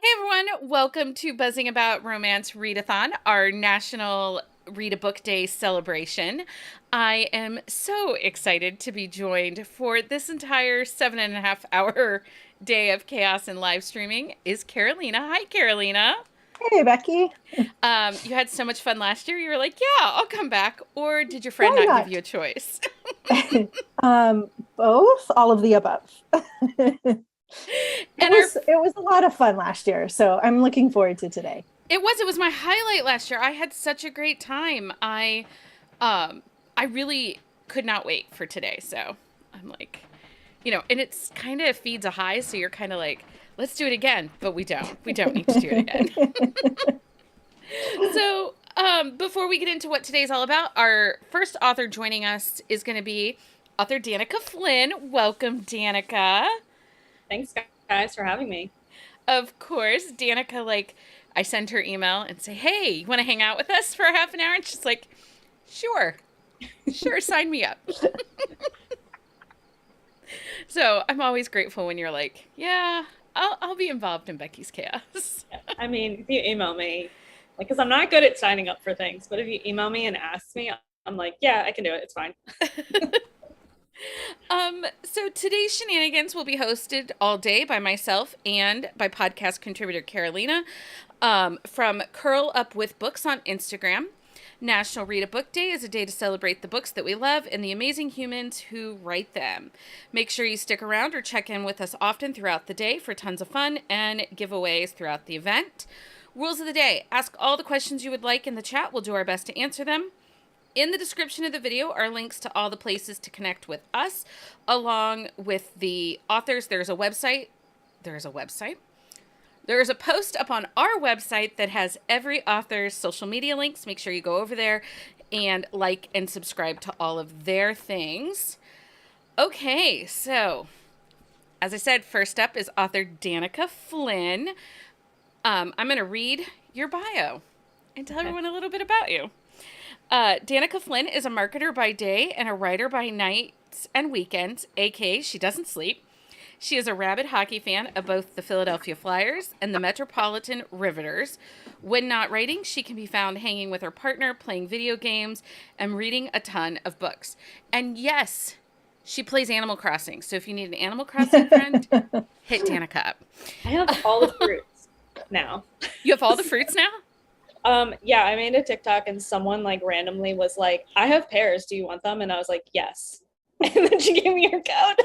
Hey everyone, welcome to Buzzing About Romance Read-a-thon, our National Read a Book Day celebration. I am so excited to be joined for this entire 7.5 hour day of chaos and live streaming is Carolina. Hi, Carolina. Hey, Becky. You had so much fun last year. You were like, yeah, I'll come back. Or did your friend Why not give you not? a choice? Both, all of the above. And our It was a lot of fun last year, so I'm looking forward to today. it was my highlight last year. I had such a great time. Um I really could not wait for today. So I'm like, and it's kind of feeds a high, so you're kind of like, let's do it again, but we don't. We don't need to do it again. So, before we get into what today's all about, our first author joining us is going to be author Danica Flynn. Welcome, Danica. Thanks, guys, for having me. Of course, Danica, like, I send her email and say, hey, you want to hang out with us for half an hour? And she's like, sure, sure, sign me up. So I'm always grateful when you're like, yeah, I'll be involved in Becky's chaos. I mean, if you email me, like, because I'm not good at signing up for things, but if you email me and ask me, I'm like, yeah, I can do it. It's fine. So today's shenanigans will be hosted all day by myself and by podcast contributor Carolina, from Curl Up with Books on Instagram. National Read a Book Day is a day to celebrate the books that we love and the amazing humans who write them. Make sure you stick around or check in with us often throughout the day for tons of fun and giveaways throughout the event. Rules of the day: ask all the questions you would like in the chat. We'll do our best to answer them. In the description of the video are links to all the places to connect with us, along with the authors. There's a website. There is a post up on our website that has every author's social media links. Make sure you go over there and like and subscribe to all of their things. Okay, so as I said, first up is author Danica Flynn. I'm going to read your bio and tell everyone a little bit about you. Danica Flynn is a marketer by day and a writer by nights and weekends, aka she doesn't sleep. She is a rabid hockey fan of both the Philadelphia Flyers and the Metropolitan Riveters. When not writing, she can be found hanging with her partner, playing video games, and reading a ton of books. And yes, she plays Animal Crossing. So if you need an Animal Crossing friend, hit Danica up. I have all the fruits now. You have all the fruits now? Yeah, I made a TikTok and someone like randomly was like, I have pears. Do you want them? And I was like, yes. And then she gave me your code.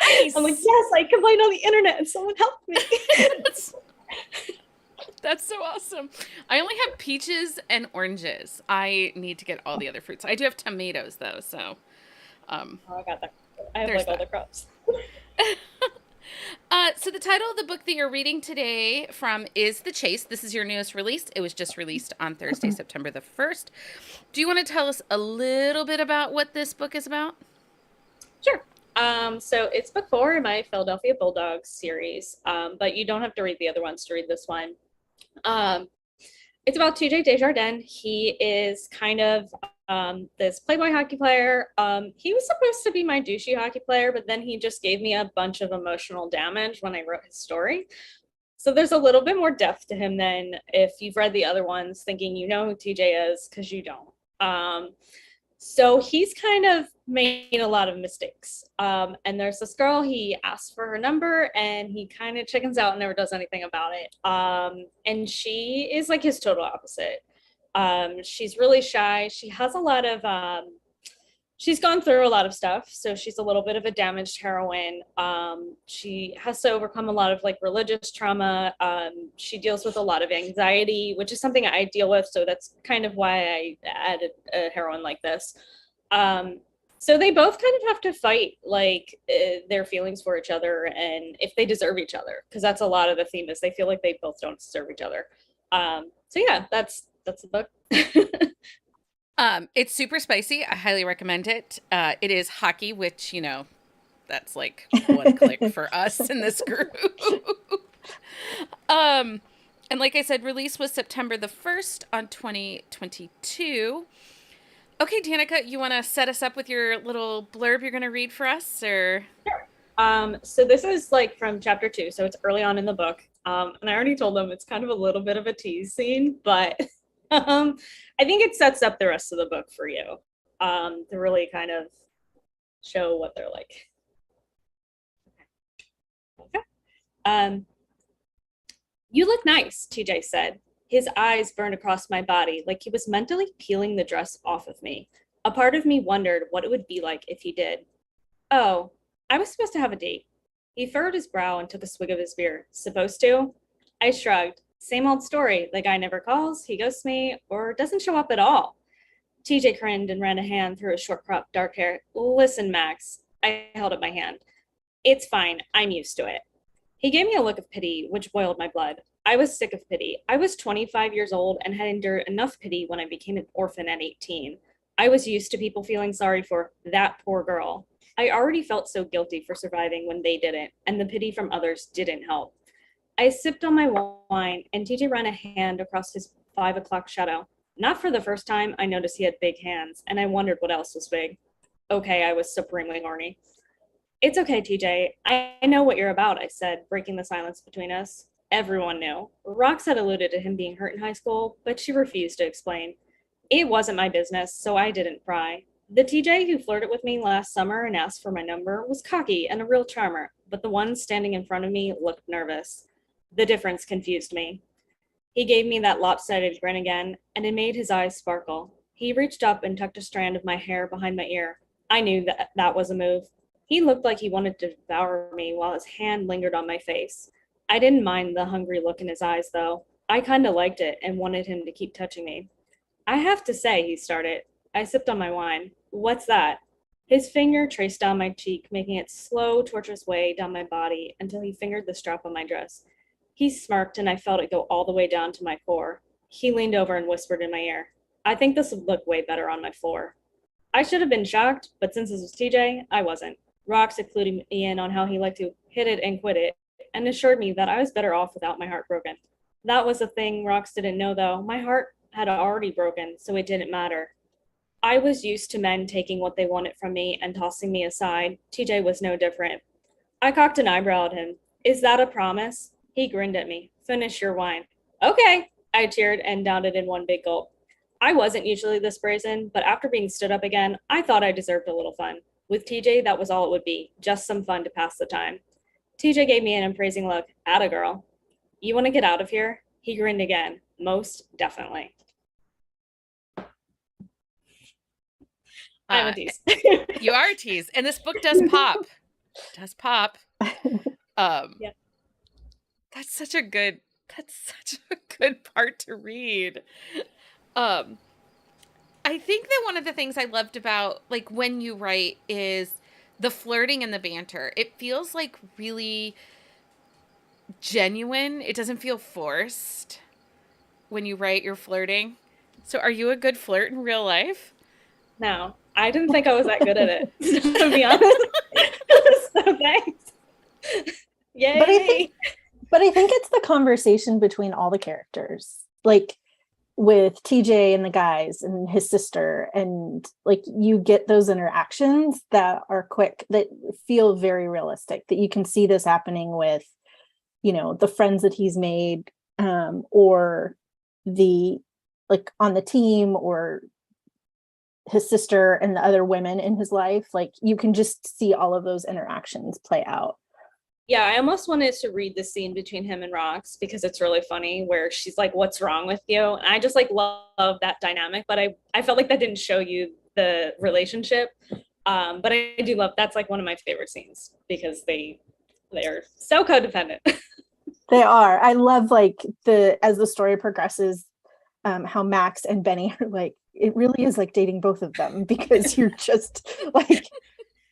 Nice. I'm like, yes, I complained on the internet and someone helped me. That's so awesome. I only have peaches and oranges. I need to get all the other fruits. I do have tomatoes though, so Oh, I got that. I have like all the crops. So the title of the book that you're reading today from is The Chase. This is your newest release. It was just released on Thursday, September the 1st. Do you want to tell us a little bit about what this book is about? Sure. So it's book 4 in my Philadelphia Bulldogs series, but you don't have to read the other ones to read this one. It's about TJ Desjardins. He is kind of this Playboy hockey player. He was supposed to be my douchey hockey player, but then he just gave me a bunch of emotional damage when I wrote his story. So there's a little bit more depth to him than if you've read the other ones thinking you know who TJ is, because you don't. So he's kind of made a lot of mistakes. And there's this girl, he asks for her number and he kind of chickens out and never does anything about it. And she is like his total opposite. She's really shy. She has a lot of, she's gone through a lot of stuff. So she's a little bit of a damaged heroine. She has to overcome a lot of like religious trauma. She deals with a lot of anxiety, which is something I deal with. So that's kind of why I added a heroine like this. So they both kind of have to fight like their feelings for each other and if they deserve each other, because that's a lot of the theme is they feel like they both don't deserve each other. So yeah, that's the book. It's super spicy. I highly recommend it. It is hockey, which, that's like one click for us in this group. And like I said, release was September the 1st on 2022. Okay, Danica, you want to set us up with your little blurb you're going to read for us, or? Sure. So this is like from chapter 2, so it's early on in the book. And I already told them it's kind of a little bit of a tease scene, but I think it sets up the rest of the book for you to really kind of show what they're like. Okay. You look nice, TJ said. His eyes burned across my body like he was mentally peeling the dress off of me. A part of me wondered what it would be like if he did. Oh, I was supposed to have a date. He furrowed his brow and took a swig of his beer. Supposed to? I shrugged. Same old story. The guy never calls, he ghosts me, or doesn't show up at all. TJ grinned and ran a hand through his short cropped dark hair. Listen, Max. I held up my hand. It's fine. I'm used to it. He gave me a look of pity, which boiled my blood. I was sick of pity. I was 25 years old and had endured enough pity when I became an orphan at 18. I was used to people feeling sorry for that poor girl. I already felt so guilty for surviving when they didn't, and the pity from others didn't help. I sipped on my wine, and TJ ran a hand across his 5 o'clock shadow. Not for the first time, I noticed he had big hands, and I wondered what else was big. Okay, I was supremely horny. It's okay, TJ. I know what you're about, I said, breaking the silence between us. Everyone knew. Rox had alluded to him being hurt in high school, but she refused to explain. It wasn't my business, so I didn't pry. The TJ who flirted with me last summer and asked for my number was cocky and a real charmer, but the one standing in front of me looked nervous. The difference confused me. He gave me that lopsided grin again, and it made his eyes sparkle. He reached up and tucked a strand of my hair behind my ear. I knew that was a move. He looked like he wanted to devour me while his hand lingered on my face. I didn't mind the hungry look in his eyes, though. I kind of liked it and wanted him to keep touching me. I have to say, he started. I sipped on my wine. What's that? His finger traced down my cheek, making its slow, tortuous way down my body until he fingered the strap on my dress. He smirked, and I felt it go all the way down to my core. He leaned over and whispered in my ear, I think this would look way better on my floor. I should have been shocked, but since this was TJ, I wasn't. Rox included me in on how he liked to hit it and quit it, and assured me that I was better off without my heart broken. That was the thing Rox didn't know, though. My heart had already broken, so it didn't matter. I was used to men taking what they wanted from me and tossing me aside. TJ was no different. I cocked an eyebrow at him. Is that a promise? He grinned at me. Finish your wine. Okay, I cheered and downed it in one big gulp. I wasn't usually this brazen, but after being stood up again, I thought I deserved a little fun. With TJ, that was all it would be, just some fun to pass the time. TJ gave me an appraising look. Atta girl. You want to get out of here? He grinned again. Most definitely. I'm a tease. You are a tease, and this book does pop. Does pop. Yeah. That's such a good part to read. I think that one of the things I loved about like when you write is the flirting and the banter. It feels like really genuine. It doesn't feel forced when you write your flirting. So are you a good flirt in real life? No, I didn't think I was that good at it, to be honest. So thanks. Yay. But I think it's the conversation between all the characters, like with TJ and the guys and his sister, and like you get those interactions that are quick, that feel very realistic, that you can see this happening with, you know, the friends that he's made, or the like on the team, or his sister and the other women in his life. Like you can just see all of those interactions play out. Yeah, I almost wanted to read the scene between him and Rox because it's really funny where she's like, what's wrong with you? And I just like love that dynamic, but I felt like that didn't show you the relationship. But I do love, that's like one of my favorite scenes because they're so codependent. They are. I love like as the story progresses, how Max and Benny are like, it really is like dating both of them because you're just like,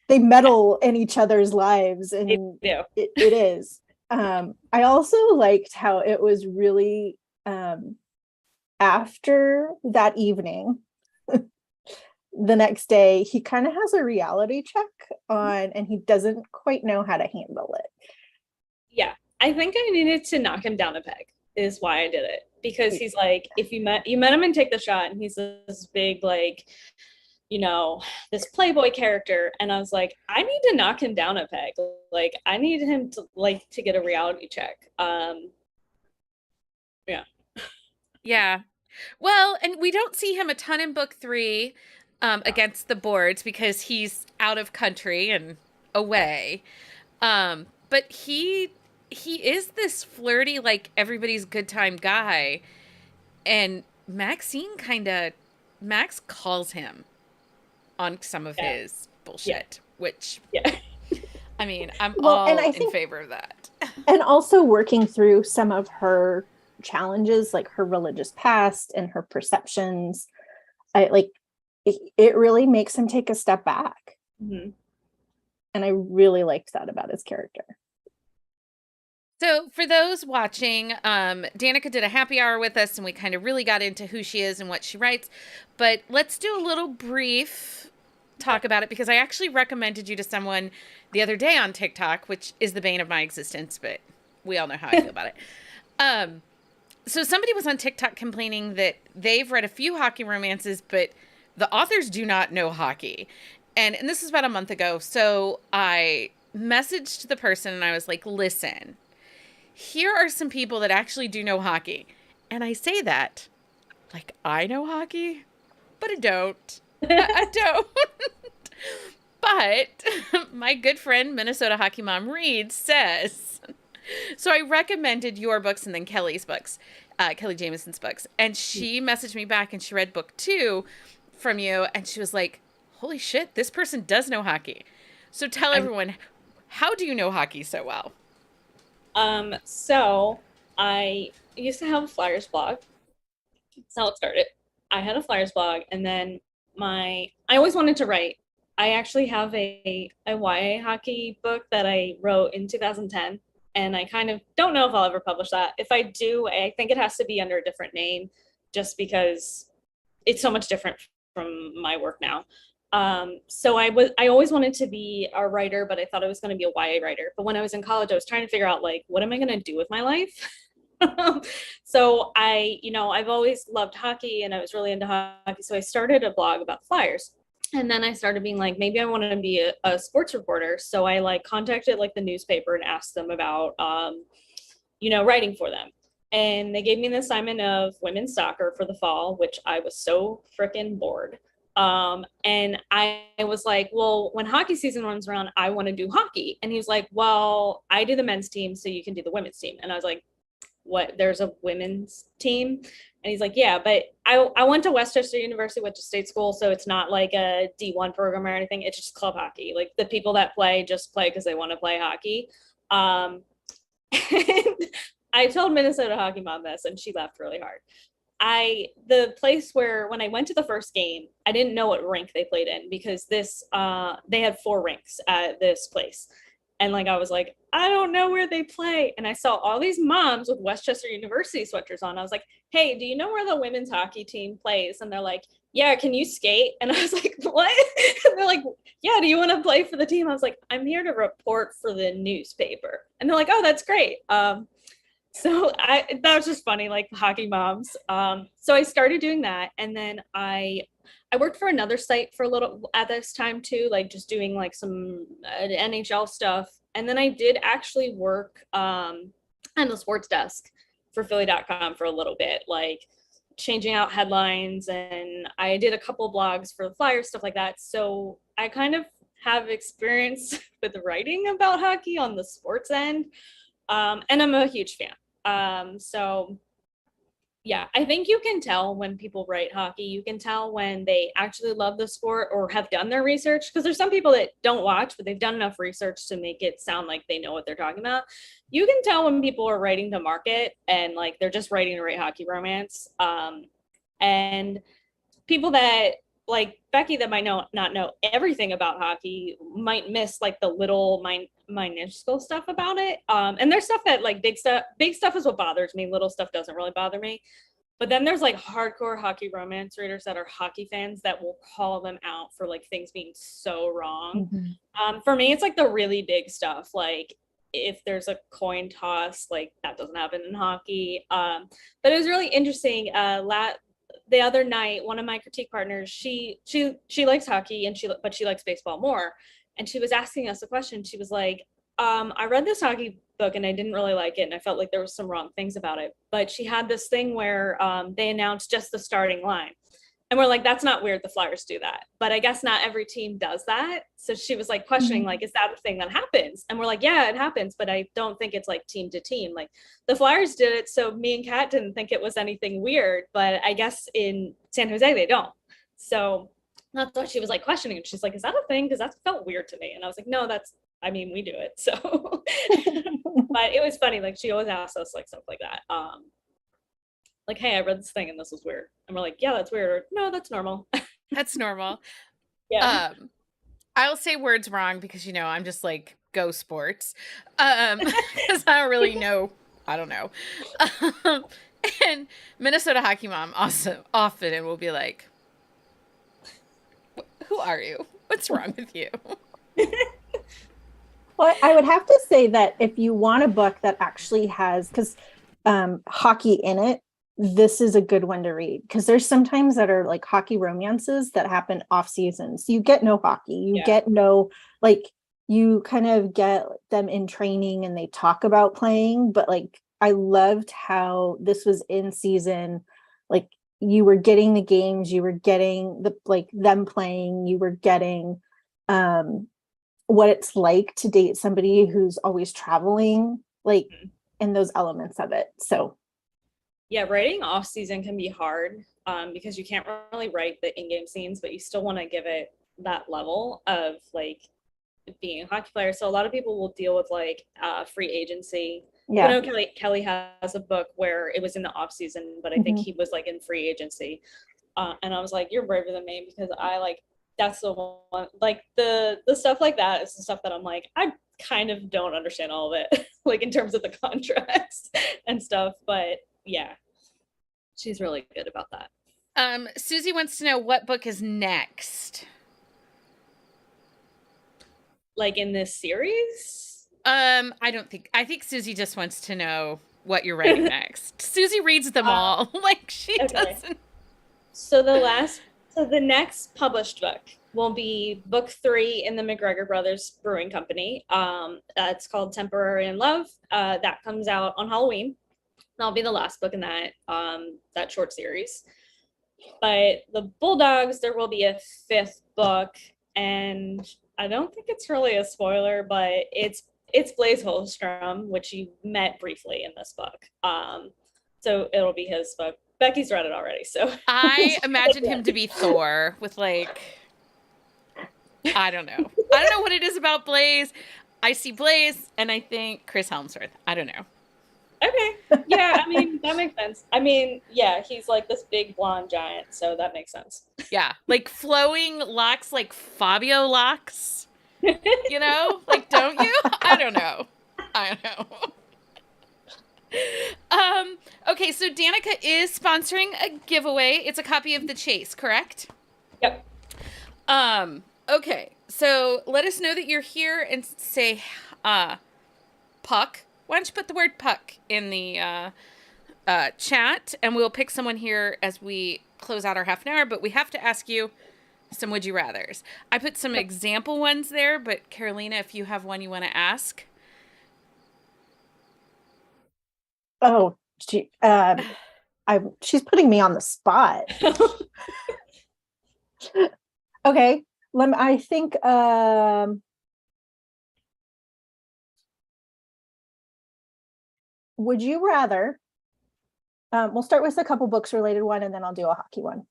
they meddle in each other's lives, and it is. I also liked how it was really after that evening, the next day, he kind of has a reality check on, and he doesn't quite know how to handle it. Yeah, I think I needed to knock him down a peg is why I did it, because he's like, if you met him and take the shot, and he's this big like, you know, this playboy character, and I was like, I need to knock him down a peg. Like I need him to get a reality check. Yeah. Well, and we don't see him a ton in book 3 against the boards because he's out of country and away. But he is this flirty, like everybody's good time guy. And Max calls him on some of Yeah. his bullshit, which, Yeah. I mean, I'm Well, all and I in think, favor of that. and also working through some of her challenges, like her religious past and her perceptions. I like it really makes him take a step back. Mhm. And I really liked that about his character. So for those watching, Danica did a happy hour with us and we kind of really got into who she is and what she writes. But let's do a little brief talk about it because I actually recommended you to someone the other day on TikTok, which is the bane of my existence, but we all know how I feel about it. So somebody was on TikTok complaining that they've read a few hockey romances, but the authors do not know hockey. And this is about a month ago. So I messaged the person and I was like, listen, here are some people that actually do know hockey. And I say that like I know hockey, but I don't. I don't. But my good friend, Minnesota Hockey Mom Reed, says, so I recommended your books and then Kelly's books, Kelly Jameson's books. And she messaged me back and she read book 2 from you. And she was like, holy shit, this person does know hockey. So tell everyone, how do you know hockey so well? So I used to have a Flyers blog. That's how it started. I had a Flyers blog, and then I always wanted to write. I actually have a YA hockey book that I wrote in 2010, and I kind of don't know if I'll ever publish that. If I do, I think it has to be under a different name, just because it's so much different from my work now. So I always wanted to be a writer, but I thought I was going to be a YA writer. But when I was in college, I was trying to figure out like, what am I going to do with my life? So I've always loved hockey and I was really into hockey. So I started a blog about the Flyers. And then I started being like, maybe I want to be a sports reporter. So I like contacted like the newspaper and asked them about, writing for them. And they gave me the assignment of women's soccer for the fall, which I was so freaking bored. And I was like, well, when hockey season runs around, I want to do hockey. And he was like, well, I do the men's team, so you can do the women's team. And I was like, what? There's a women's team? And he's like, yeah, but I went to Westchester University, went to state school, so it's not like a D1 program or anything. It's just club hockey. Like the people that play just play because they want to play hockey. And I told Minnesota Hockey Mom this, and she laughed really hard. The place where when I went to the first game, I didn't know what rink they played in because they had 4 rinks at this place. And like I was like, I don't know where they play. And I saw all these moms with Westchester University sweatshirts on. I was like, hey, do you know where the women's hockey team plays? And they're like, yeah, can you skate? And I was like, what? And they're like, yeah, do you want to play for the team? I was like, I'm here to report for the newspaper. And they're like, oh, that's great. So that was just funny, like hockey moms. So I started doing that, and then I worked for another site for a little at this time too, like just doing like some NHL stuff. And then I did actually work on the sports desk for Philly.com for a little bit, like changing out headlines, and I did a couple of blogs for the Flyers, stuff like that. So I kind of have experience with writing about hockey on the sports end. And I'm a huge fan. So yeah, I think you can tell when people write hockey. You can tell when they actually love the sport or have done their research, because there's some people that don't watch, but they've done enough research to make it sound like they know what they're talking about. You can tell when people are writing to market and like they're just writing to write hockey romance. And people that like Becky that might not know everything about hockey might miss like the little minuscule stuff about it. And there's stuff that like big stuff is what bothers me. Little stuff doesn't really bother me. But then there's like hardcore hockey romance readers that are hockey fans that will call them out for like things being so wrong. For me, it's like the really big stuff. Like if there's a coin toss, like that doesn't happen in hockey. But it was really interesting. The other night, one of my critique partners, she likes hockey but she likes baseball more. And she was asking us a question. She was like, I read this hockey book and I didn't really like it, and I felt like there was some wrong things about it. But she had this thing where they announced just the starting line. And we're like, that's not weird. The Flyers do that. But I guess not every team does that. So she was like questioning, like, is that a thing that happens? And we're like, yeah, it happens. But I don't think it's like team to team. Like the Flyers did it. So me and Kat didn't think it was anything weird. But I guess in San Jose, they don't. So that's what she was like questioning. And she's like, is that a thing? Because that felt weird to me. And I was like, no, we do it. So, but it was funny. Like she always asks us like stuff like that. Like, hey, I read this thing and this was weird. And we're like, yeah, that's weird. Or, no, that's normal. That's normal. Yeah. I'll say words wrong because, I'm just like, go sports. Because I don't really know. I don't know. And Minnesota Hockey Mom also often will be like, who are you? What's wrong with you? Well, I would have to say that if you want a book that actually has, because hockey in it, this is a good one to read, because there's sometimes that are like hockey romances that happen off season. So you get no hockey, you get no, like, you kind of get them in training and they talk about playing, but like, I loved how this was in season. Like you were getting the games, you were getting the, like them playing, you were getting, what it's like to date somebody who's always traveling, like, in those elements of it. So yeah, writing off season can be hard because you can't really write the in-game scenes, but you still want to give it that level of like being a hockey player. So a lot of people will deal with like free agency. yeah. I know Kelly has a book where it was in the off season, but I think he was like in free agency. And I was like, you're braver than me, because I like, that's the one, like the stuff like that is the stuff that I'm like, I kind of don't understand all of it, like in terms of the contracts and stuff. But yeah, she's really good about that. Susie wants to know what book is next. Like in this series? I think Susie just wants to know what you're writing next. Susie reads them all. Like she doesn't. So the next published book will be book 3 in the McGregor Brothers Brewing Company. It's called Temporary in Love. That comes out on Halloween. That'll be the last book in that short series. But the Bulldogs, there will be a 5th book, and I don't think it's really a spoiler, but it's Blaze Holstrom, which you met briefly in this book. So it'll be his book. Becky's read it already, so I imagined him to be Thor with like, I don't know what it is about Blaze. I see Blaze and I think Chris Helmsworth. I don't know. Okay. Yeah, I mean, that makes sense. I mean, yeah, he's like this big blonde giant, so that makes sense. Yeah, like flowing locks, like Fabio locks. Like, don't you? I don't know. Okay, so Danica is sponsoring a giveaway. It's a copy of The Chase, correct? Yep. Okay, so let us know that you're here and say, puck. Why don't you put the word puck in the chat, and we'll pick someone here as we close out our half an hour, but we have to ask you some would you rathers. I put some example ones there, but Carolina, if you have one you want to ask. Oh, she's putting me on the spot. Okay, I think would you rather, we'll start with a couple books related one and then I'll do a hockey one.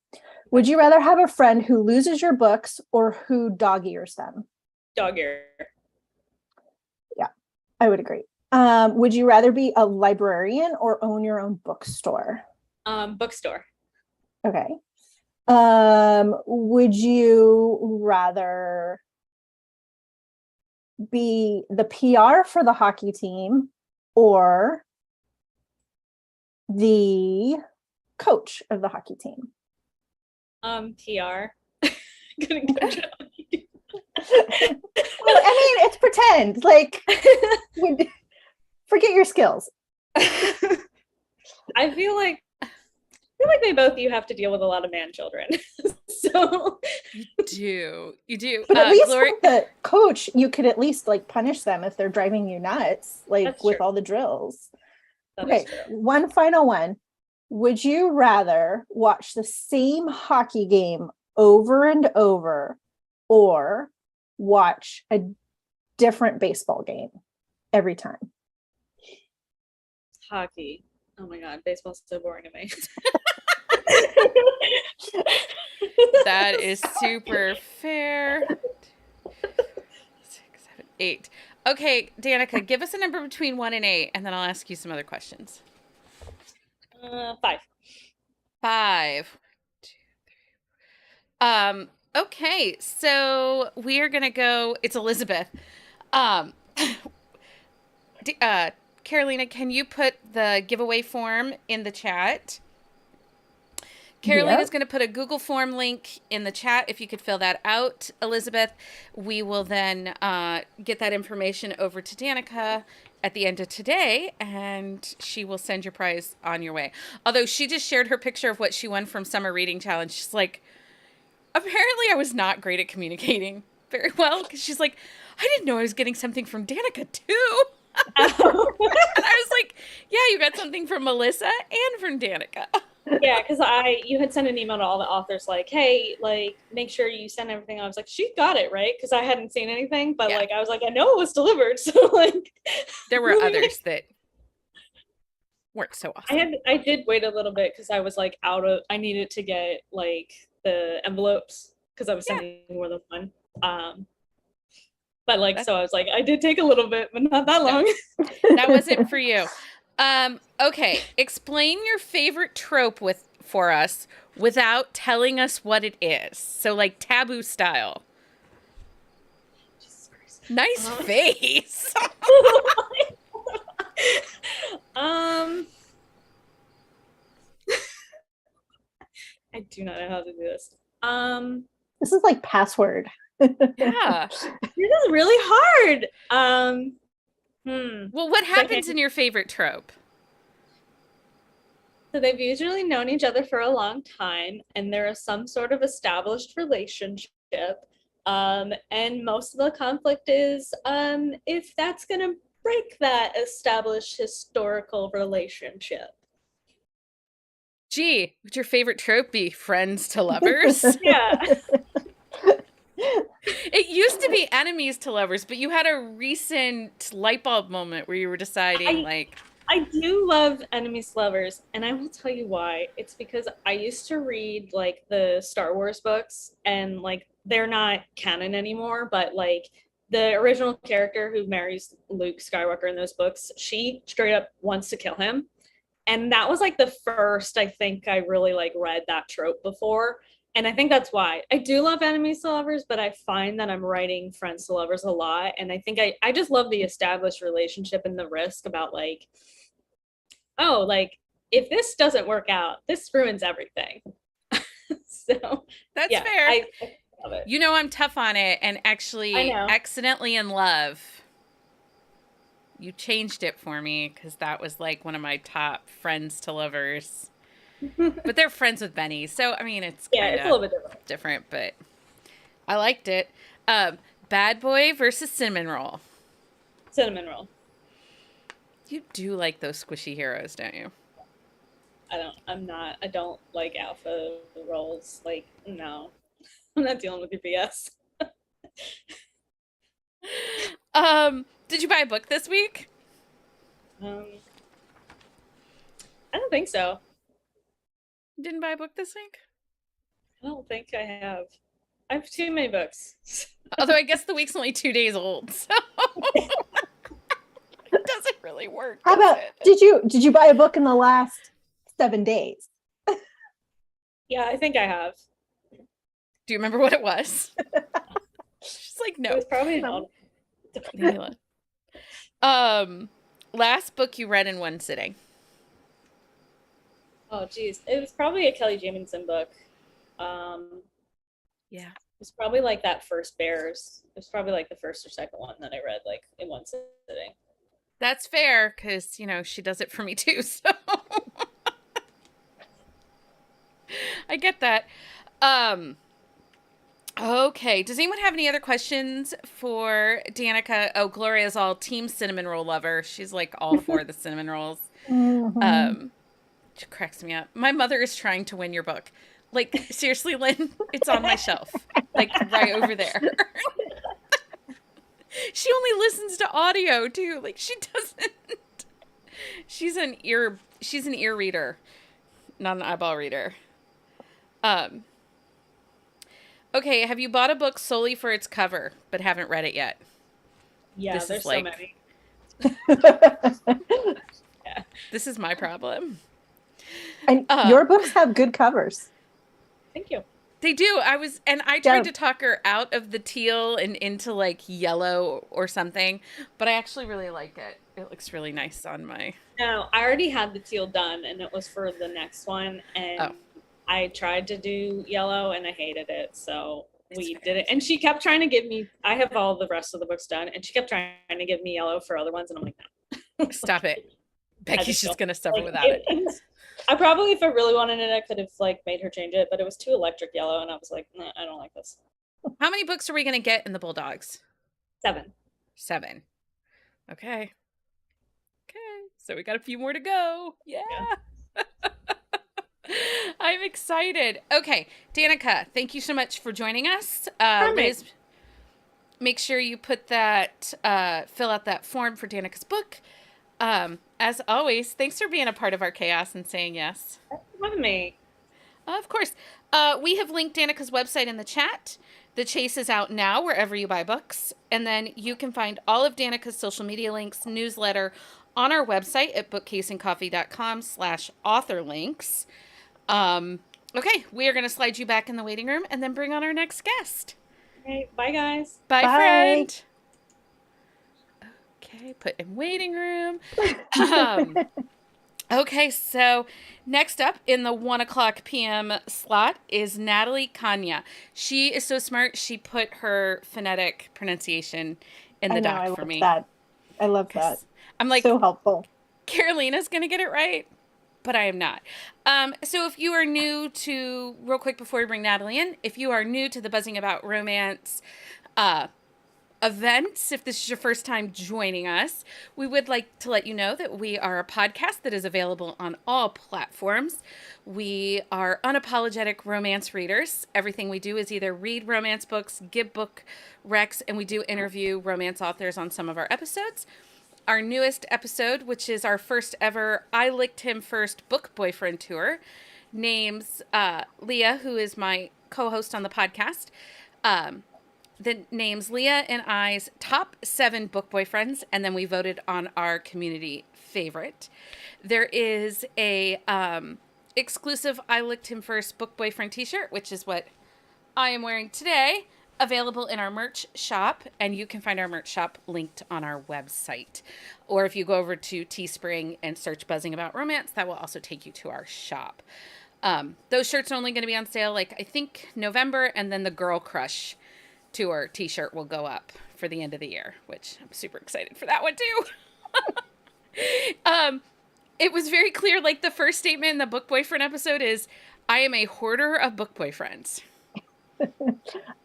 Would you rather have a friend who loses your books or who dog ears them? Dog ear. Yeah, I would agree. Would you rather be a librarian or own your own bookstore? Bookstore. Okay. Would you rather be the PR for the hockey team or the coach of the hockey team? PR. Well, I mean, it's pretend. Like, forget your skills. I feel like you have to deal with a lot of man children. So So You do. But at least Glory, with the coach, you could at least like punish them if they're driving you nuts, like That's with true. all the drills. that Okay, is true. one final one. Would you rather watch the same hockey game over and over or watch a different baseball game every time? Hockey. Oh my God, baseball's so boring to me. that is super fair. 6, 7, 8. Okay, Danica, give us a number between 1 and 8, and then I'll ask you some other questions. 5. 5. 2, 3. Okay, so we are gonna go. It's Elizabeth. Um, Carolina, can you put the giveaway form in the chat? Carolina's going to put a Google form link in the chat. If you could fill that out, Elizabeth, we will then get that information over to Danica at the end of today, and she will send your prize on your way. Although she just shared her picture of what she won from Summer Reading Challenge. She's like, apparently I was not great at communicating very well, because she's like, I didn't know I was getting something from Danica too. And I was like, yeah, you got something from Melissa and from Danica. Yeah, because you had sent an email to all the authors like, hey, like, make sure you send everything. I was like, she got it, right? Because I hadn't seen anything, but like, I was like, I know it was delivered. So like, there were others that weren't so awesome. I did wait a little bit because I was like I needed to get like the envelopes because I was sending more than one. But like, so I was like, I did take a little bit, but not that long. That wasn't for you. Okay, explain your favorite trope for us without telling us what it is. So like taboo style. Nice face. I do not know how to do this. This is like password. Yeah. This is really hard. Well, what happens in your favorite trope? So they've usually known each other for a long time, and there is some sort of established relationship. And most of the conflict is if that's going to break that established historical relationship. Gee, would your favorite trope be friends to lovers? Yeah. It used to be enemies to lovers, but you had a recent light bulb moment where you were deciding I do love enemies to lovers, and I will tell you why. It's because I used to read like the Star Wars books, and like they're not canon anymore, but like the original character who marries Luke Skywalker in those books, she straight up wants to kill him. And that was like the first I think I really like read that trope before. And I think that's why I do love enemies to lovers, but I find that I'm writing friends to lovers a lot. And I think I just love the established relationship and the risk about like, oh, like if this doesn't work out, this ruins everything. So that's fair. I love it. You know, I'm tough on it, and actually accidentally in love. You changed it for me because that was like one of my top friends to lovers. But they're friends with Benny, so I mean it's a little bit different, but I liked it. Bad Boy versus Cinnamon Roll. Cinnamon Roll. You do like those squishy heroes, don't you? I don't like alpha roles. Like, no. I'm not dealing with your BS. Did you buy a book this week? I don't think so. You didn't buy a book this week? I don't think I have. I have too many books. Although I guess the week's only 2 days old, so it doesn't really work. How about did you buy a book in the last 7 days? Yeah, I think I have. Do you remember what it was? She's like, no. It was probably not. Last book you read in one sitting. Oh geez, it was probably a Kelly Jamieson book. Yeah, it was probably like that first Bears. It was probably like the first or second one that I read like in one sitting. That's fair because she does it for me too. So I get that. Okay. Does anyone have any other questions for Danica? Oh, Gloria's all team cinnamon roll lover. She's like all for the cinnamon rolls. Mhm. She cracks me up. My mother is trying to win your book. Like, seriously, Lynn, it's on my shelf. Like, right over there. She only listens to audio, too. Like, she doesn't. She's an ear reader, not an eyeball reader. Um, okay, have you bought a book solely for its cover, but haven't read it yet? Yeah, This there's is so like- many. Yeah. This is my problem. And your books have good covers. Thank you. They do. I tried to talk her out of the teal and into like yellow or something, but I actually really like it. It looks really nice on my. No, I already had the teal done, and it was for the next one, and I tried to do yellow, and I hated it, so we did it. And she kept trying to give me. I have all the rest of the books done, and she kept trying to give me yellow for other ones, and I'm like, no. Stop it. Becky's just gonna suffer Like, without it. I probably, if I really wanted it, I could have like made her change it, but it was too electric yellow, and I was like, nah, I don't like this. How many books are we gonna get in the Bulldogs? 7. 7. Okay. So we got a few more to go. Yeah. I'm excited. Okay, Danica, thank you so much for joining us. Liz, make sure you put that, fill out that form for Danica's book. As always, thanks for being a part of our chaos and saying yes. Thanks for having me. Of course. We have linked Danica's website in the chat. The Chase is out now wherever you buy books. And then you can find all of Danica's social media links, newsletter on our website at bookcaseandcoffee.com/authorlinks. Okay, we are going to slide you back in the waiting room and then bring on our next guest. Okay, bye guys. Bye, friend. Okay, put in waiting room. Okay, so next up in the 1:00 p.m. slot is Natalie Caña. She is so smart. She put her phonetic pronunciation in the doc for me. I love that. I'm like, so helpful. Carolina's going to get it right, but I am not. So if you are new to, real quick before we bring Natalie in, if you are new to the Buzzing About Romance events, if this is your first time joining us, we would like to let you know that we are a podcast that is available on all platforms. We are unapologetic romance readers. Everything we do is either read romance books, give book recs, and we do interview romance authors on some of our episodes. Our newest episode, which is our first ever I Licked Him First book boyfriend tour, names Leah, who is my co-host on the podcast, that names Leah and I's top 7 book boyfriends, and then we voted on our community favorite. There is a exclusive I Licked Him First book boyfriend t-shirt, which is what I am wearing today, available in our merch shop, and you can find our merch shop linked on our website. Or if you go over to Teespring and search Buzzing About Romance, that will also take you to our shop. Those shirts are only going to be on sale, like, I think November, and then the Girl Crush tour t-shirt will go up for the end of the year, which I'm super excited for that one too. It was very clear, like the first statement in the book boyfriend episode is, I am a hoarder of book boyfriends.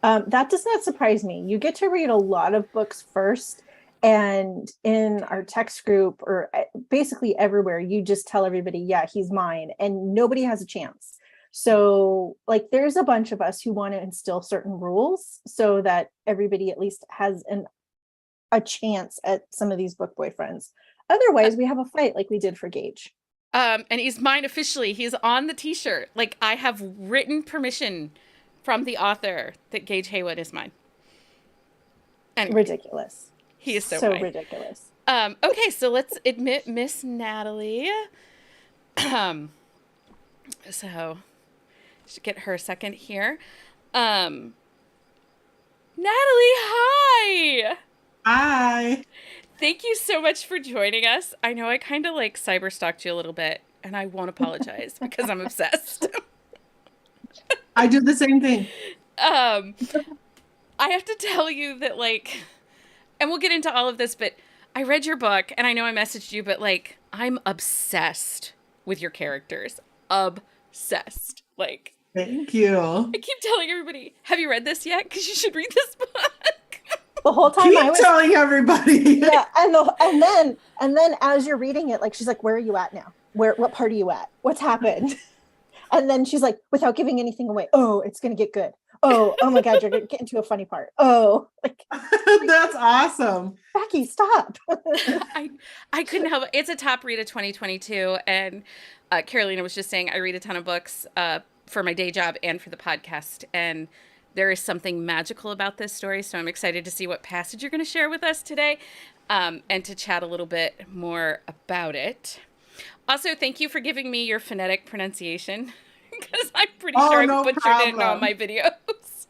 That does not surprise me. You get to read a lot of books first, and in our text group or basically everywhere, you just tell everybody, yeah, he's mine, and nobody has a chance. So like there's a bunch of us who want to instill certain rules so that everybody at least has a chance at some of these book boyfriends. Otherwise, we have a fight like we did for Gage. And he's mine officially. He's on the t-shirt. Like, I have written permission from the author that Gage Haywood is mine. Anyway, Ridiculous. He is so mine. Ridiculous. Okay, so let's admit Miss Natalie. So should get her a second here. Natalie, hi. Hi. Thank you so much for joining us. I know I kind of like cyber stalked you a little bit, and I won't apologize because I'm obsessed. I do the same thing. I have to tell you that, like, and we'll get into all of this, but I read your book, and I know I messaged you, but like, I'm obsessed with your characters. Obsessed. Like, Thank you. I keep telling everybody, have you read this yet? Because you should read this book. The whole time Keep I was telling everybody. yeah, and then as you're reading it, like she's like, "Where are you at now? What part are you at? What's happened?" And then she's like, without giving anything away, "Oh, it's gonna get good. Oh my God, you're gonna get into a funny part. Oh, like That's awesome. Becky, stop." I couldn't help it. It's a top read of 2022. And Carolina was just saying, I read a ton of books for my day job and for the podcast. And there is something magical about this story. So I'm excited to see what passage you're going to share with us today and to chat a little bit more about it. Also, thank you for giving me your phonetic pronunciation because I'm pretty sure I butchered it in all my videos.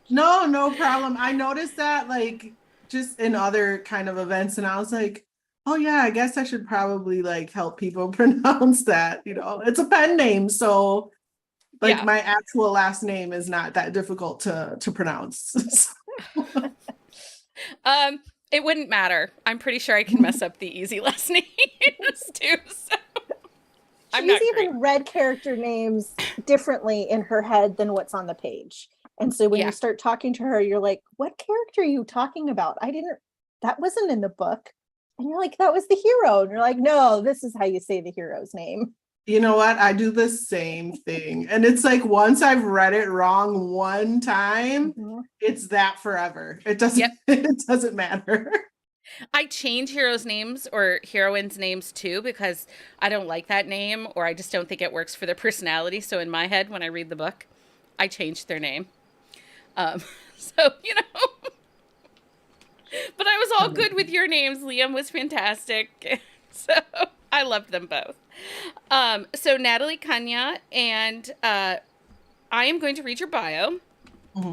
No problem. I noticed that like just in other kind of events, and I was like, oh yeah, I guess I should probably like help people pronounce that. It's a pen name, so like my actual last name is not that difficult to pronounce. It wouldn't matter. I'm pretty sure I can mess up the easy last names too. So She's even read character names differently in her head than what's on the page. And so when you start talking to her, you're like, what character are you talking about? That wasn't in the book. And you're like, that was the hero. And you're like, no, this is how you say the hero's name. You know what? I do the same thing. And it's like once I've read it wrong one time, it's that forever. It doesn't matter. I change heroes' names or heroines' names too because I don't like that name or I just don't think it works for their personality. So in my head, when I read the book, I change their name. But I was all good with your names. Liam was fantastic. So I loved them both. So Natalie Caña, and I am going to read your bio. Mm-hmm.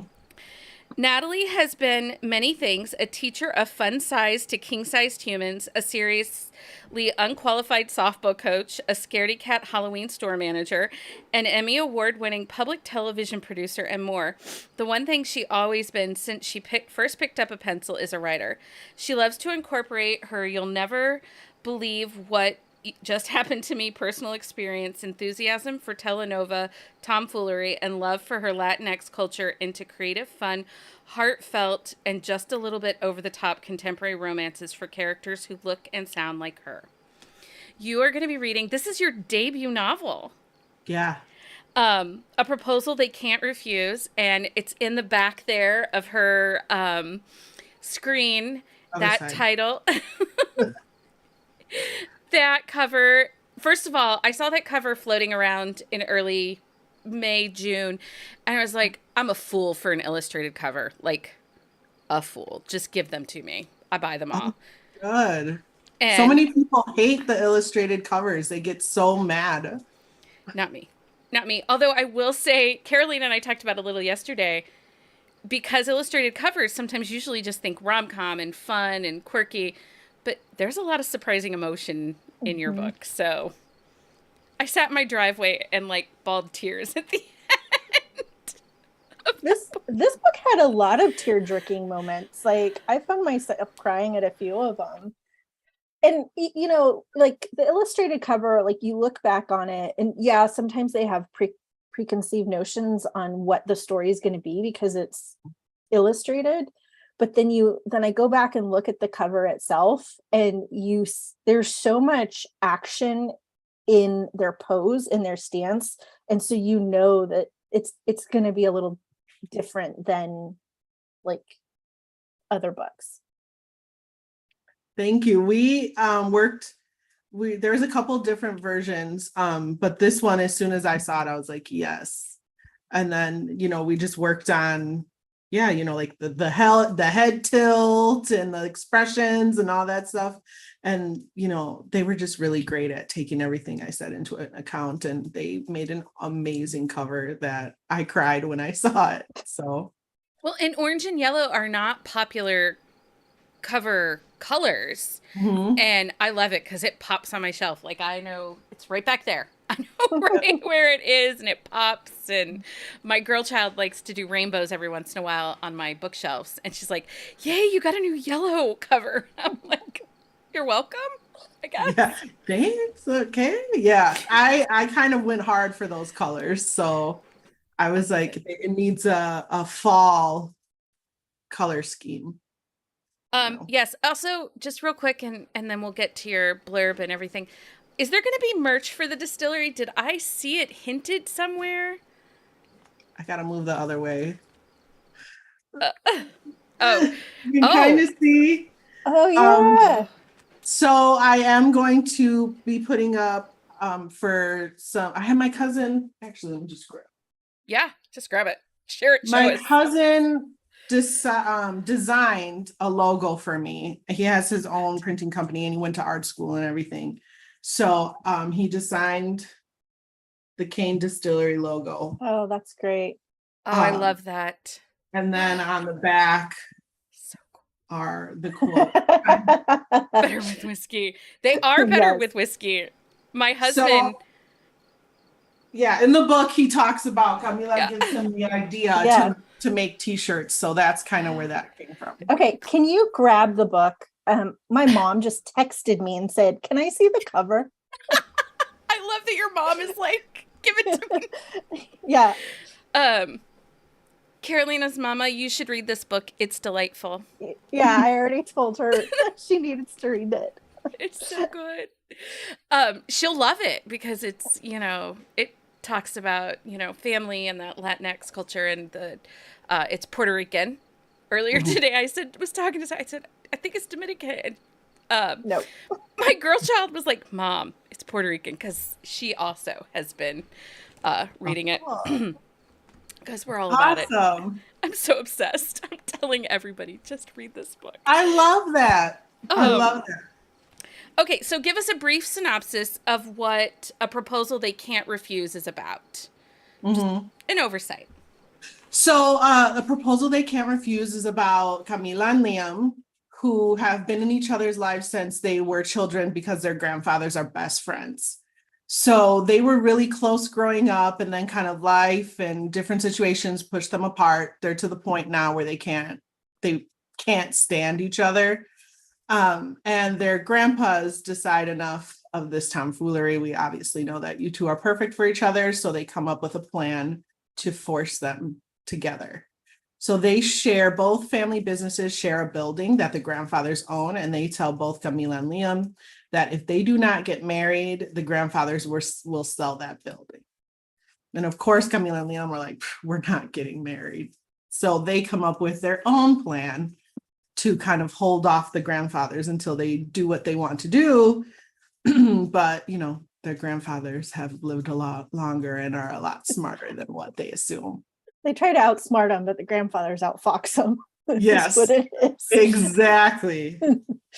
Natalie has been many things: a teacher of fun-sized to king-sized humans, a seriously unqualified softball coach, a scaredy cat Halloween store manager, an Emmy award-winning public television producer, and more. The one thing she always been since she first picked up a pencil is a writer. She loves to incorporate her "you'll never believe what just happened to me" personal experience, enthusiasm for telenova, tomfoolery, and love for her Latinx culture into creative, fun, heartfelt, and just a little bit over-the-top contemporary romances for characters who look and sound like her. You are going to be reading, this is your debut novel. Yeah. A Proposal They Can't Refuse, and it's in the back there of her screen, that title. That cover, first of all, I saw that cover floating around in early May, June, and I was like, I'm a fool for an illustrated cover. Like, a fool. Just give them to me. I buy them all. Good. And so many people hate the illustrated covers. They get so mad. Not me. Although I will say, Carolina and I talked about a little yesterday, because illustrated covers sometimes usually just think rom-com and fun and quirky, but there's a lot of surprising emotion in your book. So I sat in my driveway and like bawled tears at the end. This book had a lot of tear-jerking moments. Like I found myself crying at a few of them. And like the illustrated cover, like you look back on it and sometimes they have preconceived notions on what the story is going to be because it's illustrated. But then I go back and look at the cover itself, and there's so much action in their pose, in their stance, and so that it's going to be a little different than like other books. Thank you. We there's a couple different versions, but this one, as soon as I saw it, I was like, yes. And then we just worked on. Yeah, like the head tilt and the expressions and all that stuff. And, they were just really great at taking everything I said into account. And they made an amazing cover that I cried when I saw it. So. Well, and orange and yellow are not popular cover colors. Mm-hmm. And I love it because it pops on my shelf. Like I know it's right back there. I know right where it is, and it pops. And my girl child likes to do rainbows every once in a while on my bookshelves. And she's like, yay, you got a new yellow cover. I'm like, you're welcome, I guess. Yeah, thanks. Okay. Yeah, I kind of went hard for those colors. So I was like, it needs a fall color scheme. Yes. Also, just real quick, and then we'll get to your blurb and everything. Is there going to be merch for the distillery? Did I see it hinted somewhere? I gotta move the other way. Oh, You can kind of see. Oh yeah. So I am going to be putting up for some. I have my cousin. Actually, let me just grab. yeah. Just grab it. Share it. Show My us. cousin designed a logo for me. He has his own printing company and he went to art school and everything. So he designed the Cane Distillery logo. Oh, that's great. Oh, I love that. And then on the back So cool. are the quote. Better with whiskey. They are better Yes. with whiskey. My husband. Yeah, in the book he talks about Camila Yeah. gives him the idea Yeah. to make t-shirts. So that's kind of where that came from. Okay, can you grab the book? My mom just texted me and said, "Can I see the cover?" I love that your mom is like, give it to me. Yeah. Carolina's mama, you should read this book. It's delightful. Yeah, I already told her she needs to read it. It's so good. She'll love it because it's, it talks about, family and that Latinx culture and it's Puerto Rican. Earlier today, I said, I think it's Dominican. No. My girl child was like, Mom, it's Puerto Rican, because she also has been reading it. Because we're all about it. Awesome. I'm so obsessed. I'm telling everybody, just read this book. I love that. I love that. Okay, so give us a brief synopsis of what A Proposal They Can't Refuse is about. Just an oversight. So The Proposal They Can't Refuse is about Camila and Liam, who have been in each other's lives since they were children because their grandfathers are best friends. So they were really close growing up, and then kind of life and different situations pushed them apart. They're to the point now where they can't stand each other. And their grandpas decide enough of this tomfoolery. We obviously know that you two are perfect for each other. So they come up with a plan to force them together. So they both family businesses share a building that the grandfathers own. And they tell both Camila and Liam that if they do not get married, the grandfathers will sell that building. And of course, Camila and Liam were like, we're not getting married. So they come up with their own plan to kind of hold off the grandfathers until they do what they want to do. But, their grandfathers have lived a lot longer and are a lot smarter than what they assume. They try to outsmart them, but the grandfathers outfox them. Yes, what it is. Exactly.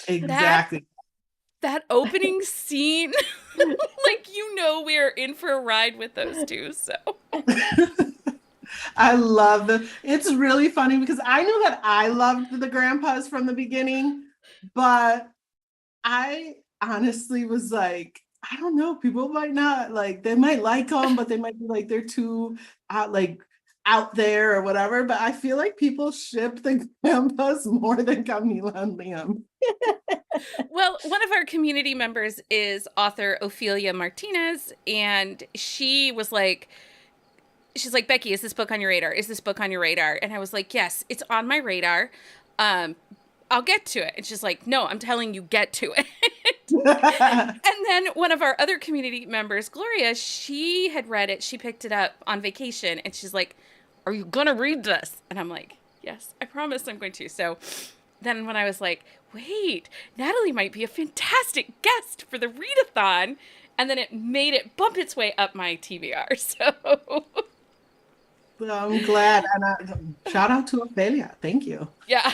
Exactly. That opening scene, we're in for a ride with those two. So I love it's really funny because I knew that I loved the grandpas from the beginning, but I honestly was like, I don't know, people might not they might like them, but they might be like, they're too out there or whatever. But I feel like people ship the grandpas more than Camila and Liam. Well, one of our community members is author Ophelia Martinez, and she's like, Becky, is this book on your radar? Is this book on your radar? And I was like, yes, it's on my radar. I'll get to it. And she's like, no, I'm telling you, get to it. And then one of our other community members, Gloria, she had read it. She picked it up on vacation, and she's like, are you going to read this? And I'm like, yes, I promise I'm going to. So then when I was like, wait, Natalie might be a fantastic guest for the Read-a-thon, and then it made it bump its way up my TBR. So well, I'm glad. And shout out to Ophelia. Thank you. yeah,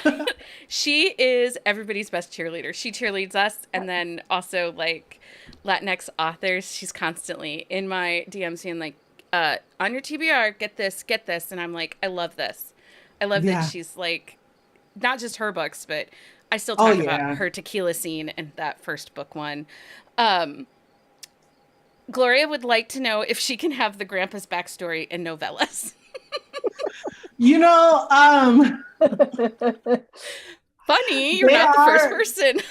she is everybody's best cheerleader. She cheerleads us, and then also Latinx authors. She's constantly in my DMs saying on your TBR, get this. And I'm like, I love this. I love that she's not just her books, but I still talk about her tequila scene and that first book one. Gloria would like to know if she can have the grandpa's backstory in novellas. Funny, you're not the first person.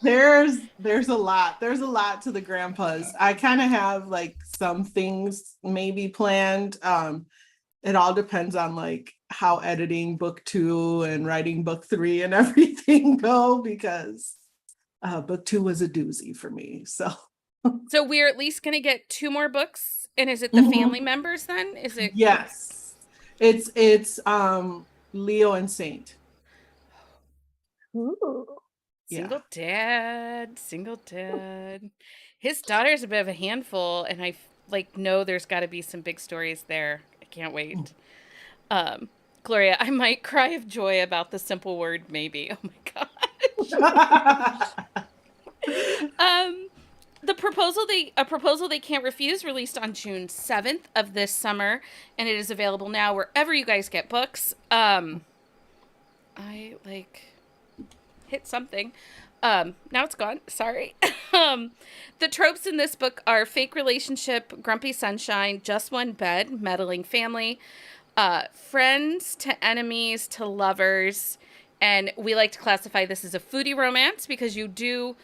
There's a lot. There's a lot to the grandpas. I kind of have some things may be planned. It all depends on like how editing book 2 and writing book 3 and everything go, because book 2 was a doozy for me. So we're at least going to get 2 more books. And is it the family members then? Is it? Yes. It's Leo and Saint. Ooh. Single dad. His daughter's a bit of a handful, and I know there's got to be some big stories there. I can't wait. Gloria, I might cry of joy about the simple word maybe. Oh my gosh. A proposal they can't refuse, released on June 7th of this summer, and it is available now wherever you guys get books. I hit something. Now it's gone. Sorry. The tropes in this book are fake relationship, grumpy sunshine, just one bed, meddling family, friends to enemies to lovers. And we like to classify this as a foodie romance because you do,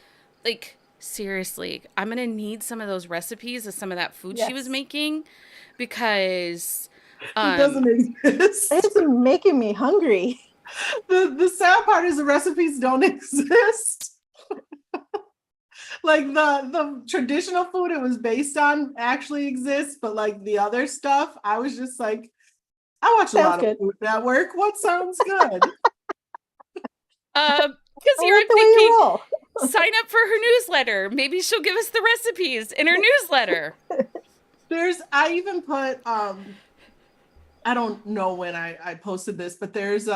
seriously, I'm going to need some of those recipes of some of that food she was making, because it doesn't exist. It's making me hungry. The sad part is the recipes don't exist. Like the traditional food it was based on actually exists, but like the other stuff, I was just like, I watch a lot of Food Network. What sounds good? Because you're thinking, sign up for her newsletter. Maybe she'll give us the recipes in her newsletter. I even put, I don't know when I posted this, but there's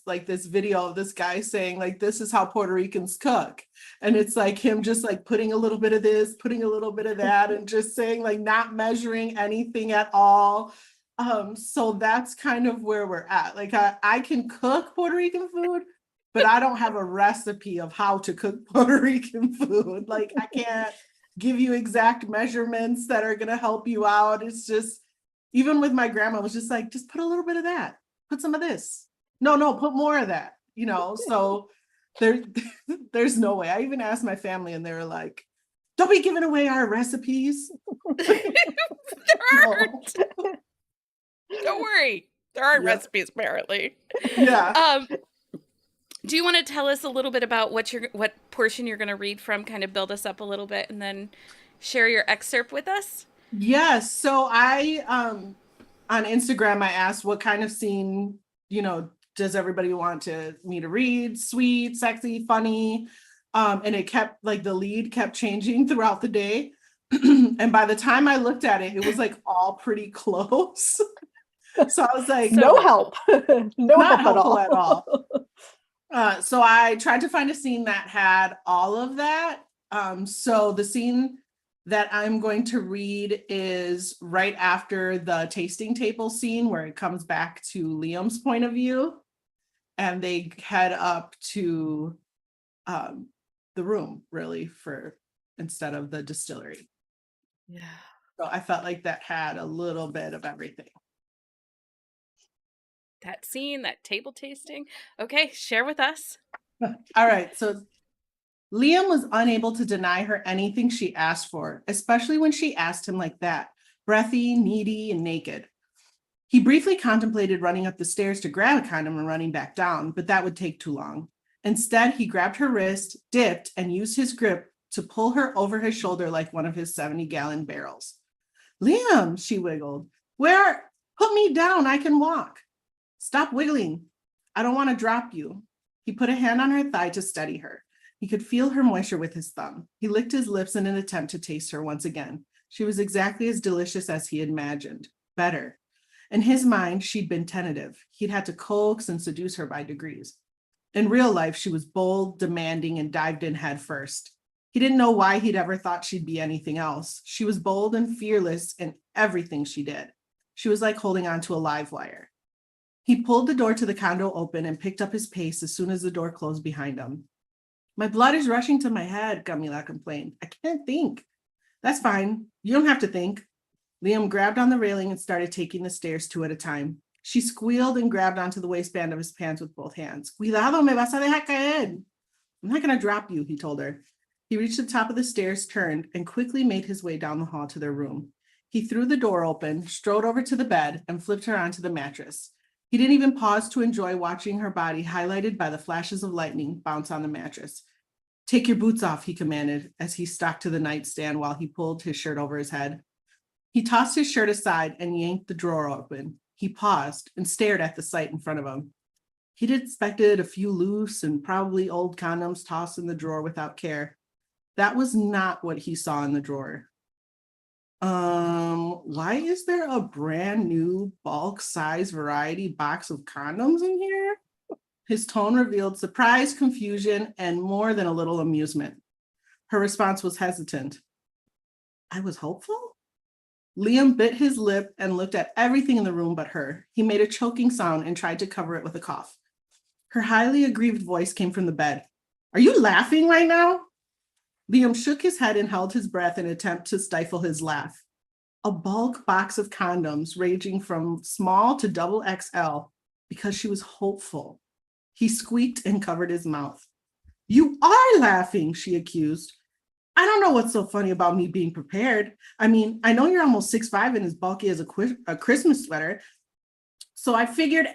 like this video of this guy saying like, this is how Puerto Ricans cook. And it's like him just like putting a little bit of this, putting a little bit of that, and just saying like not measuring anything at all. So that's kind of where we're at. Like I can cook Puerto Rican food, but I don't have a recipe of how to cook Puerto Rican food. Like I can't give you exact measurements that are going to help you out. It's just, even with my grandma, was just like, just put a little bit of that, put some of this. No, put more of that, so there's no way. I even asked my family and they were like, don't be giving away our recipes. There aren't. Don't worry. There aren't recipes, apparently. Yeah. Do you want to tell us a little bit about what portion you're going to read from, kind of build us up a little bit, and then share your excerpt with us? Yes. So I, on Instagram, I asked what kind of scene, does everybody want me to read? Sweet, sexy, funny. And it kept, the lead kept changing throughout the day. And by the time I looked at it, it was all pretty close. So I was like, no help. No help at all. So I tried to find a scene that had all of that. So the scene that I'm going to read is right after the tasting table scene, where it comes back to Liam's point of view, and they head up to the room, really, instead of the distillery. Yeah. So I felt like that had a little bit of everything. That scene, that table tasting. Okay, share with us. All right. So Liam was unable to deny her anything she asked for, especially when she asked him like that, breathy, needy, and naked. He briefly contemplated running up the stairs to grab a condom and running back down, but that would take too long. Instead, he grabbed her wrist, dipped, and used his grip to pull her over his shoulder like one of his 70-gallon barrels. Liam, she wiggled. Put me down, I can walk. Stop wiggling. I don't want to drop you. He put a hand on her thigh to steady her. He could feel her moisture with his thumb. He licked his lips in an attempt to taste her once again. She was exactly as delicious as he had imagined. Better. In his mind, she'd been tentative. He'd had to coax and seduce her by degrees. In real life, she was bold, demanding, and dived in head first. He didn't know why he'd ever thought she'd be anything else. She was bold and fearless in everything she did. She was like holding on to a live wire. He pulled the door to the condo open and picked up his pace as soon as the door closed behind him. My blood is rushing to my head, Camila complained. I can't think. That's fine. You don't have to think. Liam grabbed on the railing and started taking the stairs 2 at a time. She squealed and grabbed onto the waistband of his pants with both hands. Cuidado, me vas a dejar caer. I'm not going to drop you, he told her. He reached the top of the stairs, turned, and quickly made his way down the hall to their room. He threw the door open, strode over to the bed, and flipped her onto the mattress. He didn't even pause to enjoy watching her body, highlighted by the flashes of lightning, bounce on the mattress. "Take your boots off," he commanded as he stalked to the nightstand while he pulled his shirt over his head. He tossed his shirt aside and yanked the drawer open. He paused and stared at the sight in front of him. He'd expected a few loose and probably old condoms tossed in the drawer without care. That was not what he saw in the drawer. Why is there a brand new bulk size variety box of condoms in here? His tone revealed surprise, confusion, and more than a little amusement. Her response was hesitant. "I was hopeful?" Liam bit his lip and looked at everything in the room but her. He made a choking sound and tried to cover it with a cough. Her highly aggrieved voice came from the bed. "Are you laughing right now?" Liam shook his head and held his breath in an attempt to stifle his laugh. A bulk box of condoms ranging from small to double XL because she was hopeful. He squeaked and covered his mouth. "You are laughing," she accused. "I don't know what's so funny about me being prepared. I mean, I know you're almost 6'5" and as bulky as a Christmas sweater, so I figured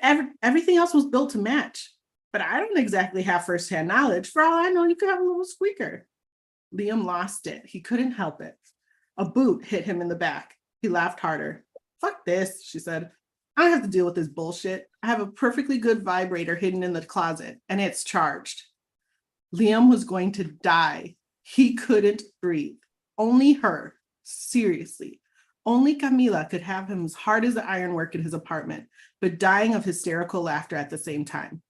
everything else was built to match. But I don't exactly have firsthand knowledge. For all I know, you could have a little squeaker." Liam lost it. He couldn't help it. A boot hit him in the back. He laughed harder. "Fuck this," she said. "I don't have to deal with this bullshit. I have a perfectly good vibrator hidden in the closet, and it's charged." Liam was going to die. He couldn't breathe. Only her. Seriously. Only Camila could have him as hard as the ironwork in his apartment, but dying of hysterical laughter at the same time.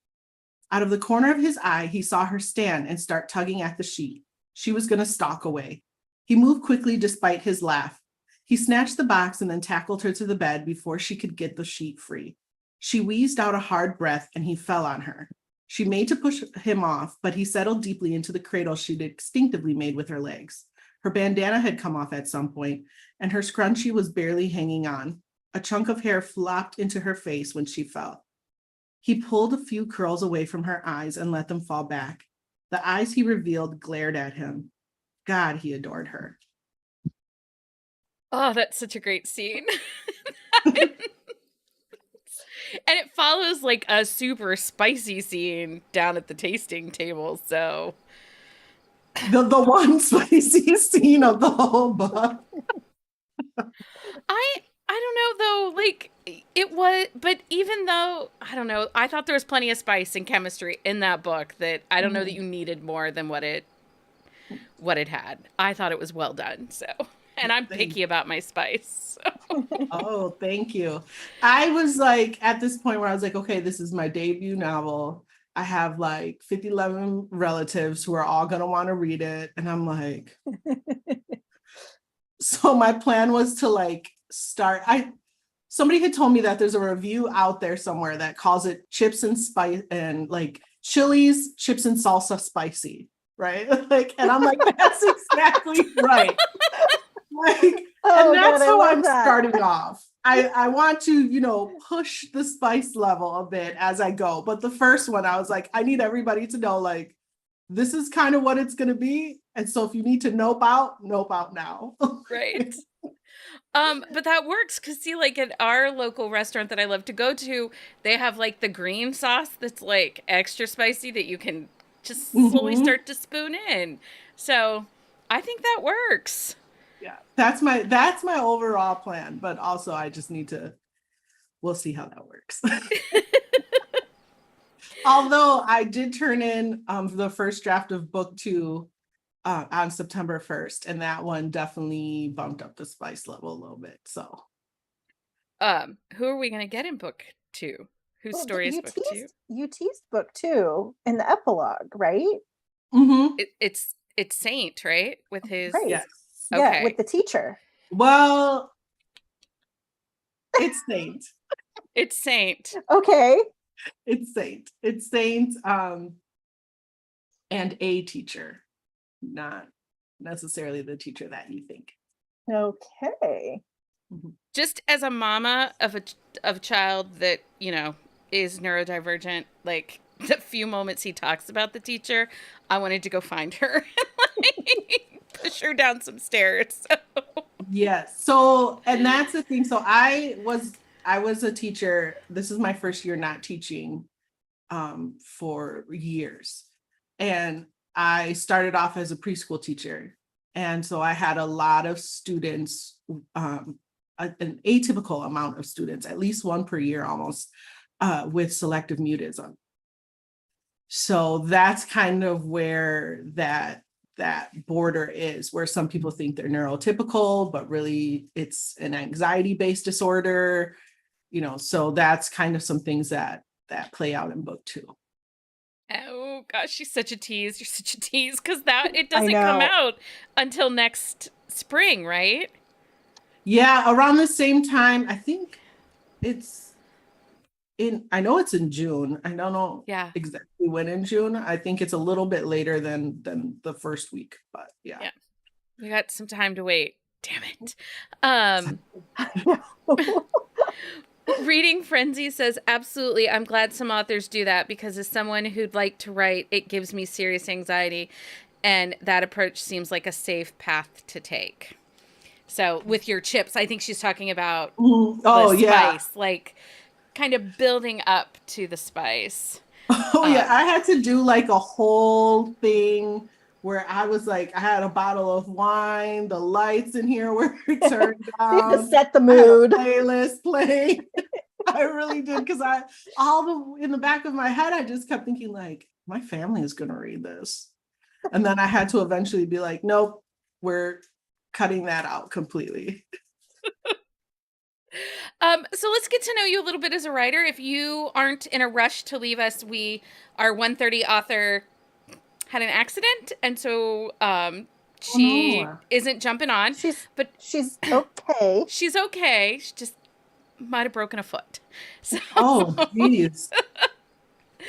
Out of the corner of his eye, he saw her stand and start tugging at the sheet. She was going to stalk away. He moved quickly despite his laugh. He snatched the box and then tackled her to the bed before she could get the sheet free. She wheezed out a hard breath and he fell on her. She made to push him off, but he settled deeply into the cradle she'd instinctively made with her legs. Her bandana had come off at some point, and her scrunchie was barely hanging on. A chunk of hair flopped into her face when she fell. He pulled a few curls away from her eyes and let them fall back. The eyes he revealed glared at him. God, he adored her. Oh, that's such a great scene. And it follows like a super spicy scene down at the tasting table, so The one spicy scene of the whole book. I don't know though, like it was, but even though I don't know, I thought there was plenty of spice and chemistry in that book that I don't know that you needed more than what it had. I thought it was well done, so. And I'm picky about my spice. So. Oh, thank you. I was like, at this point where I was like, okay, this is my debut novel. I have like 11 relatives who are all going to want to read it. And I'm like, so my plan was to like start. Somebody had told me that there's a review out there somewhere that calls it chips and spice and like chilies, chips and salsa spicy. Right. Like, and I'm like, that's exactly right. Like, and that's how I'm starting off. I want to, push the spice level a bit as I go. But the first one, I was like, I need everybody to know, like, this is kind of what it's going to be. And so if you need to nope out now. Right. But that works because see, like at our local restaurant that I love to go to, they have like the green sauce that's like extra spicy that you can just slowly start to spoon in. So I think that works. Yeah, that's my overall plan. But also I just need to, we'll see how that works. Although I did turn in the first draft of book 2 on September 1st, and that one definitely bumped up the spice level a little bit. So who are we gonna get in book 2? Whose story is book 2? You teased book 2 in the epilogue, right? It's Saint, right? With his Yes. Okay. Yeah, with the teacher. Well, it's Saint. It's Saint. Okay. It's Saint and a teacher, not necessarily the teacher that you think. Okay. Just as a mama of a child that, is neurodivergent, like the few moments he talks about the teacher, I wanted to go find her. push her down some stairs. Yes. So, and that's the thing. So I was a teacher. This is my first year not teaching for years. And I started off as a preschool teacher. And so I had a lot of students, an atypical amount of students, at least one per year almost, with selective mutism. So that's kind of where that border is, where some people think they're neurotypical, but really it's an anxiety-based disorder, so that's kind of some things that play out in book 2. Oh gosh, she's such a tease. You're such a tease, because it doesn't come out until next spring, right? Yeah, around the same time. I think I know it's in June. I don't know exactly when in June. I think it's a little bit later than the first week, but yeah. We got some time to wait. Damn it. Reading Frenzy says, absolutely. I'm glad some authors do that, because as someone who'd like to write, it gives me serious anxiety. And that approach seems like a safe path to take. So with your chips, I think she's talking about the spice, like kind of building up to the spice. Yeah, I had to do like a whole thing where I was like, I had a bottle of wine, the lights in here were turned down. To set the mood. I had a playlist playing. I really did, because in the back of my head, I just kept thinking like, my family is going to read this. And then I had to eventually be like, nope, we're cutting that out completely. So let's get to know you a little bit as a writer. If you aren't in a rush to leave us, our 1:30 author had an accident, and so she isn't jumping on. She's okay. She's okay. She just might have broken a foot. So, oh, geez.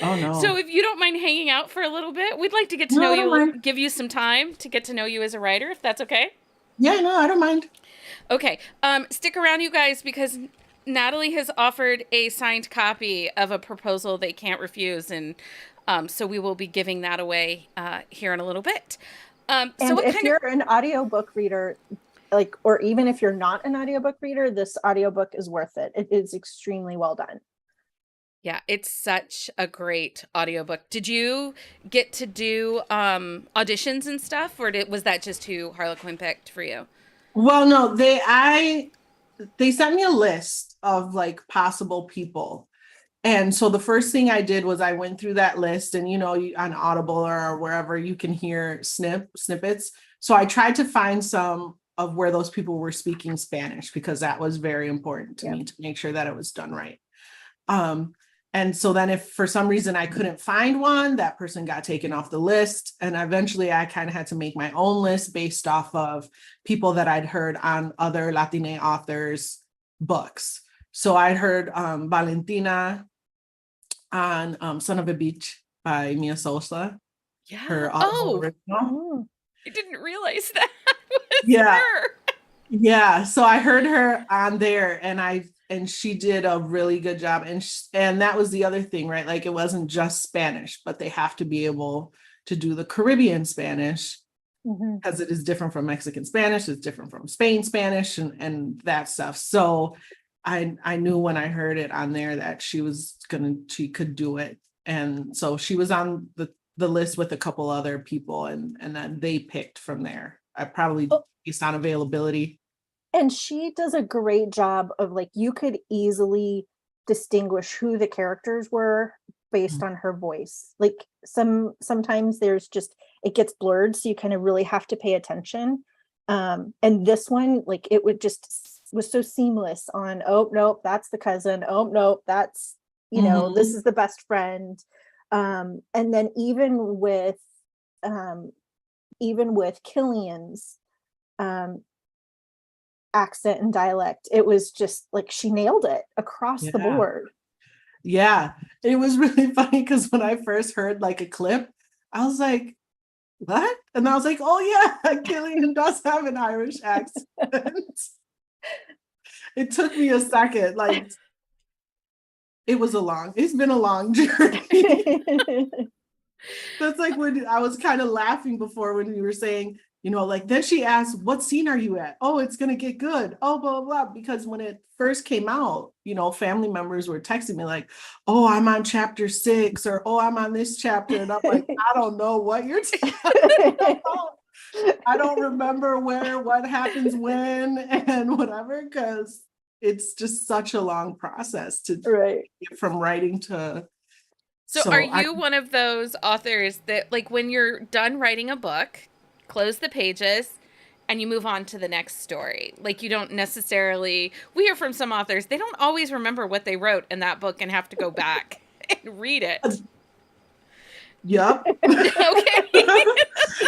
Oh no. So if you don't mind hanging out for a little bit, we'd like to get to know you, give you some time to get to know you as a writer, if that's okay. Yeah, no, I don't mind. Okay. Stick around, you guys, because Natalie has offered a signed copy of a proposal they can't refuse, and so we will be giving that away here in a little bit. And if you're an audiobook reader, or even if you're not an audiobook reader, this audiobook is worth it. It is extremely well done. Yeah, it's such a great audiobook. Did you get to do auditions and stuff, or was that just who Harlequin picked for you? Well, no, they sent me a list of like possible people. And so the first thing I did was I went through that list, and on Audible or wherever you can hear snippets. So I tried to find some of where those people were speaking Spanish, because that was very important to me to make sure that it was done right. And so then if for some reason I couldn't find one, that person got taken off the list. And eventually I kind of had to make my own list based off of people that I'd heard on other Latina authors' books. So I heard Valentina on Son of a Bitch by Mia Sosa. Yeah. Her original. I didn't realize that was her. Yeah. So I heard her on there, and she did a really good job. And that was the other thing, right? Like, it wasn't just Spanish, but they have to be able to do the Caribbean Spanish, because it is different from Mexican Spanish. It's different from Spain Spanish and that stuff. So I knew when I heard it on there that she could do it. And so she was on the list with a couple other people, and then they picked from there. I probably based on availability. And she does a great job of you could easily distinguish who the characters were based on her voice. Sometimes there's it gets blurred, so you kind of really have to pay attention. And this one, it was so seamless on, oh nope, that's the cousin. Oh nope, that's this is the best friend. And then even with Killian's accent and dialect, it was just she nailed it across the board. Yeah, it was really funny, because when I first heard a clip, I was like, what? And I was like, oh yeah, Killian does have an Irish accent. It took me a second. It's been a long journey. That's when I was kind of laughing before when you were saying You know, like then she asked, what scene are you at? Oh, it's going to get good. Oh, blah, blah, blah. Because when it first came out, you know, family members were texting me like, oh, I'm on chapter 6 or, oh, I'm on this chapter. And I'm like, I don't know what you're talking about. I don't remember where, what happens when and whatever, because it's just such a long process to get from writing to. So are you one of those authors that, like, when you're done writing a book, close the pages and you move on to the next story? Like, you don't necessarily, we hear from some authors, they don't always remember what they wrote in that book and have to go back and read it. Yep. Okay.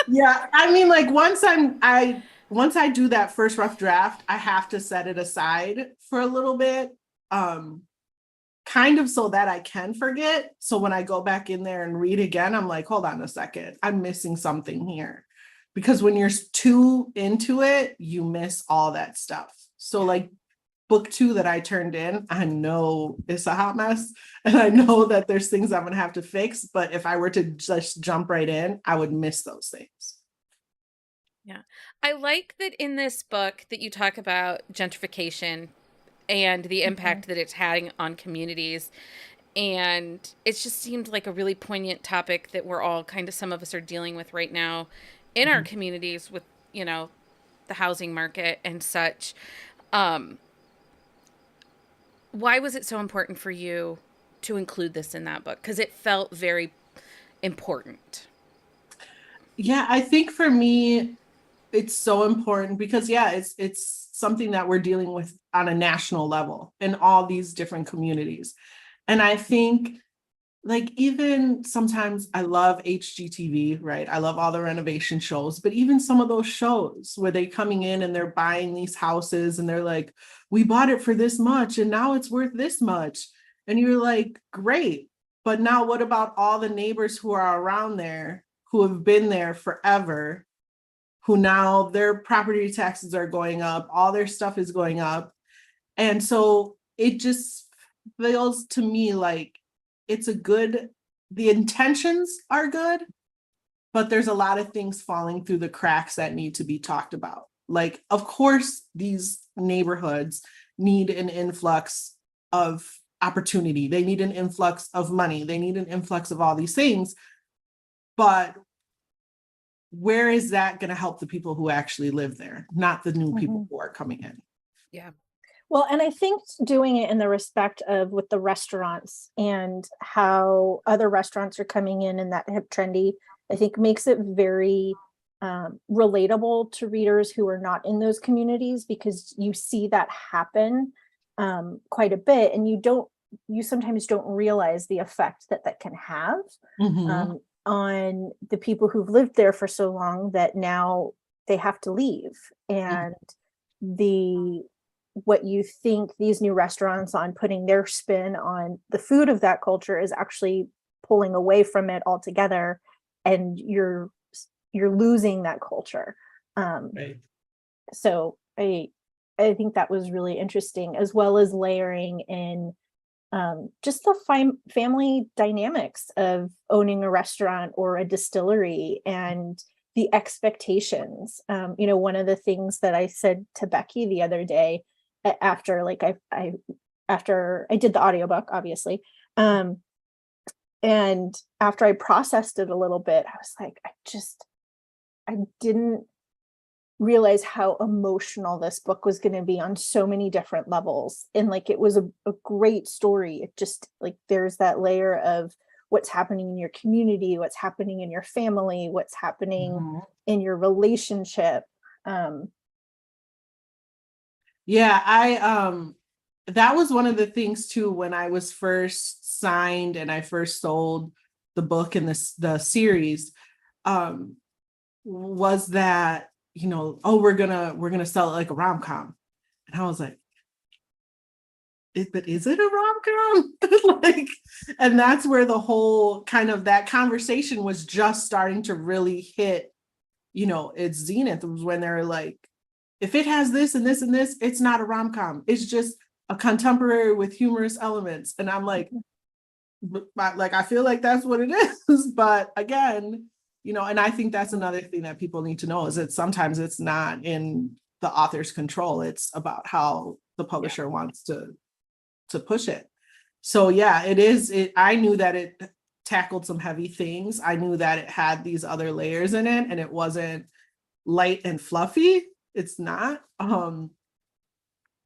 Yeah. I mean, like once I do that first rough draft, I have to set it aside for a little bit. Kind of so that I can forget. So when I go back in there and read again, I'm like, hold on a second, I'm missing something here. Because when you're too into it, you miss all that stuff. So like book 2 that I turned in, I know it's a hot mess and I know that there's things I'm gonna have to fix. But if I were to just jump right in, I would miss those things. Yeah. I like that in this book that you talk about gentrification and the impact that it's having on communities. And it just seemed like a really poignant topic that we're all kind of, some of us are dealing with right now in our communities with, you know, the housing market and such. Why was it so important for you to include this in that book? Because it felt very important. Yeah, I think for me, it's so important because it's something that we're dealing with on a national level in all these different communities. And I think like even sometimes I love HGTV, right? I love all the renovation shows, but even some of those shows where they coming in and they're buying these houses and they're like, we bought it for this much and now it's worth this much. And you're like, great. But now what about all the neighbors who are around there who have been there forever, who now their property taxes are going up, all their stuff is going up. And so it just feels to me like it's the intentions are good, but there's a lot of things falling through the cracks that need to be talked about. Like, of course, these neighborhoods need an influx of opportunity. They need an influx of money. They need an influx of all these things. But where is that going to help the people who actually live there, not the new people who are coming in? Yeah. Well, and I think doing it in the respect of with the restaurants and how other restaurants are coming in that hip trendy, I think makes it very relatable to readers who are not in those communities, because you see that happen quite a bit, and you sometimes don't realize the effect that can have on the people who've lived there for so long that now they have to leave. And what you think these new restaurants on putting their spin on the food of that culture is actually pulling away from it altogether, and you're losing that culture. So I think that was really interesting, as well as layering in just the family dynamics of owning a restaurant or a distillery and the expectations. One of the things that I said to Becky the other day after after I did the audiobook, obviously, and after I processed it a little bit, I was like, I didn't realize how emotional this book was going to be on so many different levels. And like, it was a great story. It just like, there's that layer of what's happening in your community, what's happening in your family, what's happening in your relationship. That was one of the things too, when I was first signed and I first sold the book and the series, was that, we're gonna sell it like a rom-com. And I was like, but is it a rom-com? And that's where the whole kind of that conversation was just starting to really hit, its zenith. It was when they're like, if it has this and this and this, it's not a rom-com. It's just a contemporary with humorous elements. And I'm like, I feel like that's what it is. But again, you know, and I think that's another thing that people need to know is that sometimes it's not in the author's control. It's about how the publisher wants to push it. So yeah, I knew that it tackled some heavy things. I knew that it had these other layers in it and it wasn't light and fluffy. It's not.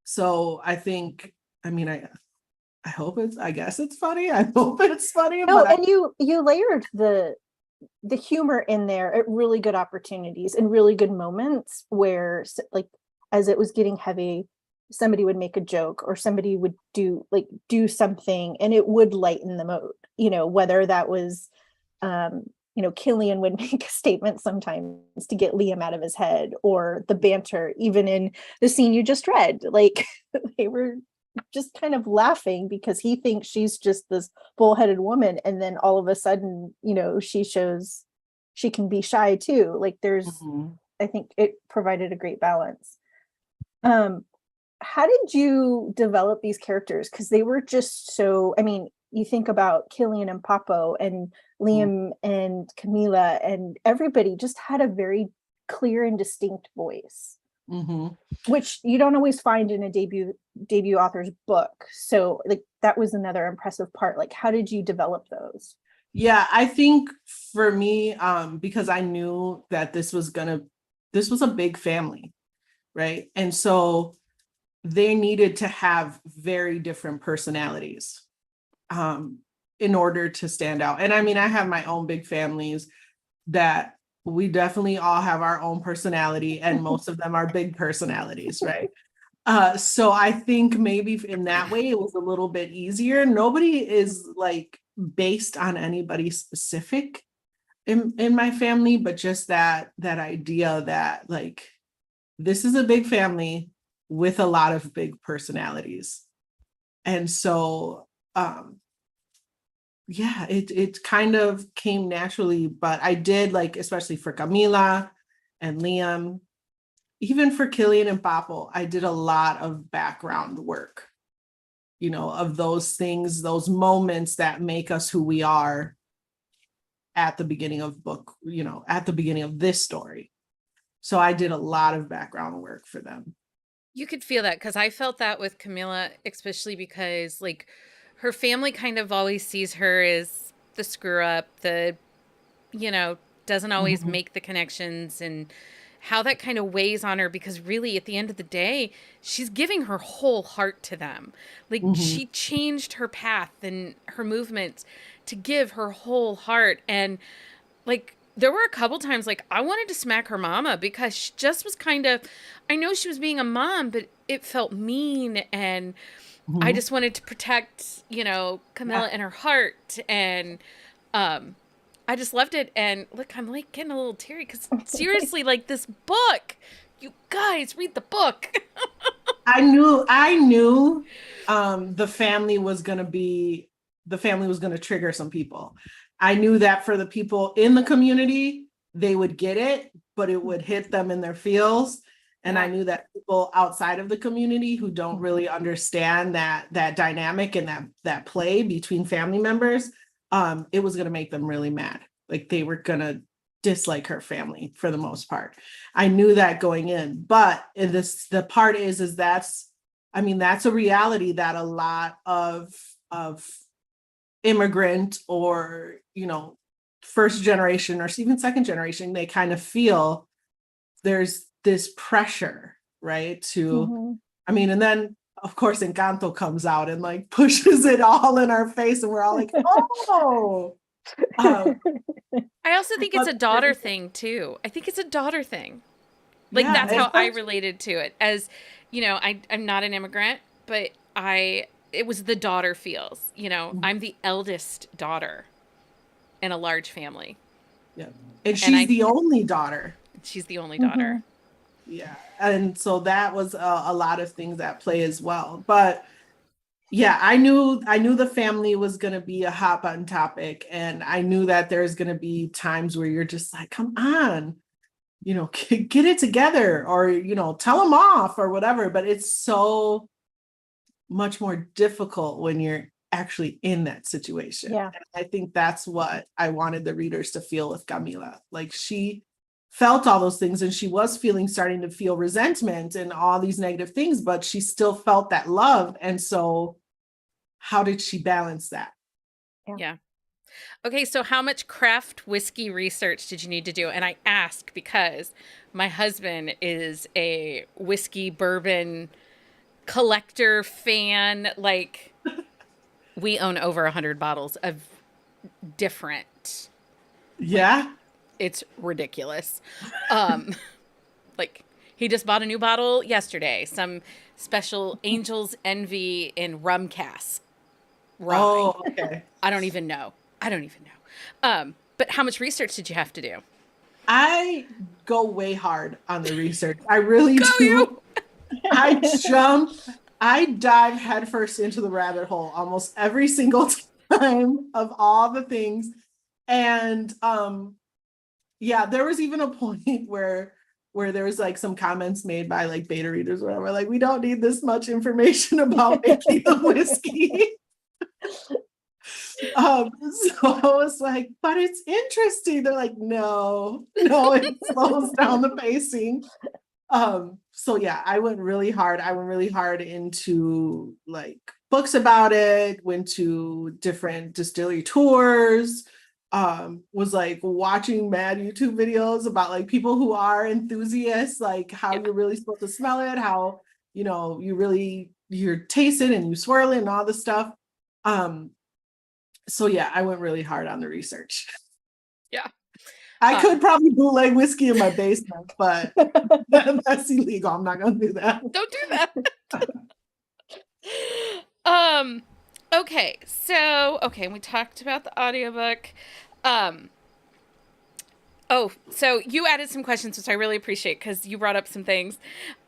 So I think, I mean, I hope I guess it's funny. I hope it's funny. No, but and you layered the humor in there at really good opportunities and really good moments where, like, as it was getting heavy, somebody would make a joke or somebody would do something and it would lighten the mood, you know, whether that was, you know, Killian would make a statement sometimes to get Liam out of his head, or the banter, even in the scene you just read, like they were just kind of laughing because he thinks she's just this bullheaded woman. And then all of a sudden, you know, she shows she can be shy too. Like I think it provided a great balance. How did you develop these characters? Because they were just so, I mean, you think about Killian and Papo and Liam and Camila, and everybody just had a very clear and distinct voice, which you don't always find in a debut author's book. So like that was another impressive part. Like, how did you develop those? Yeah, I think for me, because I knew that this was a big family, right? And so they needed to have very different personalities in order to stand out. And I mean, I have my own big families that we definitely all have our own personality, and most of them are big personalities, right? So I think maybe in that way it was a little bit easier. Nobody is like based on anybody specific in my family, but just that idea that like this is a big family with a lot of big personalities. And so yeah, it kind of came naturally, but I did, like, especially for Camila and Liam, even for Killian and Papo, I did a lot of background work, you know, of those things, those moments that make us who we are at the beginning of book, you know, at the beginning of this story. So I did a lot of background work for them. You could feel that, because I felt that with Camila, especially because like her family kind of always sees her as the screw up, the, you know, doesn't always make the connections, and how that kind of weighs on her, because really at the end of the day, she's giving her whole heart to them. Like she changed her path and her movements to give her whole heart. And like, there were a couple times like I wanted to smack her mama, because she just was kind of, I know she was being a mom, but it felt mean, and I just wanted to protect, you know, Camilla and her heart. And I just loved it. And look, I'm like getting a little teary, because seriously, like this book, you guys read the book. I knew the family was going to trigger some people. I knew that for the people in the community, they would get it, but it would hit them in their feels. And I knew that people outside of the community who don't really understand that dynamic and that play between family members, it was going to make them really mad. Like they were going to dislike her family for the most part. I knew that going in, but the part is that's a reality that a lot of immigrant or, you know, first generation or even second generation, they kind of feel there's this pressure, right? To, I mean, and then of course Encanto comes out and like pushes it all in our face, and we're all like, oh. I also think it's a daughter thing too. I think it's a daughter thing. Like that's how I related to it. As, you know, I'm not an immigrant, but it was the daughter feels, you know, I'm the eldest daughter in a large family. Yeah. And she's the only daughter. She's the only daughter. Yeah. And so that was a lot of things at play as well. But yeah, I knew the family was going to be a hot button topic. And I knew that there's going to be times where you're just like, come on, you know, get it together, or, you know, tell them off or whatever. But it's so much more difficult when you're actually in that situation. Yeah. And I think that's what I wanted the readers to feel with Camila. Like she felt all those things and she was starting to feel resentment and all these negative things, but she still felt that love. And so how did she balance that? Yeah. Okay, so how much craft whiskey research did you need to do? And I ask because my husband is a whiskey bourbon collector fan. Like, we own over 100 bottles of different. Yeah. It's ridiculous. Like, he just bought a new bottle yesterday. Some special Angel's Envy in rum cask. Rye. Oh, okay. I don't even know. But how much research did you have to do? I go way hard on the research. I really do. You? I dive headfirst into the rabbit hole almost every single time of all the things. And yeah, there was even a point where there was like some comments made by like beta readers or whatever, like, we don't need this much information about making the whiskey. So I was like, but it's interesting. They're like, no, it slows down the pacing. So yeah, I went really hard into like books about it, went to different distillery tours, was like watching mad YouTube videos about like people who are enthusiasts, like how you're really supposed to smell it, how, you know, you're tasting and you swirl it and all this stuff. So yeah, I went really hard on the research. Yeah. I could probably bootleg whiskey in my basement, but that's illegal. I'm not going to do that. Don't do that. Okay, we talked about the audiobook. So you added some questions, which I really appreciate because you brought up some things.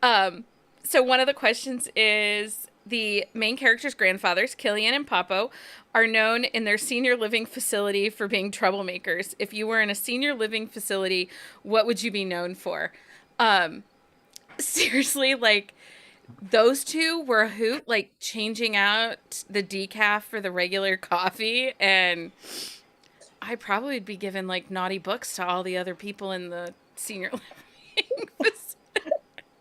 So one of the questions is, the main characters' grandfathers, Killian and Papo, are known in their senior living facility for being troublemakers. If you were in a senior living facility, what would you be known for? Seriously, like, those two were a hoot, like changing out the decaf for the regular coffee, and I probably would be given like naughty books to all the other people in the senior living facility.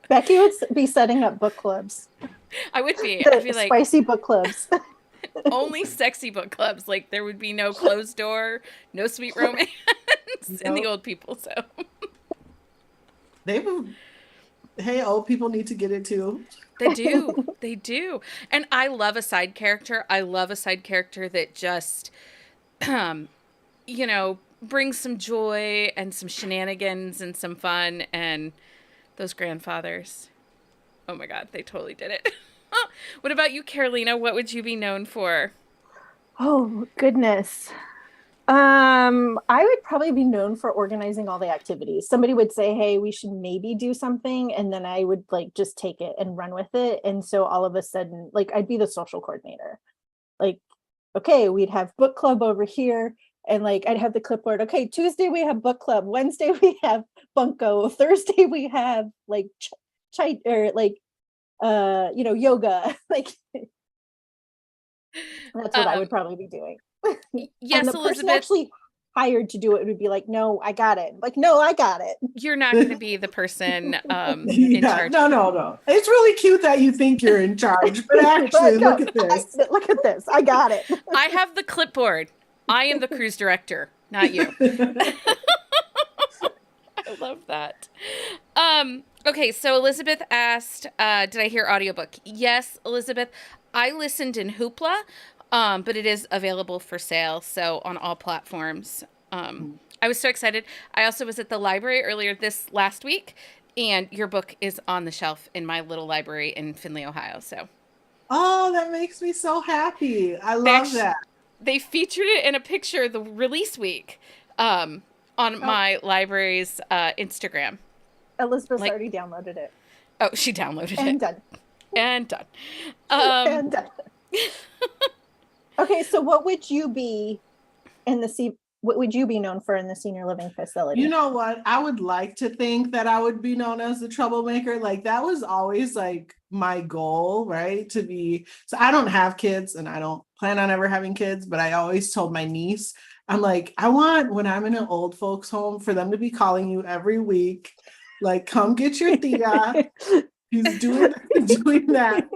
Becky would be setting up book clubs. I would be. I'd be like, spicy book clubs. only sexy book clubs. Like, there would be no closed door, no sweet romance in the old people. So hey, old people need to get it too. They do. And I love a side character. I love a side character that just, brings some joy and some shenanigans and some fun. And those grandfathers, oh my God, they totally did it. What about you, Carolina? What would you be known for? Oh, goodness. I would probably be known for organizing all the activities. Somebody would say, hey, we should maybe do something. And then I would like just take it and run with it. And so all of a sudden, like, I'd be the social coordinator. Like, okay, we'd have book club over here. And like, I'd have the clipboard. Okay, Tuesday we have book club. Wednesday we have bunko. Thursday we have like chai or like, yoga. Like, that's what I would probably be doing. Yes, and the person Elizabeth, actually hired to do it would be like, no, I got it. Like, no, I got it. you're not going to be the person in charge. No. It's really cute that you think you're in charge, but actually, look at this. Look at this. I got it. I have the clipboard. I am the cruise director, not you. I love that. Okay, so Elizabeth asked, did I hear audiobook? Yes, Elizabeth. I listened in Hoopla, but it is available for sale, so on all platforms. I was so excited. I also was at the library earlier this last week, and your book is on the shelf in my little library in Findlay, Ohio. So, oh, that makes me so happy. I love that. They featured it in a picture the release week on my library's Instagram. Elizabeth's already downloaded it. Oh, she downloaded and it. Done. And done. And done. Okay, so what would you be what would you be known for in the senior living facility? You know what? I would like to think that I would be known as a troublemaker. Like, that was always like my goal, right? So I don't have kids and I don't plan on ever having kids, but I always told my niece, I'm like, I want when I'm in an old folks home for them to be calling you every week, like, come get your tia. He's doing that.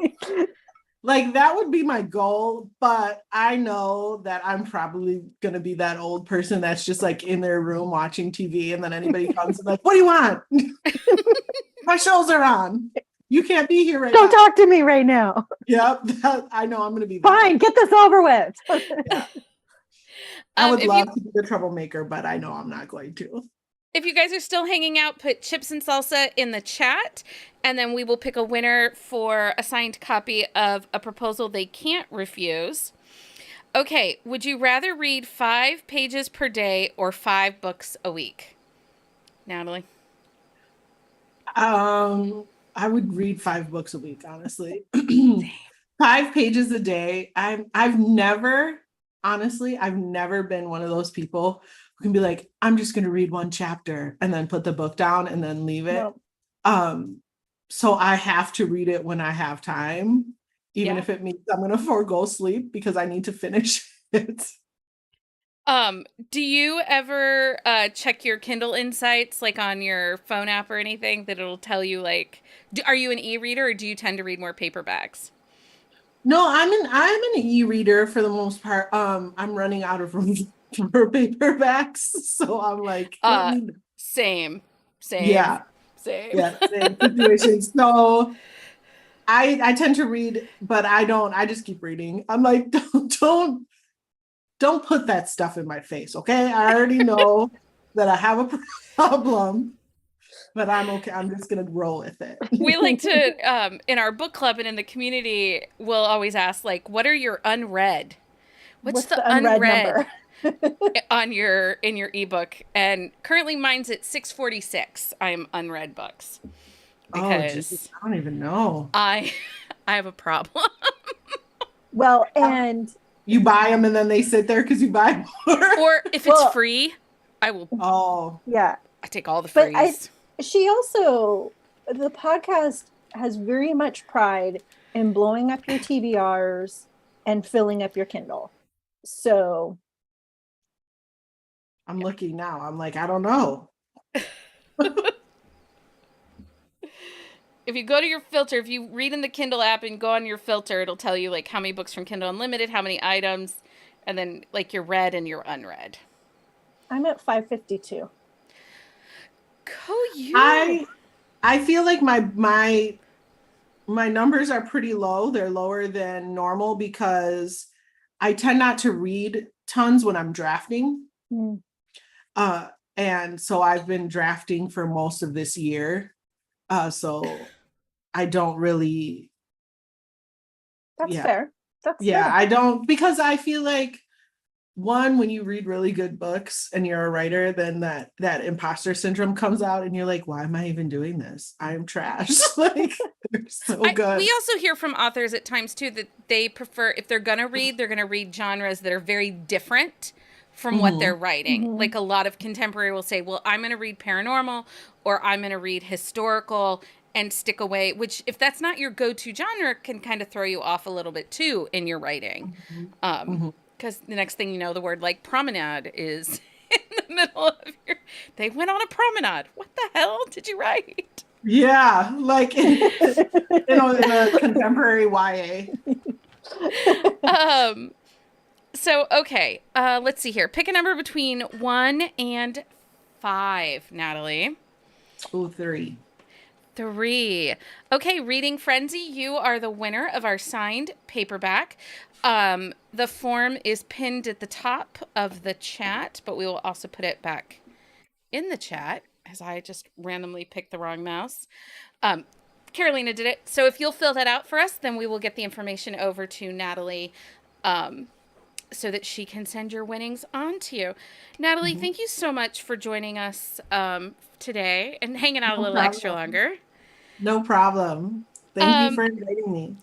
Like, that would be my goal, but I know that I'm probably going to be that old person that's just like in their room watching TV, and then anybody comes and like, what do you want? My shows are on. You can't be here right Don't now. talk to me right now. Yep, I know I'm going to be Fine, get this over with. Yeah. I would if love to be the troublemaker, but I know I'm not going to. If you guys are still hanging out, put chips and salsa in the chat, and then we will pick a winner for a signed copy of A Proposal They Can't Refuse. Okay, would you rather read 5 pages per day or 5 books a week? Natalie? I would read 5 books a week, honestly. 5 pages a day. I've never been one of those people who can be like, I'm just going to read 1 chapter and then put the book down and then leave it. No. So I have to read it when I have time, even if it means I'm going to forego sleep because I need to finish it. Do you ever check your Kindle Insights, like on your phone app or anything, that it'll tell you, like, are you an e-reader or do you tend to read more paperbacks? No, I'm an e-reader for the most part. I'm running out of room for paperbacks, so I'm like, same. Yeah, same situation. So I tend to read, but I just keep reading. I'm like, don't put that stuff in my face, okay? I already know that I have a problem, but I'm okay. I'm just gonna roll with it. We like to, in our book club and in the community, we'll always ask, like, what are your unread? What's the unread number in your ebook? And currently mine's at 646. I'm unread books because I don't even know. I have a problem. Well, and you buy them and then they sit there because you buy more. Or if it's free, I will. Oh, yeah. I take all the frees. She also, the podcast has very much pride in blowing up your TBRs and filling up your Kindle. So I'm looking now. I'm like, I don't know. If you go to your filter, if you read in the Kindle app and go on your filter, it'll tell you, like, how many books from Kindle Unlimited, how many items, and then, like, your read and your unread. I'm at 552. Go you. I feel like my numbers are pretty low. They're lower than normal because I tend not to read tons when I'm drafting. And so I've been drafting for most of this year. So I don't really. That's fair. That's fair. I don't, because I feel like, one, when you read really good books and you're a writer, then that imposter syndrome comes out and you're like, why am I even doing this? I'm trash. Like, they're so good. We also hear from authors at times too that they prefer, if they're going to read genres that are very different from what they're writing. Like, a lot of contemporary will say, well, I'm going to read paranormal or I'm going to read historical and stick away, which, if that's not your go-to genre, can kind of throw you off a little bit too in your writing. Because the next thing you know, the word, like, promenade is in the middle of they went on a promenade. What the hell did you write? Yeah, like in a contemporary YA. So, okay, let's see here. Pick a number between 1 and 5, Natalie. Oh, 3. 3. Okay, Reading Frenzy, you are the winner of our signed paperback. The form is pinned at the top of the chat, but we will also put it back in the chat as I just randomly picked the wrong mouse. Carolina did it. So if you'll fill that out for us, then we will get the information over to Natalie so that she can send your winnings on to you. Natalie, thank you so much for joining us today and hanging out a little extra longer. No problem. Thank you for inviting me.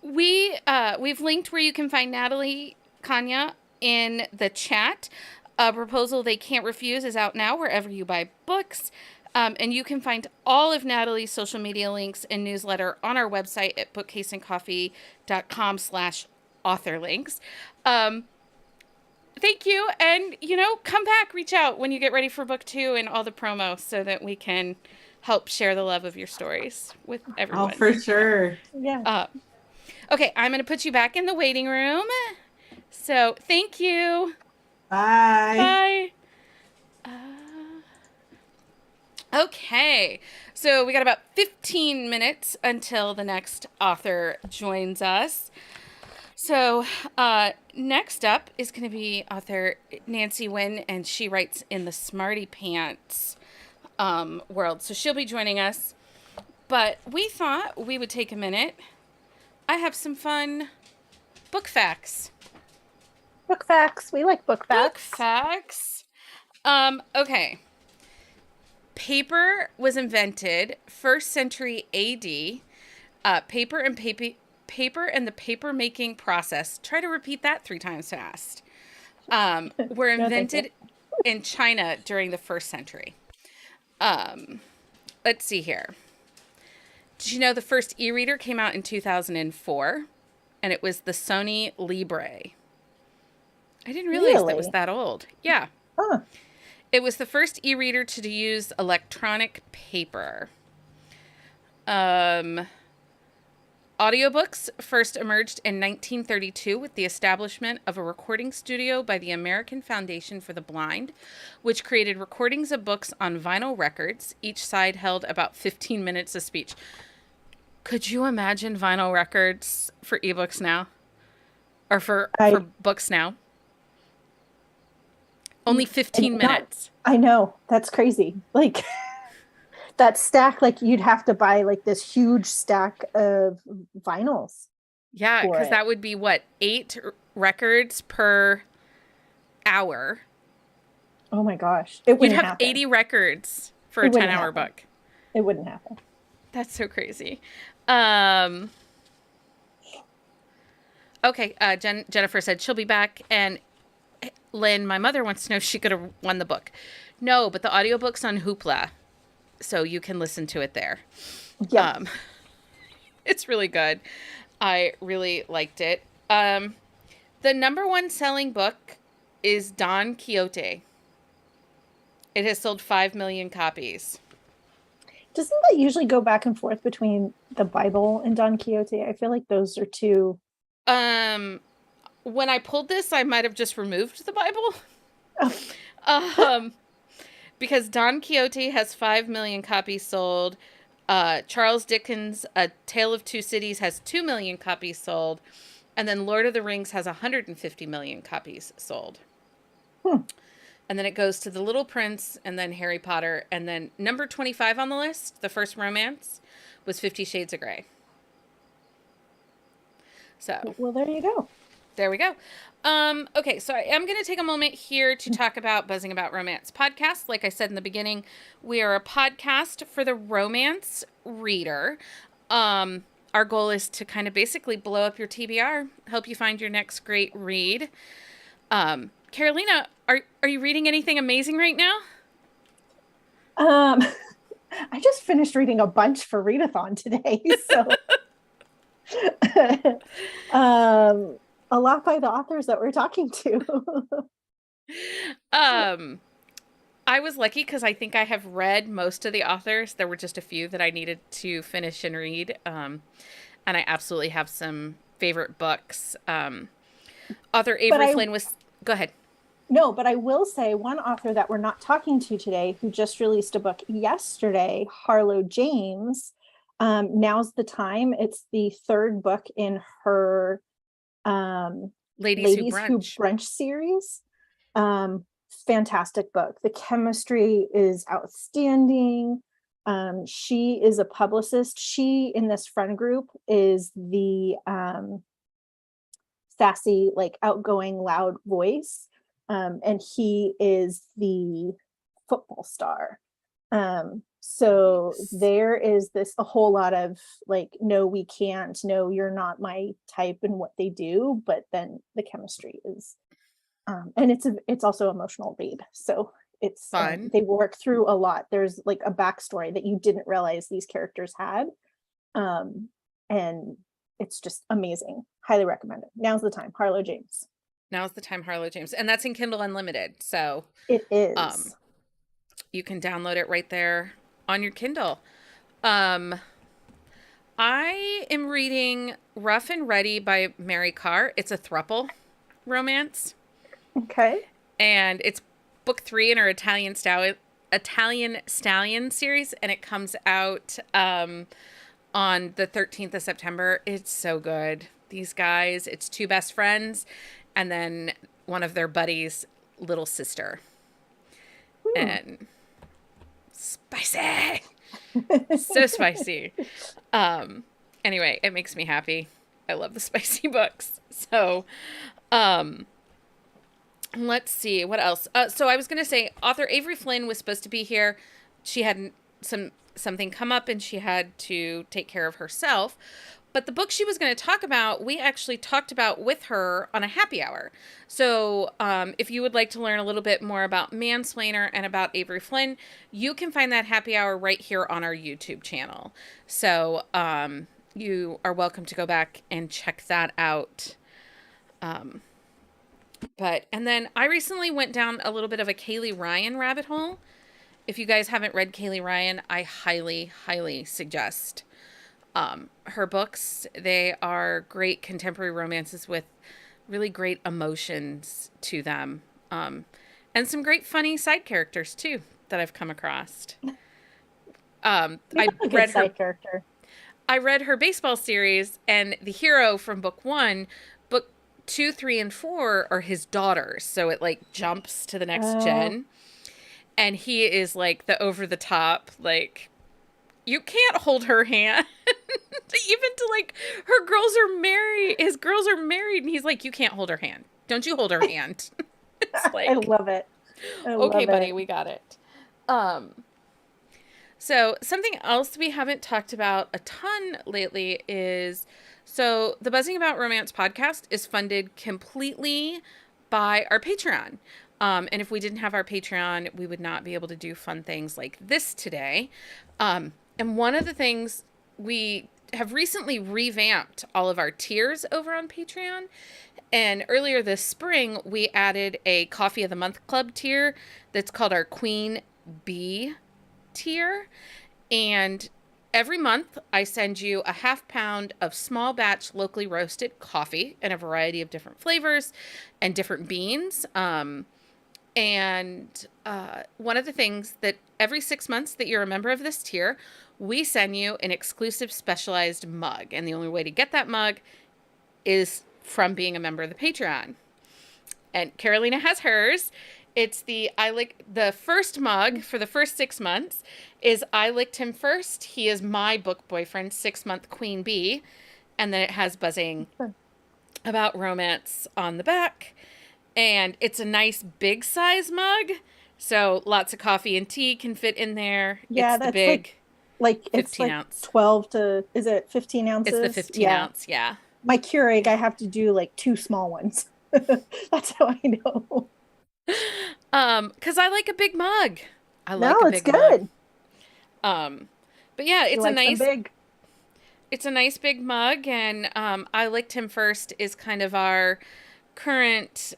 We've linked where you can find Natalie Caña in the chat. A Proposal They Can't Refuse is out now wherever you buy books. And you can find all of Natalie's social media links and newsletter on our website at bookcaseandcoffee.com/author. author links. Thank you. And, come back, reach out when you get ready for book 2 and all the promo so that we can help share the love of your stories with everyone. Oh, for sure. Yeah. Okay, I'm going to put you back in the waiting room. So thank you. Bye. Bye. Okay, so we got about 15 minutes until the next author joins us. So next up is going to be author Nanxi Wen, and she writes in the Smarty Pants world. So she'll be joining us. But we thought we would take a minute. I have some fun book facts. Book facts. We like book facts. Book facts. Okay. Paper was invented 1st century AD. Paper and the paper making process. Try to repeat that 3 times fast. Were invented in China during the 1st century. Let's see here. Did you know the first e-reader came out in 2004? And it was the Sony Libre. I didn't realize that was that old. Yeah. Huh. It was the first e-reader to use electronic paper. Audiobooks first emerged in 1932 with the establishment of a recording studio by the American Foundation for the Blind, which created recordings of books on vinyl records. Each side held about 15 minutes of speech. Could you imagine vinyl records for ebooks now? Or for books now? Only 15 minutes. I know. That's crazy. Like that stack, like you'd have to buy like this huge stack of vinyls. Yeah, because that would be what, 8 records per hour. Oh my gosh. It wouldn't You'd have happen. 80 records for a 10-hour book. It wouldn't happen. That's so crazy. Okay, Jennifer said she'll be back, and Lynn, my mother, wants to know if she could have won the book. No, but the audiobook's on Hoopla, so you can listen to it there. Yeah. It's really good. I really liked it. The #1 selling book is Don Quixote. It has sold 5 million copies. Doesn't that usually go back and forth between the Bible and Don Quixote? I feel like those are two. When I pulled this, I might have just removed the Bible. Because Don Quixote has 5 million copies sold. Charles Dickens' A Tale of Two Cities has 2 million copies sold. And then Lord of the Rings has 150 million copies sold. And then it goes to The Little Prince, and then Harry Potter. And then number 25 on the list, the first romance, was 50 Shades of Grey. So. Well, there you go. There we go. Okay, so I am going to take a moment here to talk about Buzzing About Romance podcast. Like I said in the beginning, we are a podcast for the romance reader. Our goal is to kind of basically blow up your TBR, help you find your next great read. Carolina, are you reading anything amazing right now? I just finished reading a bunch for Read-a-thon today, so a lot by the authors that we're talking to. I was lucky because I think I have read most of the authors. There were just a few that I needed to finish and read. And I absolutely have some favorite books. Author Avery Flynn was... Go ahead. No, but I will say one author that we're not talking to today who just released a book yesterday, Harlow James. Now's the Time. It's the 3rd book in her Ladies Who Brunch series. Fantastic book. The chemistry is outstanding. She is a publicist. She, in this friend group, is the sassy, like outgoing, loud voice. And he is the football star. So there is a whole lot of like, no, we can't, no, you're not my type and what they do, but then the chemistry is, and it's also emotional read. So it's fun. They work through a lot. There's like a backstory that you didn't realize these characters had. And it's just amazing. Highly recommend it. Now's the time. Harlow James. Now's the time, Harlow James. And that's in Kindle Unlimited. So It is. you can download it right there on your Kindle. I am reading Rough and Ready by Mary Carr. It's a throuple romance. Okay. And it's book 3 in her Italian Stallion series. And it comes out on the 13th of September. It's so good. These guys, it's 2 best friends and then one of their buddies' little sister. And spicy. So spicy. Anyway, it makes me happy. I love the spicy books. So, let's see what else. So I was going to say author Avery Flynn was supposed to be here. She had something come up and she had to take care of herself. But the book she was going to talk about, we actually talked about with her on a happy hour. So if you would like to learn a little bit more about Mansplainer and about Avery Flynn, you can find that happy hour right here on our YouTube channel. So you are welcome to go back and check that out. And then I recently went down a little bit of a Kaylee Ryan rabbit hole. If you guys haven't read Kaylee Ryan, I highly, highly suggest her books. They are great contemporary romances with really great emotions to them. And some great funny side characters too that I've come across. I read her character. I read her baseball series, and the hero from book 1, book 2, 3, and 4 are his daughters. So it like jumps to the next gen. And he is like the over the top, like, you can't hold her hand. Even to like her girls are married. His girls are married, and he's like, you can't hold her hand. Don't you hold her hand. It's like, I love it. Okay, buddy, we got it. So something else we haven't talked about a ton lately is, so the Buzzing About Romance podcast is funded completely by our Patreon. And if we didn't have our Patreon, we would not be able to do fun things like this today. And one of the things, we have recently revamped all of our tiers over on Patreon. And earlier this spring, we added a Coffee of the Month Club tier that's called our Queen Bee tier. And every month, I send you a ½ pound of small batch locally roasted coffee in a variety of different flavors and different beans. And one of the things that every 6 months that you're a member of this tier, we send you an exclusive specialized mug. And the only way to get that mug is from being a member of the Patreon. And Carolina has hers. It's the first mug for the first 6 months is I Licked Him First. He is my book boyfriend, 6-month queen bee. And then it has Buzzing About Romance on the back. And it's a nice big size mug. So lots of coffee and tea can fit in there. Yeah, it's that's the big like 15 it's like ounce. 12 to, is it 15 ounces? It's the 15 ounce, yeah. My Keurig, I have to do like 2 small ones. That's how I know. Because I like a big mug. It's good. Mug. But yeah, it's a nice big. It's a nice big mug, and I Licked Him First is kind of our current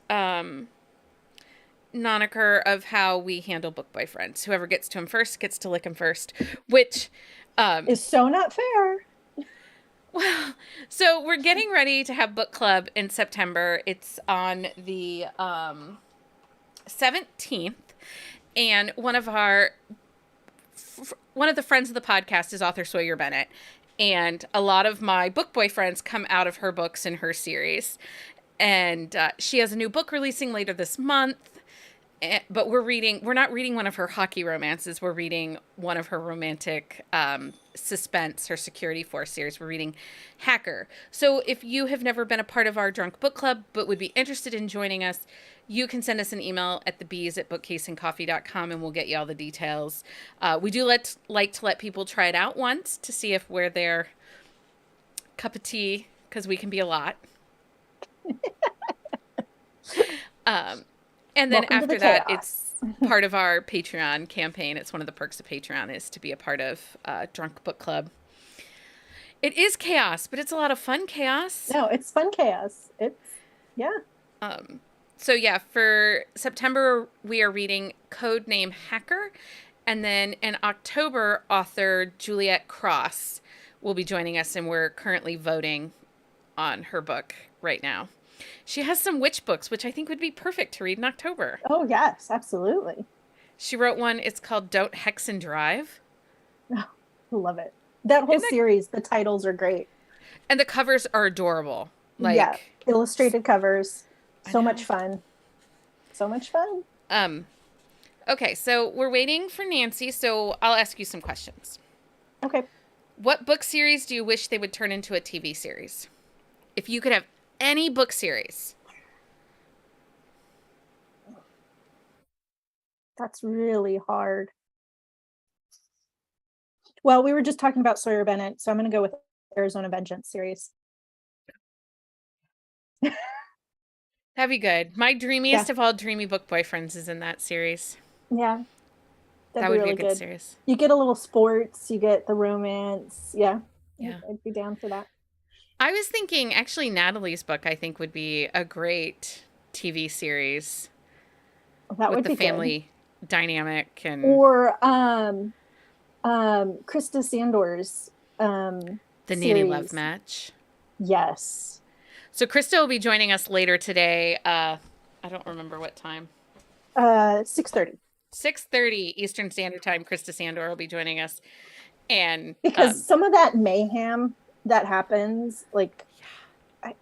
moniker of how we handle book boyfriends. Whoever gets to him first gets to lick him first, which is so not fair. Well, so we're getting ready to have book club in September. It's on the 17th, and one of the friends of the podcast is author Sawyer Bennett, and a lot of my book boyfriends come out of her books in her series. And she has a new book releasing later this month. But we're not reading one of her hockey romances. We're reading one of her romantic suspense, her Security Force series. We're reading Hacker. So if you have never been a part of our drunk book club, but would be interested in joining us, you can send us an email at thebees@bookcaseandcoffee.com, and we'll get you all the details. We do like to let people try it out once to see if we're their cup of tea, because we can be a lot. And then after that, it's part of our Patreon campaign. It's one of the perks of Patreon is to be a part of Drunk Book Club. It is chaos, but it's a lot of fun chaos. No, it's fun chaos. Yeah. Um, so yeah, for September, we are reading Codename Hacker. And then in October, author Juliet Cross will be joining us, and we're currently voting on her book right now. She has some witch books, which I think would be perfect to read in October. Oh, yes, absolutely. She wrote one, it's called Don't Hex and Drive. Oh, I love it. That whole series, the titles are great. And the covers are adorable. Like, yeah, illustrated covers. So much fun. So much fun. Okay, so we're waiting for Nancy, so I'll ask you some questions. Okay. What book series do you wish they would turn into a TV series? If you could have any book series. That's really hard. Well, we were just talking about Sawyer Bennett, so I'm going to go with Arizona Vengeance series. That'd be good. My dreamiest of all dreamy book boyfriends is in that series. Yeah. That would be a good series. You get a little sports, you get the romance. Yeah. I'd be down for that. I was thinking, actually, Natalie's book, I think, would be a great TV series. That would be with the family dynamic and or Krista Sandor's the Nanny Love Match. Yes. So Krista will be joining us later today. I don't remember what time. 6:30. 6:30 Eastern Standard Time. Krista Sandor will be joining us, and because some of that mayhem that happens, like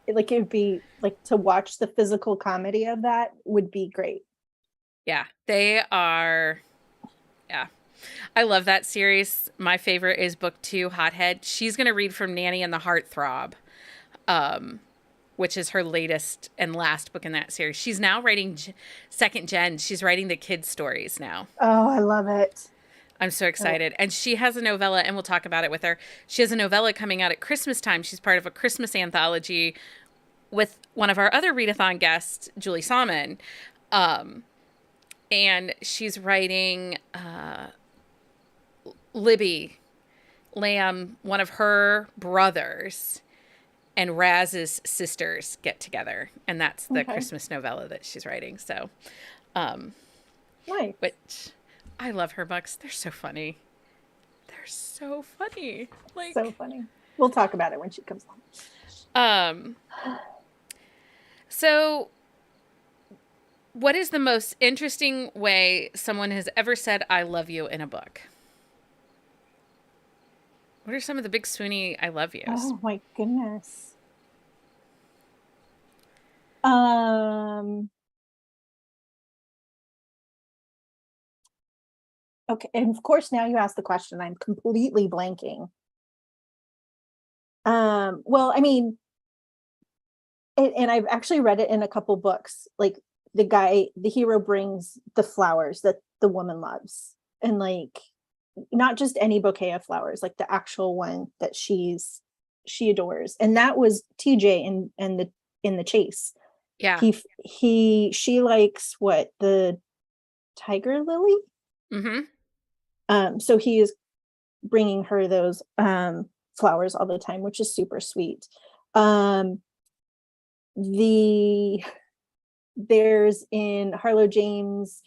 it would be like to watch the physical comedy of that would be great. Yeah, they are. Yeah, I love that series. My favorite is book 2, Hothead. She's going to read from Nanny and the Heartthrob, which is her latest and last book in that series. She's now writing second gen. She's writing the kids' stories now. Oh, I love it. I'm so excited. And she has a novella, and we'll talk about it with her. She has a novella coming out at Christmas time. She's part of a Christmas anthology with one of our other Read-a-thon guests, Julie Salmon. And she's writing Libby, Lamb, one of her brothers, and Raz's sisters get together, and that's the Christmas novella that she's writing. So, nice. Which I love her books. They're so funny. They're so funny. Like so funny. We'll talk about it when she comes on. So, what is the most interesting way someone has ever said "I love you" in a book? What are some of the big swoony "I love yous"? Oh my goodness. Okay, and of course now you ask the question, I'm completely blanking. Well, I mean, and I've actually read it in a couple books. Like the hero brings the flowers that the woman loves, and like not just any bouquet of flowers, like the actual one that she adores. And that was TJ in the chase. Yeah. She likes what, the tiger lily? Mm-hmm. So he is bringing her those flowers all the time, which is super sweet. There's in Harlow James'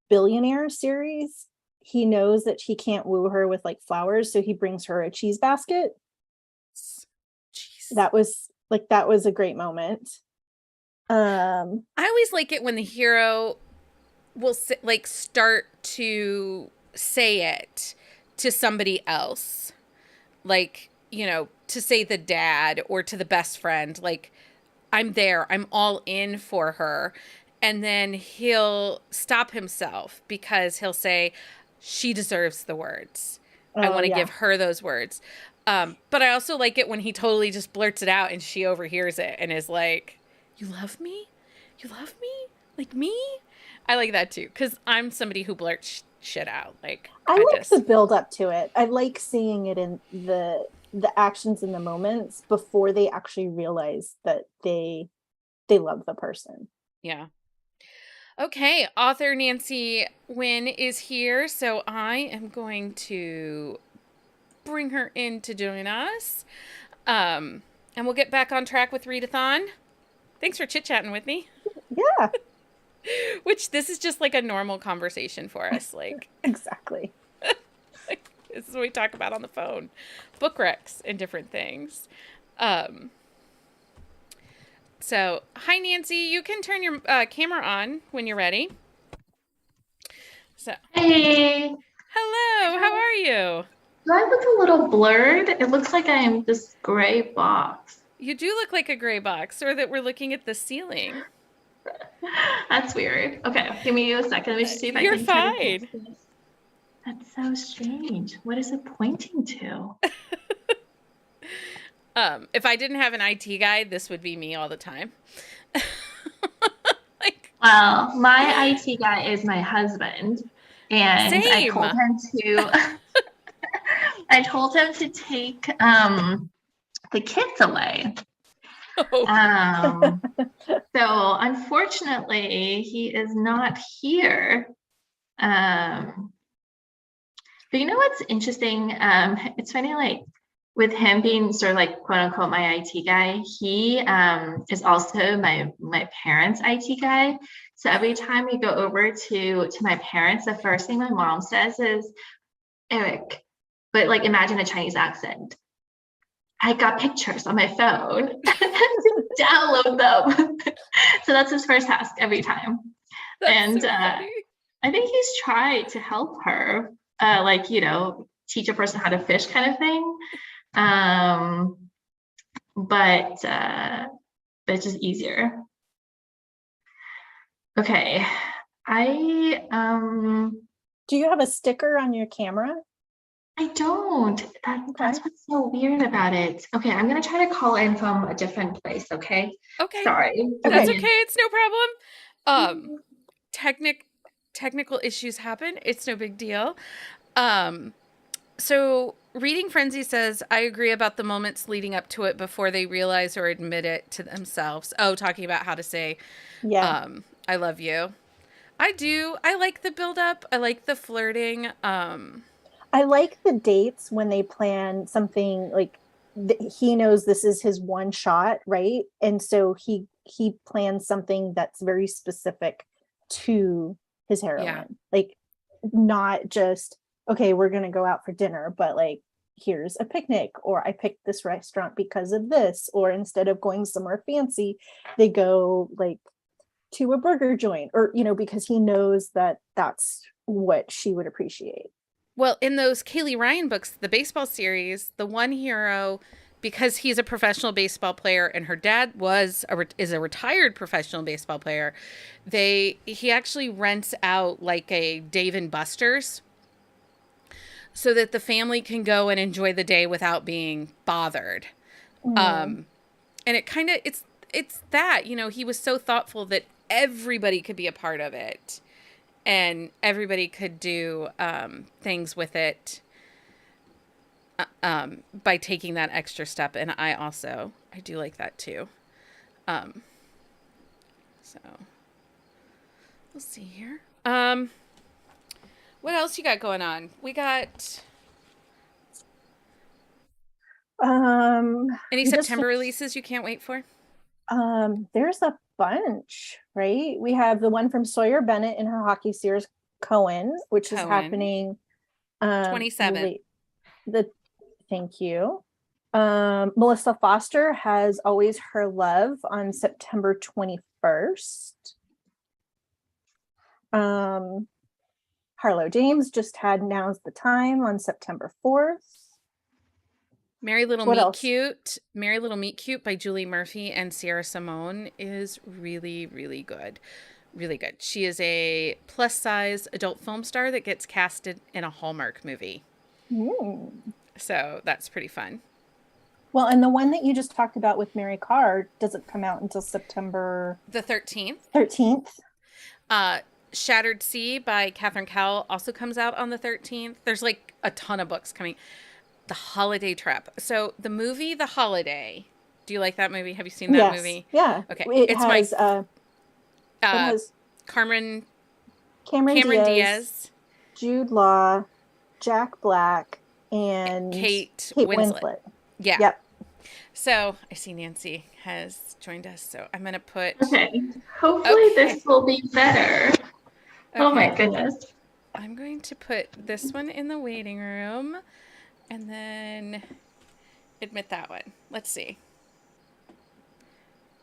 Billionaire series, he knows that he can't woo her with like flowers, so he brings her a cheese basket. Jeez. That was a great moment. I always like it when the hero will start to say it to somebody else, like, you know, to say the dad or to the best friend, like, I'm there, I'm all in for her. And then he'll stop himself because he'll say, she deserves the words. I want to give her those words. But I also like it when he totally just blurts it out and she overhears it and is like, you love me? You love me? Like me? I like that too, because I'm somebody who blurts shit out. Like I like the build up to it. I like seeing it in the actions in the moments before they actually realize that they love the person. Yeah. Okay, Author Nanxi Wen is here, so I am going to bring her in to join us. And we'll get back on track with Read-a-thon. Thanks for chit-chatting with me. Yeah, Which this is just like a normal conversation for us. Like, exactly. this is what we talk about on the phone. Book recs and different things. So, hi, Nancy. You can turn your camera on when you're ready. So, Hey, hello. How are you? do I look a little blurred? It looks like I am this gray box. You do look like a gray box, or that we're looking at the ceiling. That's weird. Okay, give me a second. Let me see if I You're can try to fine. fix this. That's so strange. What is it pointing to? If I didn't have an IT guy, this would be me all the time. Like, Well, my IT guy is my husband, and I Same. told him to I told him to take the kids away. oh, So unfortunately, he is not here. But you know what's interesting? It's funny, like with him being sort of like quote unquote my IT guy, he is also my parents' IT guy. So every time we go over to my parents, the first thing my mom says is, Eric, but like imagine a Chinese accent. I got pictures on my phone. Download them. So that's his first task every time. that's And so funny. I think he's tried to help her, like, you know, teach a person how to fish kind of thing. But it's just easier. Okay. Do you have a sticker on your camera? I don't. That's what's so weird about it. Okay, I'm gonna try to call in from a different place, okay? Okay. Sorry. That's Okay. okay. It's no problem. Technical issues happen. It's no big deal. So Reading Frenzy says, I agree about the moments leading up to it before they realize or admit it to themselves. Oh, talking about how to say, Yeah. I love you. I do. I like the build up. I like the flirting. I like the dates when they plan something like he knows this is his one shot, right? And so he plans something that's very specific to his heroine. Yeah. Like not just, okay, we're going to go out for dinner, but like here's a picnic, or I picked this restaurant because of this, or instead of going somewhere fancy, they go like to a burger joint, or you know, because he knows that that's what she would appreciate. Well, in those Kaylee Ryan books, the baseball series, the one hero, because he's a professional baseball player and her dad is a retired professional baseball player, he actually rents out like a Dave and Buster's so that the family can go and enjoy the day without being bothered. And it kind of it's that, you know, he was so thoughtful that everybody could be a part of it. And everybody could do things with it by taking that extra step. And I do like that too. So we'll see here. What else you got going on? We got any September releases you can't wait for? There's a bunch, right? We have the one from Sawyer Bennett in her hockey series Cohen, which is happening 27th. Thank you. Melissa Foster has Always Her Love on September 21st. Harlow James just had Now's the Time on September 4th. Merry Little Meet Cute by Julie Murphy and Sierra Simone is really, really good. Really good. She is a plus size adult film star that gets casted in a Hallmark movie. So that's pretty fun. Well, and the one that you just talked about with Mary Carr doesn't come out until September the 13th. 13th. Shattered Sea by Catherine Cowell also comes out on the 13th. There's like a ton of books coming. The Holiday Trap. So the movie The Holiday. Do you like that movie? Have you seen that movie? Yeah. Okay. It has Cameron Diaz, Jude Law, Jack Black, and Kate Kate Winslet. Winslet. Yeah. Yep. So I see Nancy has joined us. So I'm going to put. Okay. Hopefully this will be better. Oh my Okay. goodness. I'm going to put this one in the waiting room and then admit that one. Let's see.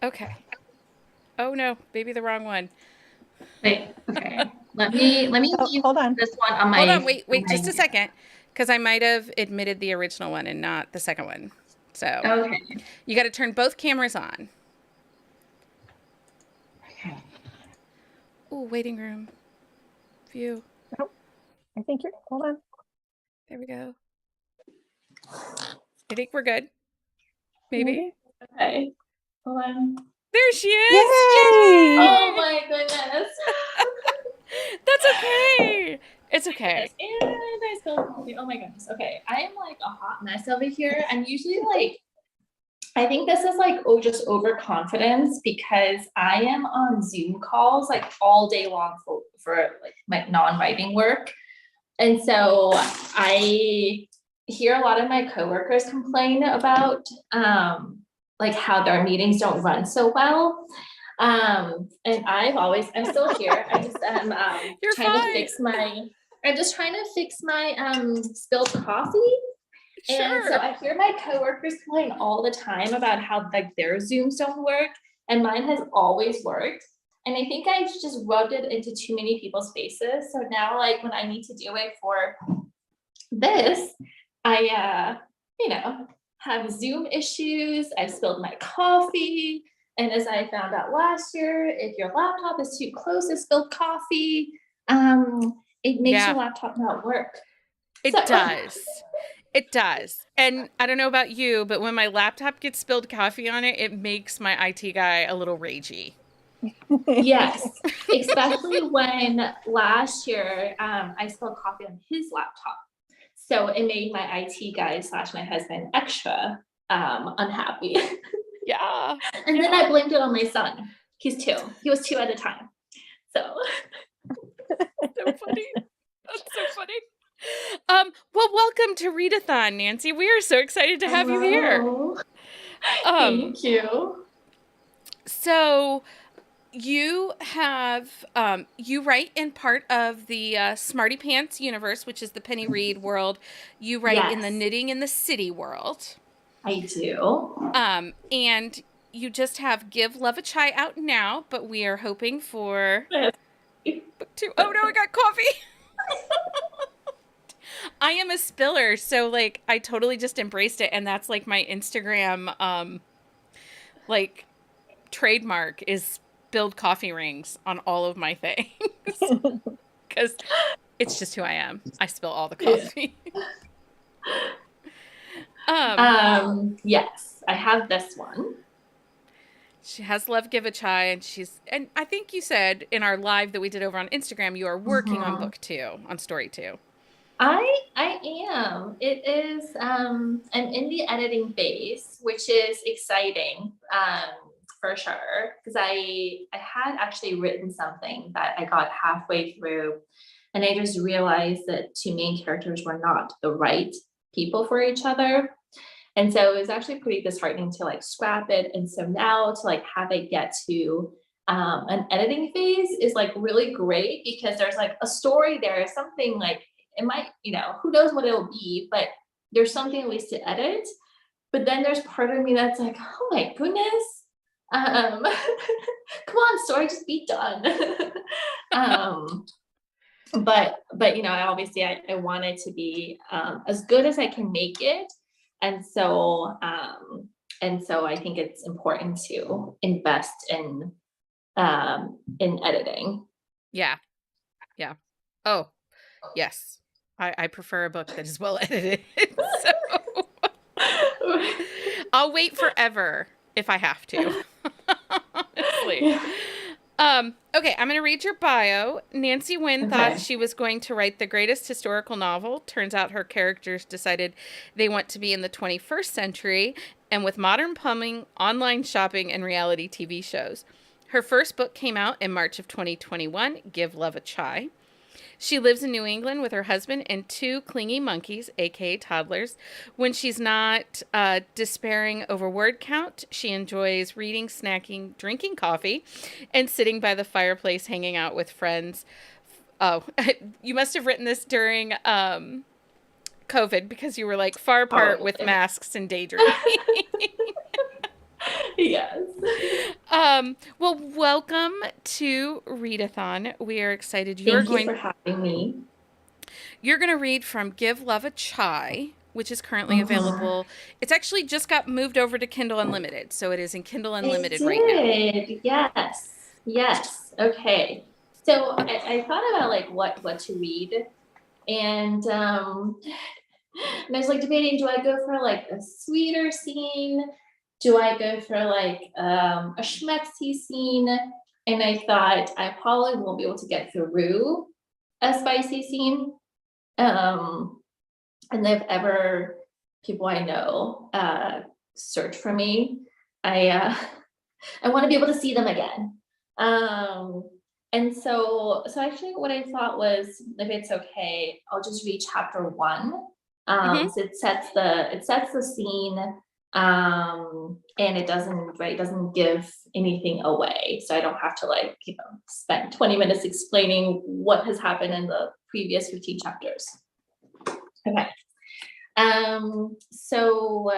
Okay. Oh no, maybe the wrong one. Wait, okay. Let me leave Hold on. this one on my. Hold on, wait just a second. Because I might have admitted the original one and not the second one. So Okay. you got to turn both cameras on. Okay. Ooh, waiting room. View. I think you're, hold on. There we go. I think we're good. Maybe. Okay. Hold on. There she is. Yay! Oh my goodness. That's okay. It's okay. And I spilled coffee. Oh my goodness. Okay. I am like a hot mess over here. And usually like I think this is like just overconfidence because I am on Zoom calls like all day long for like my non-writing work. And so I hear a lot of my coworkers complain about like how their meetings don't run so well. And I'm still here. I just am You're trying fine. to fix my, I'm just trying to fix my spilled coffee. And so Sure. I hear my coworkers complain all the time about how like their Zooms don't work and mine has always worked. And I think I just rubbed it into too many people's faces. So now like when I need to do it for this, I have Zoom issues. I spilled my coffee. And as I found out last year, if your laptop is too close to spilled coffee, it makes your laptop not work. It does. It does. And I don't know about you, but when my laptop gets spilled coffee on it, it makes my IT guy a little ragey. Yes, especially when last year I spilled coffee on his laptop. So it made my IT guy / my husband extra unhappy. Yeah. And then I blamed it on my son. He's 2. He was 2 at a time. So So funny. That's so funny. Well, welcome to Read-a-thon, Nancy. We are so excited to have you here. Thank you. So you have you write in part of the Smarty Pants universe, which is the Penny Reed world. You write in the Knitting in the City world. I do. And you just have Give Love a Chai out now, but we are hoping for book 2. Oh no, I got coffee. I am a spiller, so like I totally just embraced it, and that's like my Instagram like trademark is spilled coffee rings on all of my things. Because it's just who I am. I spill all the coffee. Yes, I have this one. She has Love Give a Chai, and I think you said in our live that we did over on Instagram, you are working on book 2, on story 2. I am. It is I'm in the editing phase, which is exciting for sure. Because I had actually written something that I got halfway through and I just realized that 2 main characters were not the right people for each other. And so it was actually pretty disheartening to like scrap it. And so now to like have it get to an editing phase is like really great because there's like a story there, something like it might, who knows what it'll be, but there's something at least to edit. But then there's part of me that's like, oh my goodness, come on, story, just be done. But I obviously I want it to be as good as I can make it. And so I think it's important to invest in editing. Yeah. Oh, yes. I prefer a book that is well edited. So I'll wait forever if I have to. Honestly. Okay, I'm going to read your bio. Nanxi Wen thought she was going to write the greatest historical novel. Turns out her characters decided they want to be in the 21st century and with modern plumbing, online shopping, and reality TV shows. Her first book came out in March of 2021, Give Love a Chai. She lives in New England with her husband and 2 clingy monkeys, aka toddlers. When she's not despairing over word count, she enjoys reading, snacking, drinking coffee, and sitting by the fireplace hanging out with friends. Oh, you must have written this during COVID because you were like far apart with Probably. masks and daydreaming. Yes. Well, welcome to Read-a-thon. We are excited. Thank you for having me. You're going to read from Give Love a Chai, which is currently available. It's actually just got moved over to Kindle Unlimited, so it is in Kindle Unlimited right now. Yes. Okay. So I thought about like what to read, and I was like debating: do I go for like a sweeter scene? Do I go for like a schmexy scene? And I thought I probably won't be able to get through a spicy scene. And if ever people I know search for me, I want to be able to see them again. And so actually what I thought was, if it's okay, I'll just read chapter 1. So it sets the scene, and it doesn't give anything away. So I don't have to like, spend 20 minutes explaining what has happened in the previous 15 chapters. Okay. So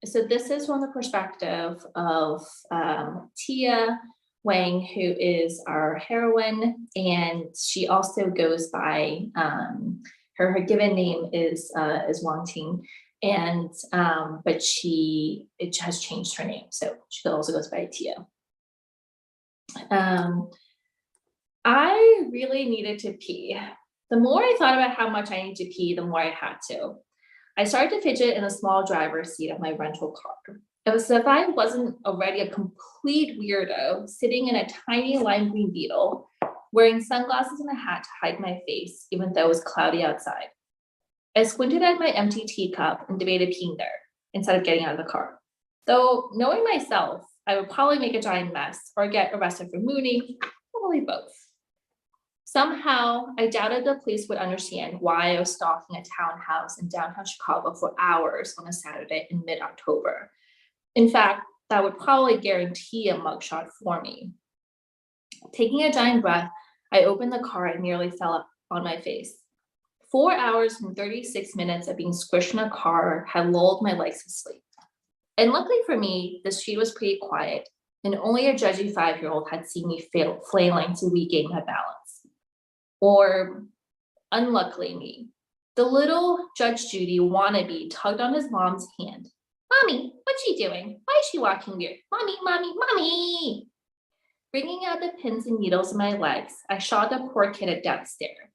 this is from the perspective of Tia Wang, who is our heroine, and she also goes by her given name is Wang Ting, and but it has changed her name, so she also goes by Tia. I really needed to pee. The more I thought about how much I need to pee, the more I had to. I started to fidget in the small driver's seat of my rental car. It was as if I wasn't already a complete weirdo sitting in a tiny lime green Beetle, wearing sunglasses and a hat to hide my face, even though it was cloudy outside. I squinted at my empty teacup and debated peeing there instead of getting out of the car. Though, knowing myself, I would probably make a giant mess or get arrested for mooning, probably both. Somehow, I doubted the police would understand why I was stalking a townhouse in downtown Chicago for hours on a Saturday in mid-October. In fact, that would probably guarantee a mugshot for me. Taking a giant breath, I opened the car and nearly fell on my face. 4 hours and 36 minutes of being squished in a car had lulled my legs to sleep. And luckily for me, the street was pretty quiet, and only a judgy 5-year-old had seen me flailing to regain my balance. Or, unluckily me, the little Judge Judy wannabe tugged on his mom's hand. "Mommy, what's she doing? Why is she walking weird? Mommy, mommy, mommy!" Bringing out the pins and needles in my legs, I shot the poor kid a death stare.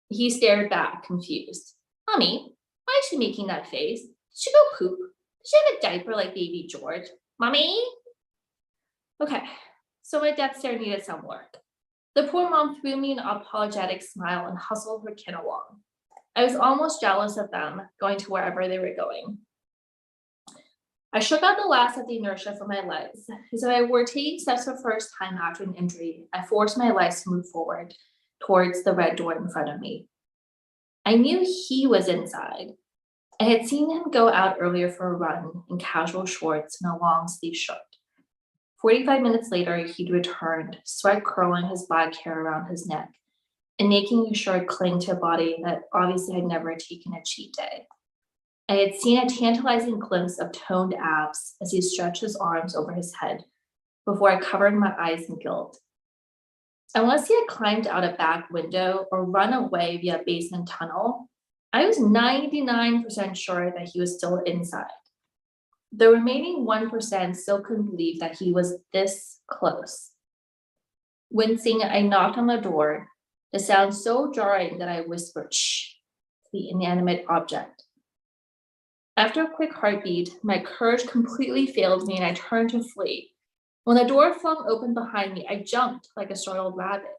He stared back, confused. "Mommy, why is she making that face? Did she go poop? Did she have a diaper like baby George? Mommy?" Okay, so my death stare needed some work. The poor mom threw me an apologetic smile and hustled her kid along. I was almost jealous of them, going to wherever they were going. I shook out the last of the inertia from my legs. As if I were taking steps for the first time after an injury, I forced my legs to move forward towards the red door in front of me. I knew he was inside. I had seen him go out earlier for a run in casual shorts and a long-sleeve shirt. 45 minutes later, he'd returned, sweat curling his black hair around his neck, and making his shirt cling to a body that obviously had never taken a cheat day. I had seen a tantalizing glimpse of toned abs as he stretched his arms over his head before I covered my eyes in guilt. Unless he had climbed out a back window or run away via a basement tunnel, I was 99% sure that he was still inside. The remaining 1% still couldn't believe that he was this close. Wincing, I knocked on the door, the sound so jarring that I whispered, "Shh," to the inanimate object. After a quick heartbeat, my courage completely failed me and I turned to flee. When the door flung open behind me, I jumped like a startled rabbit.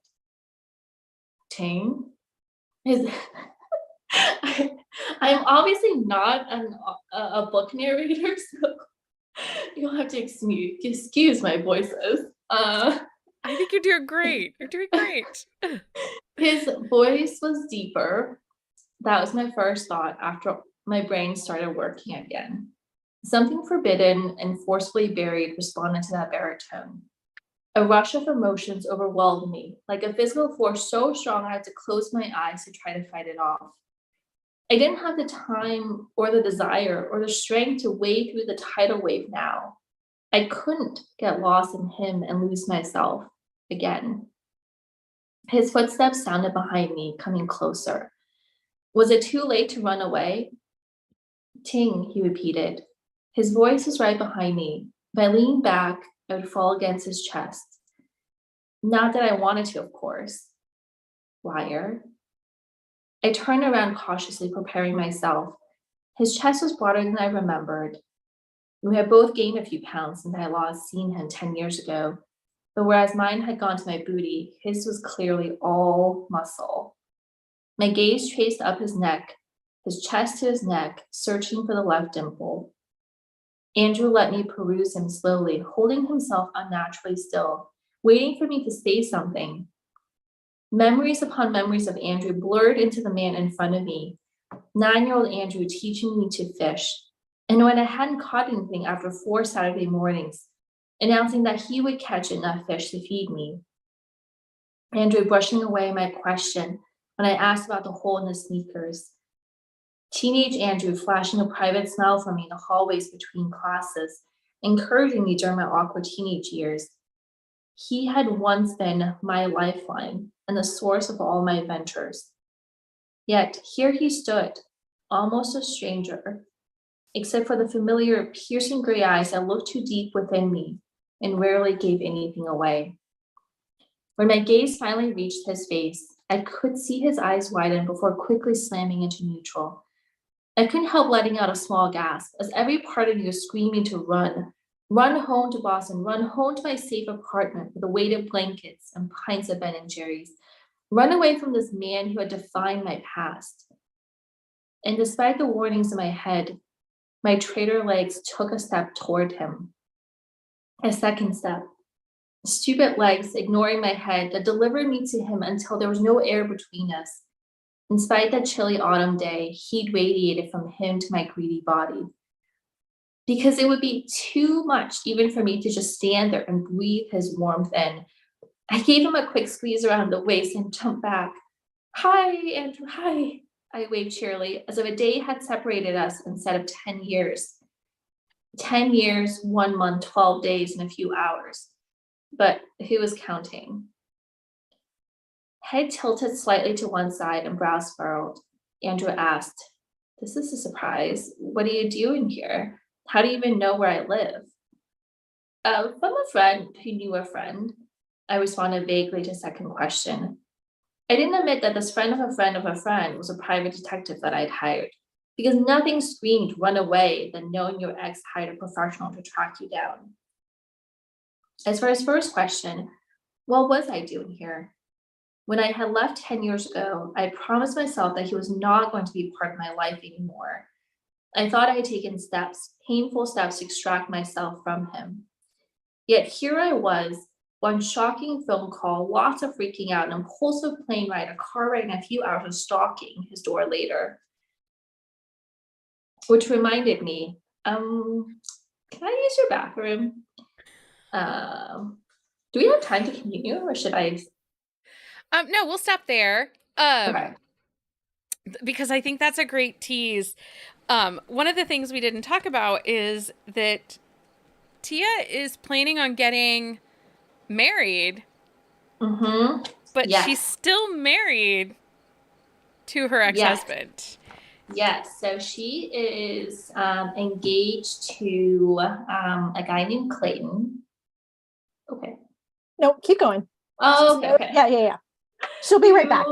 Ting? I'm obviously not a book narrator, so you'll have to excuse my voices. I I think you're doing great. You're doing great. His voice was deeper. That was my first thought after my brain started working again. Something forbidden and forcefully buried responded to that baritone. A rush of emotions overwhelmed me, like a physical force so strong I had to close my eyes to try to fight it off. I didn't have the time or the desire or the strength to wade through the tidal wave now. I couldn't get lost in him and lose myself again. His footsteps sounded behind me, coming closer. Was it too late to run away? Ting, he repeated. His voice was right behind me. If I leaned back, I would fall against his chest. Not that I wanted to, of course. Liar. I turned around cautiously, preparing myself. His chest was broader than I remembered. We had both gained a few pounds since I had last seen him 10 years ago, but whereas mine had gone to my booty, his was clearly all muscle. My gaze traced up his neck, his chest to his neck, searching for the left dimple. Andrew let me peruse him slowly, holding himself unnaturally still, waiting for me to say something. Memories upon memories of Andrew blurred into the man in front of me. 9-year-old Andrew teaching me to fish. And when I hadn't caught anything after 4 Saturday mornings, announcing that he would catch enough fish to feed me. Andrew brushing away my question when I asked about the hole in his sneakers. Teenage Andrew flashing a private smile for me in the hallways between classes, encouraging me during my awkward teenage years. He had once been my lifeline and the source of all my adventures. Yet here he stood, almost a stranger, except for the familiar piercing gray eyes that looked too deep within me and rarely gave anything away. When my gaze finally reached his face, I could see his eyes widen before quickly slamming into neutral. I couldn't help letting out a small gasp as every part of me was screaming to run home to Boston, run home to my safe apartment with the weighted blankets and pints of Ben and Jerry's, run away from this man who had defined my past. And despite the warnings in my head, my traitor legs took a step toward him. A second step. Stupid legs ignoring my head that delivered me to him until there was no air between us. In spite of that chilly autumn day, heat radiated from him to my greedy body. Because it would be too much even for me to just stand there and breathe his warmth in. I gave him a quick squeeze around the waist and jumped back. Hi, Andrew, hi. I waved cheerily, as if a day had separated us instead of 10 years. 10 years, 1 month, 12 days, and a few hours. But who was counting? Head tilted slightly to one side and brows furrowed. Andrew asked, "This is a surprise. What are you doing here? How do you even know where I live?" From a friend who knew a friend. I responded vaguely to second question. I didn't admit that this friend of a friend of a friend was a private detective that I'd hired, because nothing screamed run away than knowing your ex hired a professional to track you down. As for his first question, what was I doing here? When I had left 10 years ago, I promised myself that he was not going to be part of my life anymore. I thought I had taken steps, painful steps to extract myself from him. Yet here I was, one shocking phone call, lots of freaking out, an impulsive plane ride, a car ride, and a few hours of stalking his door later. Which reminded me, can I use your bathroom? Do we have time to continue, or should I? No, we'll stop there. Okay. Because I think that's a great tease. One of the things we didn't talk about is that Tia is planning on getting married, but Yes. she's still married to her ex-husband. Yes, so she is engaged to a guy named Clayton. Okay. No, keep going. Oh, okay. Yeah. She'll be right back.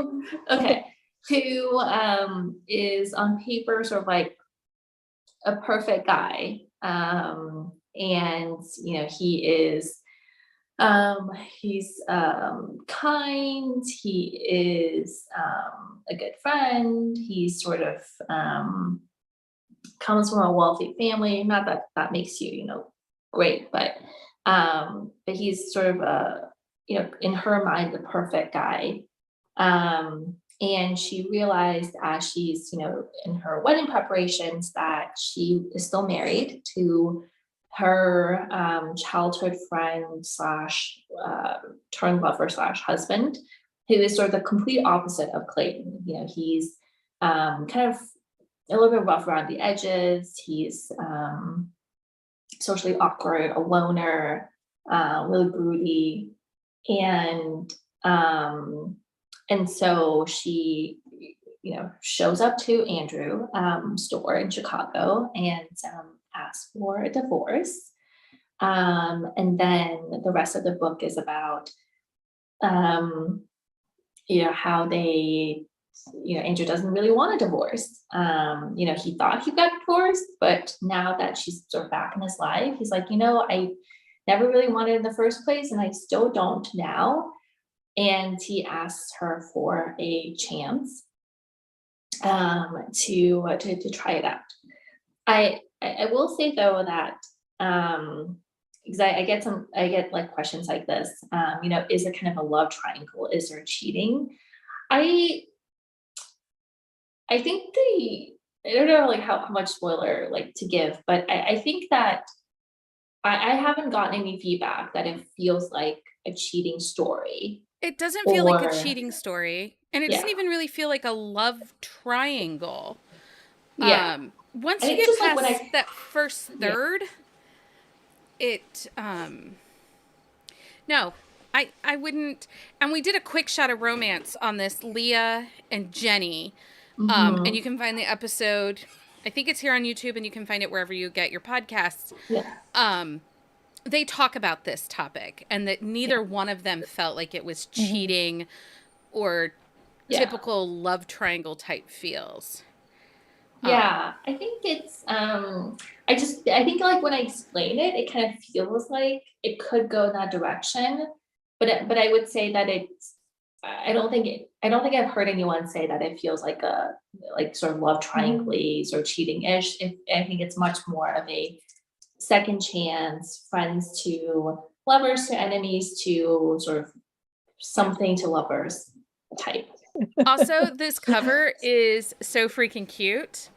Okay. Who is on paper sort of like a perfect guy. And you know, he is he's kind, he is a good friend, he's sort of comes from a wealthy family. Not that that makes you, you know, great, but he's sort of in her mind, the perfect guy. And she realized as she's, in her wedding preparations that she is still married to her childhood friend slash turned lover slash husband, who is sort of the complete opposite of Clayton. He's kind of a little bit rough around the edges. He's socially awkward, a loner, really broody. And so she, shows up to Andrew store in Chicago and asks for a divorce. And then the rest of the book is about, how they, Andrew doesn't really want a divorce. He thought he got divorced, but now that she's sort of back in his life, he's like, I never really wanted it in the first place, and I still don't now. And he asks her for a chance to try it out. I will say though that because I get like questions like this, is it kind of a love triangle? Is there cheating? I think I don't know like how much spoiler like to give, but I think that I haven't gotten any feedback that it feels like a cheating story. It doesn't feel like a cheating story, and it doesn't even really feel like a love triangle. Yeah. Once you get past that first third, no, I wouldn't. And we did a quick shot of romance on this, Leah and Jenny. And you can find the episode, I think it's here on YouTube, and you can find it wherever you get your podcasts. Yeah. They talk about this topic, and that neither one of them felt like it was cheating or typical love triangle type feels. Yeah, I think it's I think like when I explain it, it kind of feels like it could go in that direction, but I would say that I don't think I've heard anyone say that it feels like a sort of love triangle or cheating-ish. I think it's much more of a second chance, friends to lovers to enemies to sort of something to lovers type. Also, this cover is so freaking cute.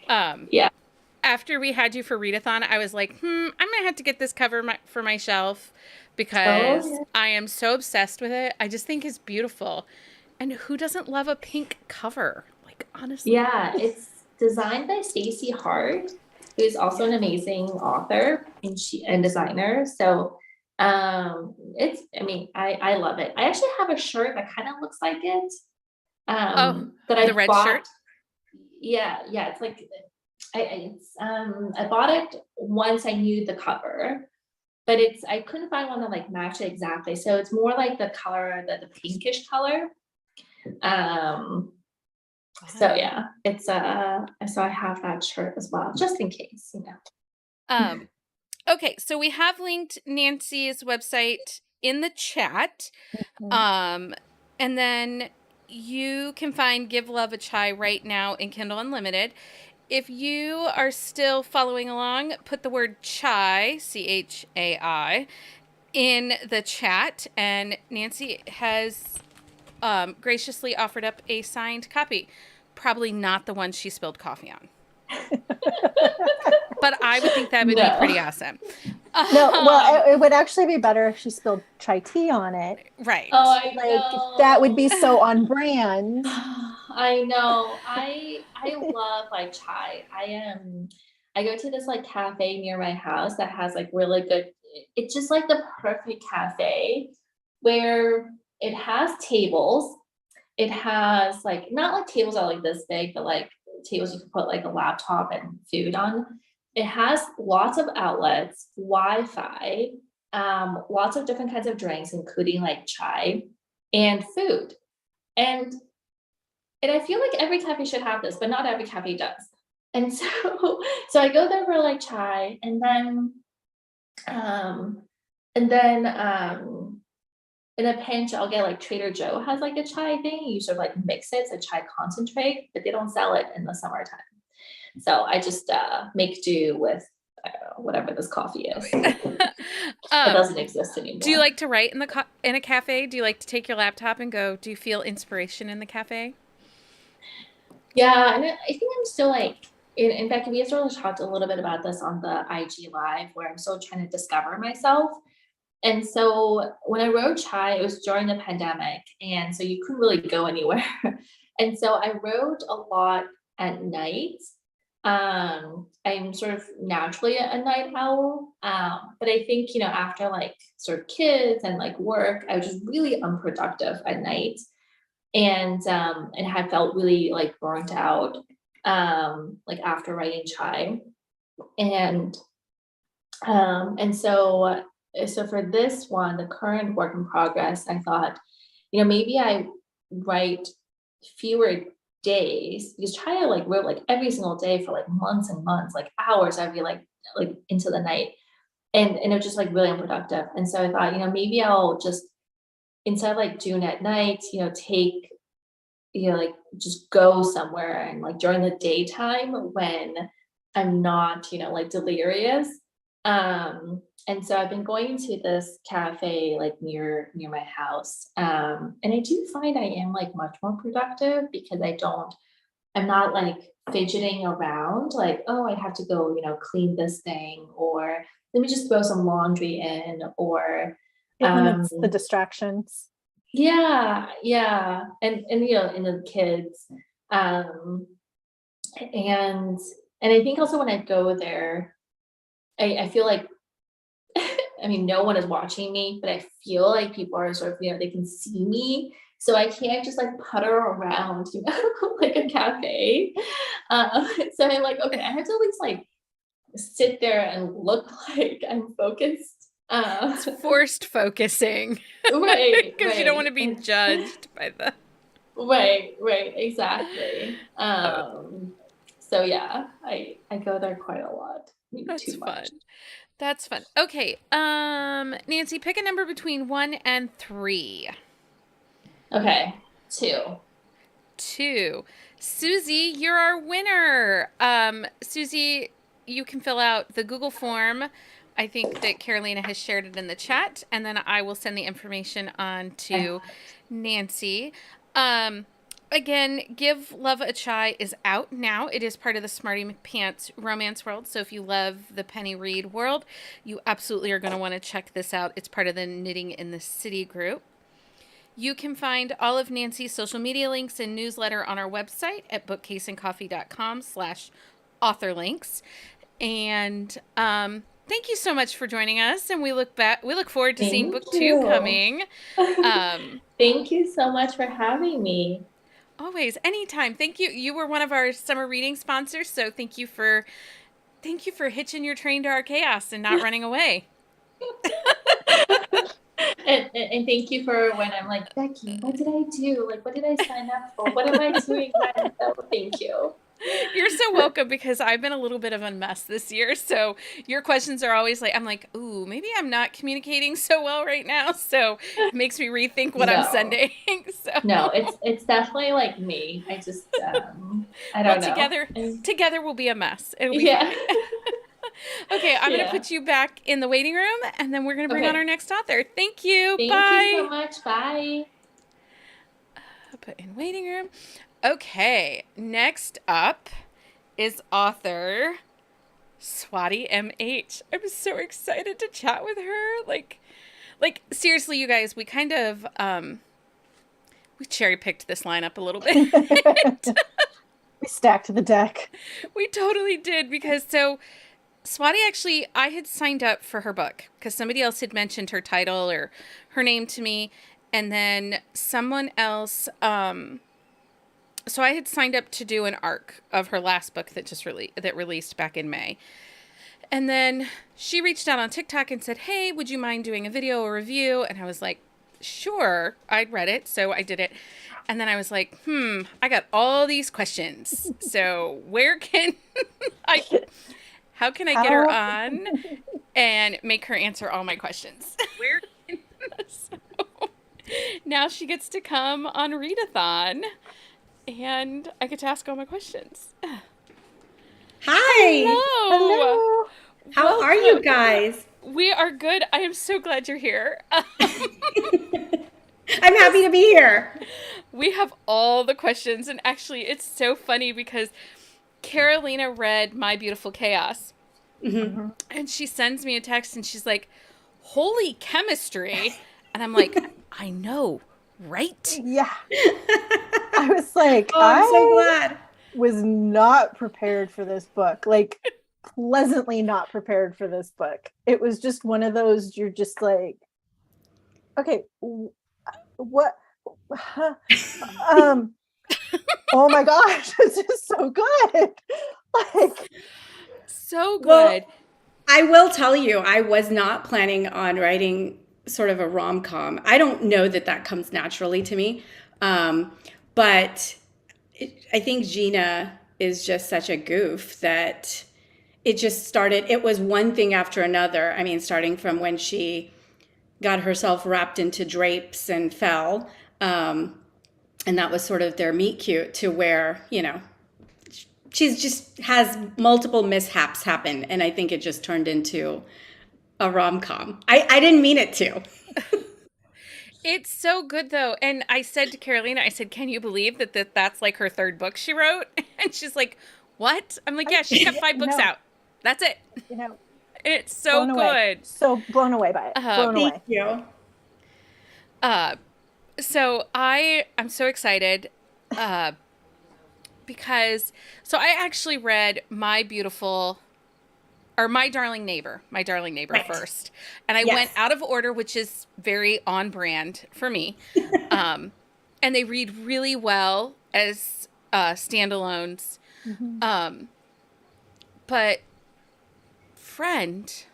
Yeah. After we had you for Read-a-thon, I was like, I'm gonna have to get this cover for my shelf because I am so obsessed with it. I just think it's beautiful. And who doesn't love a pink cover? Like, honestly. Yeah, it's designed by Stacey Hart, who is also an amazing author and designer. So I love it. I actually have a shirt that kind of looks like it. That I the red bought. shirt? Yeah, it's like I bought it once I knew the cover, but I couldn't find one that like matched it exactly. So it's more like the color, the pinkish color. So yeah, it's so I have that shirt as well, just in case, Okay, so we have linked Nanxi's website in the chat. And then you can find Give Love a Chai right now in Kindle Unlimited. If you are still following along, put the word chai, CHAI, in the chat, and Nanxi has graciously offered up a signed copy. Probably not the one she spilled coffee on. But I would think that would be pretty awesome. It would actually be better if she spilled chai tea on it. Right. Oh, I know. That would be so on brand. I know. I love like chai. I go to this like cafe near my house that has like really good, it's just like the perfect cafe where it has tables. It has like, not like tables that are like this big, but like tables you can put like a laptop and food on. It has lots of outlets, Wi-Fi, lots of different kinds of drinks, including like chai and food. And I feel like every cafe should have this, but not every cafe does. And so I go there for like chai, and then in a pinch, I'll get like Trader Joe has like a chai thing. You sort of like mix it. It's a chai concentrate, but they don't sell it in the summertime. So I just make do with I don't know, whatever this coffee is. It doesn't exist anymore. Do you like to write in a cafe? Do you like to take your laptop and go? Do you feel inspiration in the cafe? Yeah, and I think I'm still like, in fact, we sort of talked a little bit about this on the IG Live, where I'm still trying to discover myself. And so when I wrote Chai, it was during the pandemic, and so you couldn't really go anywhere. And so I wrote a lot at night. I'm sort of naturally a night owl, but I think, after like sort of kids and like work, I was just really unproductive at night, and had felt really like burnt out, like after writing Chai, and so for this one, the current work in progress, I thought, maybe I write fewer days, because Chaya like wrote like every single day for like months and months, like hours, I'd be like into the night, and it was just like really unproductive. And so I thought, maybe I'll just, instead of like doing at night, take, like just go somewhere and like during the daytime when I'm not, like delirious. And so I've been going to this cafe like near my house. And I do find I am like much more productive, because I'm not like fidgeting around like, oh, I have to go, clean this thing, or let me just throw some laundry in, or it limits the distractions. Yeah. And and the kids. And I think also when I go there, I feel like, I mean, no one is watching me, but I feel like people are sort of, they can see me. So I can't just like putter around, like a cafe. So I'm like, okay, I have to at least like sit there and look like I'm focused. It's forced focusing. Right. Because you don't want to be judged by the. Right, exactly. So yeah, I go there quite a lot. Maybe That's too much. fun. That's fun. Okay. Nanxi, pick a number between 1 and 3. Okay, 2. 2. Susie, you're our winner. Susie, you can fill out the Google form. I think that Carolina has shared it in the chat, and then I will send the information on to Nanxi. Again, Give Love a Chai is out now. It is part of the Smarty McPants romance world. So if you love the Penny Read world, you absolutely are going to want to check this out. It's part of the Knitting in the City group. You can find all of Nancy's social media links and newsletter on our website at bookcaseandcoffee.com/authorlinks. And thank you so much for joining us. And we look forward to seeing book 2 coming. Thank you so much for having me. Always, anytime. Thank you. You were one of our summer reading sponsors, so thank you for hitching your train to our chaos and not running away. And thank you for when I'm like, Becky, what did I do? Like, what did I sign up for? What am I doing? So thank you. You're so welcome, because I've been a little bit of a mess this year. So your questions are always like, I'm like, ooh, maybe I'm not communicating so well right now. So it makes me rethink what I'm sending. So. No, it's definitely like me. I just, I don't know. Together we'll be a mess. It'll be fine. Okay, I'm going to put you back in the waiting room, and then we're going to bring on our next author. Thank you. Thank Bye. you so much. Bye. Put in waiting room. Okay, next up is author Swati MH. I'm so excited to chat with her. Like seriously, you guys, we kind of we cherry-picked this lineup a little bit. We stacked the deck. We totally did, because Swati, actually, I had signed up for her book because somebody else had mentioned her title or her name to me, and then someone else so I had signed up to do an arc of her last book that released back in May. And then she reached out on TikTok and said, hey, would you mind doing a video or review? And I was like, sure. I'd read it, so I did it. And then I was like, I got all these questions. So how can I get her on and make her answer all my questions? So now she gets to come on Read-a-thon, and I get to ask all my questions. Hi. Hello. How are you guys? We are good. I am so glad you're here. I'm happy to be here. We have all the questions, and actually, it's so funny because Carolina read My Beautiful Chaos, and she sends me a text, and she's like, "Holy chemistry!" And I'm like, "I know, right?" Yeah. I was like, Oh, I'm so glad. was not prepared for this book. Like, pleasantly not prepared for this book. It was just one of those, you're just like, okay, what? Oh my gosh, this is so good. Like, So good. Well, I will tell you, I was not planning on writing sort of a rom-com. I don't know that that comes naturally to me. But I think Gina is just such a goof that it just started. It was one thing after another. I mean, starting from when she got herself wrapped into drapes and fell. And that was sort of their meet cute, to where, you know, she's just has multiple mishaps happen. And I think it just turned into a rom-com. I didn't mean it to. It's so good, though. And I said to Carolina, I said, "Can you believe that's like her third book she wrote?" And she's like, "What?" I'm like, "Yeah, she's got 5 books out. That's it." you know, It's so blown good. away. So blown away by it. Blown away. Thank you. So I'm so excited because I actually read My Darling Neighbor Right. first, and I Yes. went out of order, which is very on brand for me. And they read really well as standalones. But friend,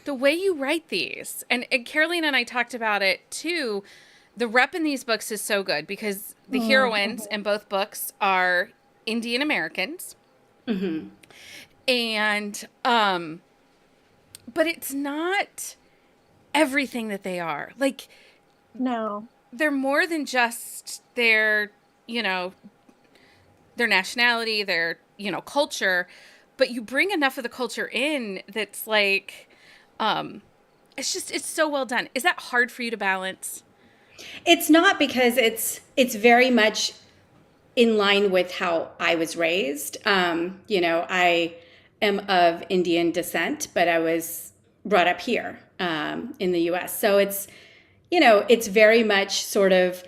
the way you write these, and Carolina and I talked about it too, the rep in these books is so good because the heroines in both books are Indian Americans. And, but it's not everything that they are. Like, No. they're more than just their, you know, their nationality, their, you know, culture, but you bring enough of the culture in that's like, it's so well done. Is that hard for you to balance? It's not, because it's very much in line with how I was raised. You know, I am of Indian descent, but I was brought up here in the US. So it's, you know, it's very much sort of,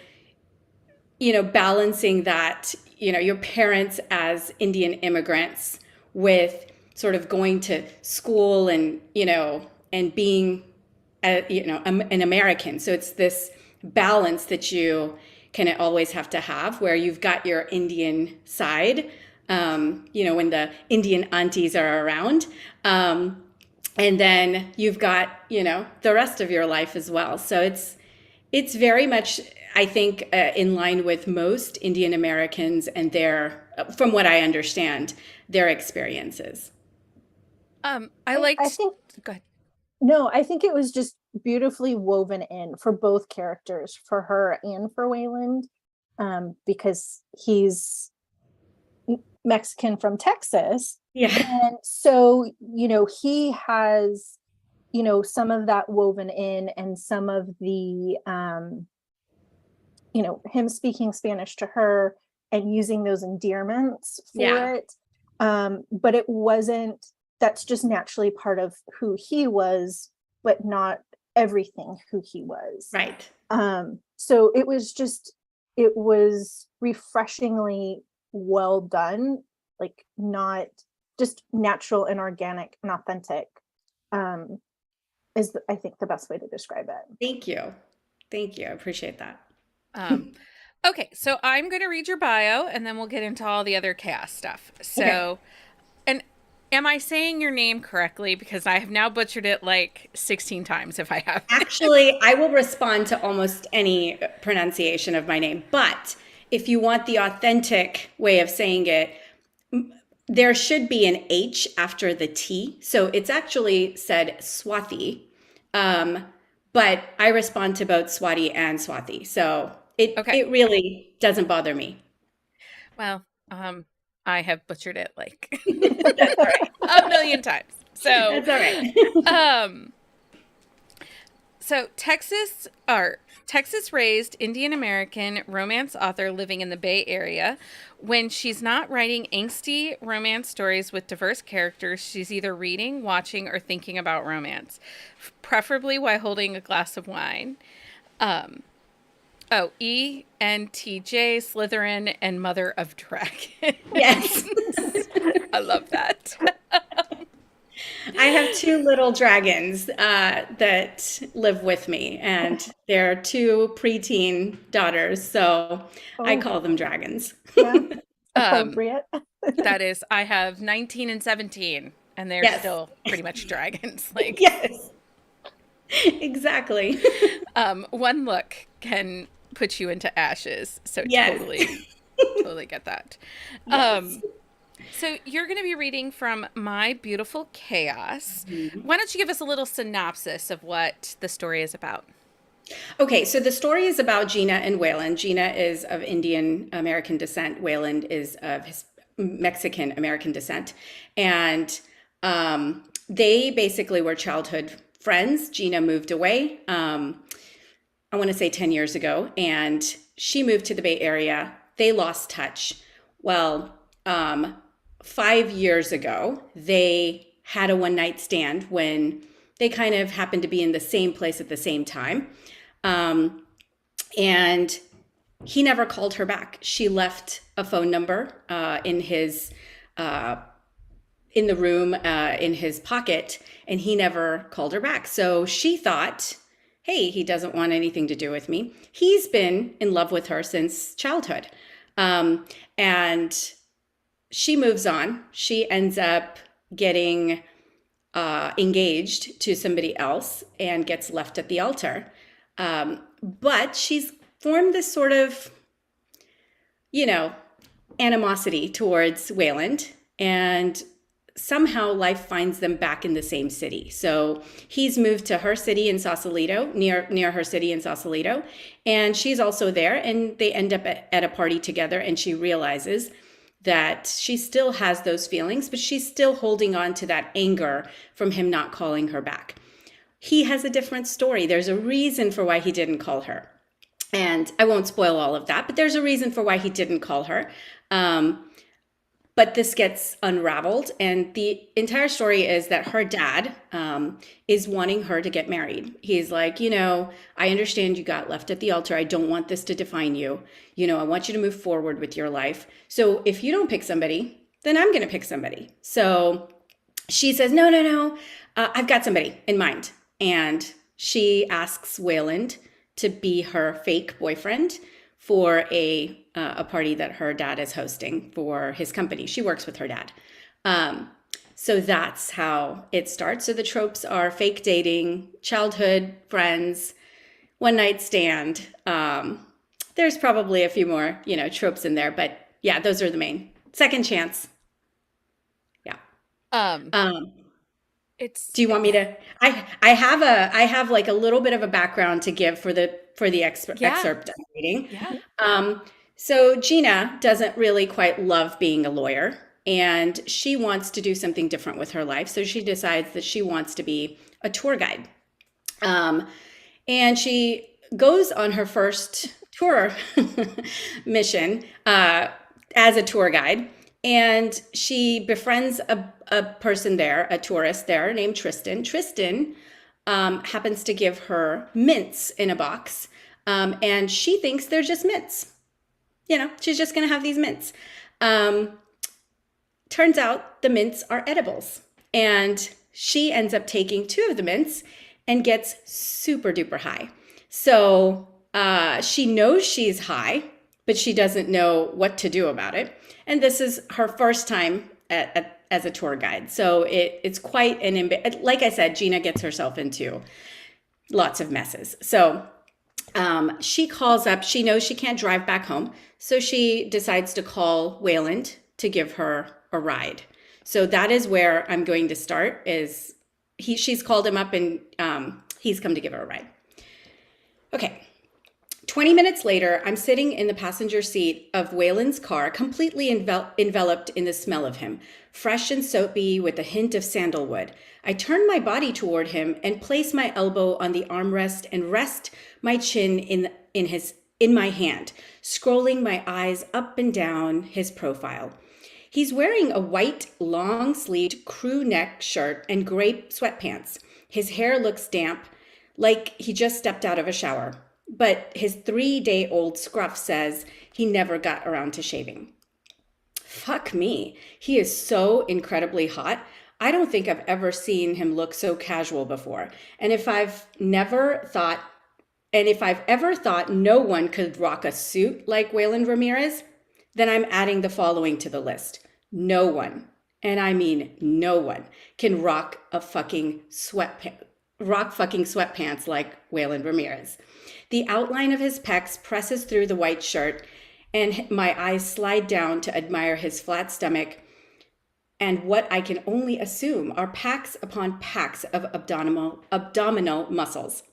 you know, balancing that, you know, your parents as Indian immigrants with sort of going to school and, you know, and being, you know, an American. So it's this balance that you can always have to have, where you've got your Indian side, you know, when the Indian aunties are around. And then you've got, you know, the rest of your life as well. So it's very much, I think, in line with most Indian Americans and their, from what I understand, their experiences. I think, go ahead. No, I think it was just beautifully woven in for both characters, for her and for Wayland, because he's Mexican from Texas. Yeah. And so, you know, he has, you know, some of that woven in, and some of the, you know, him speaking Spanish to her and using those endearments for it. But it wasn't, that's just naturally part of who he was, but not everything who he was. Right. So it was refreshingly well done, like not just natural and organic and authentic, is I think the best way to describe it. Thank you. Thank you. I appreciate that. Okay, so I'm going to read your bio, and then we'll get into all the other chaos stuff. So, and am I saying your name correctly? Because I have now butchered it like 16 times if I have. Actually, I will respond to almost any pronunciation of my name. But if you want the authentic way of saying it, there should be an H after the T. So it's actually said Swati. But I respond to both Swati and Swathi. So it really doesn't bother me. Well, I have butchered it like That's all right. a million times. So, That's all right. um, so Texas raised Indian American romance author living in the Bay Area. When she's not writing angsty romance stories with diverse characters, she's either reading, watching, or thinking about romance, preferably while holding a glass of wine. ENTJ, Slytherin, and Mother of Dragons. Yes. I love that. I have two little dragons that live with me, and they're two preteen daughters, so I Oh. call them dragons. Yeah, appropriate. That is, I have 19 and 17, and they're Yes. still pretty much dragons. Like, Yes, exactly. one look can put you into ashes. So Yes. totally get that. Yes. So you're going to be reading from My Beautiful Chaos. Why don't you give us a little synopsis of what the story is about? Okay, so the story is about Gina and Wayland. Gina is of Indian American descent. Wayland is of Mexican American descent. And they basically were childhood friends. Gina moved away, I want to say 10 years ago, and she moved to the Bay Area. They lost touch. Well, 5 years ago, they had a one-night stand when they kind of happened to be in the same place at the same time. And he never called her back. She left a phone number in the room in his pocket, and he never called her back. So she thought, hey, he doesn't want anything to do with me. He's been in love with her since childhood. And she moves on. She ends up getting engaged to somebody else and gets left at the altar. But she's formed this sort of, animosity towards Wayland, and somehow life finds them back in the same city. So he's moved to her city in Sausalito, near her city in Sausalito, and she's also there, and they end up at a party together, and she realizes that she still has those feelings, but she's still holding on to that anger from him not calling her back. He has a different story. There's a reason for why he didn't call her. And I won't spoil all of that, but there's a reason for why he didn't call her. But this gets unraveled. And the entire story is that her dad is wanting her to get married. He's like, I understand you got left at the altar. I don't want this to define you. I want you to move forward with your life. So if you don't pick somebody, then I'm going to pick somebody. So she says, no, I've got somebody in mind. And she asks Wayland to be her fake boyfriend for a party that her dad is hosting for his company. She works with her dad. So that's how it starts. So the tropes are fake dating, childhood friends, one night stand. There's probably a few more, tropes in there, but yeah, those are the main. Second chance. Yeah. Do you want me to? I have like a little bit of a background to give for the excerpt I'm reading. Yeah. So Gina doesn't really quite love being a lawyer, and she wants to do something different with her life. So she decides that she wants to be a tour guide, and she goes on her first tour mission as a tour guide. And she befriends a person there, a tourist there named Tristan. Tristan happens to give her mints in a box, and she thinks they're just mints. She's just going to have these mints. Turns out the mints are edibles, and she ends up taking 2 of the mints and gets super duper high. So she knows she's high, but she doesn't know what to do about it. And this is her first time as a tour guide. So it's quite like I said, Gina gets herself into lots of messes. So she calls up, she knows she can't drive back home. So she decides to call Wayland to give her a ride. So that is where I'm going to start is she's called him up and he's come to give her a ride. Okay. 20 minutes later, I'm sitting in the passenger seat of Waylon's car, completely enveloped in the smell of him, fresh and soapy with a hint of sandalwood. I turn my body toward him and place my elbow on the armrest and rest my chin in my hand, scrolling my eyes up and down his profile. He's wearing a white, long-sleeved crew neck shirt and gray sweatpants. His hair looks damp, like he just stepped out of a shower. But his 3-day-old scruff says he never got around to shaving. Fuck me. He is so incredibly hot. I don't think I've ever seen him look so casual before. And if I've ever thought no one could rock a suit like Waylon Ramirez, then I'm adding the following to the list. No one, and I mean no one, can rock fucking sweatpants like Waylon Ramirez. The outline of his pecs presses through the white shirt, and my eyes slide down to admire his flat stomach and what I can only assume are packs upon packs of abdominal muscles.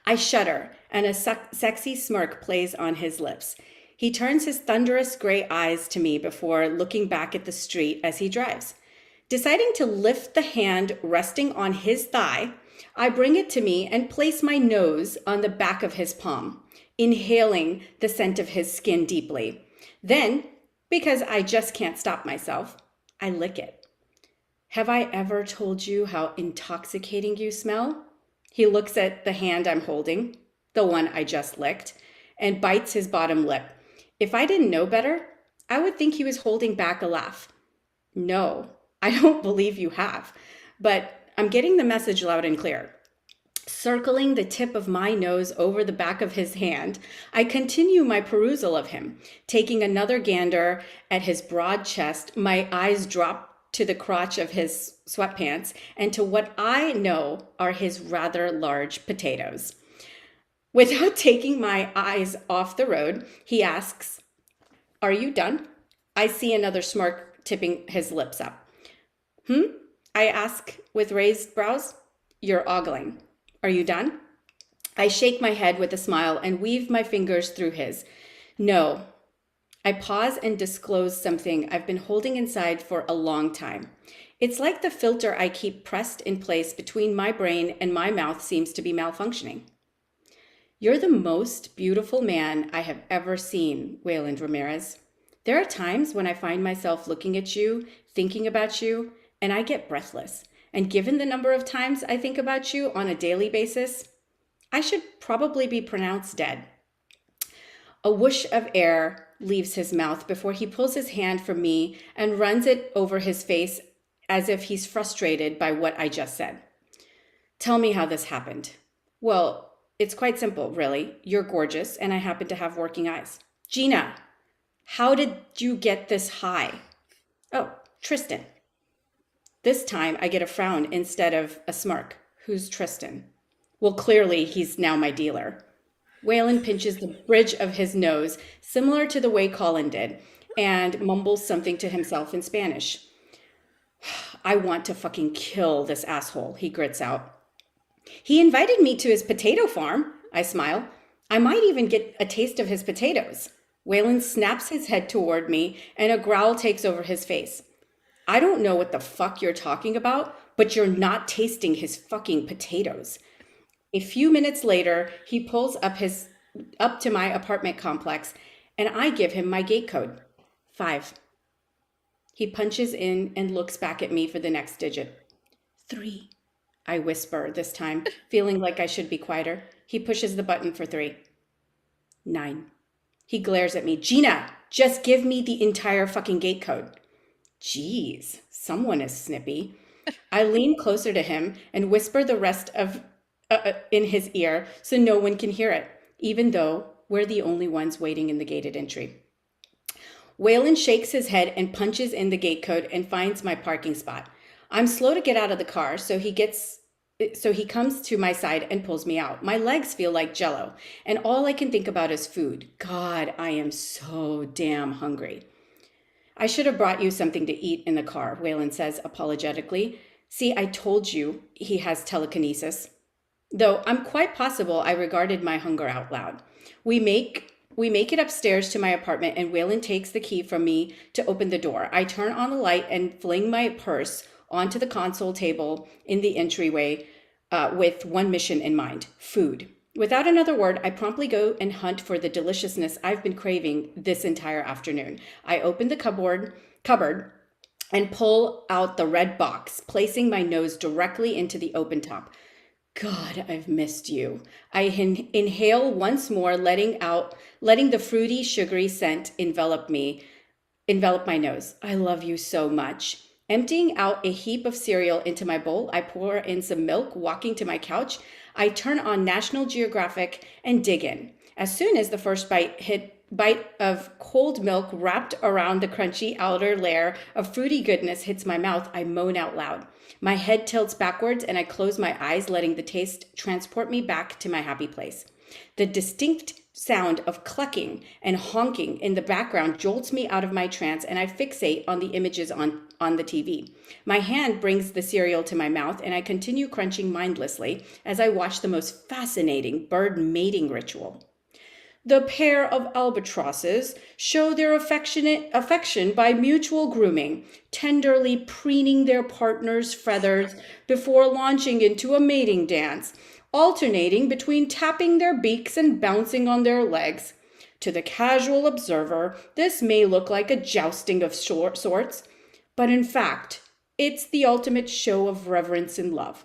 I shudder, and a sexy smirk plays on his lips. He turns his thunderous gray eyes to me before looking back at the street as he drives. Deciding to lift the hand resting on his thigh, I bring it to me and place my nose on the back of his palm, inhaling the scent of his skin deeply. Then, because I just can't stop myself, I lick it. Have I ever told you how intoxicating you smell? He looks at the hand I'm holding, the one I just licked, and bites his bottom lip. If I didn't know better, I would think he was holding back a laugh. No, I don't believe you have, but I'm getting the message loud and clear. Circling the tip of my nose over the back of his hand, I continue my perusal of him. Taking another gander at his broad chest, my eyes drop to the crotch of his sweatpants and to what I know are his rather large potatoes. Without taking my eyes off the road, he asks, "Are you done?" I see another smirk tipping his lips up. I ask with raised brows. "You're ogling. Are you done?" I shake my head with a smile and weave my fingers through his. No. I pause and disclose something I've been holding inside for a long time. It's like the filter I keep pressed in place between my brain and my mouth seems to be malfunctioning. You're the most beautiful man I have ever seen, Waylon Ramirez. There are times when I find myself looking at you, thinking about you, and I get breathless. And given the number of times I think about you on a daily basis, I should probably be pronounced dead. A whoosh of air leaves his mouth before he pulls his hand from me and runs it over his face as if he's frustrated by what I just said. Tell me how this happened. Well, it's quite simple, really. You're gorgeous, and I happen to have working eyes. Gina, how did you get this high? Oh, Tristan. This time I get a frown instead of a smirk. Who's Tristan? Well, clearly he's now my dealer. Waylon pinches the bridge of his nose, similar to the way Colin did, and mumbles something to himself in Spanish. I want to fucking kill this asshole, he grits out. He invited me to his potato farm, I smile. I might even get a taste of his potatoes. Waylon snaps his head toward me, and a growl takes over his face. I don't know what the fuck you're talking about, but you're not tasting his fucking potatoes. A few minutes later, he pulls up to my apartment complex, and I give him my gate code. 5. He punches in and looks back at me for the next digit. 3. I whisper this time, feeling like I should be quieter. He pushes the button for 3. 9. He glares at me. Gina, just give me the entire fucking gate code. Geez, someone is snippy. I lean closer to him and whisper the rest of in his ear so no one can hear it, even though we're the only ones waiting in the gated entry. Waylon shakes his head and punches in the gate code and finds my parking spot. I'm slow to get out of the car, so he comes to my side and pulls me out. My legs feel like jello, and all I can think about is food. God, I am so damn hungry. I should have brought you something to eat in the car, Waylon says apologetically. See, I told you he has telekinesis. though I'm quite possible I regarded my hunger out loud. We make it upstairs to my apartment, and Waylon takes the key from me to open the door. I turn on the light and fling my purse onto the console table in the entryway, with one mission in mind: food. Without another word, I promptly go and hunt for the deliciousness I've been craving this entire afternoon. I open the cupboard and pull out the red box, placing my nose directly into the open top. God, I've missed you. I inhale once more, letting the fruity, sugary scent envelop my nose. I love you so much. Emptying out a heap of cereal into my bowl, I pour in some milk. Walking to my couch, I turn on National Geographic and dig in. As soon as the first bite of cold milk wrapped around the crunchy outer layer of fruity goodness hits my mouth, I moan out loud. My head tilts backwards and I close my eyes, letting the taste transport me back to my happy place. The distinct sound of clucking and honking in the background jolts me out of my trance, and I fixate on the images on the TV. My hand brings the cereal to my mouth, and I continue crunching mindlessly as I watch the most fascinating bird mating ritual. The pair of albatrosses show their affection by mutual grooming, tenderly preening their partner's feathers before launching into a mating dance, alternating between tapping their beaks and bouncing on their legs. To the casual observer, this may look like a jousting of sorts, but in fact, it's the ultimate show of reverence and love.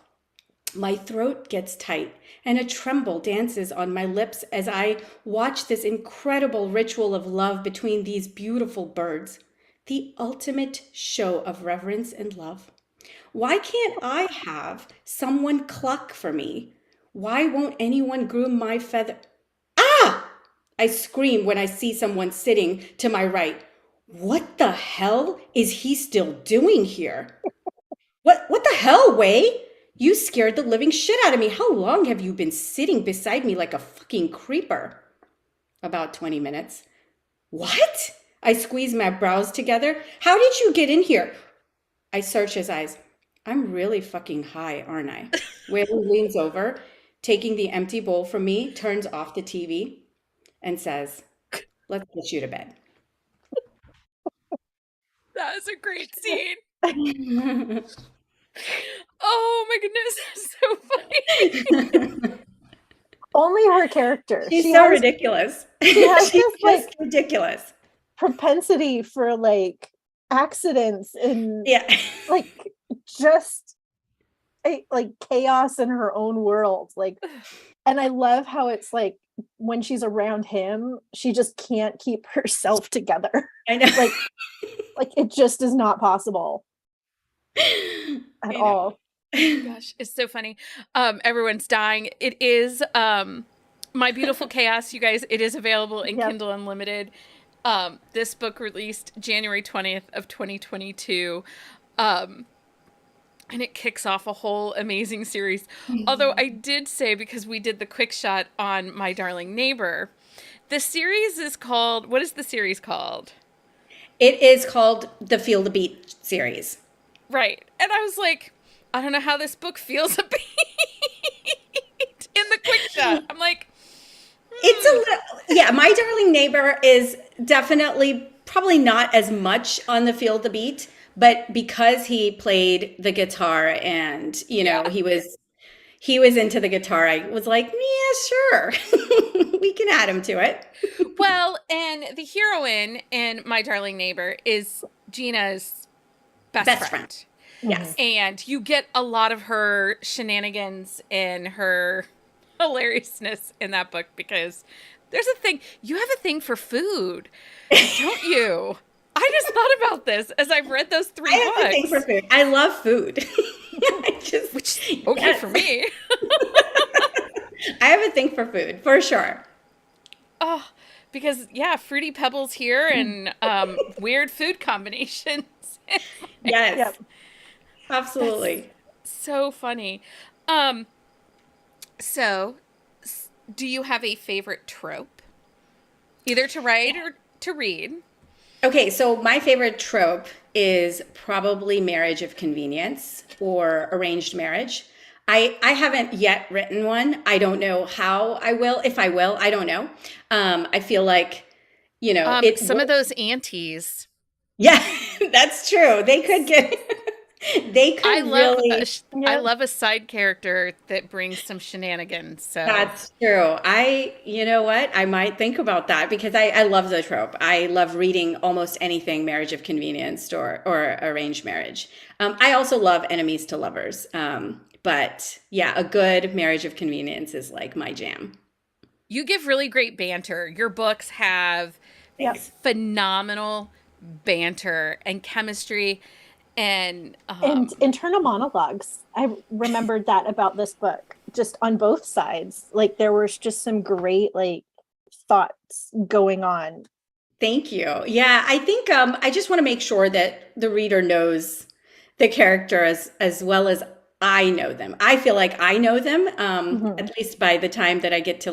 My throat gets tight, and a tremble dances on my lips as I watch this incredible ritual of love between these beautiful birds. The ultimate show of reverence and love. Why can't I have someone cluck for me? Why won't anyone groom my feather? Ah! I scream when I see someone sitting to my right. What the hell is he still doing here? What the hell, Wei? You scared the living shit out of me. How long have you been sitting beside me like a fucking creeper? About 20 minutes. What? I squeeze my brows together. How did you get in here? I search his eyes. I'm really fucking high, aren't I? Waylon leans over, taking the empty bowl from me, turns off the TV, and says, let's put you to bed. That was a great scene. Oh my goodness, that's so funny. Only her character. She's so ridiculous. She has She's this just ridiculous propensity for like accidents and like just like chaos in her own world. Like, and I love how it's like when she's around him, she just can't keep herself together. I know. Like it just is not possible at all. Gosh, it's so funny. Everyone's dying. It is My Beautiful Chaos, you guys. It is available in Kindle Unlimited. This book released January 20th of 2022. And it kicks off a whole amazing series. Although I did say, because we did the quick shot on My Darling Neighbor, the series is called, what is the series called? It is called the Feel the Beat series. Right. And I was like, I don't know how this book feels a beat in the quick shot. I'm like, It's a little, My Darling Neighbor is definitely probably not as much on the Feel the Beat, but because he played the guitar and, he was into the guitar, I was like, yeah, sure. We can add him to it. Well, and the heroine in My Darling Neighbor is Gina's best friend. Yes. And you get a lot of her shenanigans and her hilariousness in that book, because there's a thing. You have a thing for food, don't you? I just thought about this as I've read those three books. I have a thing for food. I love food. For me. I have a thing for food, for sure. Oh, because, Fruity Pebbles here and weird food combinations. Yes. Yep. Absolutely. That's so funny. So, do you have a favorite trope? Either to write or to read? Okay, so my favorite trope is probably marriage of convenience or arranged marriage. I haven't yet written one. I don't know how I will. If I will, I don't know. I feel like, Some of those aunties. Yeah, that's true. They could get, they could I love really. I love a side character that brings some shenanigans. So That's true. You know what? I might think about that because I love the trope. I love reading almost anything marriage of convenience or arranged marriage. I also love enemies to lovers. But yeah, a good marriage of convenience is like my jam. you give really great banter. Your books have Yes. phenomenal banter and chemistry and internal monologues. I remembered that about this book, just on both sides. Like there was just some great like thoughts going on. Thank you. Yeah, I think I just want to make sure that the reader knows the character as well as I know them. I feel like I know them, at least by the time that I get to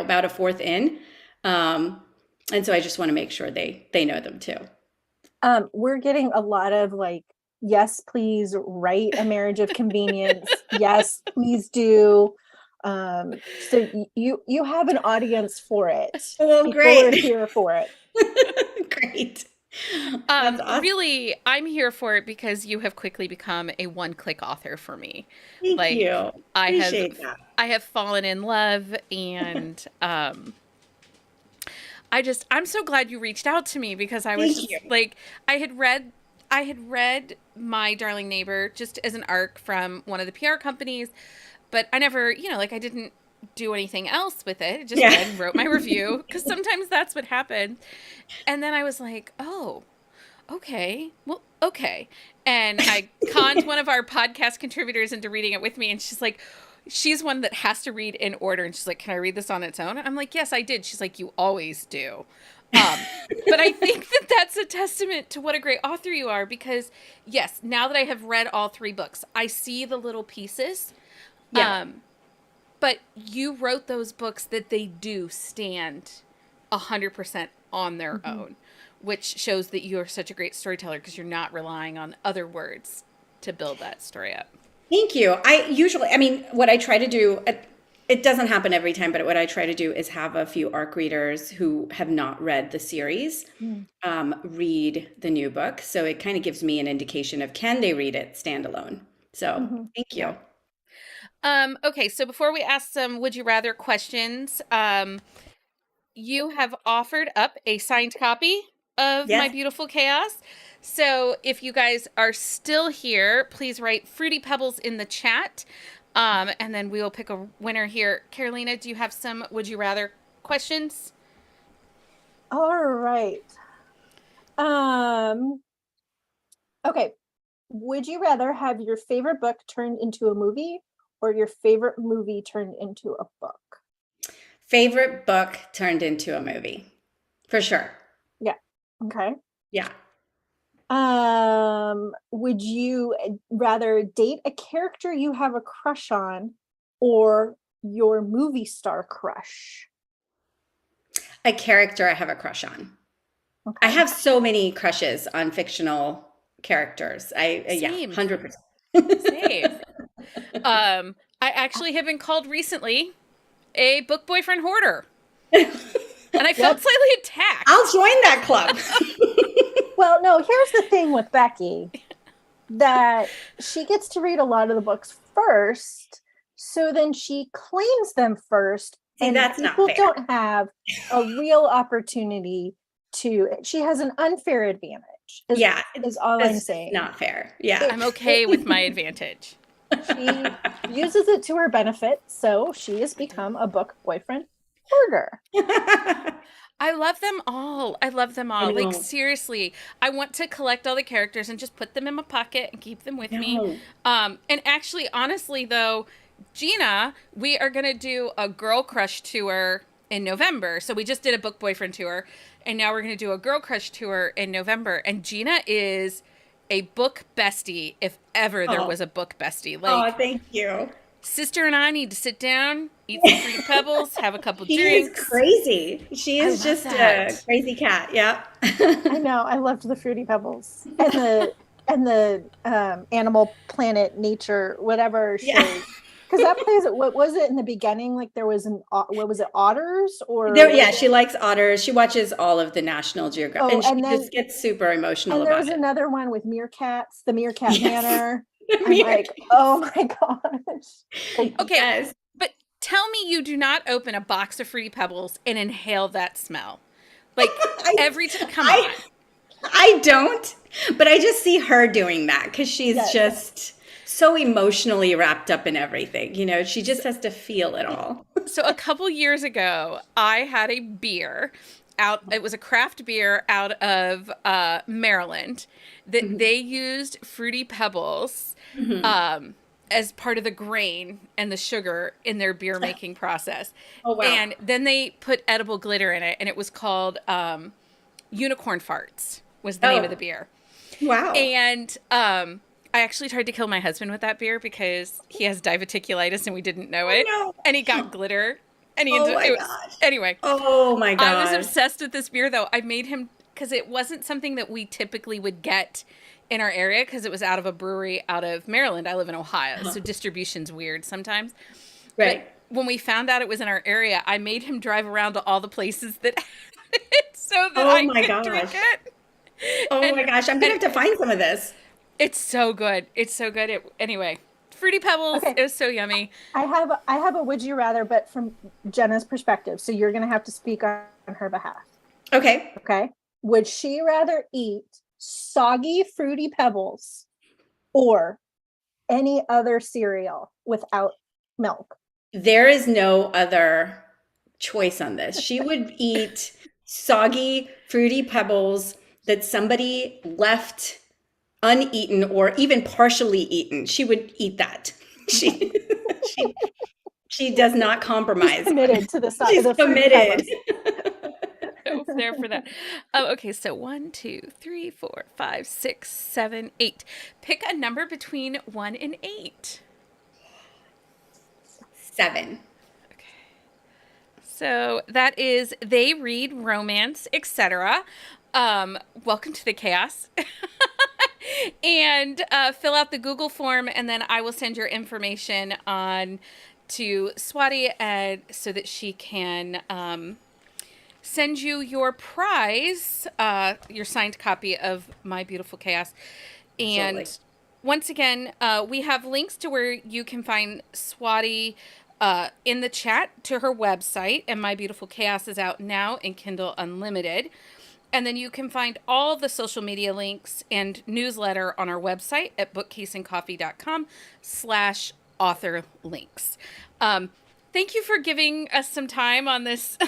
about a fourth in. And so I just want to make sure they know them too. We're getting a lot of like, yes, please write a marriage of convenience. Yes, please do. So you have an audience for it. Well, People great. are here for it. Great. That's awesome. Really, I'm here for it because you have quickly become a one-click author for me. Thank you. Appreciate that. I have fallen in love, and I'm so glad you reached out to me because I was I had read My Darling Neighbor just as an arc from one of the PR companies, but I never, I didn't do anything else with it. I just read and wrote my review because sometimes that's what happened. And then I was like, oh, okay, well, okay. And I conned one of our podcast contributors into reading it with me, and she's one that has to read in order. And she's like, can I read this on its own? I'm like, yes, I did. She's like, you always do. But I think that that's a testament to what a great author you are because, yes, now that I have read all 3 books, I see the little pieces. Yeah. But you wrote those books that they do stand 100% on their own, which shows that you are such a great storyteller because you're not relying on other words to build that story up. Thank you. What I try to do, it doesn't happen every time, but what I try to do is have a few ARC readers who have not read the series read the new book. So it kind of gives me an indication of can they read it standalone. So thank you. Okay, so before we ask some would you rather questions, you have offered up a signed copy of My Beautiful Chaos. So if you guys are still here, please write Fruity Pebbles in the chat. And then we will pick a winner here. Carolina, do you have some would you rather questions? All right. Okay. Would you rather have your favorite book turned into a movie or your favorite movie turned into a book? Favorite book turned into a movie. For sure. Yeah. Okay. Yeah. Would you rather date a character you have a crush on or your movie star crush? A character I have a crush on. Okay. I have so many crushes on fictional characters. Same. 100%. Same. I actually have been called recently a book boyfriend hoarder. And I felt slightly attacked. I'll join that club. Well, no, here's the thing with Becky, that she gets to read a lot of the books first, so then she claims them first. See, and that's people not fair. don't have a real opportunity to, she has an unfair advantage. Is all I'm saying. Not fair. Yeah. I'm okay with my advantage. She uses it to her benefit, so she has become a book boyfriend hoarder. I love them all. Like, seriously, I want to collect all the characters and just put them in my pocket and keep them with me. And actually, honestly, though, Gina, we are going to do a girl crush tour in November. So we just did a book boyfriend tour, and now we're going to do a girl crush tour in November. And Gina is a book bestie, if ever there was a book bestie. Like, thank you. Sister and I need to sit down, eat some Fruity Pebbles, have a couple drinks. She is crazy. She is just a crazy cat. Yeah. I know. I loved the Fruity Pebbles. And and the Animal Planet Nature, whatever shows. Yeah. Because that plays it. What was it in the beginning? Like there was what was it, otters or? Yeah, she likes otters. She watches all of the National Geographic, and she just gets super emotional and there about was it. another one with meerkats, the Meerkat Yes. Manor. I'm like, oh my gosh. Like, Okay, Yes. but tell me you do not open a box of Fruity Pebbles and inhale that smell. Like every time, come on. I don't, but I just see her doing that because she's Yes. just so emotionally wrapped up in everything. You know, she just has to feel it all. So a couple years ago, I had a beer out. It was a craft beer out of Maryland that they used Fruity Pebbles as part of the grain and the sugar in their beer making process. Oh, wow. And then they put edible glitter in it, and it was called Unicorn Farts was the name of the beer. Wow. And I actually tried to kill my husband with that beer because he has diverticulitis and we didn't know it. no. And he got glitter. And Oh my gosh. Anyway. Oh my God. I was obsessed with this beer though. I made him, because it wasn't something that we typically would get in our area because it was out of a brewery out of Maryland. I live in Ohio, so distribution's weird sometimes. Right. But when we found out it was in our area, I made him drive around to all the places that had it so that I could drink it. Oh my gosh, I'm gonna have to find some of this. It's so good. It's so good. Anyway, Fruity Pebbles. Okay. It was so yummy. I have a would you rather, but from Jenna's perspective. So you're going to have to speak on her behalf. Okay. Okay. Would she rather eat soggy Fruity Pebbles or any other cereal without milk? There is no other choice on this. She would eat soggy Fruity Pebbles that somebody left uneaten or even partially eaten. She would eat that. She does not compromise. She's committed to the side. She's committed. I was there for that. Oh, okay. So 1, 2, 3, 4, 5, 6, 7, 8. Pick a number between 1 and 8. 7. So that is They Read, Romance, etc. Welcome to the chaos. And fill out the Google form, and then I will send your information on to Swati so that she can send you your prize, your signed copy of My Beautiful Chaos. And Absolutely. once again, we have links to where you can find Swati in the chat to her website, and My Beautiful Chaos is out now in Kindle Unlimited. And then you can find all the social media links and newsletter on our website at bookcaseandcoffee.com/author links. Thank you for giving us some time on this.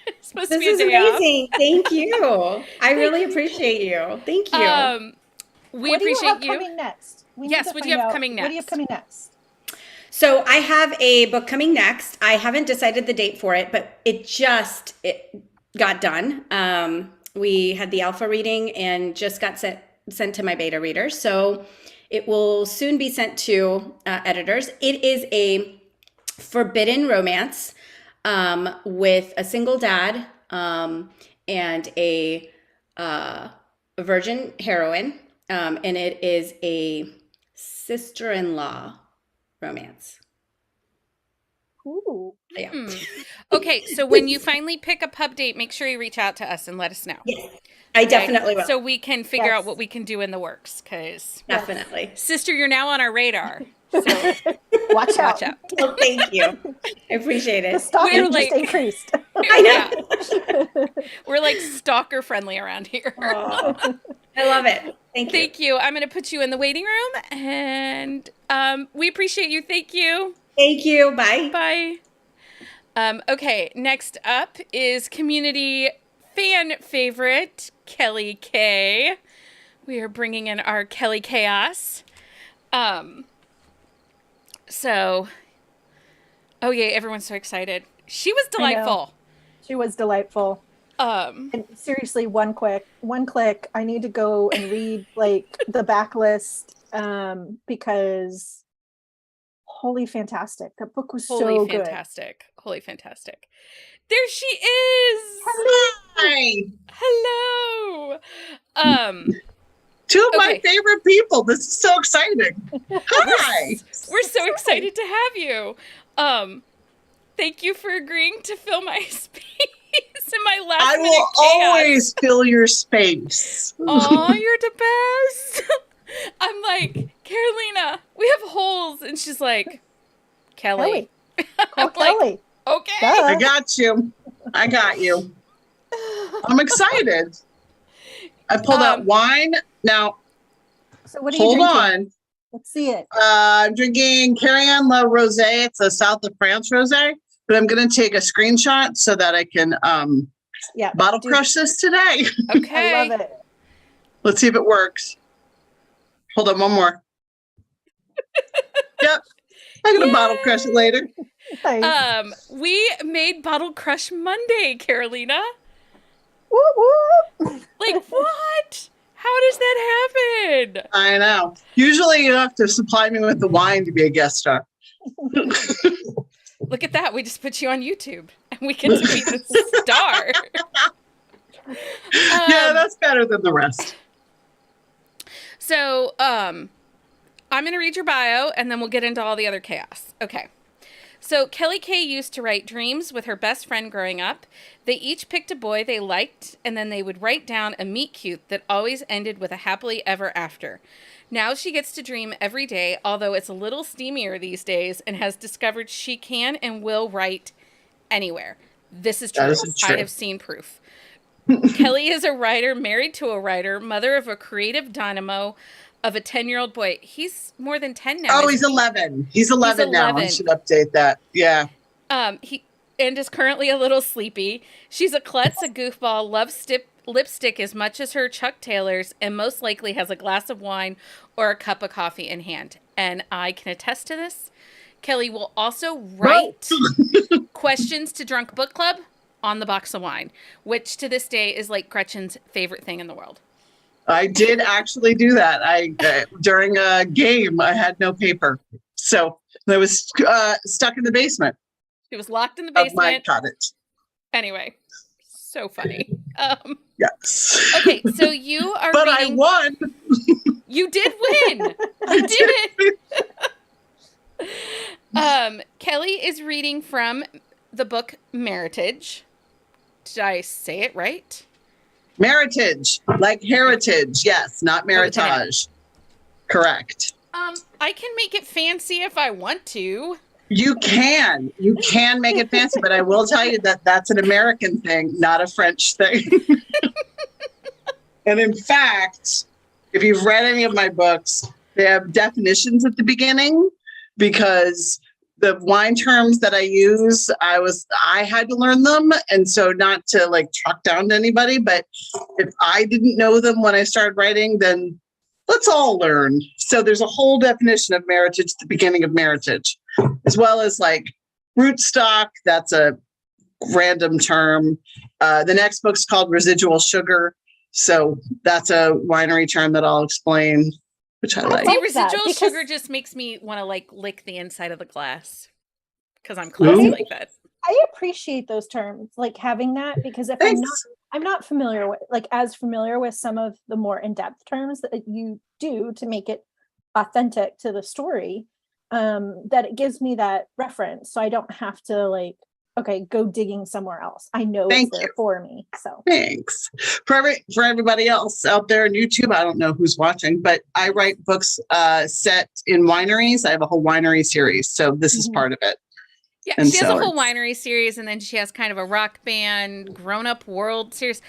It's supposed to be a This is day off. amazing. Thank you. I really appreciate you. Thank you. We What do you appreciate have you. coming next? We need Yes, to what do you find have out- coming What do you have next? coming next? So I have a book coming next. I haven't decided the date for it, but it got done. We had the alpha reading and just got sent to my beta readers. So it will soon be sent to editors. It is a forbidden romance with a single dad and a virgin heroine. And it is a sister-in-law romance. Ooh. Yeah. Okay, so when you finally pick a pub date, make sure you reach out to us and let us know. Yes, I definitely will. So we can figure Yes. out what we can do in the works. Because, Definitely. sister, you're now on our radar. So Watch out. watch out. Well, thank you. I appreciate The it. stalking We're just like- increased. Yeah. We're like stalker friendly around here. Aw, I love it. Thank you. Thank you. I'm going to put you in the waiting room, and we appreciate you. Thank you. Thank you. Bye. Bye. Okay, next up is community fan favorite, Kelly K. We are bringing in our Kelly Chaos. Oh yeah, everyone's so excited. She was delightful. She was delightful. And seriously, one click. I need to go and read like the backlist because holy fantastic. That book was so good. Holy fantastic. There she is. Hi. Hello. Two of my Okay. favorite people. This is so exciting. Hi. We're so excited to have you. Thank you for agreeing to fill my space in my last I minute will chaos. always fill your space. Oh, you're the best. I'm like, Carolina, we have holes. And she's like, Kelly. Call I'm like, Kelly. okay. Duh. I got you. I got you. I'm excited. I pulled out wine. Now, So what are you hold drinking? on. Let's see it. I'm drinking Erin La Rosa. It's a South of France rosé, but I'm going to take a screenshot so that I can Yeah. bottle crush this today. Okay. I love it. Let's see if it works. Hold on, one more. Yep. I'm going to bottle crush it later. Nice. We made Bottle Crush Monday, Carolina. Whoop, whoop. Like, what? How does that happen? I know. Usually you have to supply me with the wine to be a guest star. Look at that. We just put you on YouTube and we get to be the star. Yeah, that's better than the rest. So, I'm going to read your bio and then we'll get into all the other chaos. Okay. So, Kelly Kay used to write dreams with her best friend growing up. They each picked a boy they liked and then they would write down a meet cute that always ended with a happily ever after. Now she gets to dream every day, although it's a little steamier these days, and has discovered she can and will write anywhere. This is true. That is true. I have seen proof. Kelly is a writer, married to a writer, mother of a creative dynamo of a 10-year-old boy. He's more than 10 now. Oh, he's 11. He's 11 now. I 11. should update that. Yeah. He is currently a little sleepy. She's a klutz, a goofball, loves lipstick as much as her Chuck Taylors, and most likely has a glass of wine or a cup of coffee in hand. And I can attest to this. Kelly will also write questions to Drunk Book Club on the box of wine, which to this day is like Gretchen's favorite thing in the world. I did actually do that. During a game, I had no paper. So I was stuck in the basement She was locked in the of my basement. cottage. Anyway, so funny. Yes. Okay, so you are But reading... I won. You did win. You did it. Kelly is reading from the book Meritage. Did I say it right? Meritage, like heritage. Yes, not meritage. Correct. I can make it fancy if I want to. You can make it fancy, but I will tell you that that's an American thing, not a French thing. And in fact, if you've read any of my books, they have definitions at the beginning because the wine terms that I use, I had to learn them. And so not to like talk down to anybody, but if I didn't know them when I started writing, then let's all learn. So there's a whole definition of meritage at the beginning of meritage, as well as like rootstock. That's a random term. The next book's called Residual Sugar. So that's a winery term that I'll explain, which I like. See, like that, residual because- sugar just makes me want to like lick the inside of the glass because I'm classy like that. I appreciate those terms, like having that, because if I'm not familiar with, like, as familiar with some of the more in-depth terms that you do to make it authentic to the story, that it gives me that reference, so I don't have to like, okay, go digging somewhere else. I know Thank it's there you. for me. So Thanks. For everybody else out there on YouTube, I don't know who's watching, but I write books set in wineries. I have a whole winery series, so this is part of it. Yeah, And she has so a whole winery series, and then she has kind of a rock band, grown-up world series.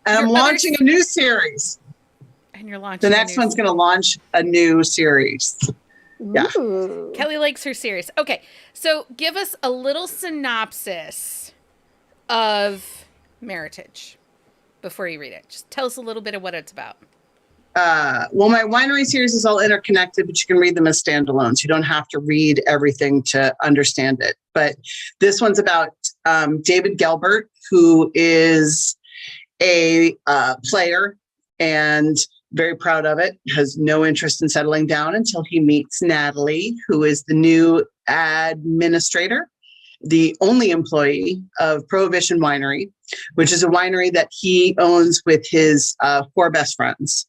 And I'm Your other launching a new series. And you're launching The a next new one's going to launch a new series. Yeah. ooh. Kelly likes her series. Okay, so give us a little synopsis of Meritage before you read it. Just tell us a little bit of what it's about. Well, my winery series is all interconnected, but you can read them as standalones. You don't have to read everything to understand it. But this one's about David Gelbert, who is a player and very proud of it, has no interest in settling down until he meets Natalie, who is the new administrator, the only employee of Prohibition Winery, which is a winery that he owns with his 4 best friends.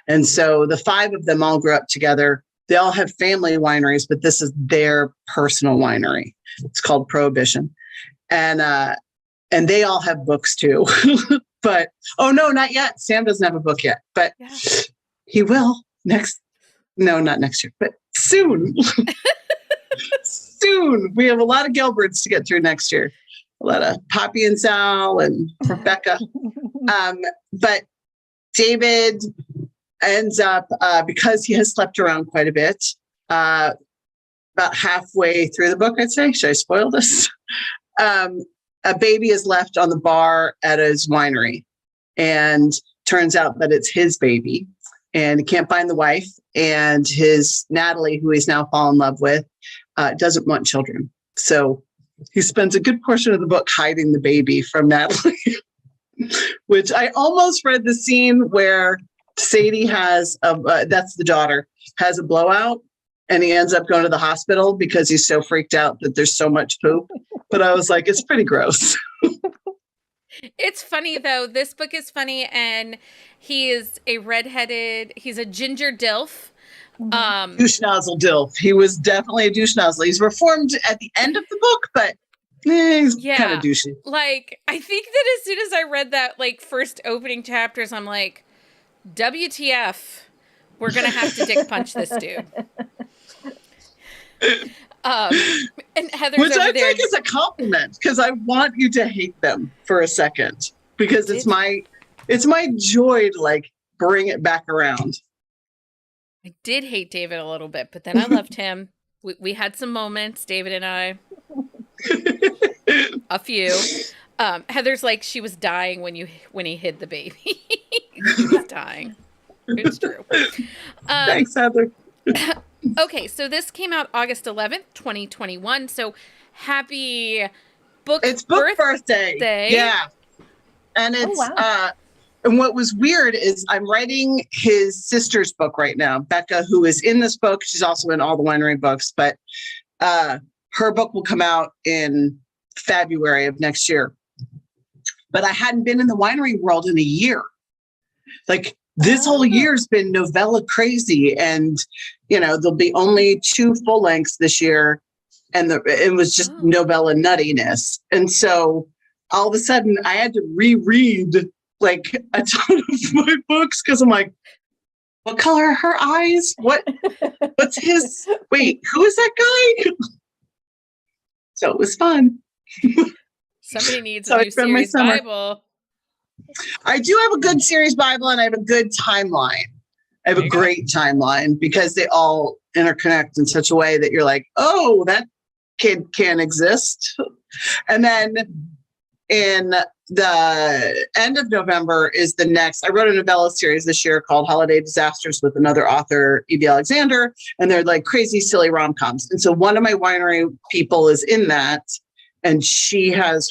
And so the 5 of them all grew up together. They all have family wineries, but this is their personal winery. It's called Prohibition. And they all have books too. But, oh no, not yet. Sam doesn't have a book yet, but he will not next year, but soon. Soon. We have a lot of Gilberts to get through next year. A lot of Poppy and Sal and Rebecca. But David ends up, because he has slept around quite a bit, about halfway through the book, I'd say. Should I spoil this? A baby is left on the bar at his winery, and turns out that it's his baby, and he can't find the wife, and his Natalie, who he's now fallen in love with, doesn't want children. So he spends a good portion of the book hiding the baby from Natalie, which I almost read the scene where Sadie has, that's the daughter, has a blowout, and he ends up going to the hospital because he's so freaked out that there's so much poop. But I was like, it's pretty gross. It's funny though. This book is funny, and he's a ginger dilf. Douche nozzle dilf. He was definitely a douche nozzle. He's reformed at the end of the book, but he's kind of douchey. Like, I think that as soon as I read that, like, first opening chapters, I'm like, WTF, we're gonna have to dick punch this dude. And Heather's which over I there. think is a compliment, because I want you to hate them for a second, because it's my joy to like bring it back around. I did hate David a little bit, but then I loved him. We had some moments, David and I. A few. Heather's like, she was dying when he hid the baby. She was dying. It's true. Thanks, Heather. Okay, so this came out August 11th, 2021. So happy book birthday. Yeah. And it's and what was weird is I'm writing his sister's book right now, Becca, who is in this book. She's also in all the winery books, but her book will come out in February of next year. But I hadn't been in the winery world in a year. Like, this whole year's been novella crazy, and there'll be only 2 full lengths this year, and it was just novella nuttiness. And so all of a sudden I had to reread like a ton of my books, because I'm like, what color are her eyes? What's his? Wait, who is that guy? So it was fun. Somebody needs a new series Bible. I do have a good series Bible, and I have a good timeline. I have a great timeline, because they all interconnect in such a way that you're like, oh, that kid can exist. And then in the end of November is the next. I wrote a novella series this year called Holiday Disasters with another author, Evie Alexander, and they're like crazy, silly rom-coms. And so one of my winery people is in that, and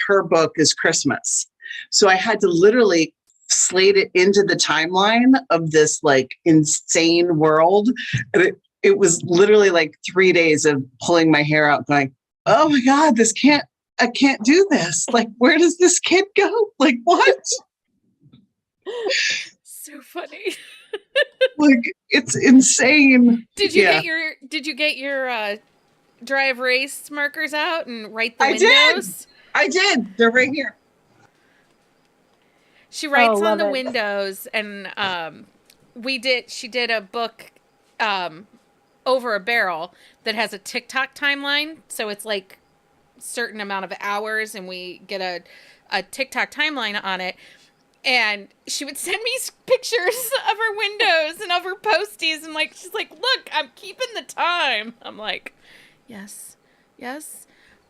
her book is Christmas. So I had to literally slate it into the timeline of this like insane world. And it was literally like 3 days of pulling my hair out going, oh my God, I can't do this. Like, where does this kid go? Like, what? So funny. Like, it's insane. Did you get your dry erase markers out and write the windows? I did. They're right here. She writes on the windows, and she did a book over a barrel that has a TikTok timeline. So it's like certain amount of hours, and we get a TikTok timeline on it. And she would send me pictures of her windows and of her posties, and like, she's like, look, I'm keeping the time. I'm like, yes.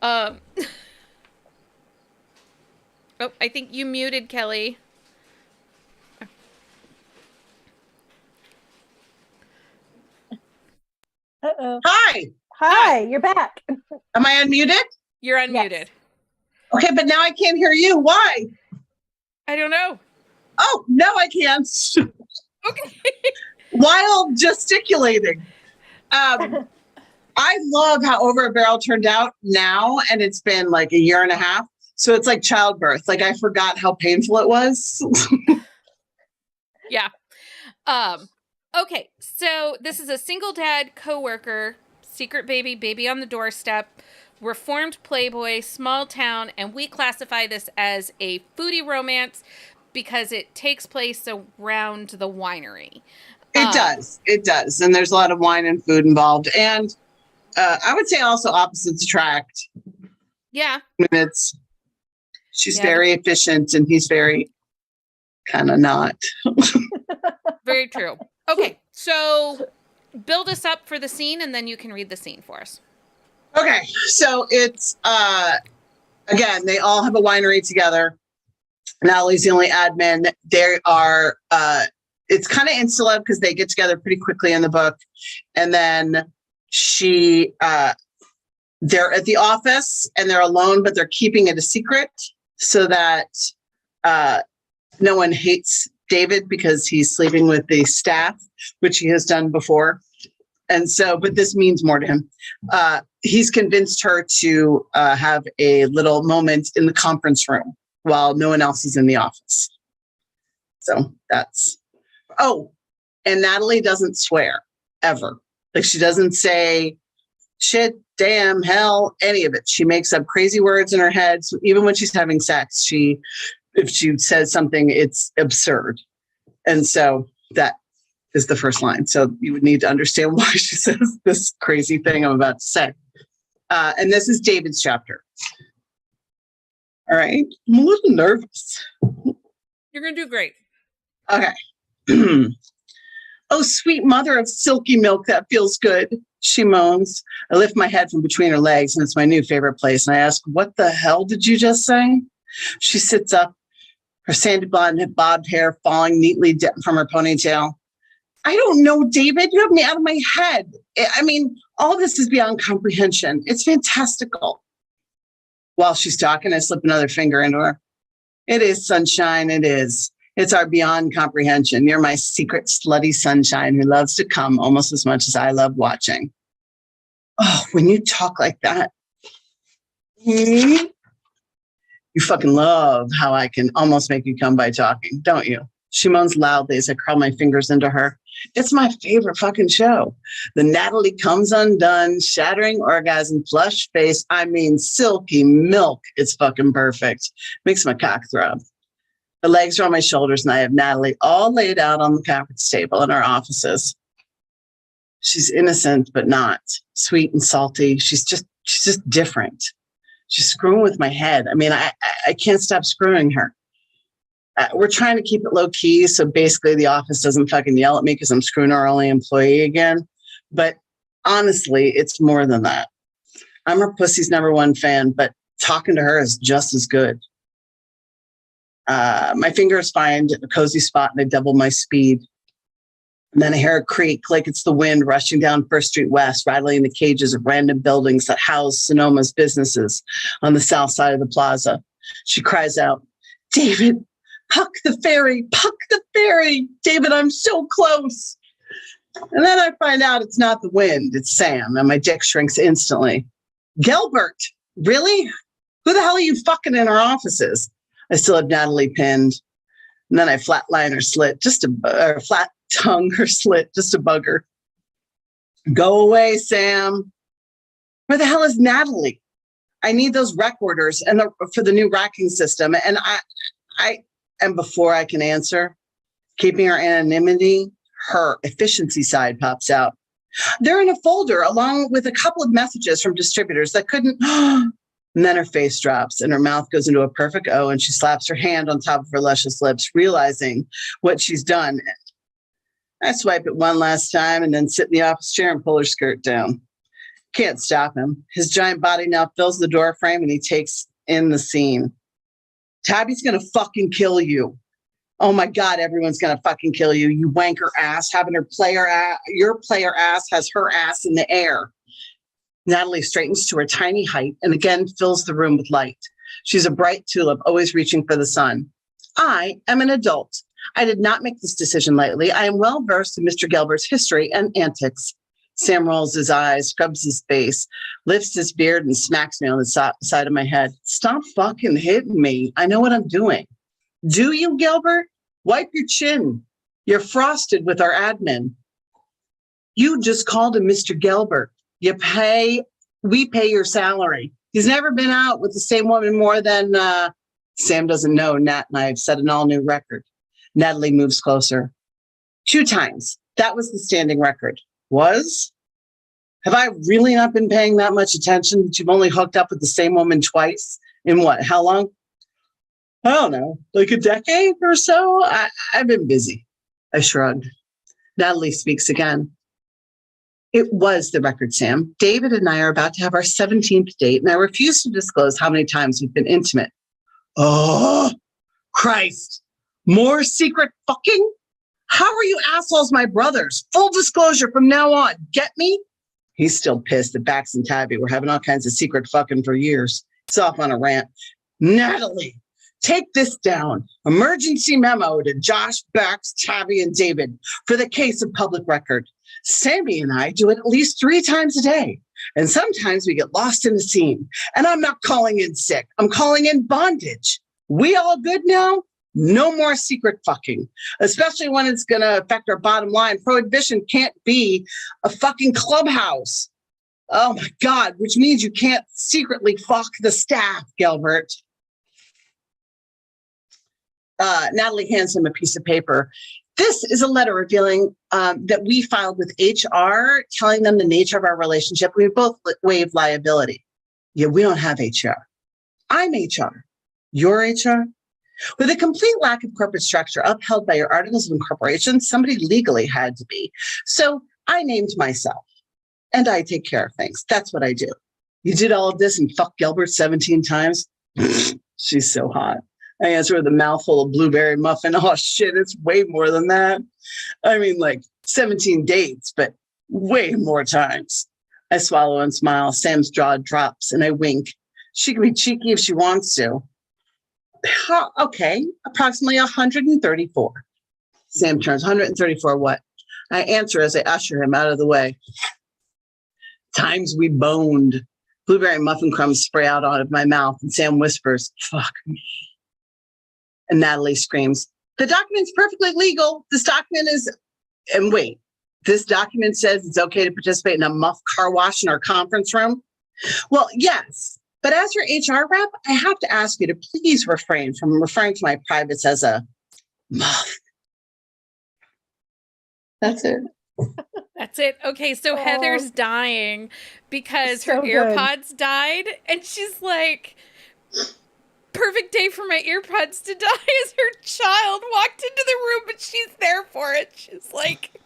Oh, I think you muted, Kelly. Uh-oh. Hi, you're back. Am I unmuted? You're unmuted. Yes. Okay, but now I can't hear you. Why? I don't know. Oh, no, I can't. Okay. While gesticulating. I love how Over a Barrel turned out now, and it's been like a year and a half. So it's like childbirth. Like, I forgot how painful it was. Yeah. Okay, so this is a single dad, coworker, secret baby, baby on the doorstep, reformed playboy, small town, and we classify this as a foodie romance because it takes place around the winery. It does. And there's a lot of wine and food involved. And I would say also opposites attract. Yeah. I mean, she's very efficient and he's very kind of not. Very true. Okay, so build us up for the scene and then you can read the scene for us. Okay, so it's, again, they all have a winery together. Natalie's the only admin. They are, it's kind of insular because they get together pretty quickly in the book. And then they're at the office and they're alone, but they're keeping it a secret so that no one hates David because he's sleeping with the staff, which he has done before. And so, but this means more to him. He's convinced her to have a little moment in the conference room while no one else is in the office. So that's, and Natalie doesn't swear ever. Like she doesn't say shit, damn, hell, any of it. She makes up crazy words in her head. So even when she's having sex, if she says something, it's absurd. And so that is the first line. So you would need to understand why she says this crazy thing I'm about to say. And this is David's chapter. All right. I'm a little nervous. You're going to do great. Okay. Oh, sweet mother of silky milk, that feels good, she moans. I lift my head from between her legs, and it's my new favorite place. And I ask, what the hell did you just say? She sits up, her sandy blonde bobbed hair falling neatly from her ponytail. I don't know, David. You have me out of my head. I mean, all this is beyond comprehension. It's fantastical. While she's talking, I slip another finger into her. It is, sunshine. It is. It's our beyond comprehension. You're my secret slutty sunshine who loves to come almost as much as I love watching. Oh, when you talk like that, you fucking love how I can almost make you come by talking, don't you? She moans loudly as I curl my fingers into her. It's my favorite fucking show. The Natalie comes undone, shattering orgasm, flush face. I mean, silky milk. It's fucking perfect. Makes my cock throb. The legs are on my shoulders and I have Natalie all laid out on the conference table in our offices. She's innocent, but not sweet and salty. She's just different. She's screwing with my head. I mean, I can't stop screwing her. We're trying to keep it low key. So basically the office doesn't fucking yell at me because I'm screwing our only employee again. But honestly, it's more than that. I'm her pussy's #1 fan, but talking to her is just as good. My fingers find a cozy spot and I double my speed. And then I hear a creak like it's the wind rushing down First Street West, rattling the cages of random buildings that house Sonoma's businesses on the south side of the plaza. She cries out, David, puck the ferry, puck the ferry. David, I'm so close. And then I find out it's not the wind, it's Sam, and my dick shrinks instantly. Gilbert, really? Who the hell are you fucking in our offices? I still have Natalie pinned. And then I flatline her slit, or flat tongue her slit, just to bug her. Go away, Sam. Where the hell is Natalie? I need those rec orders for the new racking system. And and before I can answer, keeping her anonymity, her efficiency side pops out. They're in a folder along with a couple of messages from distributors that couldn't. And then her face drops and her mouth goes into a perfect O and she slaps her hand on top of her luscious lips, realizing what she's done. I swipe it one last time and then sit in the office chair and pull her skirt down. Can't stop him. His giant body now fills the door frame and he takes in the scene. Tabby's going to fucking kill you. Oh my God, everyone's going to fucking kill you. You wanker ass, having your player ass has her ass in the air. Natalie straightens to her tiny height and again fills the room with light. She's a bright tulip, always reaching for the sun. I am an adult. I did not make this decision lightly. I am well versed in Mr. Gilbert's history and antics. Sam rolls his eyes, scrubs his face, lifts his beard, and smacks me on the side of my head. Stop fucking hitting me. I know what I'm doing. Do you, Gilbert? Wipe your chin. You're frosted with our admin. You just called him Mr. Gilbert. We pay your salary. He's never been out with the same woman more than, Sam doesn't know. Nat and I have set an all new record. Natalie moves closer. 2 times. That was the standing record. Was? Have I really not been paying that much attention that you've only hooked up with the same woman twice? In what? How long? I don't know. Like a decade or so? I've been busy. I shrugged. Natalie speaks again. It was the record, Sam. David and I are about to have our 17th date, and I refuse to disclose how many times we've been intimate. Oh, Christ. More secret fucking? How are you assholes my brothers? Full disclosure from now on. Get me? He's still pissed that Bax and Tabby were having all kinds of secret fucking for years. He's off on a rant. Natalie, take this down. Emergency memo to Josh, Bax, Tabby, and David for the case of public record. Sammy and I do it at least 3 times a day. And sometimes we get lost in the scene. And I'm not calling in sick. I'm calling in bondage. We all good now? No more secret fucking, especially when it's going to affect our bottom line. Prohibition can't be a fucking clubhouse. Oh my God, which means you can't secretly fuck the staff, Gilbert. Natalie hands him a piece of paper. This is a letter revealing that we filed with HR, telling them the nature of our relationship. We both waive liability. Yeah, we don't have HR. I'm HR. You're HR? With a complete lack of corporate structure upheld by your articles of incorporation, somebody legally had to be. So I named myself, and I take care of things. That's what I do. You did all of this and fucked Gilbert 17 times? She's so hot. I answer with a mouthful of blueberry muffin. Oh shit, it's way more than that. I mean, like 17 dates, but way more times. I swallow and smile. Sam's jaw drops and I wink. She can be cheeky if she wants to. Okay, approximately 134. Sam turns, 134 what? I answer as I usher him out of the way. Times we boned. Blueberry muffin crumbs spray out of my mouth and Sam whispers, fuck me. And Natalie screams, the document's perfectly legal. This document is, and wait, this document says it's okay to participate in a muff car wash in our conference room? Well, yes. But as your HR rep, I have to ask you to please refrain from referring to my privates as a muff. That's it. That's it. Okay, so Heather's dying because her So good. earpods died, and she's like, perfect day for my earpods to die as her child walked into the room, but she's there for it. She's like,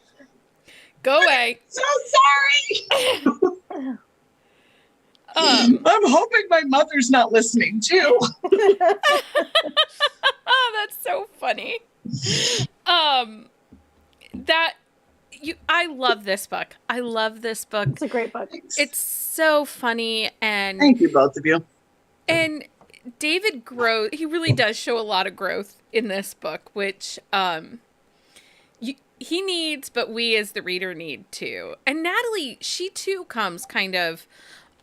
go away. So sorry. I'm hoping my mother's not listening too. That's so funny. I love this book. I love this book. It's a great book. It's so funny, and Thank you, both of you. And David grows. He really does show a lot of growth in this book, which he needs, but we as the reader need too. And Natalie, she too comes kind of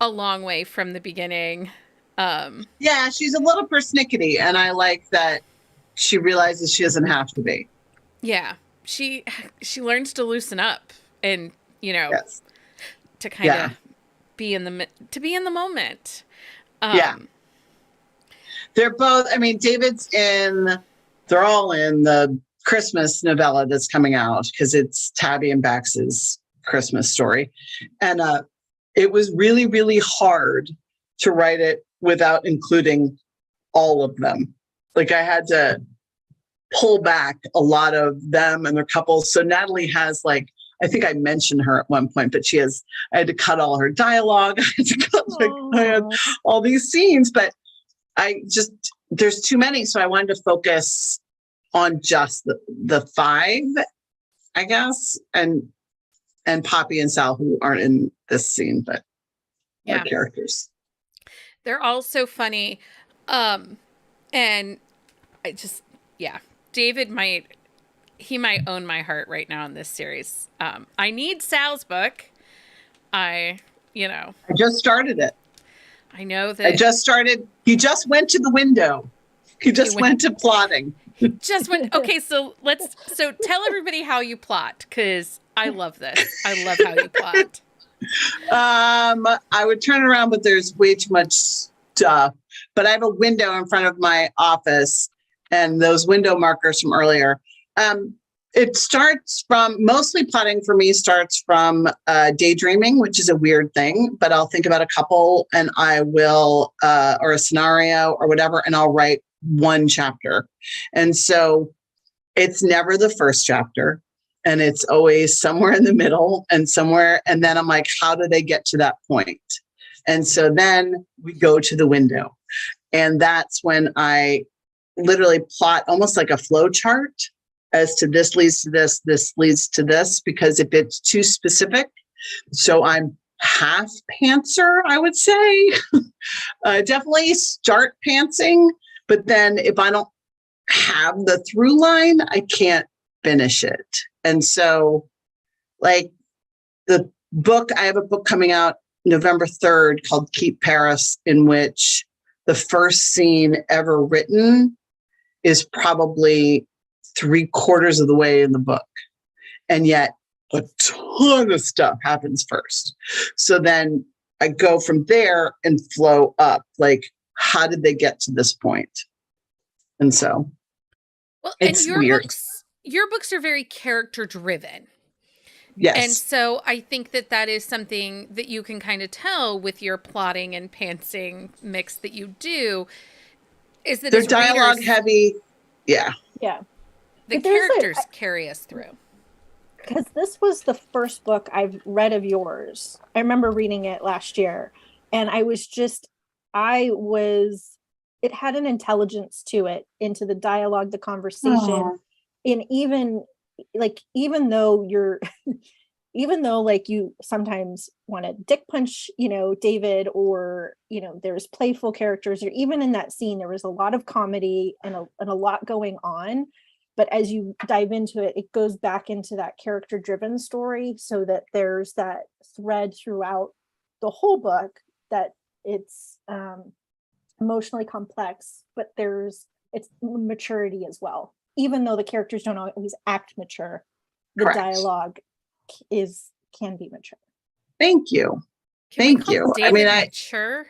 a long way from the beginning. Yeah, she's a little persnickety, and I like that she realizes she doesn't have to be. Yeah, she learns to loosen up, and Yes. to kind of be in the moment. Yeah. They're both, I mean, they're all in the Christmas novella that's coming out because it's Tabby and Bax's Christmas story. And it was really, really hard to write it without including all of them. Like I had to pull back a lot of them and their couples. So Natalie has I think I mentioned her at one point, but I had to cut all her dialogue. I had to cut I had all these scenes, but there's too many. So I wanted to focus on just the 5, I guess, and Poppy and Sal, who aren't in this scene, but are characters. They're all so funny. And I just, David might own my heart right now in this series. I need Sal's book. I just started it. I know that. He just went to the window. He just went to plotting. Okay, so tell everybody how you plot, because I love this. I love how you plot. I would turn around, but there's way too much stuff. But I have a window in front of my office, and those window markers from earlier. It starts from, mostly plotting for me starts from daydreaming, which is a weird thing, but I'll think about a couple and I will, or a scenario or whatever, and I'll write one chapter. And so it's never the first chapter, and it's always somewhere in the middle and somewhere. And then I'm like, how do they get to that point? And so then we go to the window, and that's when I literally plot almost like a flow chart as to this leads to this, this leads to this, because if it's too specific, so I'm half pantser, I would say. Definitely start pantsing, but then if I don't have the through line, I can't finish it. And so, like, the book, I have a book coming out November 3rd called Keep Paris, in which the first scene ever written is probably 3/4 of the way in the book. And yet a ton of stuff happens first. So then I go from there and flow up. Like, how did they get to this point? And so it's weird. Your books are very character driven. Yes. And so I think that is something that you can kind of tell with your plotting and pantsing mix that you do, is that they're dialogue heavy. Yeah. Yeah. The characters carry us through. Because this was the first book I've read of yours. I remember reading it last year, and it had an intelligence to it, into the dialogue, the conversation. Aww. And even though like you sometimes want to dick punch, David, or, there's playful characters, or even in that scene, there was a lot of comedy and a lot going on. But as you dive into it, it goes back into that character driven story, so that there's that thread throughout the whole book, that it's emotionally complex, but it's maturity as well. Even though the characters don't always act mature, the Correct. Dialogue can be mature. Thank you. Thank you. David, I mean, mature?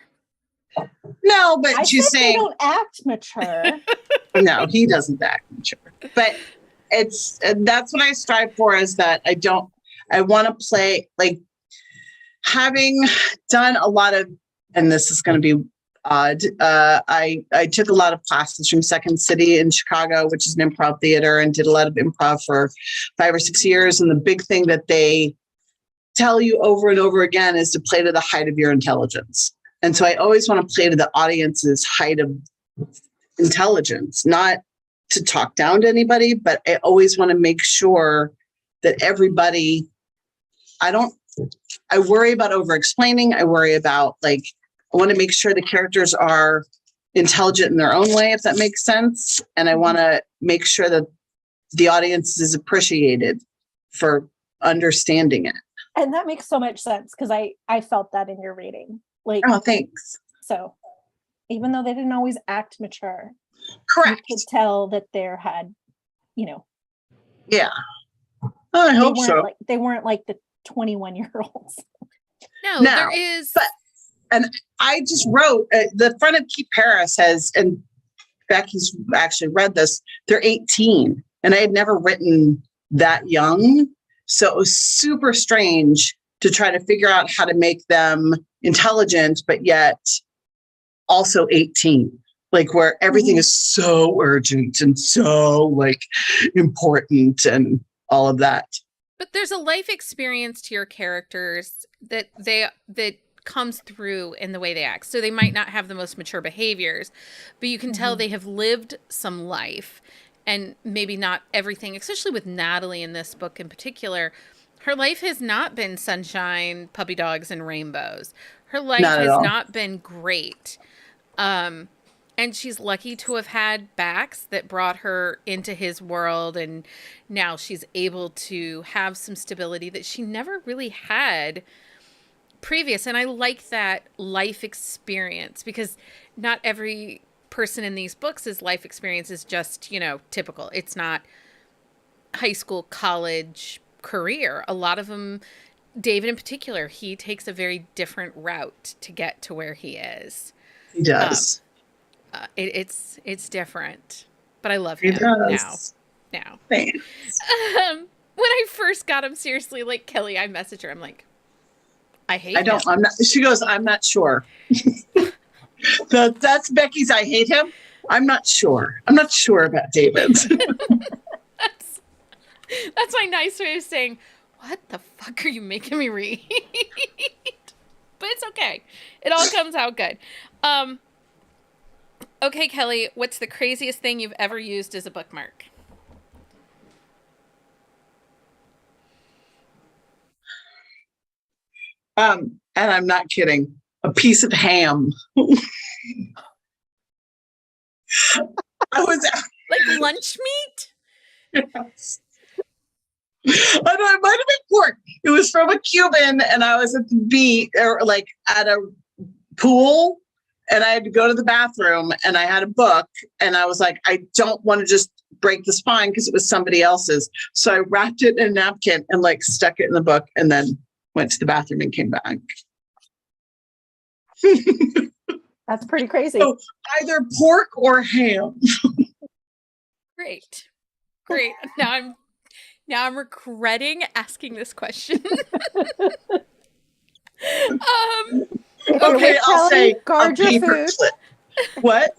No, but she's saying they don't act mature. No, he doesn't act mature. But that's what I strive for, is that I want to play, like, having done a lot of, and this is going to be odd. I took a lot of classes from Second City in Chicago, which is an improv theater, and did a lot of improv for 5 or 6 years. And the big thing that they tell you over and over again is to play to the height of your intelligence. And so I always want to play to the audience's height of intelligence, not to talk down to anybody, but I always want to make sure that everybody, I worry about over explaining. I worry about, like, I want to make sure the characters are intelligent in their own way, if that makes sense. And I want to make sure that the audience is appreciated for understanding it. And that makes so much sense, because I felt that in your reading. Like, oh, thanks. So even though they didn't always act mature, correct, you could tell that they had, yeah. Oh, I hope so. They weren't like the 21-year-olds. No, there is. And I just wrote, the front of Keep Paris has, and Becky's actually read this, they're 18. And I had never written that young. So it was super strange to try to figure out how to make them intelligent, but yet also 18. Like, where everything is so urgent and so, like, important and all of that. But there's a life experience to your characters that comes through in the way they act. So they might not have the most mature behaviors, but you can tell they have lived some life, and maybe not everything, especially with Natalie in this book in particular. Her life has not been sunshine, puppy dogs, and rainbows. Her life has not been great. And she's lucky to have had Bax that brought her into his world. And now she's able to have some stability that she never really had previous. And I like that life experience, because not every person in these books' life experience is just, typical. It's not high school, college, career. A lot of them, David in particular, he takes a very different route to get to where he is. He does. It's different, but I love He him does. now. Thanks. When I first got him, seriously, like Kelly, I messaged her. I'm like, I hate him. I'm not, she goes, I'm not sure. That's Becky's, I hate him. I'm not sure. I'm not sure about David. That's my nice way of saying, what the fuck are you making me read? But it's okay. It all comes out good. Okay, Kelly, what's the craziest thing you've ever used as a bookmark? And I'm not kidding. A piece of ham. I was Like lunch meat? yes. I know it might have been pork. It was from a Cuban, and I was at the beach or like at a pool, and I had to go to the bathroom, and I had a book, and I was like, I don't want to just break the spine because it was somebody else's. So I wrapped it in a napkin and like stuck it in the book, and then went to the bathroom and came back. That's pretty crazy. So either pork or ham. Great. Now I'm regretting asking this question. Okay, I'll Kelly, say guard a your paper food. clip. What?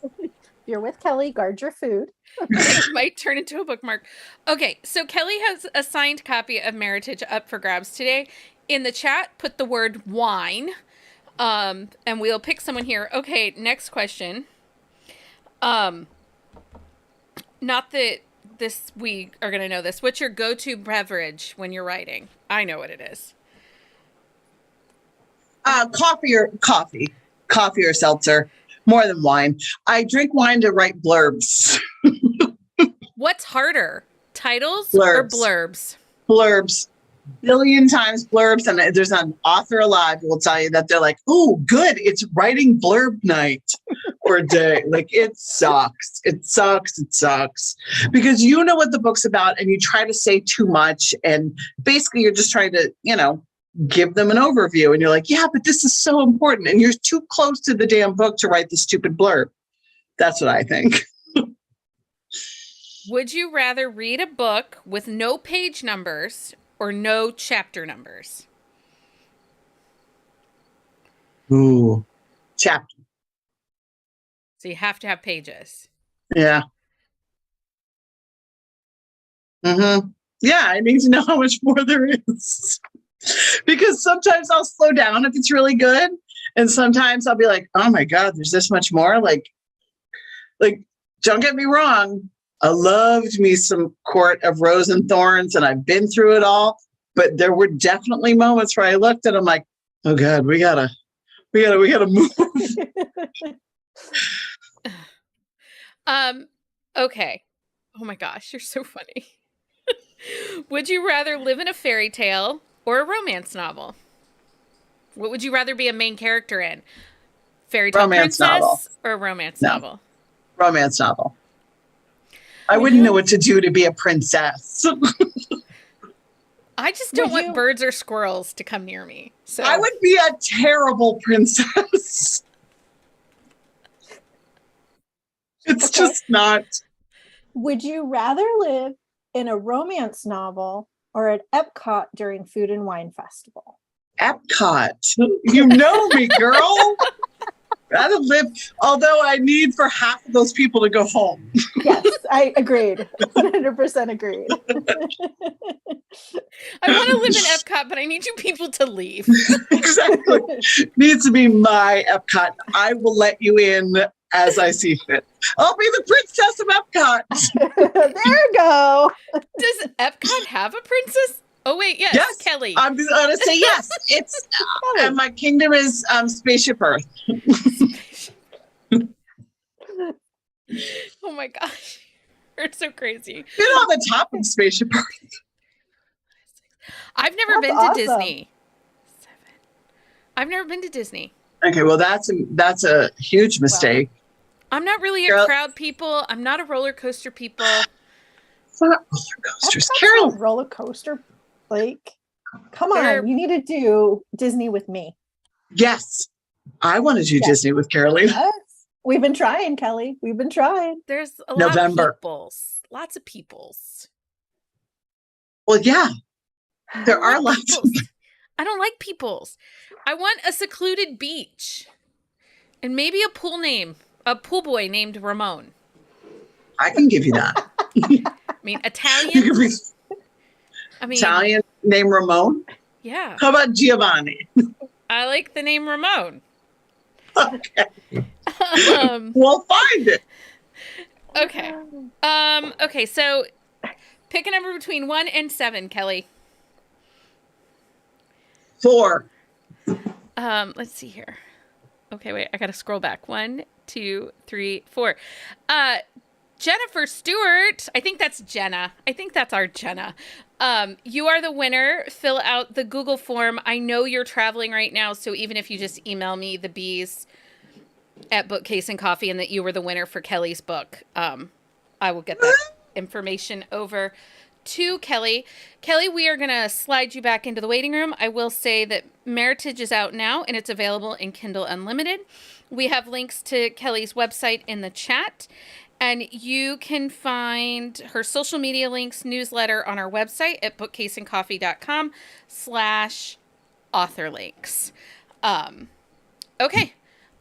You're with Kelly, guard your food. It might turn into a bookmark. Okay, so Kelly has a signed copy of Meritage up for grabs today. In the chat, put the word wine, and we'll pick someone here. Okay, next question. Not that we are going to know this. What's your go-to beverage when you're writing? I know what it is. Coffee or seltzer, more than wine. I drink wine to write blurbs. What's harder, titles Blurbs. or blurbs? Blurbs. Billion times blurbs, and there's an author alive who will tell you that they're like, oh, good, it's writing blurb night or day. Like, it sucks. It sucks. Because you know what the book's about, and you try to say too much, and basically you're just trying to, give them an overview, and you're like, yeah, but this is so important, and you're too close to the damn book to write the stupid blurb. That's what I think. Would you rather read a book with no page numbers or no chapter numbers? Ooh, chapter. So you have to have pages. Yeah. Mm-hmm. Yeah, I need to know how much more there is. Because sometimes I'll slow down if it's really good. And sometimes I'll be like, oh my God, there's this much more. Like, don't get me wrong. I loved me some Court of Rose and Thorns, and I've been through it all. But there were definitely moments where I looked and I'm like, oh God, we gotta move. Okay. Oh my gosh, you're so funny. Would you rather live in a fairy tale or a romance novel? What would you rather be a main character in? Fairy tale Romance princess novel. or a romance No. novel? Romance novel. I wouldn't know what to do to be a princess. I just don't want birds or squirrels to come near me. So I would be a terrible princess. It's just not. Would you rather live in a romance novel or at Epcot during Food and Wine Festival? Epcot. You know me, girl. Rather live, although I need for half of those people to go home. Yes, I agreed. 100% agreed. I want to live in Epcot, but I need you people to leave. Exactly. Needs to be my Epcot. I will let you in as I see fit. I'll be the princess of Epcot. There you go. Does Epcot have a princess? Oh wait, yes, Kelly. I'm gonna say yes. It's and my kingdom is Spaceship Earth. Oh my gosh, you're so crazy. Get on the top of Spaceship Earth. I've never been to Disney. 7. I've never been to Disney. Okay, well that's a huge mistake. I'm not really a Girl- crowd people. I'm not a roller coaster people. It's not roller coasters. That's Carol, not roller coaster. Like, come They're- on, you need to do Disney with me. yes, I want to do Yes. Disney with Carolina. Yes. We've been trying, Kelly. We've been trying. There's a lot November. of peoples. Lots of peoples. Well, yeah, there I are don't like lots. peoples. I don't like peoples. I want a secluded beach. And maybe a pool boy named Ramon. I can give you that. I mean, You Italian. can be I mean, Italian name Ramon. yeah. How about Giovanni? I like the name Ramon. Okay, um, we'll find it. okay. Okay, so pick a number between 1 and 7, Kelly. 4. Let's see here. Okay, wait, I gotta scroll back. 1, 2, 3, 4. Jennifer Stewart. I think that's Jenna. I think that's our Jenna. You are the winner. Fill out the Google form. I know you're traveling right now, so even if you just email me the B's at Bookcase and Coffee and that you were the winner for Kelly's book, I will get that information over to Kelly. Kelly, we are going to slide you back into the waiting room. I will say that Meritage is out now and it's available in Kindle Unlimited. We have links to Kelly's website in the chat. And you can find her social media links, newsletter on our website at bookcaseandcoffee.com/author links. Okay.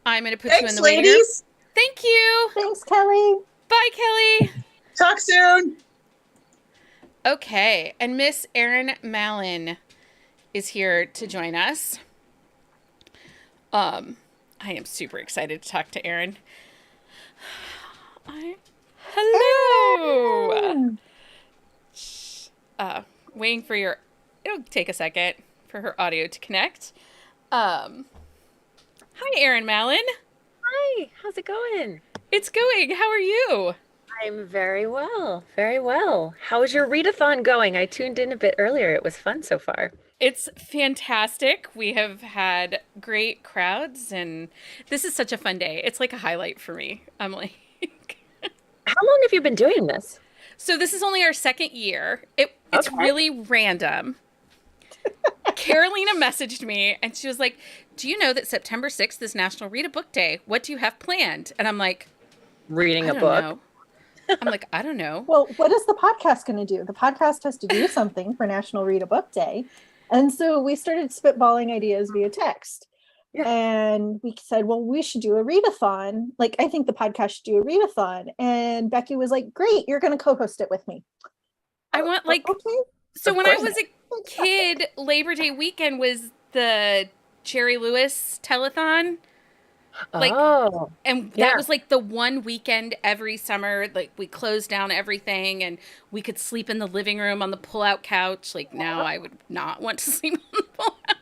I'm going to put you in Thanks, the waiting room. ladies. Thank you. Thanks, Kelly. Bye, Kelly. Talk soon. Okay. And Miss Erin Mallon is here to join us. I am super excited to talk to Erin. Hello. Waiting for it'll take a second for her audio to connect. Hi, Erin Mallon. Hi, how's it going? It's going. How are you? I'm very well, very well. How is your readathon going? I tuned in a bit earlier. It was fun so far. It's fantastic. We have had great crowds, and this is such a fun day. It's like a highlight for me. I'm like... How long have you been doing this? So this is only our second year. It's Okay. really random. Carolina messaged me and she was like, do you know that September 6th is National Read a Book Day? What do you have planned? And I'm like, Reading I a don't book. know. I'm like, I don't know. Well, what is the podcast going to do? The podcast has to do something for National Read a Book Day. And so we started spitballing ideas via text. Yeah. And we said, well, we should do a readathon. Like, I think the podcast should do a readathon. And Becky was like, great, you're going to co-host it with me. I want like, Okay. so Of when I course. was a kid, Labor Day weekend was the Jerry Lewis telethon. Like, Oh, and that yeah. was like the one weekend every summer, like we closed down everything and we could sleep in the living room on the pull-out couch. Like now I would not want to sleep on the pull-out.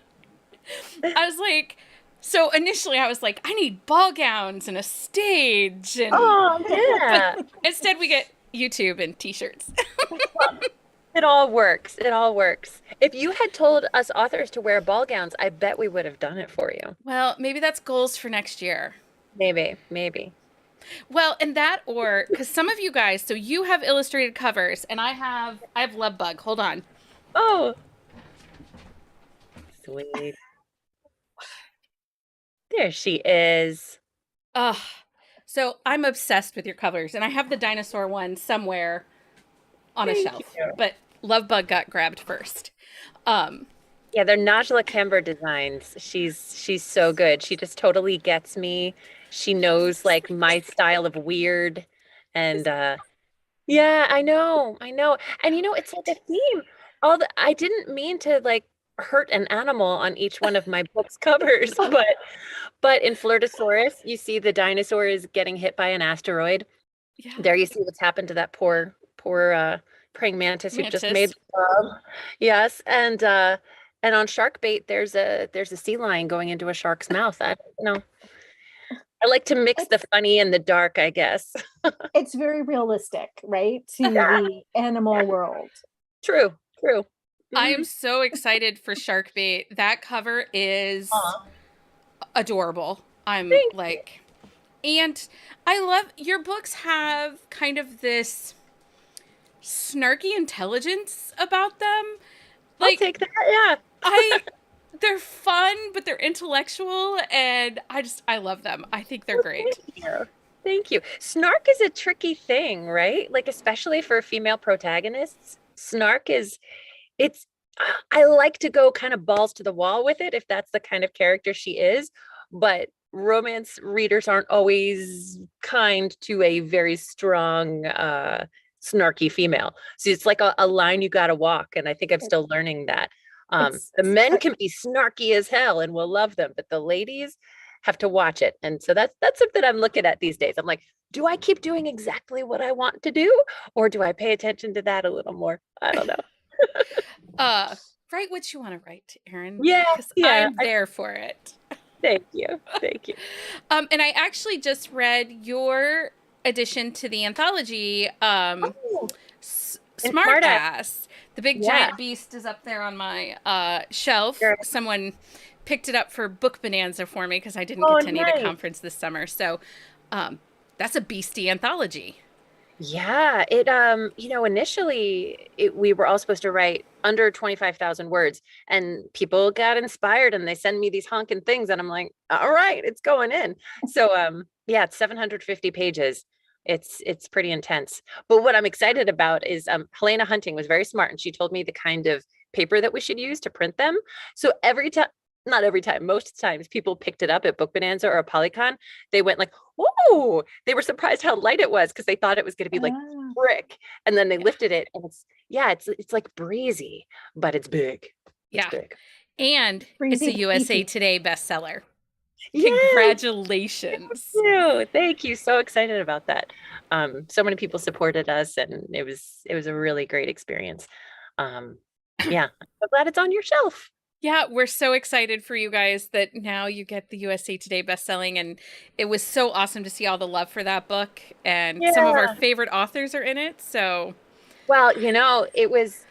I was like, so initially I was like, I need ball gowns and a stage. And Oh, yeah. instead we get YouTube and t-shirts. It all works. It all works. If you had told us authors to wear ball gowns, I bet we would have done it for you. Well, maybe that's goals for next year. Maybe, maybe. Well, and that, or because some of you guys, so you have illustrated covers and I have Love Bug. Hold on. Oh, sweet. There she is. So I'm obsessed with your covers and I have the dinosaur one somewhere on a Thank shelf, you. but Love Bug got grabbed first. Yeah, they're Najla Kember designs. She's so good. She just totally gets me. She knows like my style of weird. And yeah, I know. And it's like a theme. I didn't mean to like hurt an animal on each one of my book's covers, but in Flirtosaurus, you see the dinosaur is getting hit by an asteroid. Yeah. There you see what's happened to that poor praying mantis who just Mantis. made yes, and on shark bait there's a sea lion going into a shark's mouth. I like to mix the funny and the dark, I guess. It's very realistic, right? To the animal world. True. I am so excited for Shark Bait. That cover is adorable. I'm Thank like, And I love your books have kind of this snarky intelligence about them. I'll take that. Yeah. They're fun, but they're intellectual, and I love them. I think they're great. Thank you. Thank you. Snark is a tricky thing, right? Like, especially for female protagonists. Snark is, it's, I like to go kind of balls to the wall with it if that's the kind of character she is, but romance readers aren't always kind to a very strong, snarky female. So it's like a line you got to walk. And I think I'm still learning that. The men can be snarky as hell and we'll love them, but the ladies have to watch it. And so that's something I'm looking at these days. I'm like, do I keep doing exactly what I want to do? Or do I pay attention to that a little more? I don't know. Write what you want to write, Erin. Yeah, I'm there for it. Thank you. Thank you. And I actually just read your addition to the anthology, Smart Ass. The big giant beast is up there on my shelf. Sure. Someone picked it up for Book Bonanza for me because I didn't get to any of the conference this summer. So that's a beastie anthology. Yeah, it initially we were all supposed to write under 25,000 words, and people got inspired and they send me these honking things and I'm like, all right, it's going in. So it's 750 pages. It's pretty intense. But what I'm excited about is Helena Hunting was very smart and she told me the kind of paper that we should use to print them. So not every time, most times people picked it up at Book Bonanza or a Polycon, they went like, whoa, they were surprised how light it was because they thought it was going to be like brick. And then they lifted it and it's like breezy, but it's big. It's big. And breezy, it's a USA Today bestseller. Yes. Congratulations. Thank you. So excited about that. So many people supported us and it was a really great experience. I'm glad it's on your shelf. Yeah, we're so excited for you guys that now you get the USA Today bestselling, and it was so awesome to see all the love for that book, and some of our favorite authors are in it. So, well, it was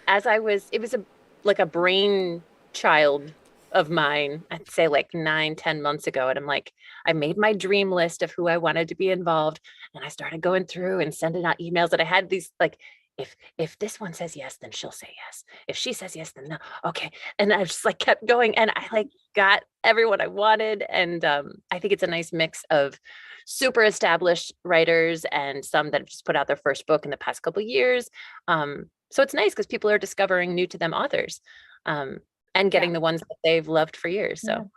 like a brain child of mine, I'd say like 9-10 months ago. And I'm like, I made my dream list of who I wanted to be involved. And I started going through and sending out emails that I had these like, if this one says yes, then she'll say yes. If she says yes, then no. Okay. And I just like kept going and I like got everyone I wanted. And I think it's a nice mix of super established writers and some that have just put out their first book in the past couple of years. So it's nice because people are discovering new to them authors and getting the ones that they've loved for years. So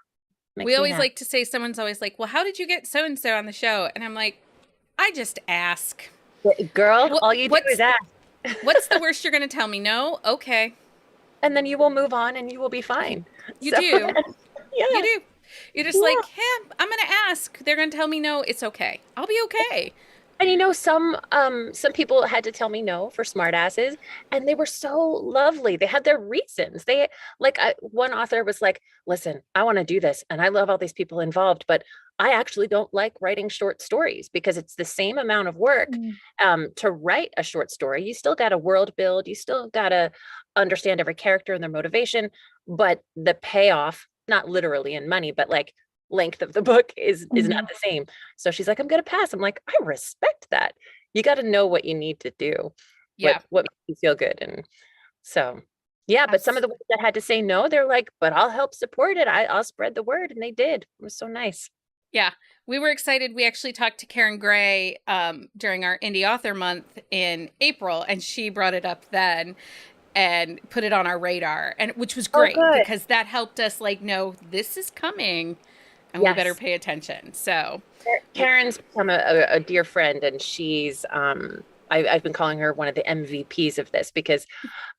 we always like to say, someone's always like, well, how did you get so-and-so on the show? And I'm like, I just ask. Girl, all you do is ask. What's the worst you're going to tell me? No? Okay. And then you will move on and you will be fine. You do. You do. You're just like, hey, I'm going to ask. They're going to tell me no. It's okay. I'll be okay. And some people had to tell me no for smartasses, and they were so lovely. They had their reasons. They one author was like, listen, I want to do this and I love all these people involved, but I actually don't like writing short stories because it's the same amount of work to write a short story. You still got to world build. You still got to understand every character and their motivation, but the payoff, not literally in money, but like length of the book is not the same. So she's like, I'm going to pass. I'm like, I respect that. You got to know what you need to do. What makes you feel good. And so, but some of the ones that had to say no, they're like, but I'll help support it. I'll spread the word. And they did. It was so nice. Yeah, we were excited. We actually talked to Karen Gray during our Indie Author Month in April, and she brought it up then and put it on our radar, and which was great because that helped us like know this is coming, and we better pay attention. So Karen's become a dear friend, and she's I've been calling her one of the MVPs of this because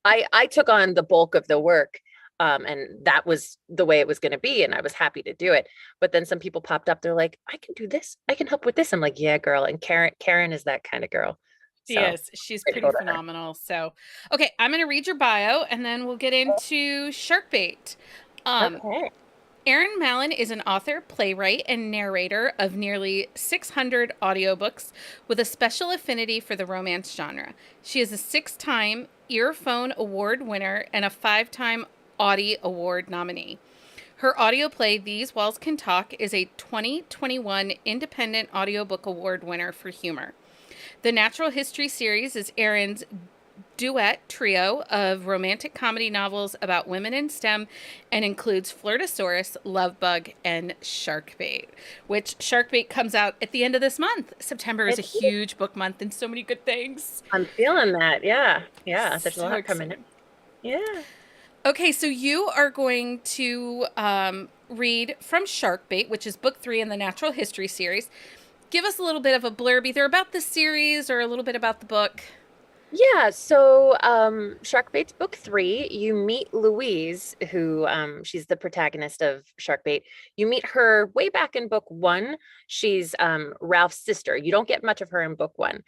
I took on the bulk of the work. And that was the way it was going to be. And I was happy to do it. But then some people popped up. They're like, I can do this. I can help with this. I'm like, yeah, girl. And Karen is that kind of girl. Yes, she's pretty phenomenal. So, okay, I'm going to read your bio and then we'll get into Sharkbait. Erin Mallon is an author, playwright, and narrator of nearly 600 audiobooks with a special affinity for the romance genre. She is a 6-time Earphone Award winner and a 5-time Audie Award nominee. Her audio play, These Walls Can Talk, is a 2021 Independent Audiobook Award winner for humor. The Natural History series is Erin's duet trio of romantic comedy novels about women in STEM and includes Flirtosaurus, Lovebug, and Sharkbait, which Sharkbait comes out at the end of this month. September is a huge book month and so many good things. I'm feeling that. Yeah. Yeah. There's a So lot coming in. exciting. Yeah. Okay, so you are going to read from Sharkbait, which is book 3 in the Natural History series. Give us a little bit of a blurb either about the series or a little bit about the book. Yeah, so Sharkbait's book 3, you meet Louise, who she's the protagonist of Sharkbait. You meet her way back in book 1. She's Ralph's sister. You don't get much of her in book 1.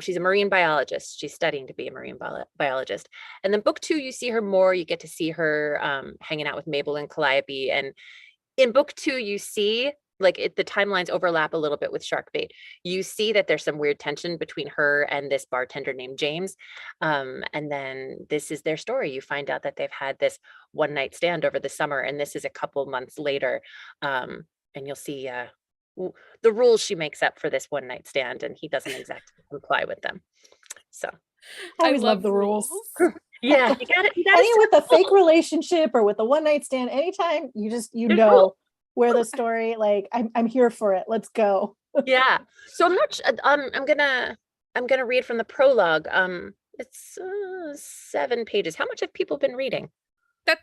She's a marine biologist. She's studying to be a marine biologist. And then book 2, you see her more. You get to see her hanging out with Mabel and Calliope. And in book 2, you see the timelines overlap a little bit with Sharkbait. You see that there's some weird tension between her and this bartender named James. And then this is their story. You find out that they've had this one night stand over the summer, and this is a couple months later. And you'll see the rules she makes up for this one night stand, and he doesn't exactly comply with them. So I always love the rules. yeah, you got it. Any with a fake relationship or with a one night stand, anytime you know where the story, like I'm here for it. Let's go. Yeah. So I'm gonna read from the prologue. It's 7 pages. How much have people been reading? That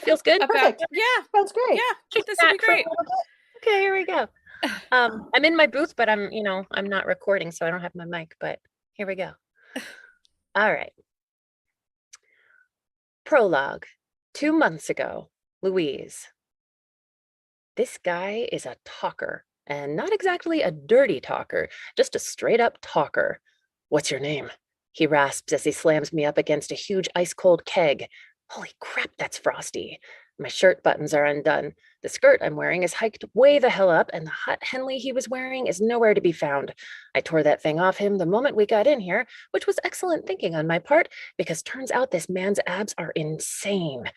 feels good. Perfect. Yeah. Sounds great. Yeah. This will be great. Okay, here we go. I'm in my booth, but I'm not recording, so I don't have my mic, but here we go. All right. Prologue. 2 months ago, Louise. This guy is a talker, and not exactly a dirty talker, just a straight up talker. What's your name? He rasps as he slams me up against a huge ice cold keg. Holy crap, that's frosty. My shirt buttons are undone. The skirt I'm wearing is hiked way the hell up, and the hot Henley he was wearing is nowhere to be found. I tore that thing off him the moment we got in here, which was excellent thinking on my part, because turns out this man's abs are insane.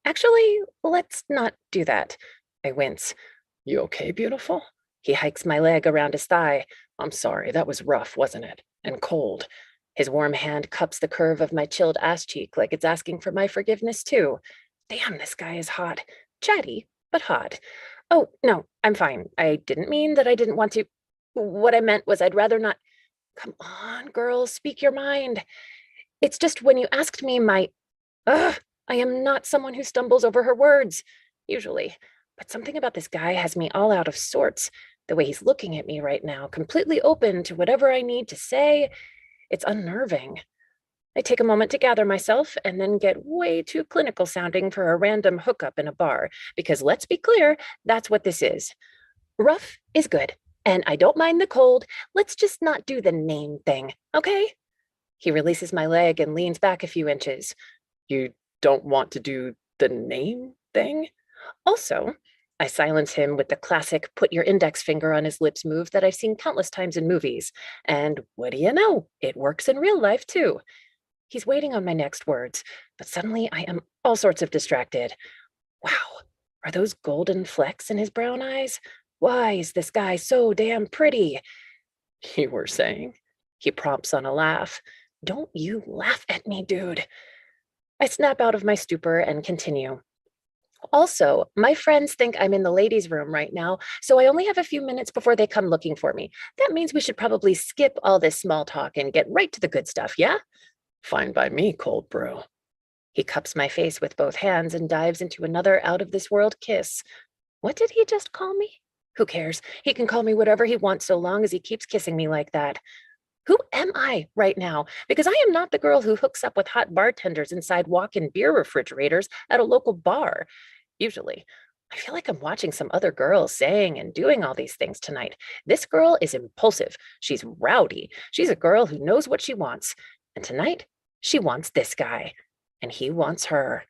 Actually, let's not do that. I wince. You okay, beautiful? He hikes my leg around his thigh. I'm sorry, that was rough, wasn't it? And cold. His warm hand cups the curve of my chilled ass cheek like it's asking for my forgiveness too. Damn, this guy is hot. Chatty, but hot. Oh, no, I'm fine. I didn't mean that I didn't want to. What I meant was I'd rather not. Come on, girl, speak your mind. It's just when you asked me I am not someone who stumbles over her words, usually. But something about this guy has me all out of sorts. The way he's looking at me right now, completely open to whatever I need to say, it's unnerving. I take a moment to gather myself and then get way too clinical sounding for a random hookup in a bar, because let's be clear, that's what this is. Rough is good, and I don't mind the cold. Let's just not do the name thing, okay? He releases my leg and leans back a few inches. You don't want to do the name thing? Also, I silence him with the classic put your index finger on his lips move that I've seen countless times in movies. And what do you know? It works in real life too. He's waiting on my next words, but suddenly I am all sorts of distracted. Wow, are those golden flecks in his brown eyes? Why is this guy so damn pretty? You were saying? He prompts on a laugh. Don't you laugh at me, dude. I snap out of my stupor and continue. Also, my friends think I'm in the ladies' room right now, so I only have a few minutes before they come looking for me. That means we should probably skip all this small talk and get right to the good stuff, yeah? Fine by me, cold bro. He cups my face with both hands and dives into another out-of-this-world kiss. What did he just call me? Who cares? He can call me whatever he wants so long as he keeps kissing me like that. Who am I right now? Because I am not the girl who hooks up with hot bartenders inside walk-in beer refrigerators at a local bar. Usually, I feel like I'm watching some other girl saying and doing all these things tonight. This girl is impulsive. She's rowdy. She's a girl who knows what she wants. And tonight, she wants this guy. And he wants her.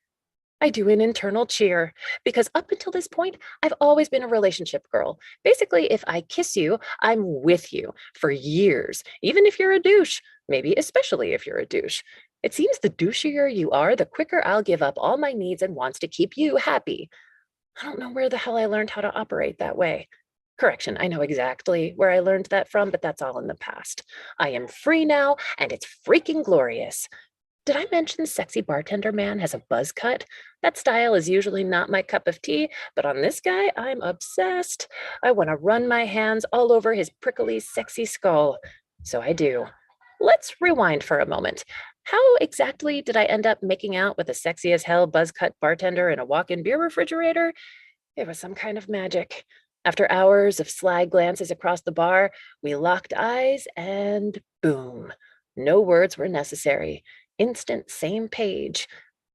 I do an internal cheer, because up until this point, I've always been a relationship girl. Basically, if I kiss you, I'm with you for years, even if you're a douche, maybe especially if you're a douche. It seems the douchier you are, the quicker I'll give up all my needs and wants to keep you happy. I don't know where the hell I learned how to operate that way. Correction, I know exactly where I learned that from, but that's all in the past. I am free now, and it's freaking glorious. Did I mention sexy bartender man has a buzz cut? That style is usually not my cup of tea, but on this guy, I'm obsessed. I want to run my hands all over his prickly, sexy skull. So I do. Let's rewind for a moment. How exactly did I end up making out with a sexy as hell buzz cut bartender in a walk-in beer refrigerator? It was some kind of magic. After hours of sly glances across the bar, we locked eyes and boom. No words were necessary. Instant same page.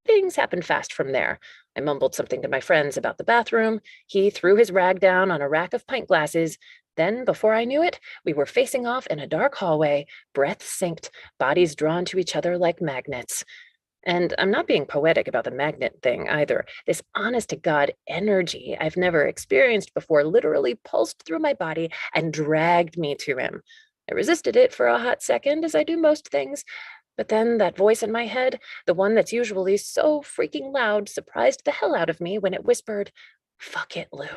Things happened fast from there. I mumbled something to my friends about the bathroom. He threw his rag down on a rack of pint glasses. Then, before I knew it, we were facing off in a dark hallway, breaths synced, bodies drawn to each other like magnets. And I'm not being poetic about the magnet thing either. This honest to God energy I've never experienced before literally pulsed through my body and dragged me to him. I resisted it for a hot second, as I do most things. But then that voice in my head, the one that's usually so freaking loud, surprised the hell out of me when it whispered, "Fuck it, Lou.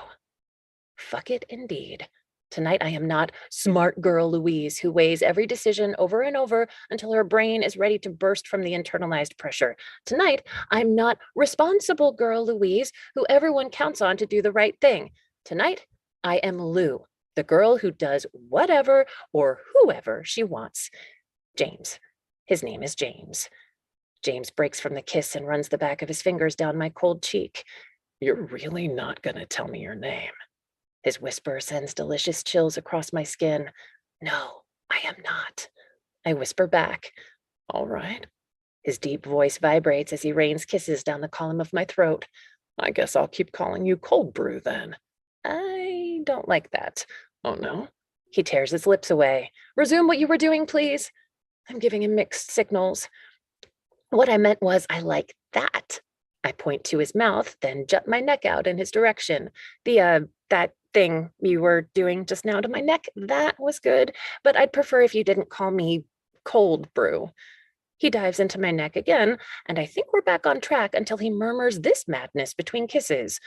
Fuck it indeed. Tonight I am not smart girl Louise who weighs every decision over and over until her brain is ready to burst from the internalized pressure. Tonight I'm not responsible girl Louise who everyone counts on to do the right thing. Tonight I am Lou, the girl who does whatever or whoever she wants. James. His name is James. James breaks from the kiss and runs the back of his fingers down my cold cheek. You're really not gonna tell me your name? His whisper sends delicious chills across my skin. No, I am not. I whisper back. All right. His deep voice vibrates as he rains kisses down the column of my throat. I guess I'll keep calling you Cold Brew then. I don't like that. Oh no? He tears his lips away. Resume what you were doing, please. I'm giving him mixed signals. What I meant was I like that. I point to his mouth, then jut my neck out in his direction. That thing you were doing just now to my neck, that was good, but I'd prefer if you didn't call me Cold Brew. He dives into my neck again, and I think we're back on track until he murmurs this madness between kisses.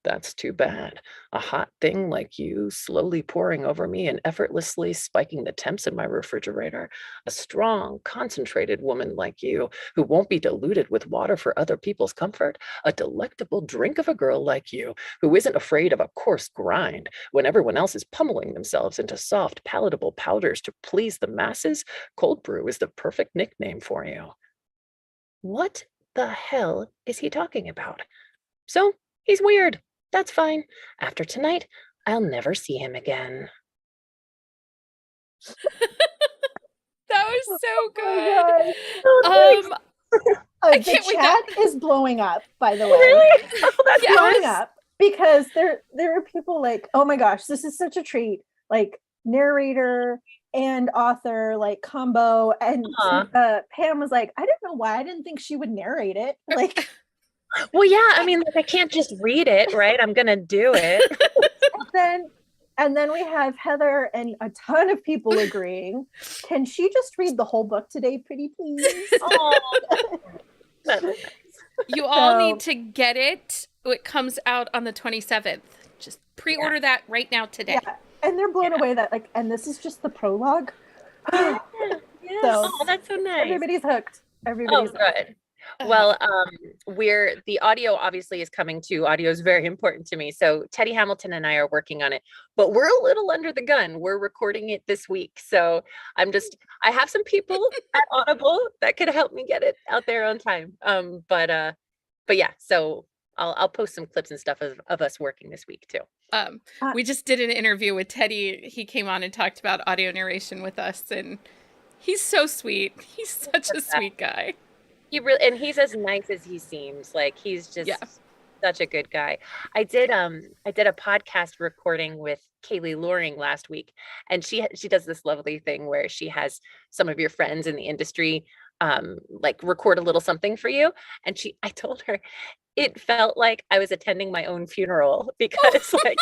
That's too bad. A hot thing like you slowly pouring over me and effortlessly spiking the temps in my refrigerator. A strong, concentrated woman like you who won't be diluted with water for other people's comfort. A delectable drink of a girl like you who isn't afraid of a coarse grind when everyone else is pummeling themselves into soft, palatable powders to please the masses. Cold Brew is the perfect nickname for you. What the hell is he talking about? So, he's weird. That's fine. After tonight, I'll never see him again. That was so Oh good. I the can't wait chat that- is blowing up, by the way. Really? Oh, that's Yes. Blowing up because there are people like, oh my gosh, this is such a treat. Like narrator and author like combo. And Pam was like, I don't know why I didn't think she would narrate it. Like Well, yeah, I mean, like, I can't just read it, right? I'm gonna do it. and then we have Heather and a ton of people agreeing. Can she just read the whole book today, pretty please? You all So- need to get it. It comes out on the 27th. Just pre-order that right now today. Yeah, and they're blown away that like, and this is just the prologue. Yes. So Oh, that's so nice. everybody's hooked. Oh, Everybody's hooked. good. Well, the audio obviously is coming too. Audio is very important to me. So Teddy Hamilton and I are working on it, but we're a little under the gun. We're recording it this week. So I have some people at Audible that could help me get it out there on time. But yeah, so I'll post some clips and stuff of us working this week too. We just did an interview with Teddy. He came on and talked about audio narration with us, and he's so sweet. He's such a sweet guy. He's as nice as he seems. Like he's just such a good guy. I did a podcast recording with Kaylee Loring last week, and she does this lovely thing where she has some of your friends in the industry like record a little something for you. And I told her it felt like I was attending my own funeral because like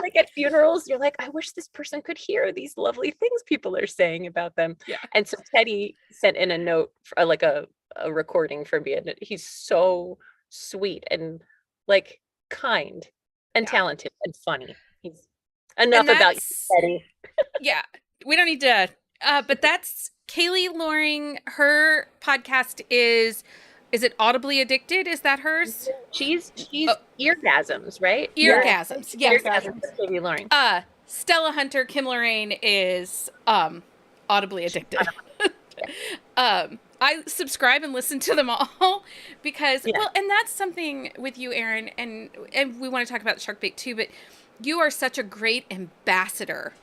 like at funerals you're like, I wish this person could hear these lovely things people are saying about them. Yeah. And so Teddy sent in a note for, like a recording for me, and he's so sweet and like kind and Yeah. talented and funny. He's enough about you, that's- Betty. Yeah, we don't need to. But that's Kaylee Loring. Her podcast is it Audibly Addicted? Is that hers? She's Oh. eargasms, right? Eargasms. Yes. Eargasms with Katie Loring. Stella Hunter, Kim Loraine is Audibly Addicted. I subscribe and listen to them all because well, and that's something with you, Erin, and we want to talk about Shark Bait too, but you are such a great ambassador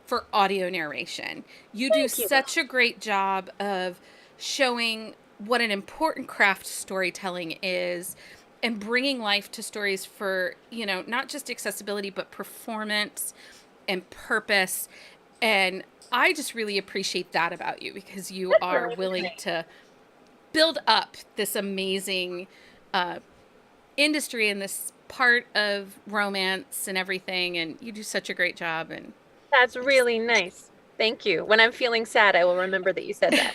for audio narration. You do such a great job of showing what an important craft storytelling is and bringing life to stories for, you know, not just accessibility, but performance and purpose. And I just really appreciate that about you because you are willing to build up this amazing industry and this part of romance and everything. And you do such a great job. And that's really nice. Thank you. When I'm feeling sad, I will remember that you said that.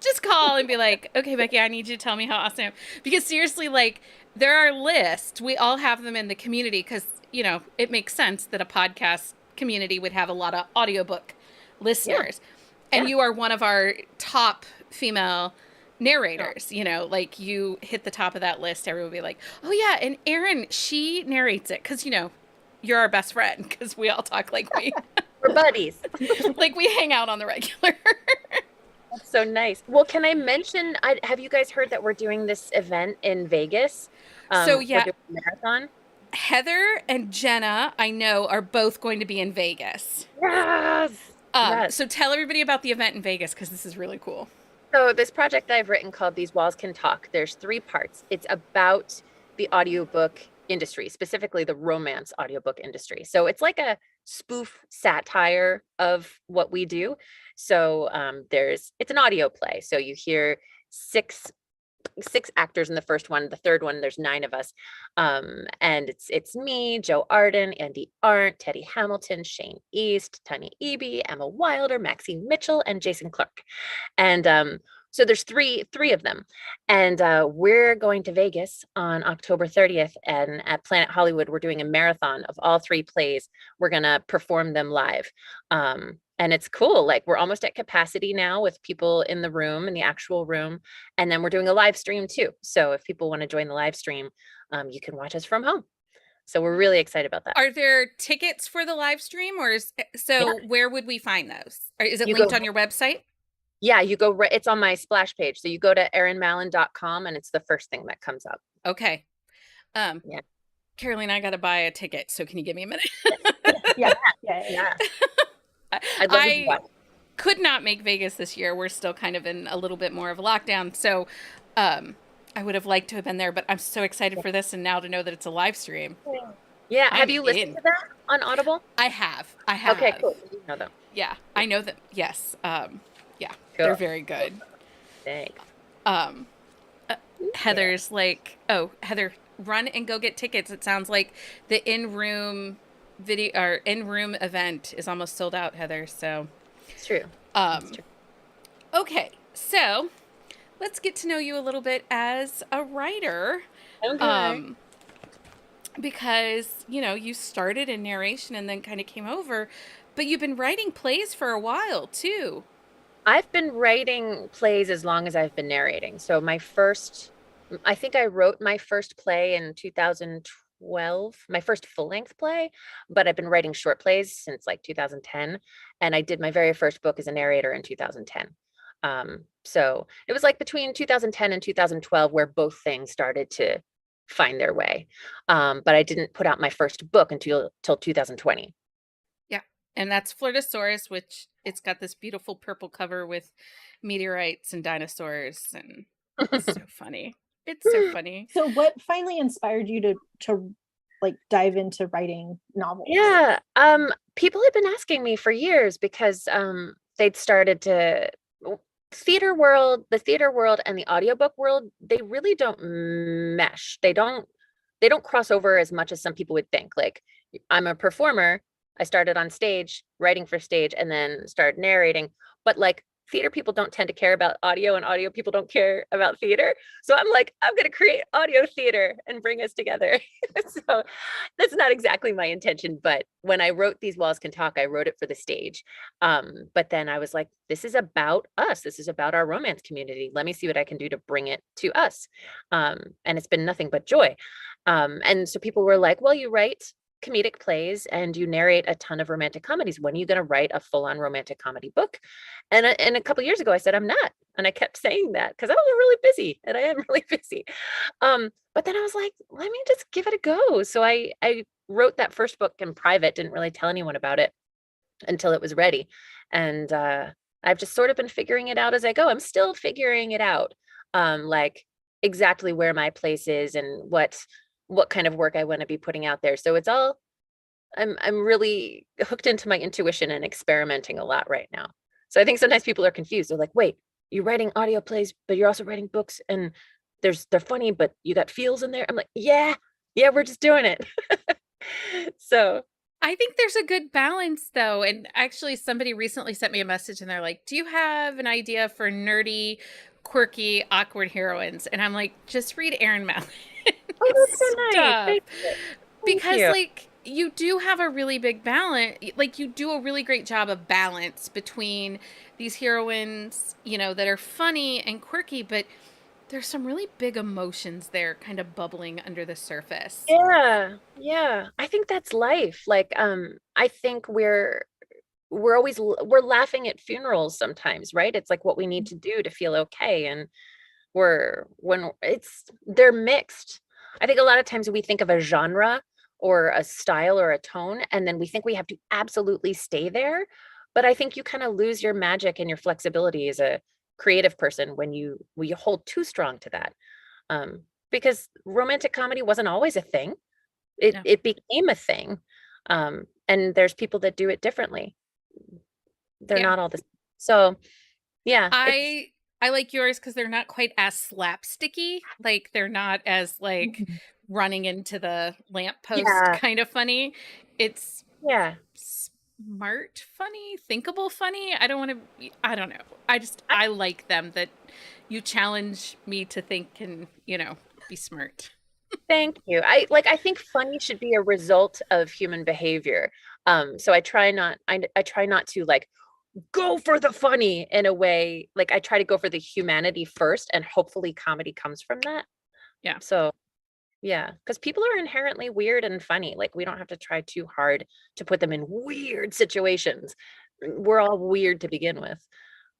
Just call and be like, okay, Becky, I need you to tell me how awesome I am. Because seriously, like, there are lists. We all have them in the community because, you know, it makes sense that a podcast community would have a lot of audiobook listeners. Yeah. And you are one of our top female narrators. You know, like, you hit the top of that list. Everyone will be like, oh yeah, and Erin, she narrates it because, you know, you're our best friend because we all talk like we're buddies. Like we hang out on the regular. That's so nice. Well, can I mention, have you guys heard that we're doing this event in Vegas? So yeah, we're doing a marathon. Heather and Jenna, I know, are both going to be in Vegas. Yes. So tell everybody about the event in Vegas because this is really cool. So this project I've written called These Walls Can Talk, there's 3 parts. It's about the audiobook industry, specifically the romance audiobook industry. So it's like a spoof satire of what we do. So it's an audio play. So you hear six actors in the first one. The third one, there's 9 of us. And it's me, Joe Arden, Andy Arndt, Teddy Hamilton, Shane East, Tanya Eby, Emma Wilder, Maxine Mitchell, and Jason Clark. And so there's three of them. And we're going to Vegas on October 30th. And at Planet Hollywood, we're doing a marathon of all 3 plays. We're going to perform them live. And it's cool. Like, we're almost at capacity now with people in the room, in the actual room. And then we're doing a live stream too. So if people want to join the live stream, you can watch us from home. So we're really excited about that. Are there tickets for the live stream where would we find those? Is it linked on your website? Yeah, you go it's on my splash page. So you go to erinmallon.com and it's the first thing that comes up. Okay. Carolina, I got to buy a ticket. So can you give me a minute? Yeah. I could not make Vegas this year. We're still kind of in a little bit more of a lockdown. So I would have liked to have been there, but I'm so excited for this. And now to know that it's a live stream. Yeah. Have you listened to that on Audible? I have. Okay, cool. You know them. Yeah, I know them. Yes. Yeah, cool. They're very good. Thanks. Heather's like, oh, Heather, run and go get tickets. It sounds like the in-room video or in-room event is almost sold out, Heather. So it's true. Okay, so let's get to know you a little bit as a writer. Okay. Because, you know, you started in narration and then kind of came over, but you've been writing plays for a while too. I've been writing plays as long as I've been narrating. So I think I wrote my first play in 2012, my first full-length play, but I've been writing short plays since like 2010. And I did my very first book as a narrator in 2010. So it was like between 2010 and 2012 where both things started to find their way. But I didn't put out my first book until 2020. Yeah. And that's Flirtosaurus, which it's got this beautiful purple cover with meteorites and dinosaurs. And it's so funny. It's so funny. So what finally inspired you to like dive into writing novels? Yeah. People have been asking me for years because they'd started to the theater world and the audiobook world, they really don't mesh. They don't cross over as much as some people would think. Like, I'm a performer. I started on stage, writing for stage, and then started narrating. But like theater people don't tend to care about audio, and audio people don't care about theater. So I'm like, I'm going to create audio theater and bring us together. So that's not exactly my intention, but when I wrote These Walls Can Talk, I wrote it for the stage. But then I was like, this is about us. This is about our romance community. Let me see what I can do to bring it to us. And it's been nothing but joy. And so people were like, well, you write comedic plays and you narrate a ton of romantic comedies. When are you going to write a full-on romantic comedy book? And a couple of years ago, I said, I'm not. And I kept saying that because I was really busy, and I am really busy. But then I was like, let me just give it a go. So I wrote that first book in private, didn't really tell anyone about it until it was ready. And I've just sort of been figuring it out as I go. I'm still figuring it out, like exactly where my place is and what kind of work I want to be putting out there. So it's all, I'm really hooked into my intuition and experimenting a lot right now. So I think sometimes people are confused. They're like, wait, you're writing audio plays, but you're also writing books, and they're funny, but you got feels in there. I'm like, yeah, we're just doing it. So I think there's a good balance though. And actually somebody recently sent me a message and they're like, do you have an idea for nerdy, quirky, awkward heroines? And I'm like, just read Erin Mallon. oh, that's so nice. Thank Because you. like you do have a really big balance, like you do a really great job of balance between these heroines, you know, that are funny and quirky, but there's some really big emotions there kind of bubbling under the surface. Yeah. I think that's life. Like, I think we're laughing at funerals sometimes, right? It's like what we need to do to feel okay. And they're mixed. I think a lot of times we think of a genre or a style or a tone, and then we think we have to absolutely stay there. But I think you kind of lose your magic and your flexibility as a creative person when you hold too strong to that. Because romantic comedy wasn't always a thing. No. It became a thing. And there's people that do it differently. They're not all the same. So yeah. I like yours because they're not quite as slapsticky. Like they're not as like running into the lamppost kind of funny. It's smart funny, thinkable funny. I don't know. I like them that you challenge me to think and, you know, be smart. Thank you. I think funny should be a result of human behavior. So I try not to like go for the funny in a way. Like I try to go for the humanity first, and hopefully comedy comes from that. Yeah. So yeah, because people are inherently weird and funny. Like we don't have to try too hard to put them in weird situations. We're all weird to begin with,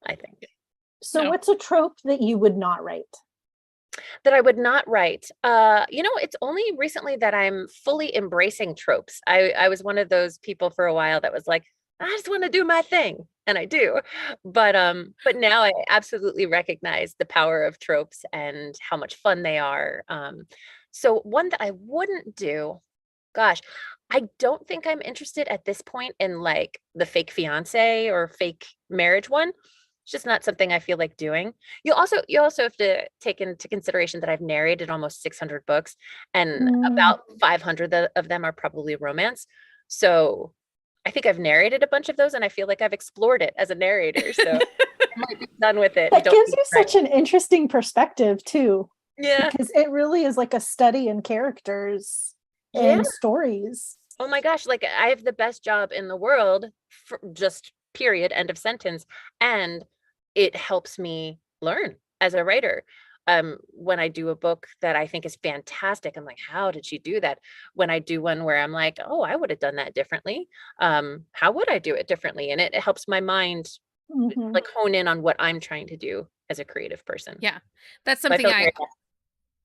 I think. So what's a trope that you would not write? That I would not write. You know, it's only recently that I'm fully embracing tropes. I was one of those people for a while that was like, I just want to do my thing, and I do. But now I absolutely recognize the power of tropes and how much fun they are. So one that I wouldn't do, gosh, I don't think I'm interested at this point in like the fake fiance or fake marriage one. It's just not something I feel like doing. You also have to take into consideration that I've narrated almost 600 books, and about 500 of them are probably romance. So I think I've narrated a bunch of those, and I feel like I've explored it as a narrator. So I might be done with it. That gives you such an interesting perspective too. Yeah. Because it really is like a study in characters and stories. Oh my gosh, like I have the best job in the world, for just period, end of sentence. And it helps me learn as a writer. When I do a book that I think is fantastic, I'm like, how did she do that? When I do one where I'm like, oh, I would have done that differently. How would I do it differently? And it helps my mind like hone in on what I'm trying to do as a creative person. Yeah. That's something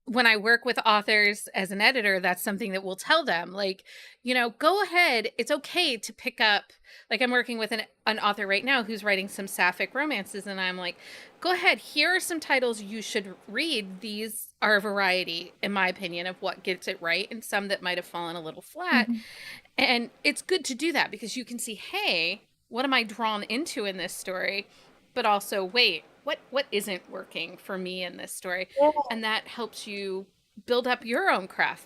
when I work with authors as an editor, that's something that we'll tell them, like, you know, go ahead. It's okay to pick up, like I'm working with an author right now who's writing some sapphic romances. And I'm like, go ahead. Here are some titles you should read. These are a variety, in my opinion, of what gets it right, and some that might have fallen a little flat. And it's good to do that because you can see, hey, what am I drawn into in this story? But also, wait, what isn't working for me in this story? And that helps you build up your own craft.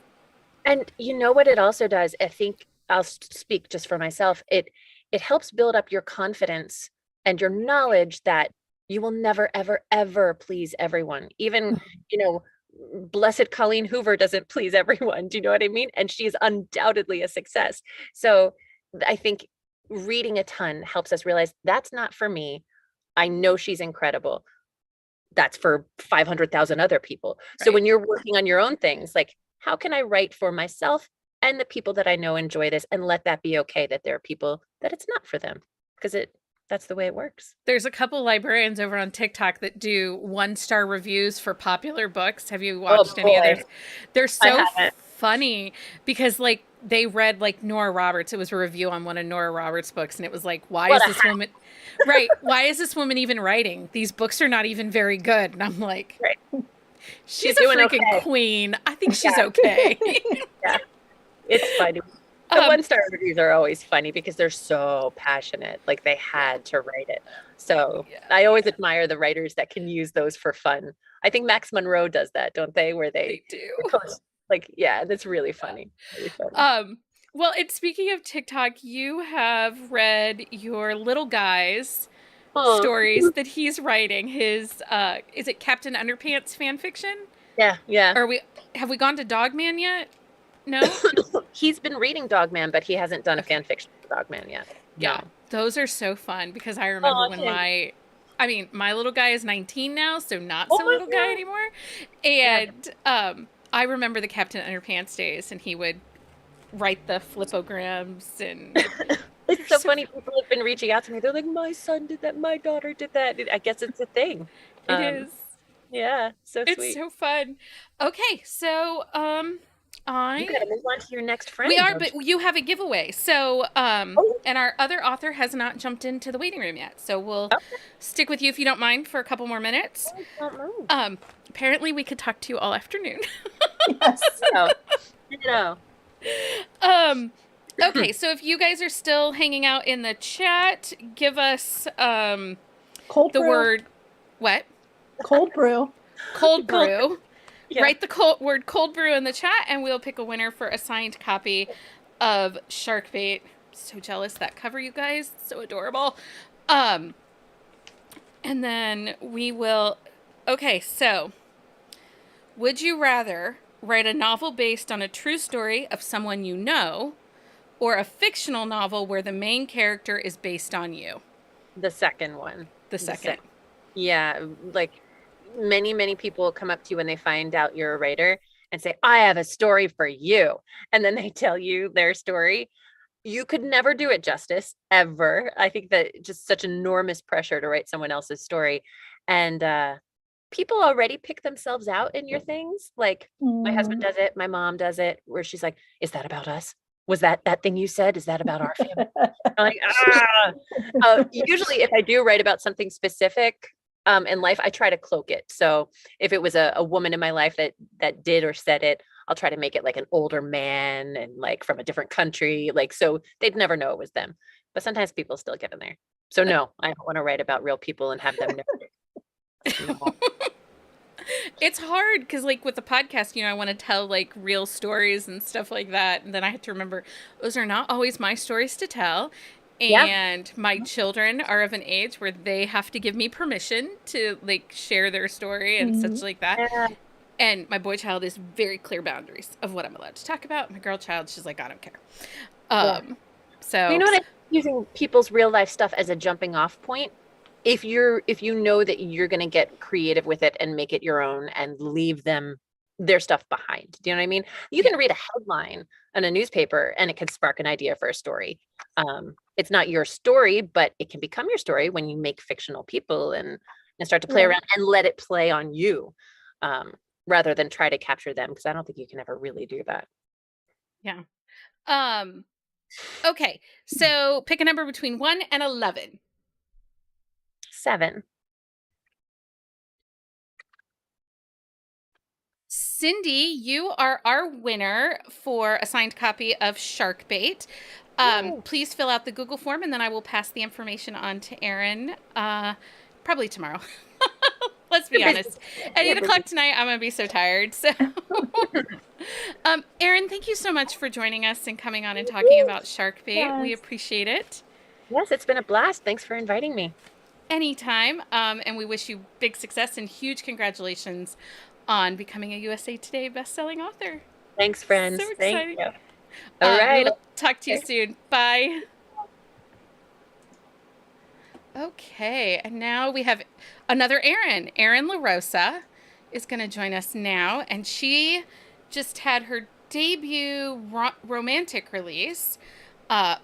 And you know what it also does? I think I'll speak just for myself. It helps build up your confidence and your knowledge that You will never, ever, ever please everyone. Even, blessed Colleen Hoover doesn't please everyone. Do you know what I mean? And she is undoubtedly a success. So I think reading a ton helps us realize that's not for me. I know she's incredible. That's for 500,000 other people. So when you're working on your own things, like, how can I write for myself and the people that I know enjoy this, and let that be okay that there are people that it's not for them, because that's the way it works. There's a couple librarians over on TikTok that do 1-star reviews for popular books. Have you watched any of theirs? They're so funny because like they read like Nora Roberts. It was a review on one of Nora Roberts' books, and it was like, why is this woman why is this woman even writing? These books are not even very good. And I'm like, she's a freaking queen. I think she's okay. Yeah. It's funny. The 1-star reviews are always funny because they're so passionate. Like they had to write it. So I always admire the writers that can use those for fun. I think Max Monroe does that, don't they? Where they do. Like, yeah, that's really funny. Really funny. Well, and speaking of TikTok, you have read your little guy's stories that he's writing. His is it Captain Underpants fan fiction? Yeah. Have we gone to Dogman yet? No? He's been reading Dogman, but he hasn't done a fan fiction for Dogman yet. Yeah. No. Those are so fun because I remember when my little guy is 19 now, so not so little guy anymore. And I remember the Captain Underpants days, and he would write the flipograms and it's so funny. People have been reaching out to me. They're like, my son did that, my daughter did that. I guess it's a thing. It is. Yeah, so sweet. It's so fun. Okay, so you gotta move on to your next friend. We are, but you have a giveaway. So, and our other author has not jumped into the waiting room yet. So we'll stick with you if you don't mind for a couple more minutes. Apparently we could talk to you all afternoon. Yes. Okay, so if you guys are still hanging out in the chat, give us cold brew. Word what? Cold brew. Cold brew. Yeah. Write the word cold brew in the chat, and we'll pick a winner for a signed copy of Sharkbait. So jealous, that cover, you guys. So adorable. And then we will... Okay, so would you rather write a novel based on a true story of someone you know, or a fictional novel where the main character is based on you? The second one. The second. Yeah, like... Many people come up to you when they find out you're a writer and say, I have a story for you. And then they tell you their story. You could never do it justice, ever. I think that just such enormous pressure to write someone else's story. And people already pick themselves out in your things. Like my husband does it. My mom does it, where she's like, is that about us? Was that thing you said? Is that about our family? I'm like, usually if I do write about something specific, in life, I try to cloak it. So if it was a woman in my life that did or said it, I'll try to make it like an older man and like from a different country. Like, so they'd never know it was them. But sometimes people still get in there. So no, I don't want to write about real people and have them know it. No. It's hard because like with the podcast, I want to tell like real stories and stuff like that. And then I have to remember those are not always my stories to tell. And my children are of an age where they have to give me permission to like share their story and such like that. Yeah. And my boy child is very clear boundaries of what I'm allowed to talk about. My girl child, she's like, I don't care. So you know what? Using people's real life stuff as a jumping off point. If you know that you're going to get creative with it and make it your own and leave them their stuff behind. Do you know what I mean? You can read a headline in a newspaper and it can spark an idea for a story. It's not your story, but it can become your story when you make fictional people and start to play around and let it play on you, rather than try to capture them, because I don't think you can ever really do that. Yeah. Okay. So pick a number between 1 and 11. 7. Cindy, you are our winner for a signed copy of Sharkbait. Please fill out the Google form, and then I will pass the information on to Erin probably tomorrow. Let's be honest. At 8 o'clock tonight, I'm going to be so tired. So, Erin, thank you so much for joining us and coming on and talking about Sharkbait. Yes. We appreciate it. Yes, it's been a blast. Thanks for inviting me. anytime. And we wish you big success and huge congratulations on becoming a USA Today bestselling author. Thanks, friends. So Thank exciting. you. All right. We'll talk to you soon. Bye. Okay, and now we have another Erin. Erin La Rosa is going to join us now, and she just had her debut romantic release,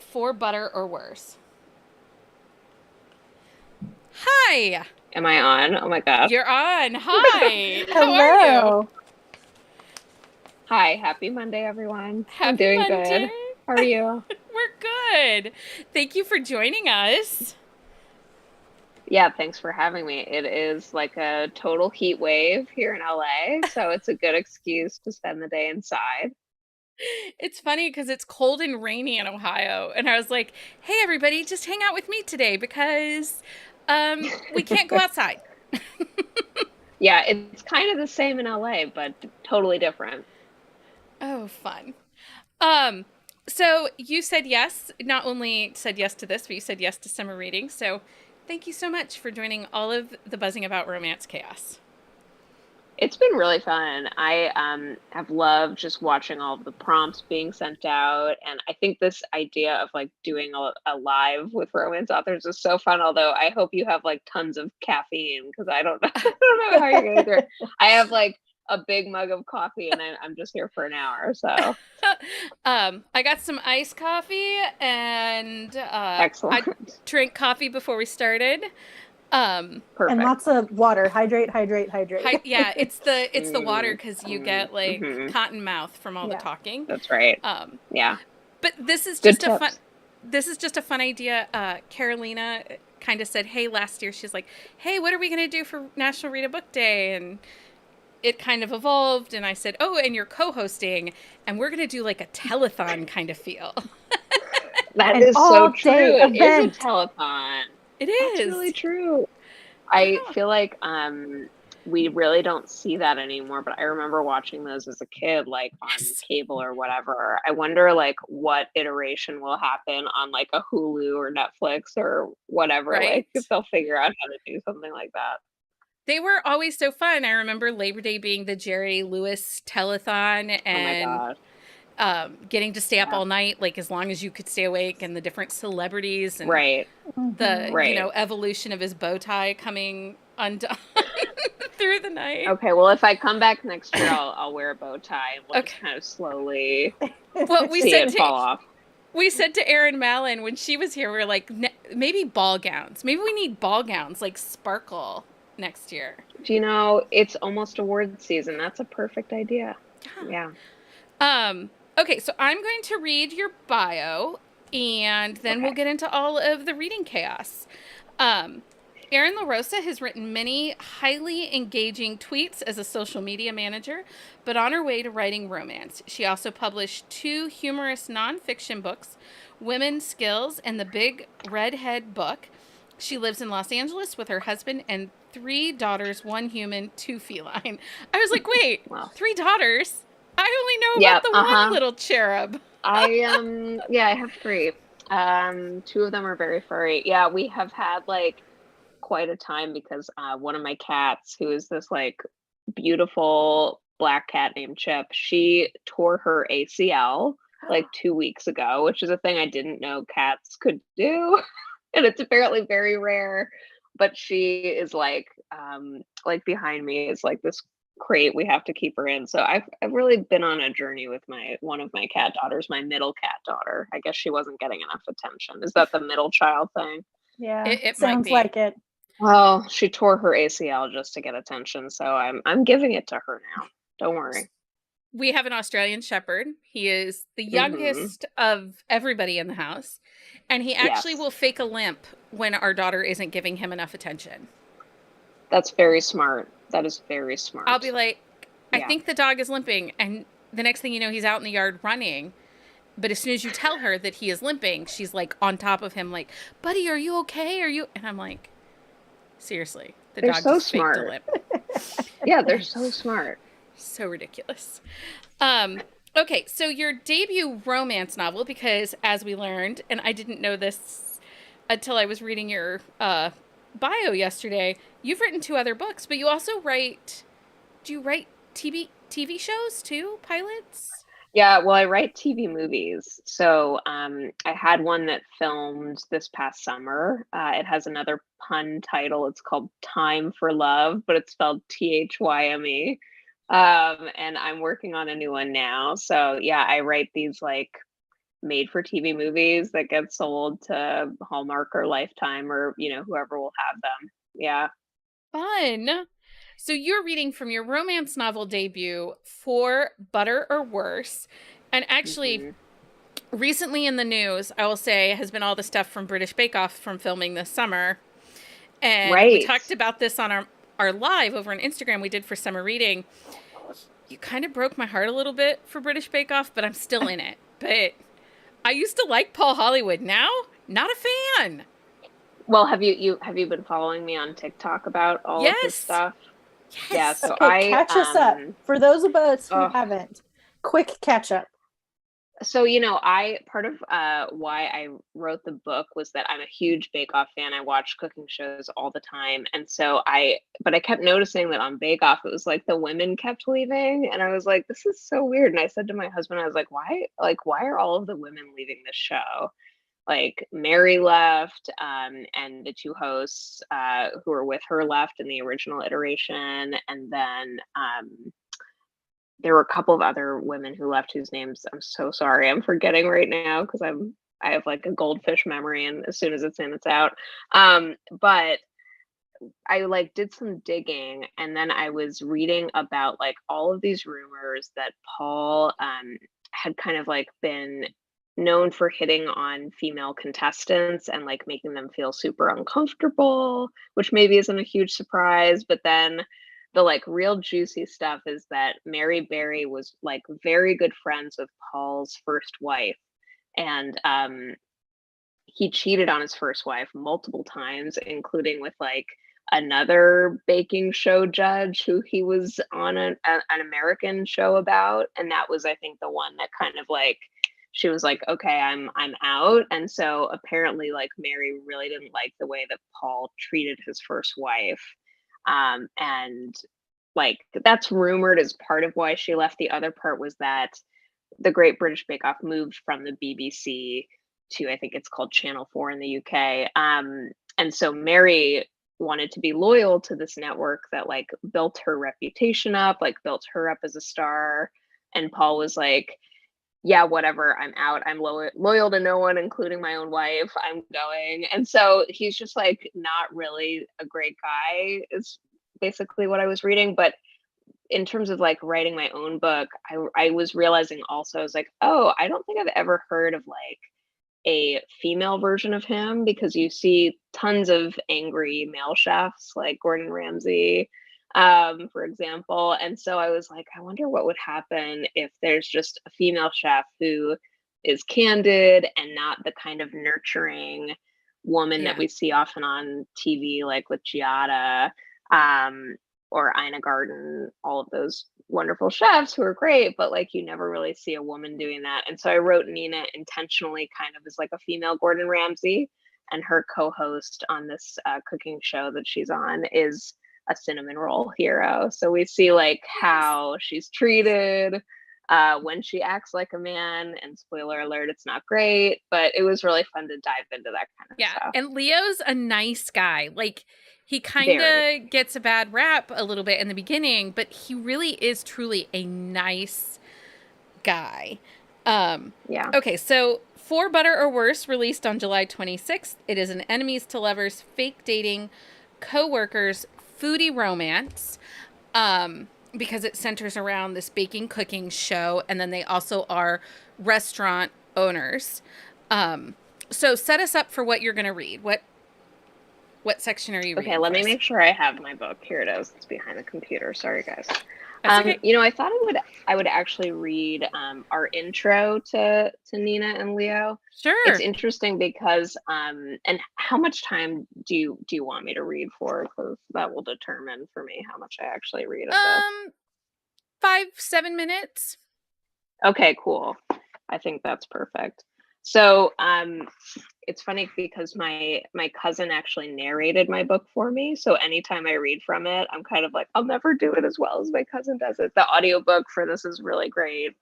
For Butter or Worse. Hi. Am I on? Oh my God. You're on. Hi. How are you? Hello. Hi. Happy Monday, everyone. I'm Happy doing Monday. good. How are you? We're good. Thank you for joining us. Yeah, thanks for having me. It is like a total heat wave here in LA, so it's a good excuse to spend the day inside. It's funny because it's cold and rainy in Ohio, and I was like, hey, everybody, just hang out with me today because we can't go outside. Yeah, it's kind of the same in LA, but totally different. Oh, fun. So you said yes, not only said yes to this, but you said yes to summer reading. So thank you so much for joining all of the Buzzing About Romance chaos. It's been really fun. I have loved just watching all of the prompts being sent out, and I think this idea of like doing a live with romance authors is so fun. Although I hope you have like tons of caffeine because I don't know, I don't know how you're gonna do it. I have like a big mug of coffee, and I'm just here for an hour. So I got some iced coffee, and excellent. I drank coffee before we started. Perfect. And lots of water. Hydrate, hydrate, hydrate. Yeah, it's the water because you get like cotton mouth from all the talking. That's right. Yeah. But this is Good just a tips. fun idea. Carolina kind of said, hey, last year she's like, hey, what are we gonna do for National Read a Book Day? And it kind of evolved, and I said, oh, and you're co-hosting, and we're gonna do like a telethon kind of feel. That An is so all-day true. It is event. a telethon. It is. That's really true. I feel like we really don't see that anymore, but I remember watching those as a kid, like on cable or whatever. I wonder like what iteration will happen on like a Hulu or Netflix or whatever, Right? like if they'll figure out how to do something like that. They were always so fun. I remember Labor Day being the Jerry Lewis telethon, and Oh my God. getting to stay up all night, like as long as you could stay awake, and the different celebrities and Right. the Right. evolution of his bow tie coming undone through the night. Okay, well if I come back next year, I'll wear a bow tie and we'll just kind of slowly Well, we see said it fall off. We said to Erin Mallon when she was here, we were like, maybe ball gowns. Maybe we need ball gowns, like sparkle next year. Do you know, it's almost award season. That's a perfect idea. Yeah. Okay, so I'm going to read your bio, and then we'll get into all of the reading chaos. Erin La Rosa has written many highly engaging tweets as a social media manager, but on her way to writing romance. She also published 2 humorous nonfiction books, Women's Skills and The Big Redhead Book. She lives in Los Angeles with her husband and 3 daughters, 1 human, 2 feline. I was like, wait, 3 daughters? I only know about the one little cherub. I have 3. 2 of them are very furry. Yeah, we have had like quite a time because one of my cats, who is this like beautiful black cat named Chip, she tore her ACL like 2 weeks ago, which is a thing I didn't know cats could do. And it's apparently very rare. But she is like behind me is like this crate we have to keep her in. So I've really been on a journey with one of my cat daughters, my middle cat daughter. I guess she wasn't getting enough attention. Is that the middle child thing? Yeah, it sounds like it. Well, she tore her ACL just to get attention, so I'm giving it to her now. Don't worry. We have an Australian Shepherd. He is the youngest of everybody in the house, and he actually will fake a limp when our daughter isn't giving him enough attention. That's very smart. That is very smart. I'll be like, I think the dog is limping, and the next thing you know, he's out in the yard running. But as soon as you tell her that he is limping, she's like on top of him, like, buddy, are you okay? Are you? And I'm like, seriously, they're dog so just smart. faked a limp. Yeah, they're so smart. So ridiculous. Okay, so your debut romance novel, because as we learned, and I didn't know this until I was reading your bio yesterday, you've written 2 other books, but you also write, do you write TV shows too, pilots? Yeah, well, I write TV movies. So I had one that filmed this past summer. It has another pun title. It's called Time for Love, but it's spelled Thyme. And I'm working on a new one now. So yeah, I write these like made for TV movies that get sold to Hallmark or Lifetime or, whoever will have them. Yeah. Fun. So you're reading from your romance novel debut, For Butter or Worse. And actually, Mhm. recently in the news, I will say, has been all the stuff from British Bake Off from filming this summer. And we Right. talked about this on our live over on Instagram we did for summer reading. You kind of broke my heart a little bit for British Bake Off, but I'm still in it. But I used to like Paul Hollywood. Now, not a fan. Well, have you been following me on TikTok about all of his Yes. stuff? Yes. Yeah, so Okay, catch us up. For those of us who haven't, quick catch up. So, I part of why I wrote the book was that I'm a huge Bake Off fan. I watch cooking shows all the time. And so but I kept noticing that on Bake Off, it was like the women kept leaving. And I was like, this is so weird. And I said to my husband, I was like, why are all of the women leaving this show? Like Mary left, and the 2 hosts who were with her left in the original iteration. And then there were a couple of other women who left whose names I'm so sorry I'm forgetting right now because I have like a goldfish memory, and as soon as it's in, it's out. But I like did some digging, and then I was reading about like all of these rumors that Paul had kind of like been known for hitting on female contestants and like making them feel super uncomfortable, which maybe isn't a huge surprise, but then the like real juicy stuff is that Mary Berry was like very good friends with Paul's first wife, and he cheated on his first wife multiple times, including with like another baking show judge who he was on an American show about, and that was, I think, the one that kind of like she was like, okay, I'm out. And so apparently like Mary really didn't like the way that Paul treated his first wife, and like that's rumored as part of why she left. The other part was that the Great British Bake Off moved from the BBC to, I think it's called Channel 4 in the UK. And so Mary wanted to be loyal to this network that like built her reputation up, like built her up as a star. And Paul was like, yeah, whatever, I'm out. I'm loyal to no one, including my own wife. I'm going. And so he's just like not really a great guy, is basically what I was reading. But in terms of like writing my own book, I was realizing also, I was like, oh, I don't think I've ever heard of like a female version of him, because you see tons of angry male chefs like Gordon Ramsay, for example. And so I was like, I wonder what would happen if there's just a female chef who is candid and not the kind of nurturing woman that we see often on TV, like with Giada, or Ina Garten, all of those wonderful chefs who are great, but like you never really see a woman doing that. And so I wrote Nina intentionally kind of as like a female Gordon Ramsay, and her co-host on this cooking show that she's on is a cinnamon roll hero. So we see like how she's treated when she acts like a man, and spoiler alert, it's not great, but it was really fun to dive into that kind of stuff. And Leo's a nice guy. Like, he kind of gets a bad rap a little bit in the beginning, but he really is truly a nice guy. Yeah. Okay, so For Butter or Worse released on July 26th. It is an enemies to lovers, fake dating, co-workers, foodie romance, because it centers around this baking cooking show, and then they also are restaurant owners. So set us up for what you're going to read. What section are you reading? Okay, let me make sure I have my book. Here it is. It's behind the computer. Sorry, guys. Okay. I thought I would actually read our intro to Nina and Leo. Sure. It's interesting because and how much time do you want me to read for? Because that will determine for me how much I actually read of this. 5-7 minutes. Okay, cool. I think that's perfect. So it's funny because my cousin actually narrated my book for me. So anytime I read from it, I'm kind of like, I'll never do it as well as my cousin does it. The audiobook for this is really great.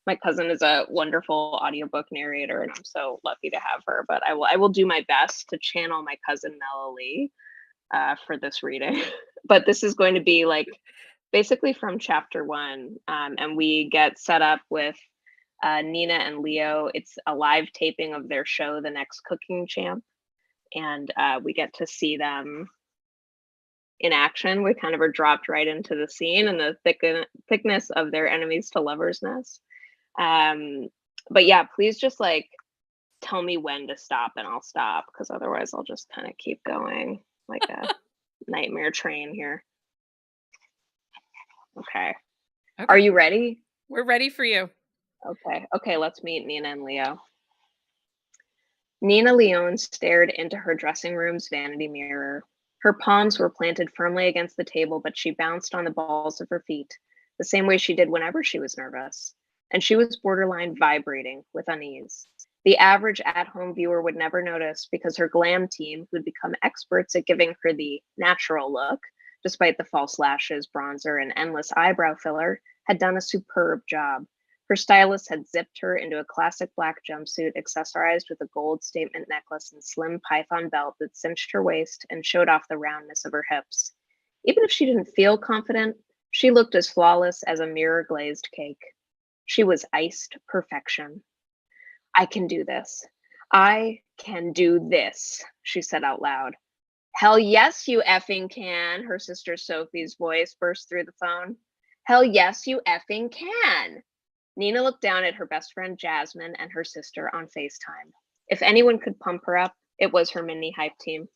My cousin is a wonderful audiobook narrator, and I'm so lucky to have her. But I will do my best to channel my cousin Natalie for this reading. But this is going to be like basically from chapter 1, and we get set up with Nina and Leo. It's a live taping of their show, The Next Cooking Champ, and we get to see them in action. We kind of are dropped right into the scene and the thickness of their enemies to loversness. But yeah, please just like tell me when to stop and I'll stop, because otherwise I'll just kind of keep going like a nightmare train here. Okay. Are you ready? We're ready for you. Okay, let's meet Nina and Leo. Nina Leone stared into her dressing room's vanity mirror. Her palms were planted firmly against the table, but she bounced on the balls of her feet, the same way she did whenever she was nervous. And she was borderline vibrating with unease. The average at-home viewer would never notice because her glam team, who'd become experts at giving her the natural look, despite the false lashes, bronzer, and endless eyebrow filler, had done a superb job. Her stylist had zipped her into a classic black jumpsuit accessorized with a gold statement necklace and slim python belt that cinched her waist and showed off the roundness of her hips. Even if she didn't feel confident, she looked as flawless as a mirror-glazed cake. She was iced perfection. I can do this. I can do this, she said out loud. Hell yes, you effing can, her sister Sophie's voice burst through the phone. Hell yes, you effing can. Nina looked down at her best friend Jasmine and her sister on FaceTime. If anyone could pump her up, it was her mini hype team.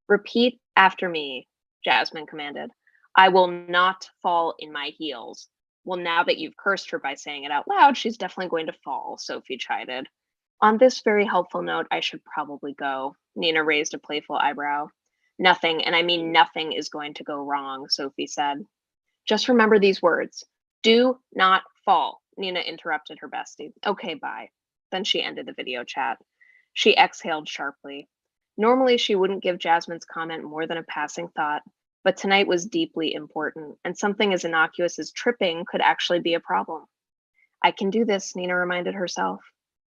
Repeat after me, Jasmine commanded. I will not fall in my heels. Well, now that you've cursed her by saying it out loud, she's definitely going to fall, Sophie chided. On this very helpful note, I should probably go. Nina raised a playful eyebrow. Nothing, and I mean nothing, is going to go wrong, Sophie said. Just remember these words. Do not fall, Nina interrupted her bestie. Okay, bye. Then she ended the video chat. She exhaled sharply. Normally, she wouldn't give Jasmine's comment more than a passing thought, but tonight was deeply important, and something as innocuous as tripping could actually be a problem. I can do this, Nina reminded herself.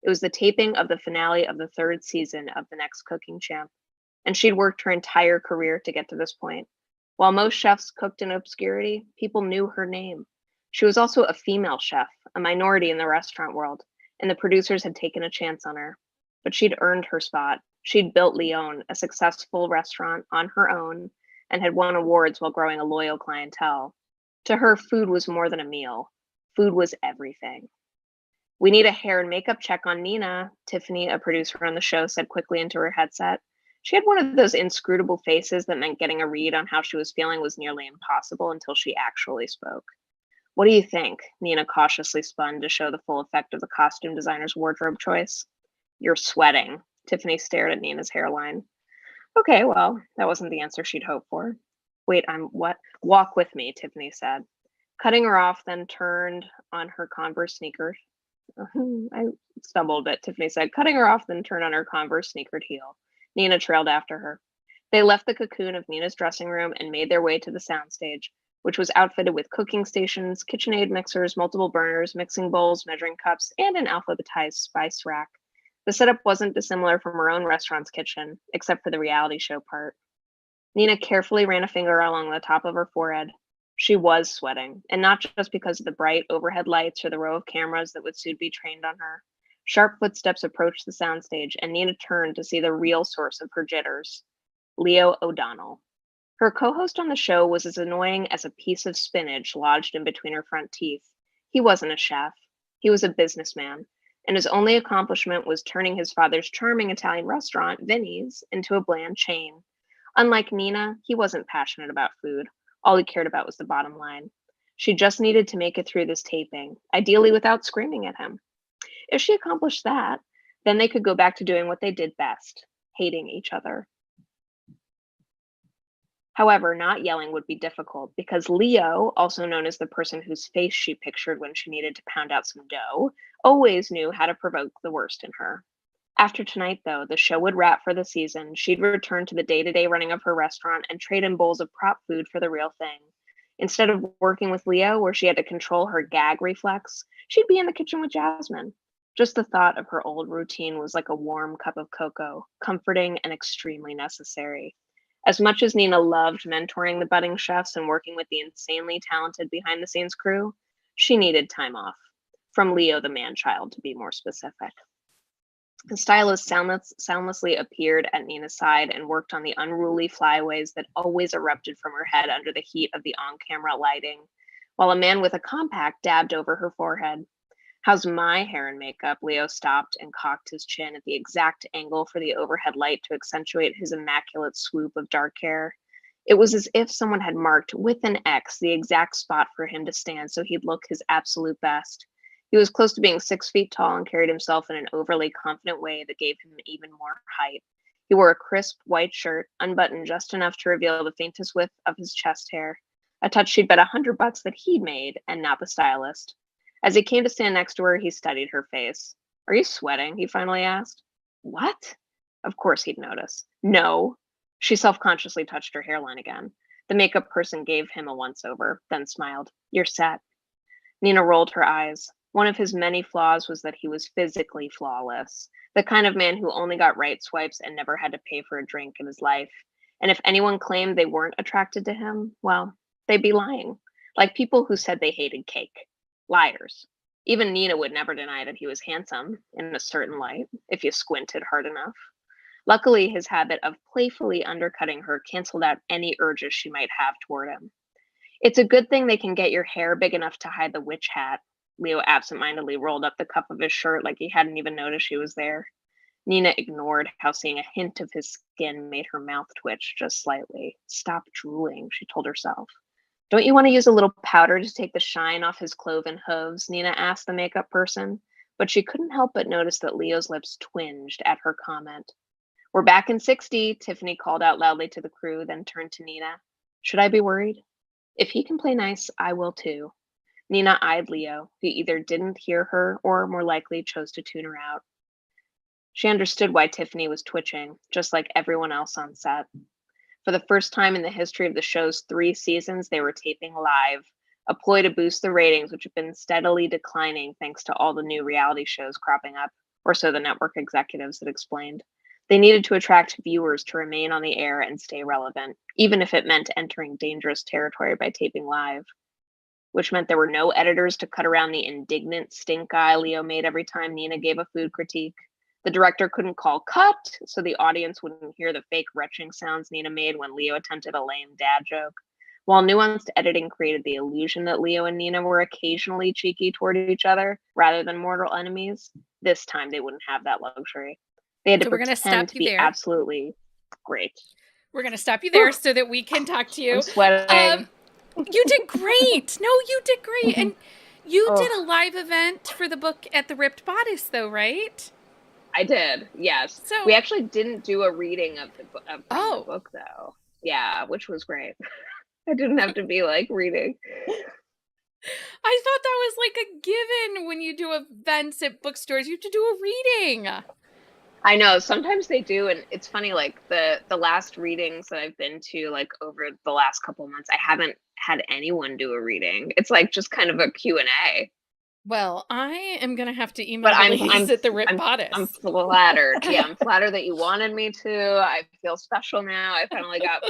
It was the taping of the finale of the 3rd season of The Next Cooking Champ, and she'd worked her entire career to get to this point. While most chefs cooked in obscurity, people knew her name. She was also a female chef, a minority in the restaurant world, and the producers had taken a chance on her. But she'd earned her spot. She'd built Leone, a successful restaurant, on her own, and had won awards while growing a loyal clientele. To her, food was more than a meal. Food was everything. We need a hair and makeup check on Nina, Tiffany, a producer on the show, said quickly into her headset. She had one of those inscrutable faces that meant getting a read on how she was feeling was nearly impossible until she actually spoke. What do you think? Nina cautiously spun to show the full effect of the costume designer's wardrobe choice. You're sweating. Tiffany stared at Nina's hairline. Okay, well, that wasn't the answer she'd hoped for. Wait, I'm what? Walk with me, Tiffany said. Cutting her off, then turned on her Converse sneakers. I stumbled a bit, Tiffany said. Cutting her off, then turned on her Converse sneakered heel. Nina trailed after her. They left the cocoon of Nina's dressing room and made their way to the soundstage, which was outfitted with cooking stations, KitchenAid mixers, multiple burners, mixing bowls, measuring cups, and an alphabetized spice rack. The setup wasn't dissimilar from her own restaurant's kitchen, except for the reality show part. Nina carefully ran a finger along the top of her forehead. She was sweating, and not just because of the bright overhead lights or the row of cameras that would soon be trained on her. Sharp footsteps approached the soundstage, and Nina turned to see the real source of her jitters, Leo O'Donnell. Her co-host on the show was as annoying as a piece of spinach lodged in between her front teeth. He wasn't a chef. He was a businessman, and his only accomplishment was turning his father's charming Italian restaurant, Vinny's, into a bland chain. Unlike Nina, he wasn't passionate about food. All he cared about was the bottom line. She just needed to make it through this taping, ideally without screaming at him. If she accomplished that, then they could go back to doing what they did best, hating each other. However, not yelling would be difficult because Leo, also known as the person whose face she pictured when she needed to pound out some dough, always knew how to provoke the worst in her. After tonight, though, the show would wrap for the season. She'd return to the day-to-day running of her restaurant and trade in bowls of prop food for the real thing. Instead of working with Leo, where she had to control her gag reflex, she'd be in the kitchen with Jasmine. Just the thought of her old routine was like a warm cup of cocoa, comforting and extremely necessary. As much as Nina loved mentoring the budding chefs and working with the insanely talented behind-the-scenes crew, she needed time off. From Leo, the man-child, to be more specific. The stylist soundlessly appeared at Nina's side and worked on the unruly flyaways that always erupted from her head under the heat of the on-camera lighting, while a man with a compact dabbed over her forehead. "How's my hair and makeup?" Leo stopped and cocked his chin at the exact angle for the overhead light to accentuate his immaculate swoop of dark hair. It was as if someone had marked with an X the exact spot for him to stand so he'd look his absolute best. He was close to being 6 feet tall and carried himself in an overly confident way that gave him even more height. He wore a crisp white shirt, unbuttoned just enough to reveal the faintest width of his chest hair, a touch she'd bet $100 that he'd made and not the stylist. As he came to stand next to her, he studied her face. "Are you sweating?" he finally asked. "What?" Of course he'd notice. "No." She self-consciously touched her hairline again. The makeup person gave him a once-over, then smiled. "You're set." Nina rolled her eyes. One of his many flaws was that he was physically flawless, the kind of man who only got right swipes and never had to pay for a drink in his life. And if anyone claimed they weren't attracted to him, well, they'd be lying. Like people who said they hated cake. Liars. Even Nina would never deny that he was handsome, in a certain light, if you squinted hard enough. Luckily, his habit of playfully undercutting her canceled out any urges she might have toward him. "It's a good thing they can get your hair big enough to hide the witch hat." Leo absentmindedly rolled up the cuff of his shirt like he hadn't even noticed she was there. Nina ignored how seeing a hint of his skin made her mouth twitch just slightly. "Stop drooling," she told herself. "Don't you want to use a little powder to take the shine off his cloven hooves?" Nina asked the makeup person, but she couldn't help but notice that Leo's lips twinged at her comment. "We're back in 60, Tiffany called out loudly to the crew, then turned to Nina. "Should I be worried? If he can play nice, I will too." Nina eyed Leo, who either didn't hear her or more likely chose to tune her out. She understood why Tiffany was twitching, just like everyone else on set. For the first time in the history of the show's 3 seasons, they were taping live, a ploy to boost the ratings, which have been steadily declining thanks to all the new reality shows cropping up, or so the network executives had explained. They needed to attract viewers to remain on the air and stay relevant, even if it meant entering dangerous territory by taping live. Which meant there were no editors to cut around the indignant stink eye Leo made every time Nina gave a food critique. The director couldn't call cut, so the audience wouldn't hear the fake retching sounds Nina made when Leo attempted a lame dad joke. While nuanced editing created the illusion that Leo and Nina were occasionally cheeky toward each other rather than mortal enemies, this time they wouldn't have that luxury. They had to pretend to be absolutely great. We're going to stop you there so that we can talk to you. I'm sweating. You did great. No, you did great. And you did a live event for the book at the Ripped Bodice, though, right? I did, yes. So we actually didn't do a reading of the book, though. Yeah, which was great. I didn't have to be like reading. I thought that was like a given when you do events at bookstores. You have to do a reading. I know, sometimes they do, and it's funny, like the last readings that I've been to, like over the last couple months, I haven't had anyone do a reading. It's like just kind of a Q&A. Well, I am gonna have to email ladies at the Ripped Bodice. I'm flattered. Yeah, I'm flattered that you wanted me to. I feel special now. I finally got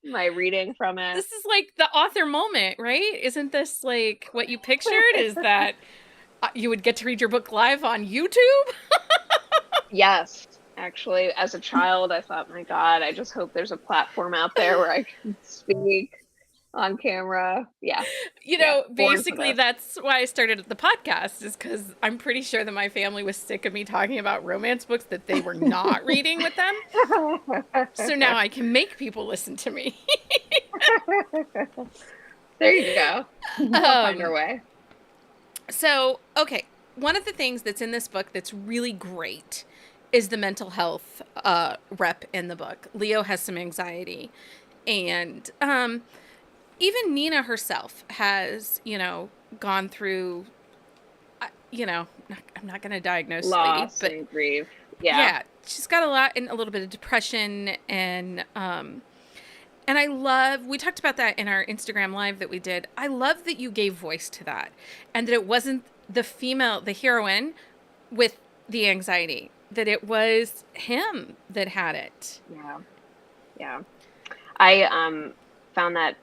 my reading from it. This is like the author moment, right? Isn't this like what you pictured? Is that you would get to read your book live on YouTube? Yes, actually, as a child, I thought, my God, I just hope there's a platform out there where I can speak on camera. Yeah. You know, basically that's why I started the podcast, is because I'm pretty sure that my family was sick of me talking about romance books that they were not reading with them. So now I can make people listen to me. There you go. I'll find our way. So, okay. One of the things that's in this book that's really great is the mental health rep in the book. Leo has some anxiety, and even Nina herself has, gone through, I'm not going to diagnose Loss Lady, and grief. but Yeah. she's got a lot and a little bit of depression and I love, we talked about that in our Instagram live that we did. I love that you gave voice to that and that it wasn't the heroine with the anxiety, that it was him that had it. Yeah. Yeah. I found that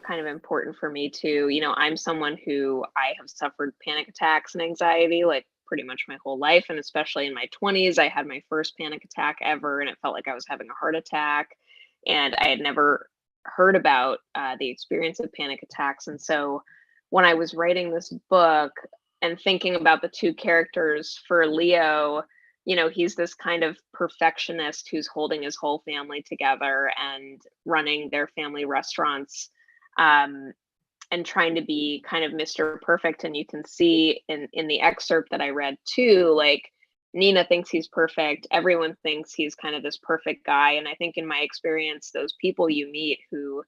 kind of important for me too. I'm someone who I have suffered panic attacks and anxiety like pretty much my whole life. And especially in my 20s, I had my first panic attack ever, and it felt like I was having a heart attack. And I had never heard about the experience of panic attacks. And so when I was writing this book and thinking about the two characters for Leo, he's this kind of perfectionist who's holding his whole family together and running their family restaurants, and trying to be kind of Mr. Perfect. And you can see in the excerpt that I read too, like Nina thinks he's perfect. Everyone thinks he's kind of this perfect guy. And I think in my experience, those people you meet who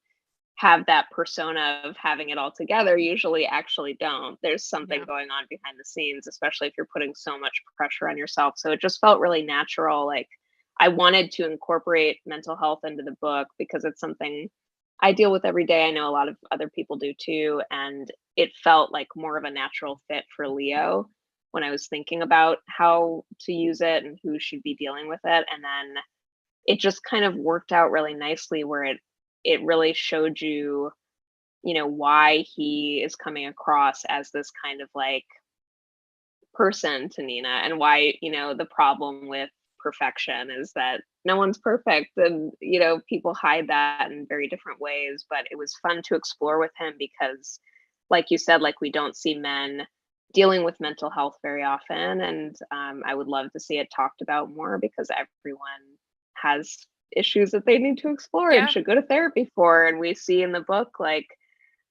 have that persona of having it all together usually actually don't. There's something going on behind the scenes, especially if you're putting so much pressure on yourself. So it just felt really natural. Like I wanted to incorporate mental health into the book because it's something I deal with every day. I know a lot of other people do too. And it felt like more of a natural fit for Leo when I was thinking about how to use it and who should be dealing with it. And then it just kind of worked out really nicely where it really showed you, why he is coming across as this kind of like person to Nina, and why, the problem with perfection is that no one's perfect, and people hide that in very different ways. But it was fun to explore with him because, like you said, like we don't see men dealing with mental health very often, and I would love to see it talked about more because everyone has issues that they need to explore and should go to therapy for. And we see in the book, like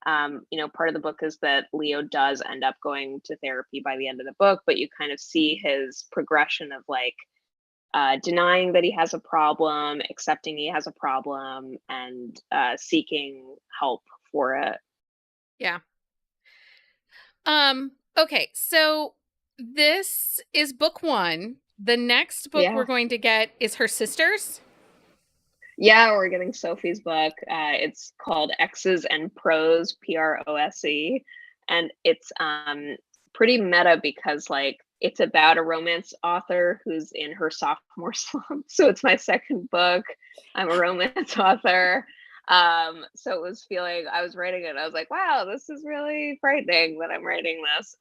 part of the book is that Leo does end up going to therapy by the end of the book, but you kind of see his progression of like denying that he has a problem, accepting he has a problem, and seeking help for it. Yeah. Okay, so this is book 1. The next book we're going to get is her sister's. Yeah, we're getting Sophie's book. It's called X's and Prose, Prose, and it's pretty meta because like it's about a romance author who's in her sophomore slump. So it's my second book. I'm a romance author. So it was I was writing it, I was like, wow, this is really frightening that I'm writing this.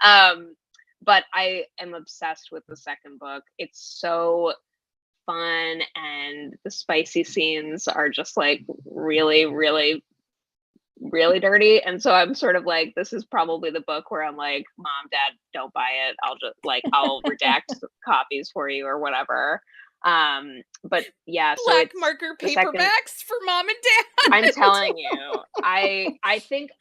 But I am obsessed with the second book. It's so fun, and the spicy scenes are just like really, really, really dirty. And so I'm sort of like, this is probably the book where I'm like, Mom, Dad, don't buy it. I'll redact copies for you or whatever. But yeah, so black marker paperbacks for Mom and Dad. I'm telling you, I think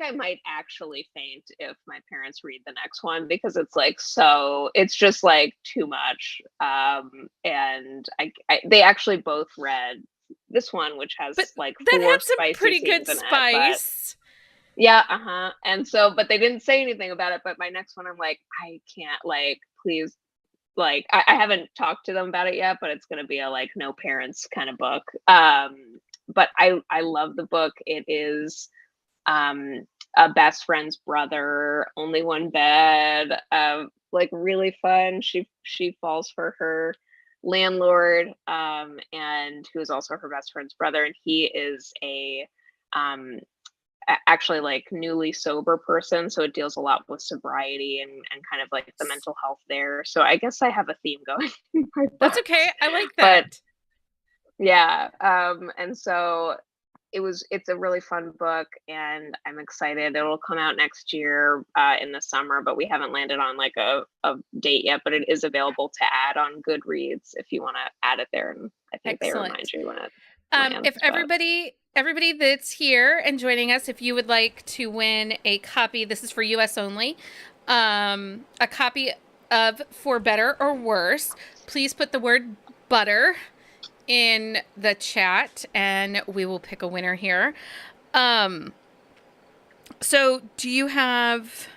I might actually faint if my parents read the next one because it's just like too much. And they actually both read this one, which has like that 4 had some spicy pretty good scenes in spice. And so, but they didn't say anything about it. But my next one, I'm like, I can't, like, please. Like I haven't talked to them about it yet, but it's going to be a like no parents kind of book. But I love the book. It is a best friend's brother, only one bed, like really fun. She falls for her landlord, and who is also her best friend's brother, and he is actually like newly sober person, so it deals a lot with sobriety and kind of like the mental health there. So I guess I have a theme going. That's okay, I like that. But and so it's a really fun book, and I'm excited. It'll come out next year in the summer, but we haven't landed on like a date yet. But it is available to add on Goodreads if you want to add it there, and I think they remind you when it lands, if everybody that's here and joining us, if you would like to win a copy, this is for US only, a copy of For Better or Worse, please put the word butter in the chat and we will pick a winner here. So do you have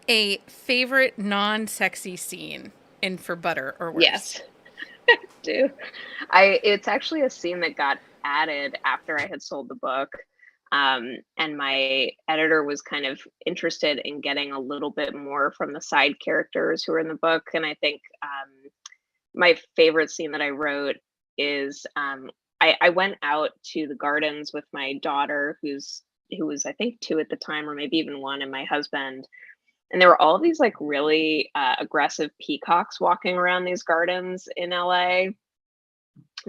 a favorite non-sexy scene in For Butter or Worse? Yes, I do. It's actually a scene that got added after I had sold the book. And my editor was kind of interested in getting a little bit more from the side characters who are in the book. And I think my favorite scene that I wrote is I went out to the gardens with my daughter, who was I think 2 at the time, or maybe even 1, and my husband. And there were all of these like really aggressive peacocks walking around these gardens in LA. And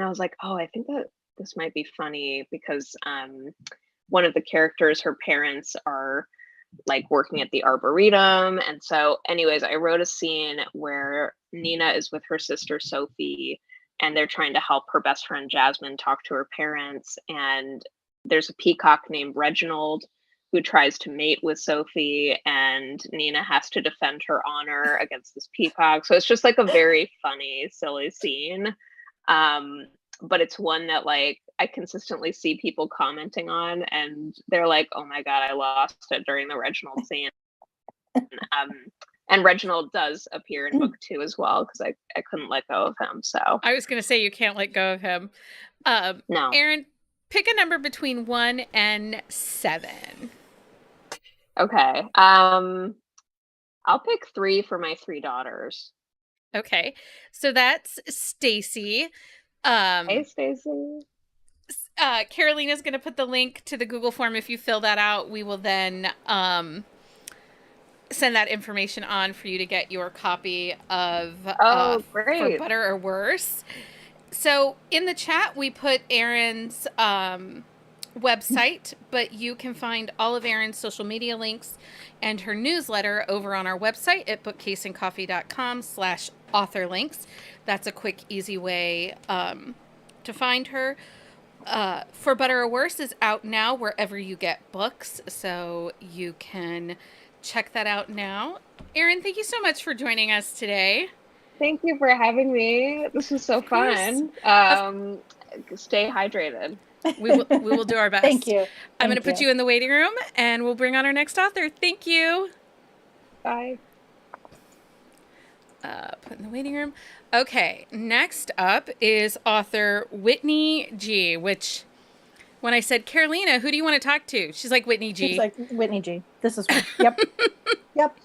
I was like, oh, I think that this might be funny because one of the characters, her parents are like working at the Arboretum. And so anyways, I wrote a scene where Nina is with her sister Sophie, and they're trying to help her best friend Jasmine talk to her parents. And there's a peacock named Reginald who tries to mate with Sophie, and Nina has to defend her honor against this peacock. So it's just like a very funny, silly scene. But it's one that like I consistently see people commenting on, and they're like, oh my God, I lost it during the Reginald scene. And Reginald does appear in book 2 as well, because I couldn't let go of him. So I was going to say you can't let go of him. no. Erin, pick a number between 1 and 7. Okay. I'll pick 3 for my 3 daughters. Okay. So that's Stacy. Hey, Stacy. Carolina's going to put the link to the Google form. If you fill that out, we will then send that information on for you to get your copy of great. For Butter or Worse. So in the chat, we put Erin's website, but you can find all of Erin's social media links and her newsletter over on our website at bookcaseandcoffee.com/authorlinks. That's a quick, easy way to find her. For Butter or Worse is out now wherever you get books, so you can check that out now. Erin, thank you so much for joining us today. Thank you for having me. This was so fun. Stay hydrated. We will do our best. Thank you. I'm going to put you in the waiting room, and we'll bring on our next author. Thank you. Bye. Put in the waiting room. Okay, next up is author Whitney G, which when I said, Carolina, who do you want to talk to? She's like, Whitney G. She's like, Whitney G. This is yep. Yep.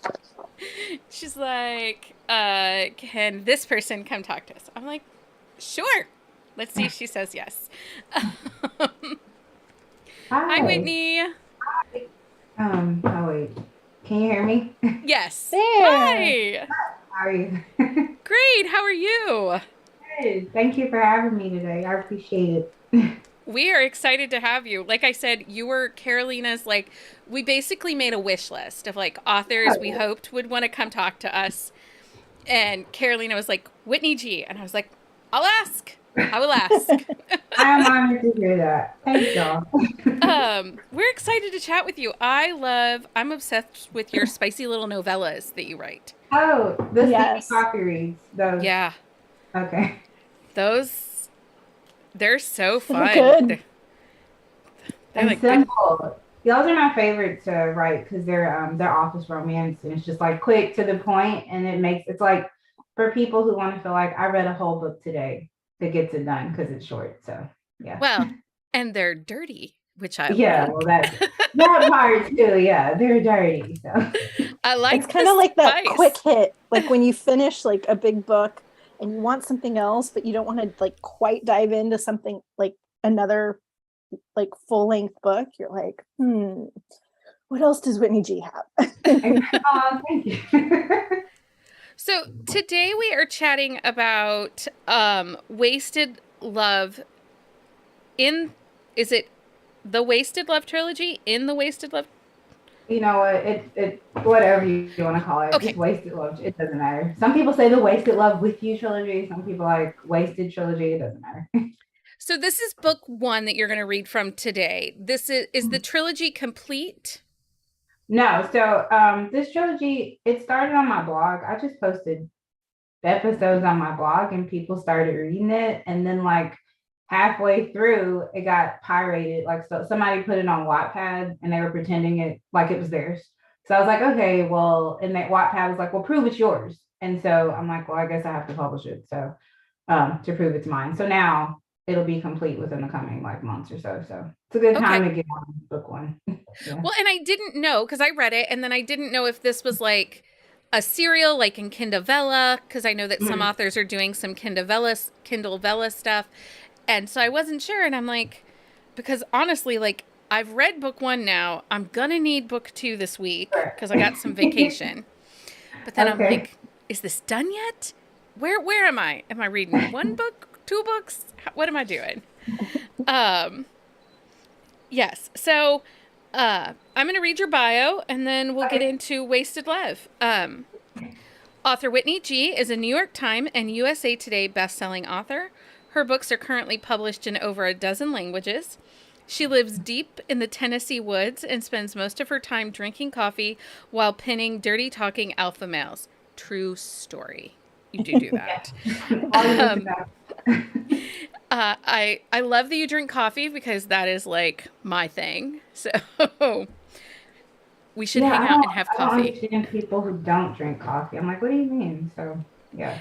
She's like, can this person come talk to us? I'm like, sure. Let's see if she says yes. Hi, Whitney. Hi. Oh wait. Can you hear me? Yes. There. Hi. How are you? Great. How are you? Good. Thank you for having me today. I appreciate it. We are excited to have you. Like I said, you were Carolina's, like, we basically made a wish list of like authors we hoped would want to come talk to us. And Carolina was like, Whitney G. And I was like, I'll ask. I will ask. I'm honored to hear that. Thanks, y'all. We're excited to chat with you. I'm obsessed with your spicy little novellas that you write. Oh, the Yes. coffee reads. Those. Yeah. Okay. Those, they're so fun. Good. They're And like good. simple. Those are my favorite to write because they're office romance, and it's just like quick to the point, and it's like for people who want to feel like I read a whole book today, that gets it done because it's short. So yeah. Well, and they're dirty, which I Yeah, love. well that part too. Yeah, they're dirty. So I like It's kind of like that spice. quick hit, like when you finish like a big book and you want something else, but you don't want to like quite dive into something like another like full length book. You're like, what else does Whitney G have? oh, thank you. So today we are chatting about Wasted Love is it the Wasted Love trilogy? In the Wasted Love? You know what? It whatever you want to call it. Okay. Just Wasted Love. It doesn't matter. Some people say the Wasted Love with You trilogy. Some people like Wasted trilogy. It doesn't matter. So this is book 1 that you're going to read from today. This is the trilogy complete? No, so this trilogy, it started on my blog. I just posted episodes on my blog and people started reading it. And then like halfway through, it got pirated. Like so somebody put it on Wattpad and they were pretending it like it was theirs. So I was like, okay, well, and that Wattpad was like, well, prove it's yours. And so I'm like, well, I guess I have to publish it. So to prove it's mine. So now it'll be complete within the coming like months or so. So it's a good time to get on book one. Yeah. Well, and I didn't know because I read it, and then I didn't know if this was like a serial, like in Kindle Vella, because I know that some authors are doing some Kindle Vella stuff, and so I wasn't sure. And I'm like, because honestly, like I've read book one now, I'm gonna need book two this week because I got some vacation. But then I'm like, is this done yet? Where am I? Am I reading one book, two books? What am I doing? Yes. So I'm going to read your bio and then we'll get into Wasted Love. Author Whitney G is a New York Times and USA Today best-selling author. Her books are currently published in over a dozen languages. She lives deep in the Tennessee woods and spends most of her time drinking coffee while pinning dirty talking alpha males. True story. You do that. I love that you drink coffee because that is like my thing. So we should hang out and have coffee. I don't understand people who don't drink coffee. I'm like, what do you mean? So yeah.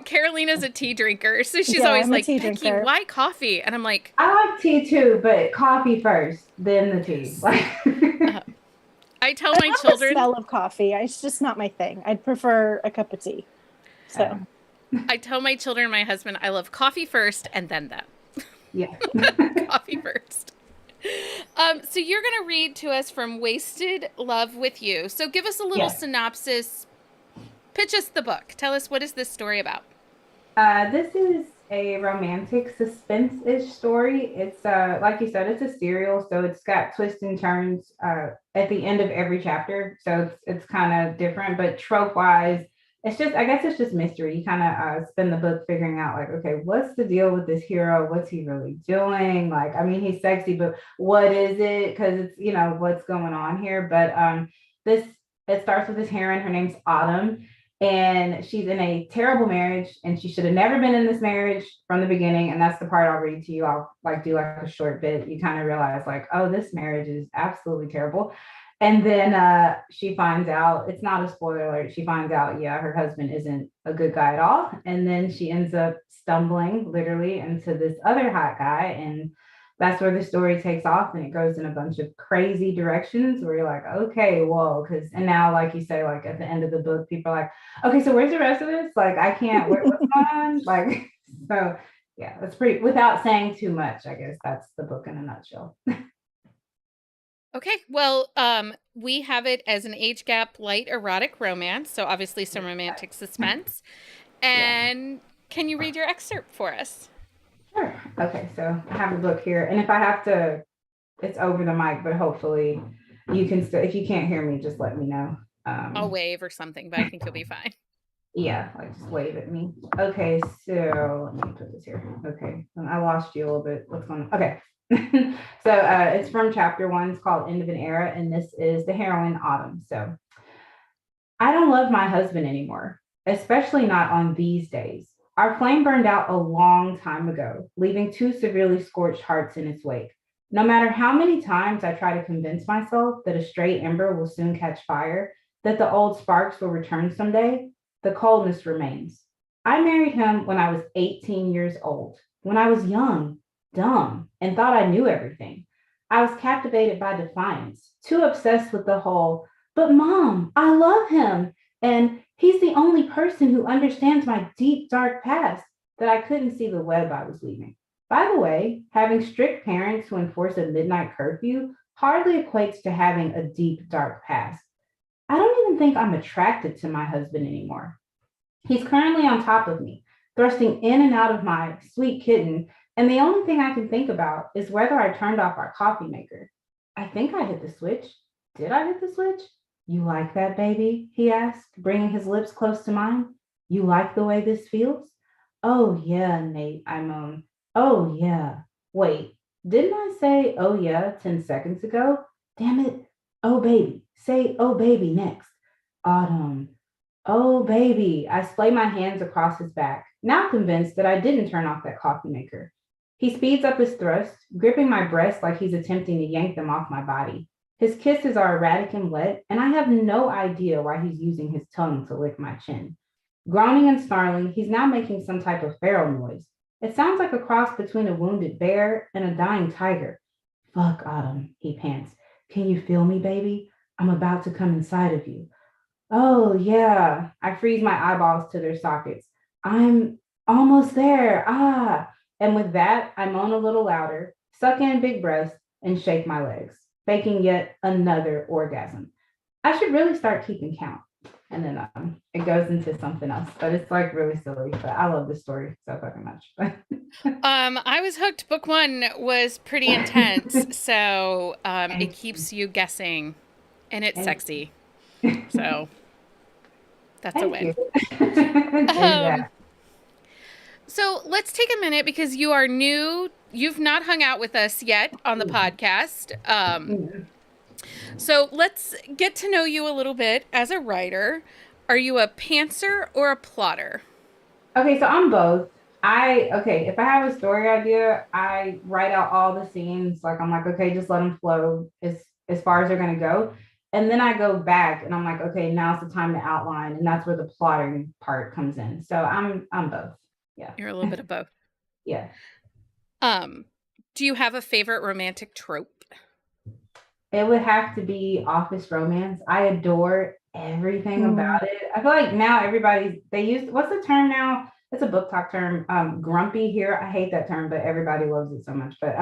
Carolina's a tea drinker, so she's always like, Becky, why coffee? And I'm like, I like tea too, but coffee first, then the tea. I tell my children the smell of coffee. It's just not my thing. I'd prefer a cup of tea. So I tell my children and my husband I love coffee first and then them. Yeah. Coffee first. So you're going to read to us from Wasted Love with You. So give us a little synopsis. Pitch us the book. Tell us, what is this story about? This is a romantic suspense-ish story. It's like you said, it's a serial, so it's got twists and turns at the end of every chapter. So it's kind of different, but trope-wise, I guess it's just mystery. You kind of spend the book figuring out like, okay, what's the deal with this hero? What's he really doing? Like, I mean, he's sexy, but what is it? Because it's, what's going on here. But it starts with this heroine. Her name's Autumn, and she's in a terrible marriage, and she should have never been in this marriage from the beginning. And that's the part I'll read to you. I'll do like a short bit. You kind of realize like, oh, this marriage is absolutely terrible. And then she finds out, it's not a spoiler alert, she finds out, her husband isn't a good guy at all. And then she ends up stumbling literally into this other hot guy. And that's where the story takes off, and it goes in a bunch of crazy directions where you're like, okay, whoa. And now, like you say, like at the end of the book, people are like, okay, so where's the rest of this? Like, I can't, what's going on? Like, so yeah, that's pretty, without saying too much, I guess that's the book in a nutshell. Okay, well, we have it as an age gap light erotic romance, so obviously some romantic suspense. And can you read your excerpt for us? Sure. Okay, so I have the book here, and if I have to, it's over the mic, but hopefully you can still, if you can't hear me, just let me know. I'll wave or something, but I think you'll be fine. Yeah, like just wave at me. Okay, so let me put this here. Okay, I lost you a little bit. What's going on? Okay. So it's from chapter 1. It's called End of an Era, and this is the heroine Autumn. So I don't love my husband anymore, especially not on these days. Our flame burned out a long time ago, leaving 2 severely scorched hearts in its wake. No matter how many times I try to convince myself that a stray ember will soon catch fire, that the old sparks will return someday, the coldness remains. I married him when I was 18 years old, when I was young, dumb, and thought I knew everything. I was captivated by defiance, too obsessed with the whole, but Mom, I love him, and he's the only person who understands my deep, dark past, that I couldn't see the web I was weaving. By the way, having strict parents who enforce a midnight curfew hardly equates to having a deep, dark past. I don't even think I'm attracted to my husband anymore. He's currently on top of me, thrusting in and out of my sweet kitten, and the only thing I can think about is whether I turned off our coffee maker. I think I hit the switch. Did I hit the switch? You like that, baby? He asked, bringing his lips close to mine. You like the way this feels? Oh, yeah, Nate, I moaned. Oh, yeah. Wait, didn't I say, oh, yeah, 10 seconds ago? Damn it. Oh, baby. Say, oh, baby, next. Autumn. Oh, baby. I splay my hands across his back, now convinced that I didn't turn off that coffee maker. He speeds up his thrust, gripping my breasts like he's attempting to yank them off my body. His kisses are erratic and wet, and I have no idea why he's using his tongue to lick my chin. Groaning and snarling, he's now making some type of feral noise. It sounds like a cross between a wounded bear and a dying tiger. Fuck, Autumn, he pants. Can you feel me, baby? I'm about to come inside of you. Oh, yeah. I freeze my eyeballs to their sockets. I'm almost there. Ah. And with that, I moan a little louder, suck in big breaths, and shake my legs, faking yet another orgasm. I should really start keeping count. And then it goes into something else, but it's like really silly. But I love this story so fucking much. I was hooked. Book 1 was pretty intense, so it keeps you guessing, and it's sexy. So that's a win. So let's take a minute because you are new. You've not hung out with us yet on the podcast. So let's get to know you a little bit as a writer. Are you a pantser or a plotter? Okay, so I'm both. If I have a story idea, I write out all the scenes. Like I'm like, okay, just let them flow as far as they're gonna go. And then I go back and I'm like, okay, now's the time to outline. And that's where the plotting part comes in. So I'm both. Yeah. You're a little bit of both. Yeah. Do you have a favorite romantic trope? It would have to be office romance. I adore everything about it. I feel like now what's the term now? It's a book talk term. Grumpy here. I hate that term, but everybody loves it so much. But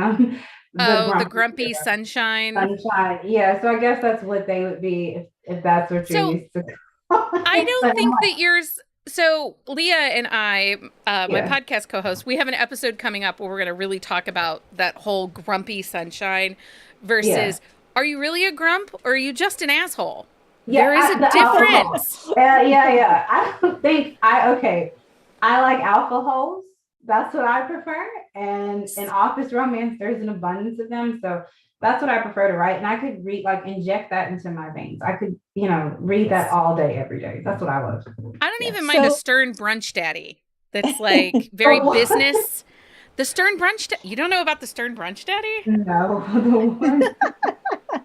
the grumpy sunshine. Sunshine. Yeah. So I guess that's what they would be if that's what you're used to. I don't think that yours. So Leah and I, my podcast co-host, we have an episode coming up where we're going to really talk about that whole grumpy sunshine versus are you really a grump or are you just an asshole? Yeah, there is a difference. Yeah. I don't think I like alpha holes. That's what I prefer. And in office romance, there's an abundance of them. So that's what I prefer to write. And I could inject that into my veins. I could, read that all day, every day. That's what I love. I don't even mind a stern brunch daddy. That's like very business. The stern brunch. You don't know about the stern brunch daddy? No.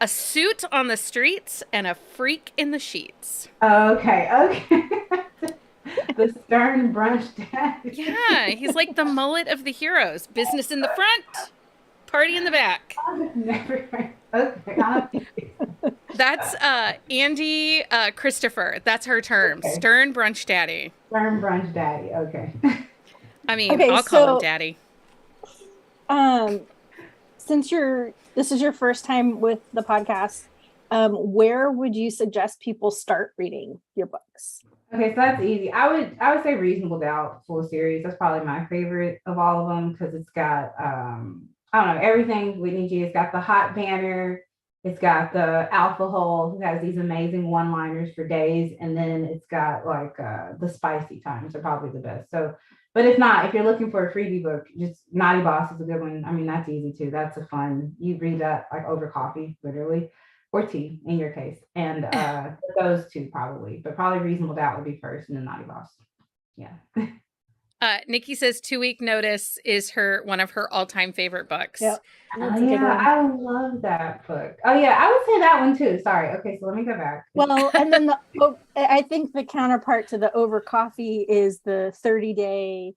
A suit on the streets and a freak in the sheets. Okay. The stern brunch daddy. Yeah, he's like the mullet of the heroes. Business in the front, party in the back. That's Andy Christopher. That's her term. Okay. Stern brunch daddy. Stern brunch daddy. Okay. I mean, I'll call him daddy. Since this is your first time with the podcast, where would you suggest people start reading your books? Okay, so that's easy. I would say Reasonable Doubt full series. That's probably my favorite of all of them because it's got I don't know, everything Whitney G. It's got the hot banner, it's got the alpha hole who has these amazing one-liners for days, and then it's got like the spicy times are probably the best. So, but if you're looking for a freebie book, just Naughty Boss is a good one. I mean, that's easy too. That's a fun. You read that like over coffee, literally. Or tea in your case. And those two probably, but probably Reasonable Doubt would be first and then Naughty Boss. Yeah. Nikki says 2 Week Notice is one of her all-time favorite books. Yep. I love that book. Oh yeah, I would say that one too. Sorry. Okay, so let me go back. Well, and then I think the counterpart to the over coffee is the 30-day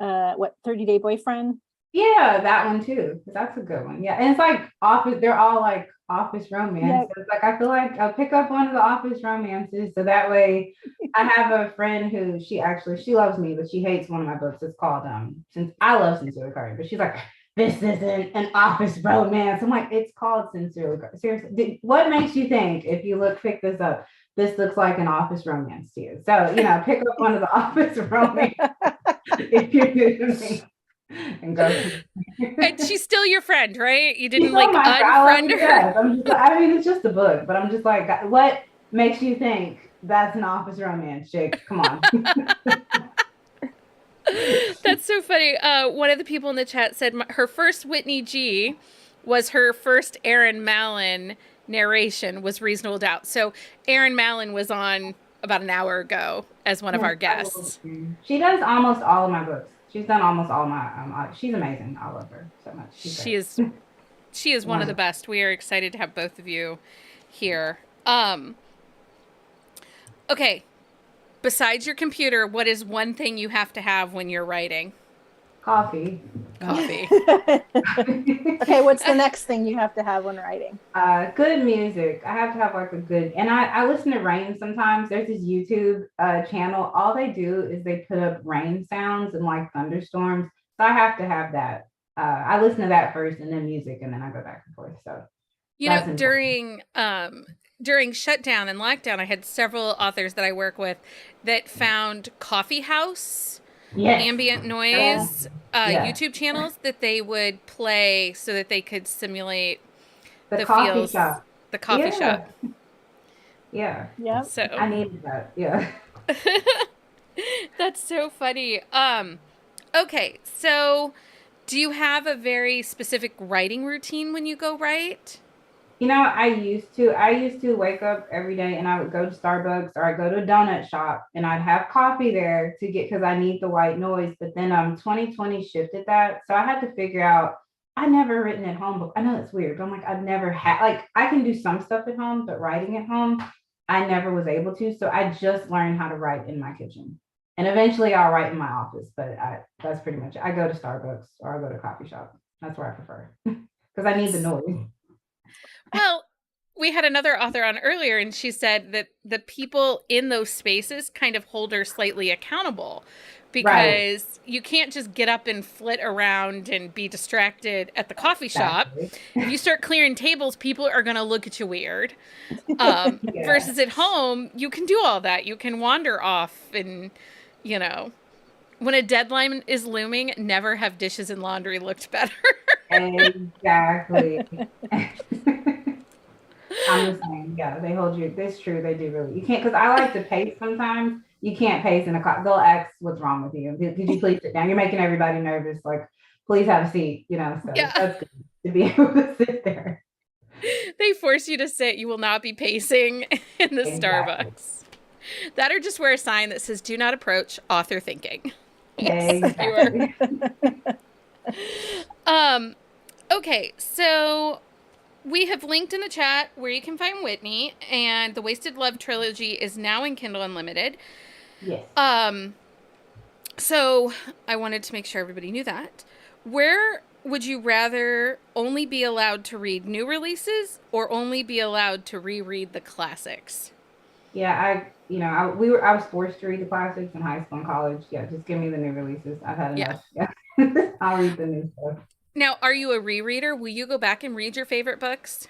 30-day boyfriend. Yeah, that one too. That's a good one. Yeah. And it's like office, they're all like office romance. Yep. So it's like I feel like I'll pick up one of the office romances. So that way I have a friend who she loves me, but she hates one of my books. It's called since I love Sincerely Cardi, but she's like, this isn't an office romance. I'm like, it's called Sincerely Cardi. Seriously, what makes you think if you pick this up, this looks like an office romance to you? So, pick up one of the office romance if you're new to me. And go. And she's still your friend, right? You didn't unfriend her. I mean, it's just a book, but I'm just like, what makes you think that's an office romance, chick? Come on. That's so funny. One of the people in the chat said her first Whitney G was her first Erin Mallon narration was Reasonable Doubt. So Erin Mallon was on about an hour ago as one of our guests. She does almost all of my books. She's done almost all my she's amazing. I love her so much. She is She is one of the best. We are excited to have both of you here. Okay. Besides your computer, what is one thing you have to have when you're writing? Coffee. Coffee. Okay, what's the next thing you have to have when writing? Good music. I have to have like a good, and I listen to rain sometimes. There's this YouTube channel. All they do is they put up rain sounds and like thunderstorms. So I have to have that. I listen to that first and then music, and then I go back and forth. So you know, during shutdown and lockdown, I had several authors that I work with that found coffee house, ambient noise, YouTube channels that they would play so that they could simulate the coffee feels, shop. the coffee shop. Yeah. Yeah. So I needed that. Yeah. That's so funny. Okay, so do you have a very specific writing routine when you go write? You know, I used to wake up every day and I would go to Starbucks or I'd go to a donut shop and I'd have coffee there to get, because I need the white noise. But then 2020 shifted that. So I had to figure out, I never written at home, but I know it's weird, but I'm like, I've never had, like, I can do some stuff at home, but writing at home, I never was able to. So I just learned how to write in my kitchen. And eventually I'll write in my office, but that's pretty much it. I go to Starbucks or I go to a coffee shop. That's where I prefer because I need the noise. Well, we had another author on earlier, and she said that the people in those spaces kind of hold her slightly accountable, because you can't just get up and flit around and be distracted at the coffee shop. If you start clearing tables, people are going to look at you weird. Versus at home, you can do all that. You can wander off and, you know, when a deadline is looming, never have dishes and laundry looked better. Exactly. I'm the same. Yeah, they hold you. That's true. They do really. You can't, because I like to pace sometimes. You can't pace in a car. They'll ask, what's wrong with you? Could you please sit down? You're making everybody nervous. Like, please have a seat, you know. So that's good to be able to sit there. They force you to sit. You will not be pacing in the Starbucks. That, or just wear a sign that says, do not approach author thinking. Exactly. Okay, so we have linked in the chat where you can find Whitney, and the Wasted Love trilogy is now in Kindle Unlimited. Yes. So I wanted to make sure everybody knew that. Where would you rather only be allowed to read new releases or only be allowed to reread the classics? Yeah, I was forced to read the classics in high school and college. Yeah, just give me the new releases. I've had enough. Yeah. I'll read the new stuff. Now, are you a rereader? Will you go back and read your favorite books?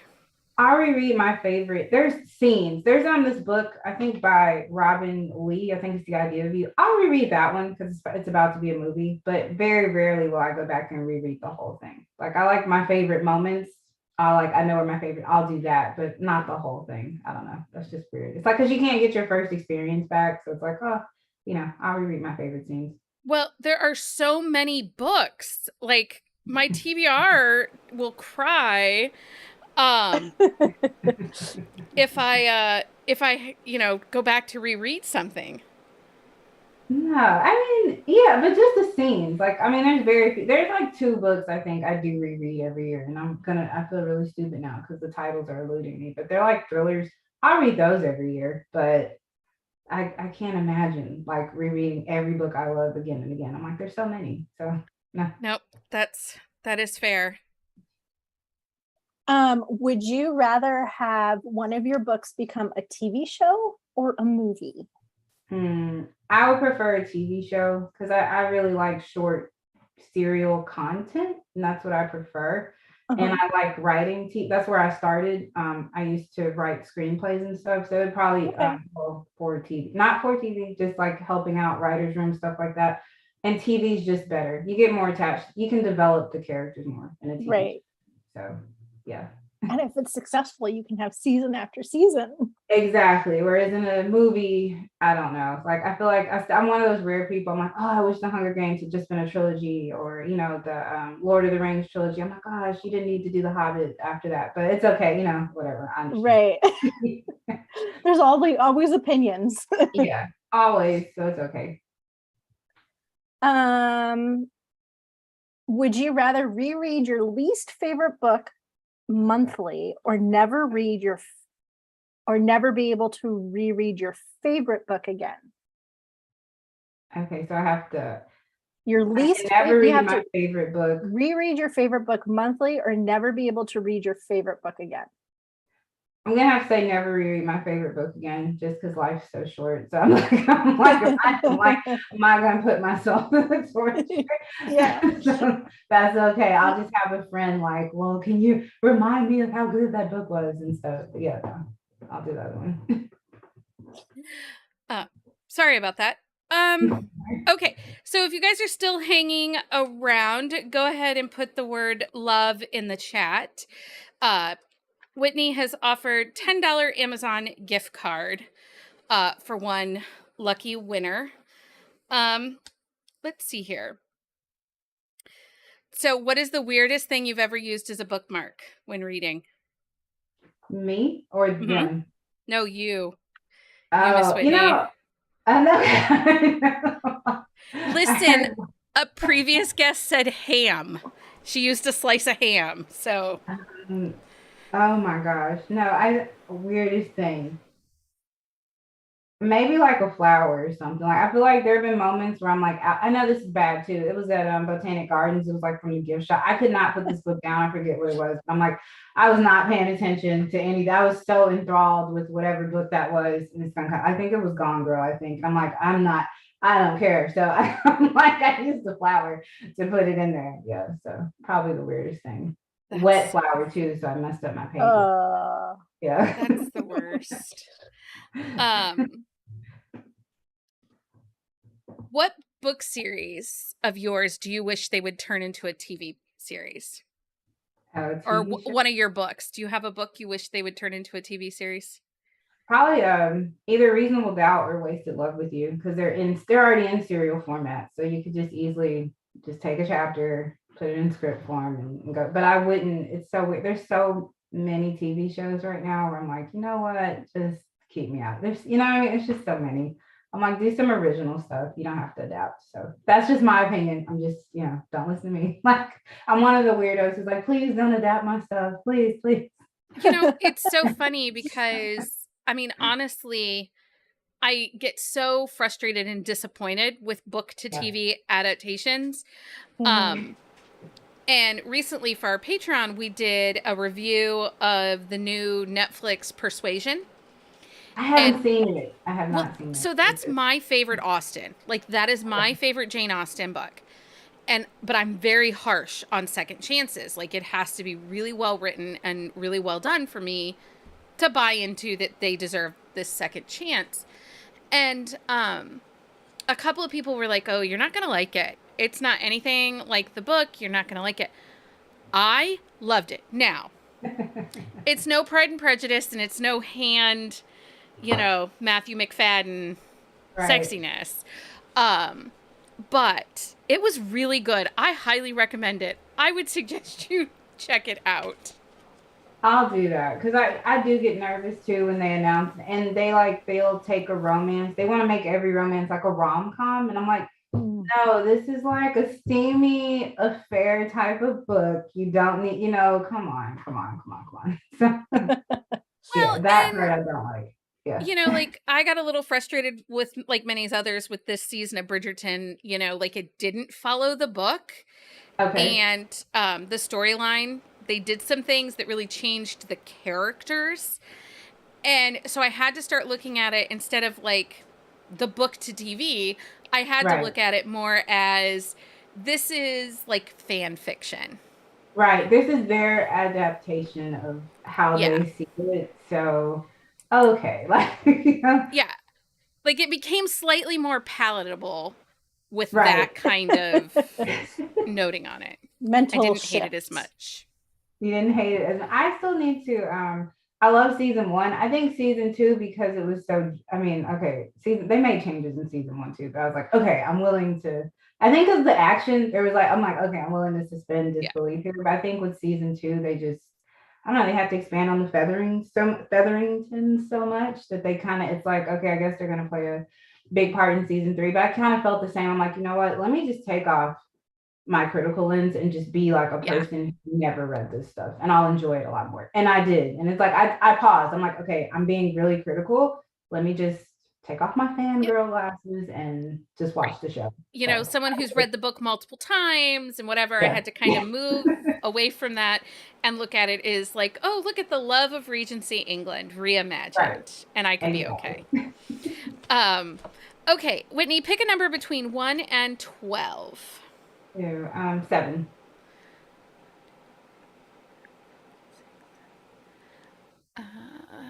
I'll reread my favorite. There's scenes. There's this book, I think by Robin Lee. I think it's The Idea of You. I'll reread that one because it's about to be a movie, but very rarely will I go back and reread the whole thing. Like, I like my favorite moments. I know where my favorite, I'll do that, but not the whole thing. I don't know. That's just weird. It's like, because you can't get your first experience back. So it's like, I'll reread my favorite scenes. Well, there are so many books. Like, my TBR will cry if I go back to reread something. No, I mean, yeah, but just the scenes. Like, I mean, there's like 2 books I think I do reread every year, and I feel really stupid now because the titles are eluding me, but they're like thrillers. I read those every year, but I can't imagine like rereading every book I love again and again. I'm like, there's so many. So no. Nope, that is fair. Would you rather have one of your books become a TV show or a movie? I would prefer a TV show because I really like short serial content, and that's what I prefer. And I like writing. That's where I started. I used to write screenplays and stuff, so it probably for TV, not for TV, just like helping out writers' room, stuff like that. And TV is just better. You get more attached. You can develop the characters more in a TV show. So yeah. And if it's successful, you can have season after season. Exactly. Whereas in a movie, I don't know. Like, I feel like I'm one of those rare people. I'm like, oh, I wish the Hunger Games had just been a trilogy, or, the Lord of the Rings trilogy. I'm like, gosh, you didn't need to do The Hobbit after that. But it's okay. Whatever. Right. There's always opinions. Yeah, always. So it's okay. Would you rather reread your least favorite book monthly, or never be able to reread your favorite book again. Okay, so I have to. Your I least can never you read have my to favorite book. reread your favorite book monthly, or never be able to read your favorite book again. I'm gonna have to say never reread my favorite book again, just because life's so short. So I'm like, am I gonna put myself in the torture? Yeah. So that's okay. I'll just have a friend like, well, can you remind me of how good that book was and stuff? But yeah, no, I'll do that one. Sorry about that. Okay, so if you guys are still hanging around, go ahead and put the word love in the chat. Whitney has offered $10 Amazon gift card for one lucky winner. Let's see here. So what is the weirdest thing you've ever used as a bookmark when reading? Me or them? No, you. Oh, Miss Whitney. I know. Listen, a previous guest said ham. She used a slice of ham, so. Oh my gosh. No, weirdest thing. Maybe like a flower or something. Like I feel like there have been moments where I'm like, I know this is bad too. It was at Botanic Gardens. It was like from the gift shop. I could not put this book down. I forget what it was. I'm like, I was not paying attention to any. I was so enthralled with whatever book that was. And I think it was Gone Girl. I think I'm like, I don't care. So I'm like, I used the flower to put it in there. Yeah. So probably the weirdest thing. Wet flower too. So I messed up my pages. Yeah. That's the worst. What book series of yours do you wish they would turn into a TV series? Or one of your books. Do you have a book you wish they would turn into a TV series? Probably either Reasonable Doubt or Wasted Love with You, because they're already in serial format. So you could just easily just take a chapter, put it in script form and go. But I wouldn't, it's so weird. There's so many TV shows right now where I'm like, you know what, just keep me out. There's, you know what I mean? It's just so many. I'm like, do some original stuff. You don't have to adapt. So that's just my opinion. I'm just, don't listen to me. Like, I'm one of the weirdos who's like, please don't adapt my stuff. Please, please. It's so funny because, I mean, honestly, I get so frustrated and disappointed with book to TV adaptations. And recently for our Patreon, we did a review of the new Netflix Persuasion. I haven't seen it. I have not seen it. So that's my favorite Austen. Like, that is my favorite Jane Austen book. But I'm very harsh on second chances. Like, it has to be really well written and really well done for me to buy into that they deserve this second chance. And a couple of people were like, oh, you're not going to like it. It's not anything like the book. You're not going to like it. I loved it. Now, it's no Pride and Prejudice, and it's no Hand, Matthew McFadden sexiness. But it was really good. I highly recommend it. I would suggest you check it out. I'll do that because I do get nervous too when they announce and they'll take a romance. They want to make every romance like a rom-com, and I'm like, no, this is like a steamy affair type of book. You don't need, come on. So, that part I don't like. Yeah. I got a little frustrated with, like many others, with this season of Bridgerton, it didn't follow the book. Okay. And the storyline, they did some things that really changed the characters. And so I had to start looking at it instead of like the book to TV. I had to look at it more as this is like fan fiction. Right. This is their adaptation of how they see it. So, okay. Yeah. Like, it became slightly more palatable with that kind of noting on it. I didn't hate it as much. You didn't hate it as I still need to I love season 1. I think season 2, because it was so, they made changes in season 1 too, but I was like, okay, I'm willing to, I think because the action, there was like, I'm like, okay, I'm willing to suspend disbelief here. But I think with season 2, they just, I don't know, they have to expand on the Featherington so much that they kind of, it's like, okay, I guess they're going to play a big part in season 3. But I kind of felt the same. I'm like, you know what, let me just take off my critical lens and just be like a person who never read this stuff, and I'll enjoy it a lot more. And I did. And it's like I paused. I'm like, okay, I'm being really critical. Let me just take off my fangirl glasses and just watch the show. You know, someone who's read the book multiple times and whatever, I had to kind of move away from that and look at it as like, oh, look at the love of Regency England reimagined, and I can be okay. Okay, Whitney, pick a number between 1 and 12. 7.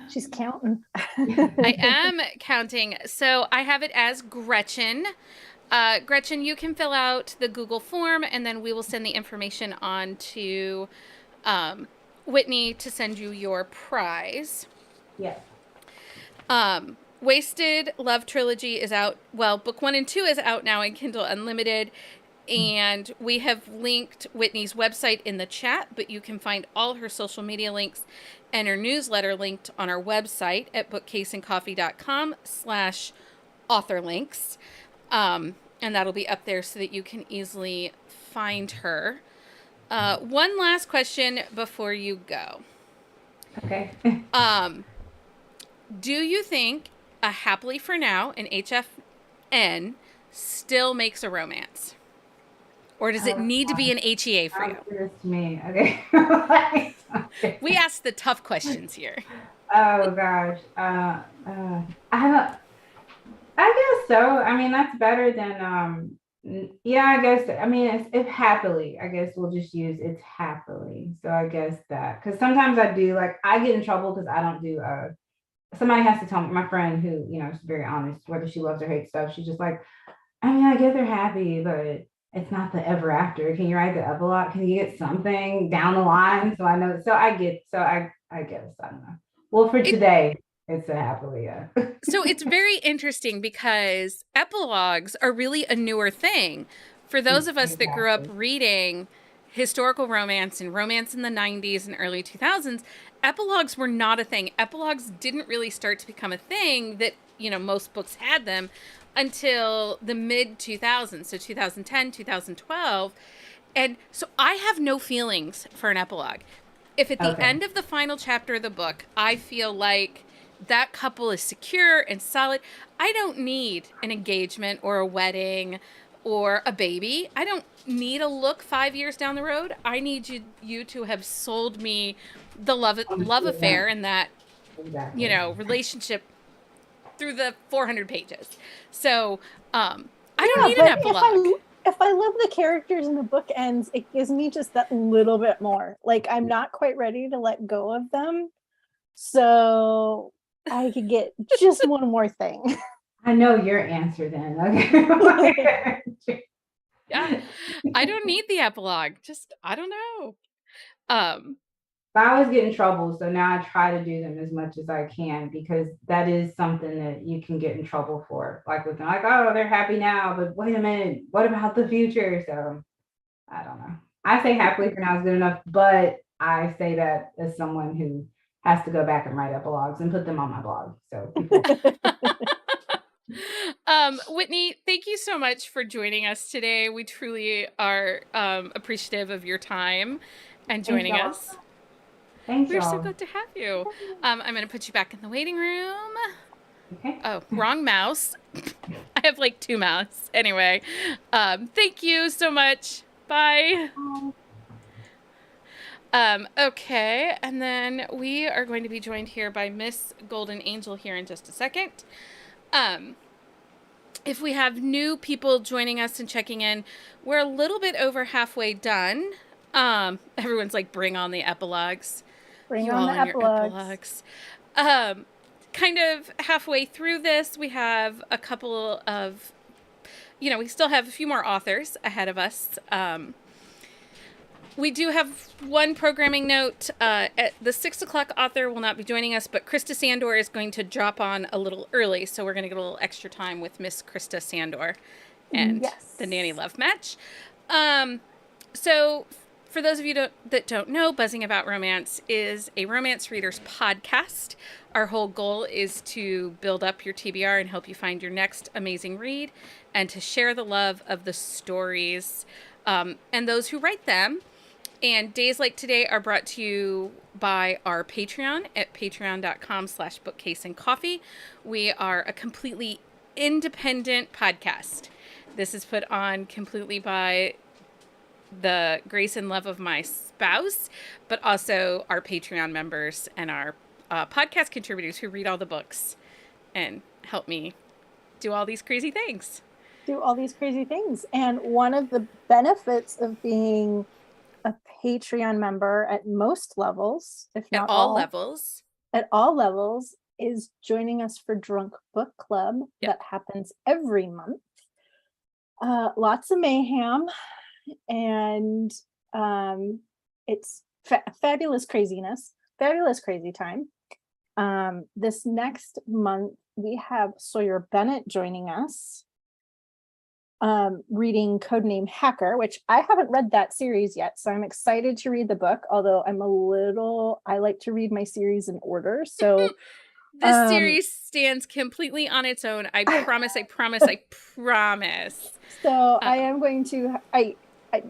She's counting. I am counting. So I have it as Gretchen. Gretchen, you can fill out the Google form, and then we will send the information on to Whitney to send you your prize. Yes. Wasted Love Trilogy is out. Well, book 1 and 2 is out now in Kindle Unlimited. And we have linked Whitney's website in the chat, but you can find all her social media links and her newsletter linked on our website at bookcaseandcoffee.com/authorlinks. And that'll be up there so that you can easily find her. One last question before you go. Okay. Do you think a Happily for Now, an HFN, still makes a romance? Or does it need to be an HEA for you? This to me. Okay. We ask the tough questions here. Oh gosh. I guess so. I mean, that's better than yeah, I guess. I mean, if happily, I guess we'll just use it's happily. So I guess that, because sometimes I do, like, I get in trouble because I don't do somebody has to tell me, my friend who, you know, is very honest, whether she loves or hates stuff, she's just like, I mean, I get they're happy, but it's not the ever after. Can you write the epilogue? Can you get something down the line? So I know. So I guess. I don't know. Well, for today, it's a happily, yeah. So it's very interesting because epilogues are really a newer thing. For those of us that grew up reading historical romance and romance in the 90s and early 2000s, epilogues were not a thing. Epilogues didn't really start to become a thing that, you know, most books had them until the mid 2000s, so 2010, 2012. And so I have no feelings for an epilogue. If at the end of the final chapter of the book, I feel like that couple is secure and solid, I don't need an engagement or a wedding or a baby. I don't need a look 5 years down the road. I need you to have sold me the love affair and that, you know, relationship through the 400 pages. So I don't need an epilogue. If I love the characters and the book ends, it gives me just that little bit more. Like, I'm not quite ready to let go of them. So I could get just one more thing. I know your answer then. Okay. Yeah. I don't need the epilogue. Just, I don't know. I always get in trouble, so now I try to do them as much as I can, because that is something that you can get in trouble for. Like with them, like, oh, they're happy now, but wait a minute, what about the future? So I don't know. I say happily for now is good enough, but I say that as someone who has to go back and write epilogues and put them on my blog. So Whitney, thank you so much for joining us today. We truly are appreciative of your time and joining us. Thanks, We're y'all. so good to have you. I'm going to put you back in the waiting room. Okay. Oh, wrong mouse. I have like 2 mouses. Anyway, thank you so much. Bye. Okay, and then we are going to be joined here by Miss Golden Angel here in just a second. If we have new people joining us and checking in, we're a little bit over halfway done. Everyone's like, bring on the epilogues. Bring You on all the and your epilogues. Kind of halfway through this, we have a couple of, you know, we still have a few more authors ahead of us. We do have one programming note. At the 6 o'clock author will not be joining us, but Krista Sandor is going to drop on a little early, so we're going to get a little extra time with Miss Krista Sandor and the Nanny Love Match. So for those of you that don't know, Buzzing About Romance is a romance readers podcast. Our whole goal is to build up your TBR and help you find your next amazing read, and to share the love of the stories and those who write them. And days like today are brought to you by our Patreon at patreon.com/bookcaseandcoffee. We are a completely independent podcast. This is put on completely by the grace and love of my spouse, but also our Patreon members and our podcast contributors who read all the books and help me do all these crazy things. And one of the benefits of being a Patreon member at most levels, if not all levels, is joining us for Drunk Book Club. That happens every month. Lots of mayhem, and it's fabulous craziness, fabulous crazy time. This next month we have Sawyer Bennett joining us, reading Codename Hacker, which I haven't read that series yet, so I'm excited to read the book, although I like to read my series in order, so this series stands completely on its own. I promise. So I am going to, I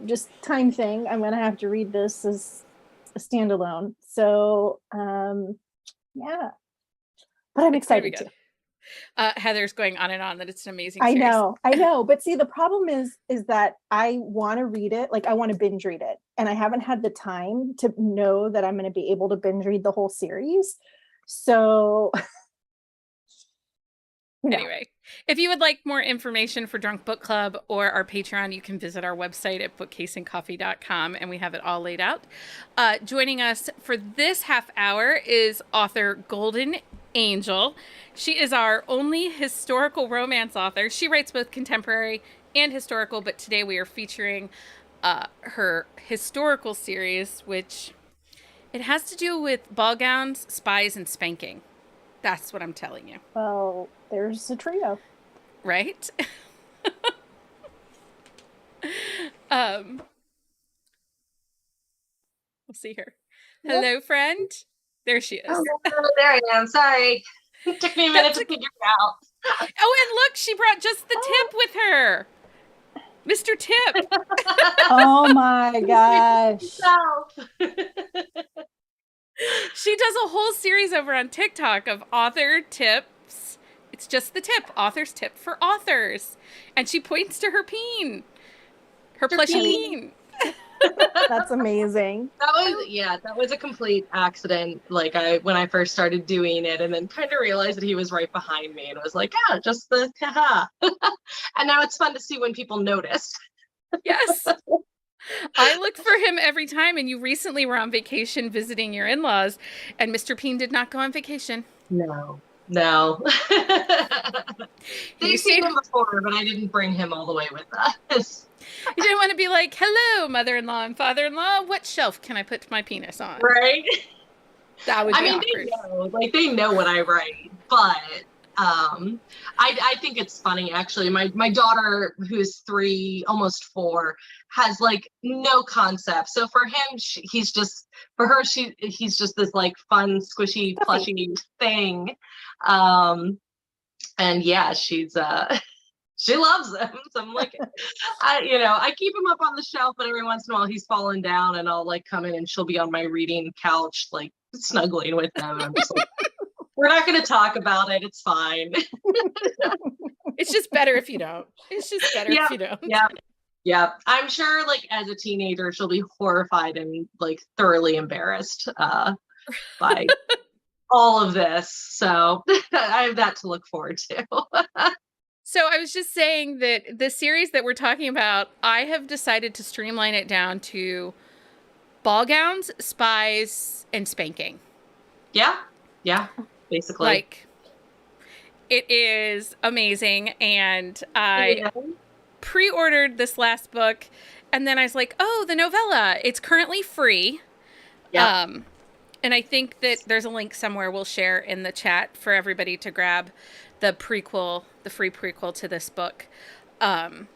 just time thing, I'm going to have to read this as a standalone. So, yeah, but I'm excited to. Heather's going on and on that it's an amazing series. I know. But see, the problem is that I want to read it. Like I want to binge read it. And I haven't had the time to know that I'm going to be able to binge read the whole series. So anyway, if you would like more information for Drunk Book Club or our Patreon, you can visit our website at bookcaseandcoffee.com, and we have it all laid out. Joining us for this half hour is author Golden Angel. She is our only historical romance author. She writes both contemporary and historical, but today we are featuring her historical series, which it has to do with ball gowns, spies, and spanking. That's what I'm telling you. Well, there's a trio. Right? We'll see her. Hello, friend. There she is. Oh, there I am. Sorry. It took me a minute to figure it out. Oh, and look, she brought just the Tip with her. Mr. Tip. Oh my gosh. She does a whole series over on TikTok of author tips. It's just the tip, author's tip for authors. And she points to her peen. Her plushie peen. That's amazing. That was a complete accident. Like when I first started doing it, and then kind of realized that he was right behind me, and was like, yeah, just the haha. And now it's fun to see when people notice. Yes. I look for him every time, and you recently were on vacation visiting your in-laws, and Mr. Peen did not go on vacation. No. They've seen him before, but I didn't bring him all the way with us. You didn't want to be like, hello, mother-in-law and father-in-law, what shelf can I put my penis on? Right? That would be awkward. They know what I write, but I think it's funny, actually. My daughter, who's 3, almost 4, has like no concept. So for him, he's just this like fun, squishy, plushy thing. And yeah, she loves him. So I'm like, I keep him up on the shelf, but every once in a while he's fallen down, and I'll like come in and she'll be on my reading couch, like snuggling with him. I'm just like, we're not going to talk about it. It's fine. It's just better if you don't. If you don't. Yeah. I'm sure like as a teenager, she'll be horrified and like thoroughly embarrassed by all of this. So I have that to look forward to. So I was just saying that the series that we're talking about, I have decided to streamline it down to ball gowns, spies, and spanking. Yeah, basically. Like, it is amazing, and I pre-ordered this last book, and then I was like, oh, the novella, it's currently free. Yeah. And I think that there's a link somewhere we'll share in the chat for everybody to grab the free prequel to this book. I'm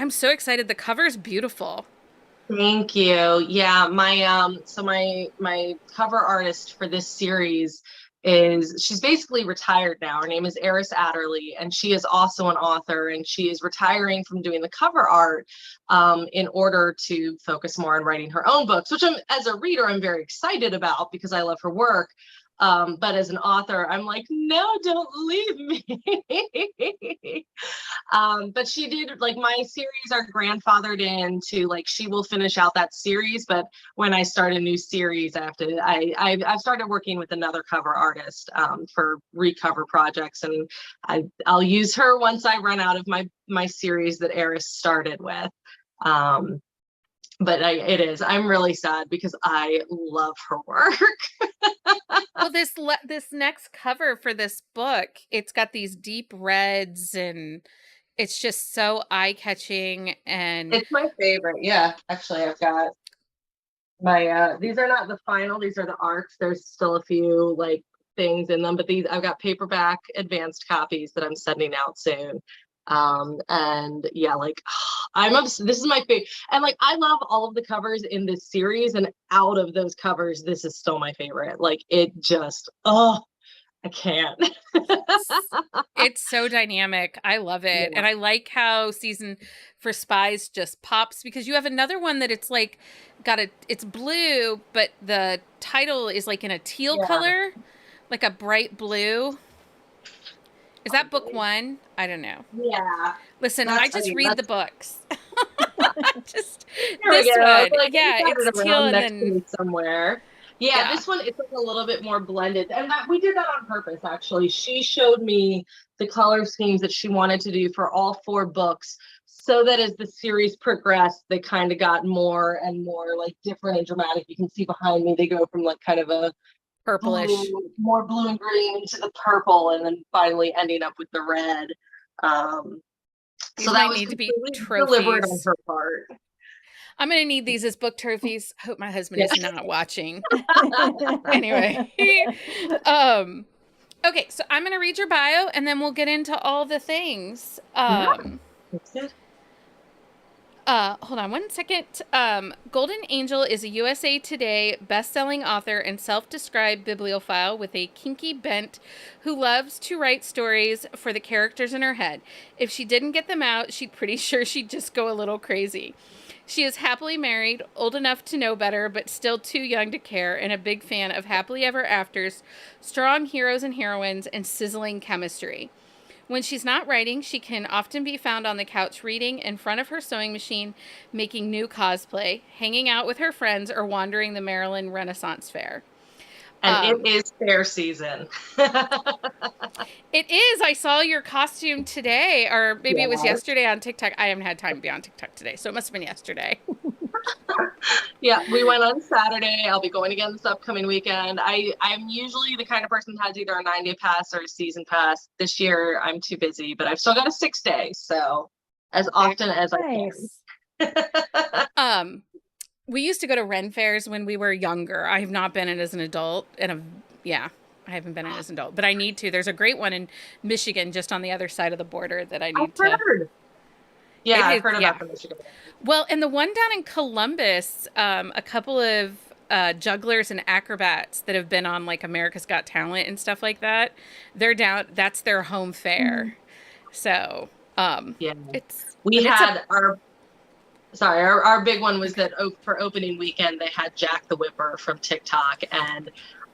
so excited. The cover's beautiful. Thank you. Yeah, my cover artist for this series she's basically retired now. Her name is Eris Adderley, and she is also an author, and she is retiring from doing the cover art in order to focus more on writing her own books, which as a reader, I'm very excited about because I love her work. But as an author, I'm like, no, don't leave me. But she did, like, my series are grandfathered into, like, she will finish out that series. But when I start a new series, I've started working with another cover artist for recover projects, and I'll use her once I run out of my series that Eris started with. But I'm really sad because I love her work. Well, this next cover for this book, it's got these deep reds, and it's just so eye-catching, and It's my favorite. Yeah, actually, I've got my these are not the final, these are the arts. There's still a few like things in them, but I've got paperback advanced copies that I'm sending out soon. And yeah, like this is my favorite, and like I love all of the covers in this series, and out of those covers, this is still my favorite. Like, it just, I can't. it's so dynamic. I love it. Yeah. And I like how Season for Spies just pops, because you have another one that it's like it's blue, but the title is like in a teal color, like a bright blue. Is that book one? I don't know. Yeah. Listen, I just read the books. Just There this we go. one. Like, Yeah, it's teal and next to then me somewhere. Yeah, this one, it's like a little bit more blended. And we did that on purpose, actually. She showed me the color schemes that she wanted to do for all 4 books, so that as the series progressed, they kind of got more and more like different and dramatic. You can see behind me, they go from like kind of a purplish, more blue and green into the purple, and then finally ending up with the red. So that was need to be deliberate on trophies. her part. I'm going to need these as book trophies. Hope my husband is not watching. Anyway. Okay, so I'm going to read your bio, and then we'll get into all the things. That's good. Hold on one second. Golden Angel is a USA Today best-selling author and self-described bibliophile with a kinky bent who loves to write stories for the characters in her head. If she didn't get them out, she's pretty sure she'd just go a little crazy. She is happily married, old enough to know better, but still too young to care, and a big fan of happily ever afters, strong heroes and heroines, and sizzling chemistry. When she's not writing, she can often be found on the couch reading, in front of her sewing machine, making new cosplay, hanging out with her friends, or wandering the Maryland Renaissance Fair. And it is fair season. It is. I saw your costume today, or maybe it was yesterday on TikTok. I haven't had time to be on TikTok today, so it must have been yesterday. Yeah, we went on Saturday. I'll be going again this upcoming weekend. I'm usually the kind of person that has either a 9-day pass or a season pass. This year, I'm too busy, but I've still got a 6-day, so as often as I can. We used to go to Ren fairs when we were younger. I have not been in as an adult, I haven't been in as an adult, but I need to. There's a great one in Michigan, just on the other side of the border, that I need to. Heard. Yeah, I've heard about the Michigan. Well, and the one down in Columbus, a couple of jugglers and acrobats that have been on like America's Got Talent and stuff like that, they're down. That's their home fair. So our big one was that for opening weekend, they had Jack the Whipper from TikTok, and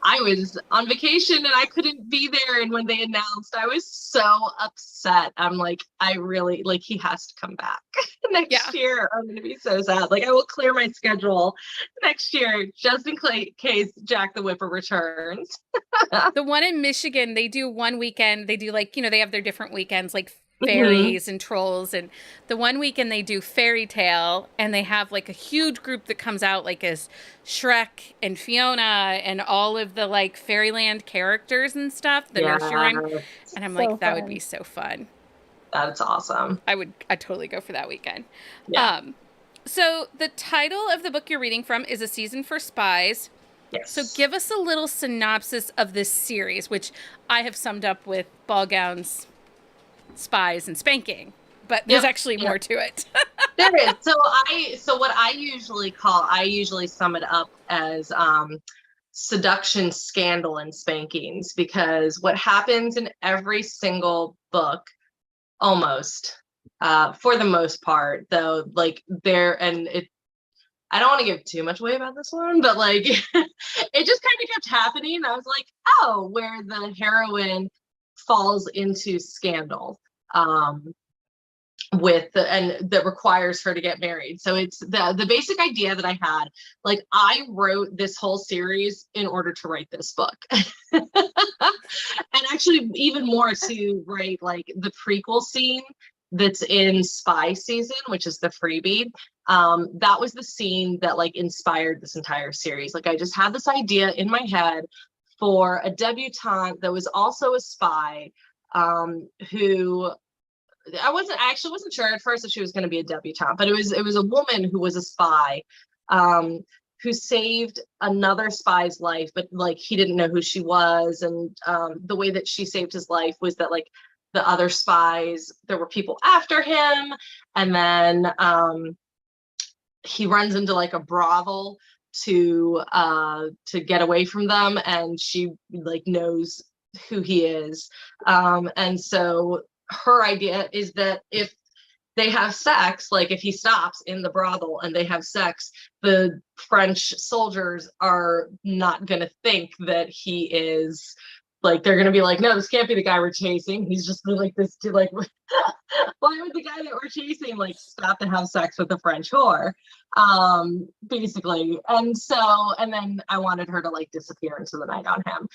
I was on vacation and I couldn't be there. And when they announced, I was so upset. I'm like, he has to come back next year. I'm going to be so sad. Like, I will clear my schedule next year just in case Jack the Whipper returns. The one in Michigan, they do one weekend. They do they have their different weekends, like fairies and trolls, and the one weekend they do fairy tale, and they have like a huge group that comes out like as Shrek and Fiona and all of the like fairyland characters and stuff, the nursery rhyme, and I'm so like, that would be so fun. That's awesome. I'd totally go for that weekend. So the title of the book you're reading from is A Season for Spies. Yes. So give us a little synopsis of this series, which I have summed up with ball gowns, spies, and spanking, but there's actually more to it. There is. So what I usually sum it up as seduction, scandal, and spankings, because what happens in every single book, almost, for the most part, though, like I don't want to give too much away about this one, but like it just kind of kept happening. I was like, oh, where the heroine falls into scandal, and that requires her to get married. So it's the basic idea that I had. Like, I wrote this whole series in order to write this book. And actually even more to write like the prequel scene that's in Spy Season, which is the freebie. That was the scene that like inspired this entire series. Like, I just had this idea in my head for a debutante that was also a spy, who I actually wasn't sure at first if she was going to be a debutante, but it was a woman who was a spy, who saved another spy's life, but like he didn't know who she was. And the way that she saved his life was that like the other spies, there were people after him, and then he runs into like a brothel to get away from them, and she like knows who he is, and so her idea is that if they have sex, like if he stops in the brothel and they have sex, the French soldiers are not going to think that he is like, they're going to be like, no, this can't be the guy we're chasing. He's just like this dude, like, why would the guy that we're chasing like stop to have sex with the French whore? Basically. And then I wanted her to like disappear into the night on him.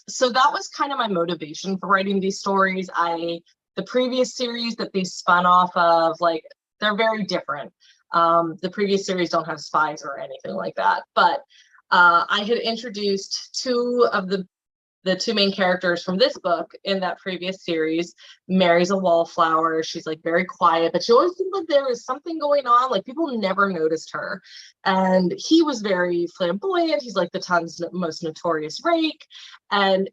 So that was kind of my motivation for writing these stories. The previous series that they spun off of, like, they're very different. The previous series don't have spies or anything like that, but I had introduced two of the two main characters from this book in that previous series. Mary's a wallflower. She's like very quiet, but she always seemed like there was something going on. Like, people never noticed her. And he was very flamboyant. He's like the town's most notorious rake. And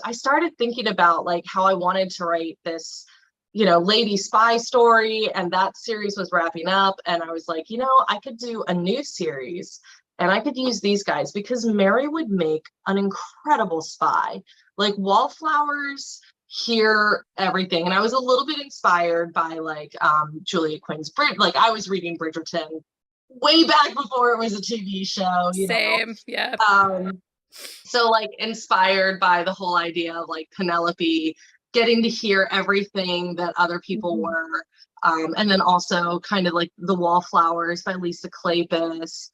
I started thinking about like how I wanted to write this, lady spy story. And that series was wrapping up. And I was like, I could do a new series. And I could use these guys because Mary would make an incredible spy. Like, wallflowers hear everything. And I was a little bit inspired by like Julia Quinn's like, I was reading Bridgerton way back before it was a TV show. Same, yeah. So like inspired by the whole idea of like Penelope getting to hear everything that other people were. And then also kind of like The Wallflowers by Lisa Kleypas.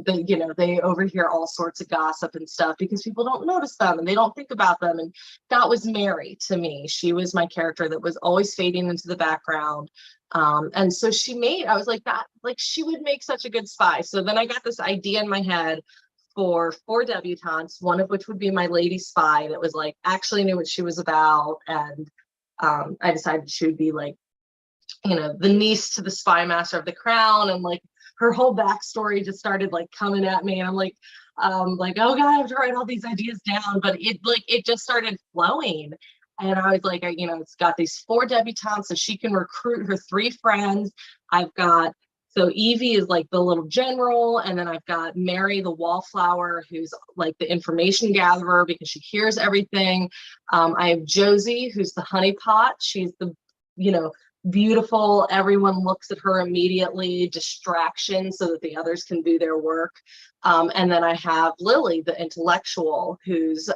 They overhear all sorts of gossip and stuff because people don't notice them and they don't think about them. And that was Mary to me. She was my character that was always fading into the background. And so I was like, she would make such a good spy. So then I got this idea in my head for 4 debutantes, one of which would be my lady spy that was like, actually knew what she was about. And I decided she would be like, the niece to the spy master of the crown, and like her whole backstory just started like coming at me, and I'm like, oh god, I have to write all these ideas down, but it just started flowing, and I was like, it's got these 4 debutantes, so she can recruit her 3 friends. So Evie is like the little general, and then I've got Mary the wallflower, who's like the information gatherer because she hears everything. I have Josie, who's the honeypot. She's the beautiful, everyone looks at her immediately, distraction so that the others can do their work. And then I have Lily, the intellectual, who's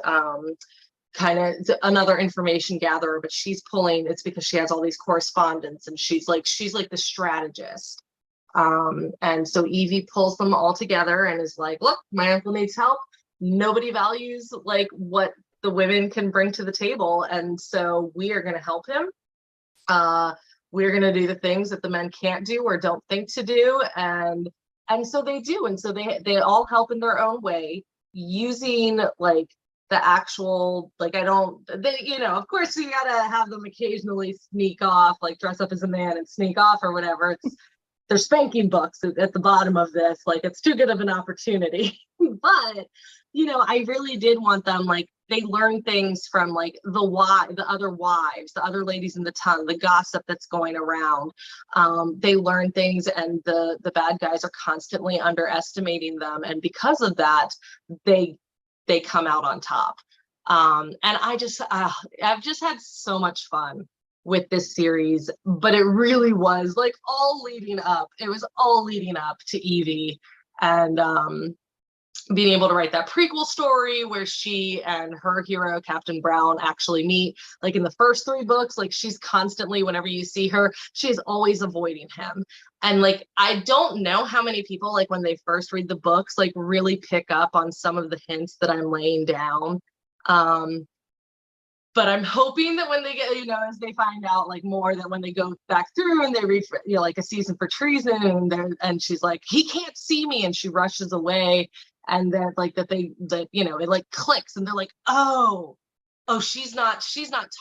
kind of another information gatherer, but it's because she has all these correspondence, and she's like the strategist. And so Evie pulls them all together and is like, look, my uncle needs help. Nobody values like what the women can bring to the table, and so we are going to help him. We're going to do the things that the men can't do or don't think to do. And so they do. And so they all help in their own way, using like the actual, like, of course you got to have them occasionally sneak off, like dress up as a man and sneak off or whatever. They're spanking books at the bottom of this. Like, it's too good of an opportunity. But, I really did want them like they learn things from like the other wives, the other ladies in the ton, the gossip that's going around. They learn things, and the bad guys are constantly underestimating them, and because of that, they come out on top. And I've just had so much fun with this series, but it really was like all leading up. It was all leading up to Evie, and being able to write that prequel story where she and her hero Captain Brown actually meet. Like in the first 3 books, like she's constantly, whenever you see her, she's always avoiding him. And like, I don't know how many people, like when they first read the books, like really pick up on some of the hints that I'm laying down. But I'm hoping that when they get, you know, as they find out like more, that when they go back through and they read, you know, like A Season for Treason, and she's like, he can't see me, and she rushes away, and then like that you know, it like clicks, and they're like, oh, she's not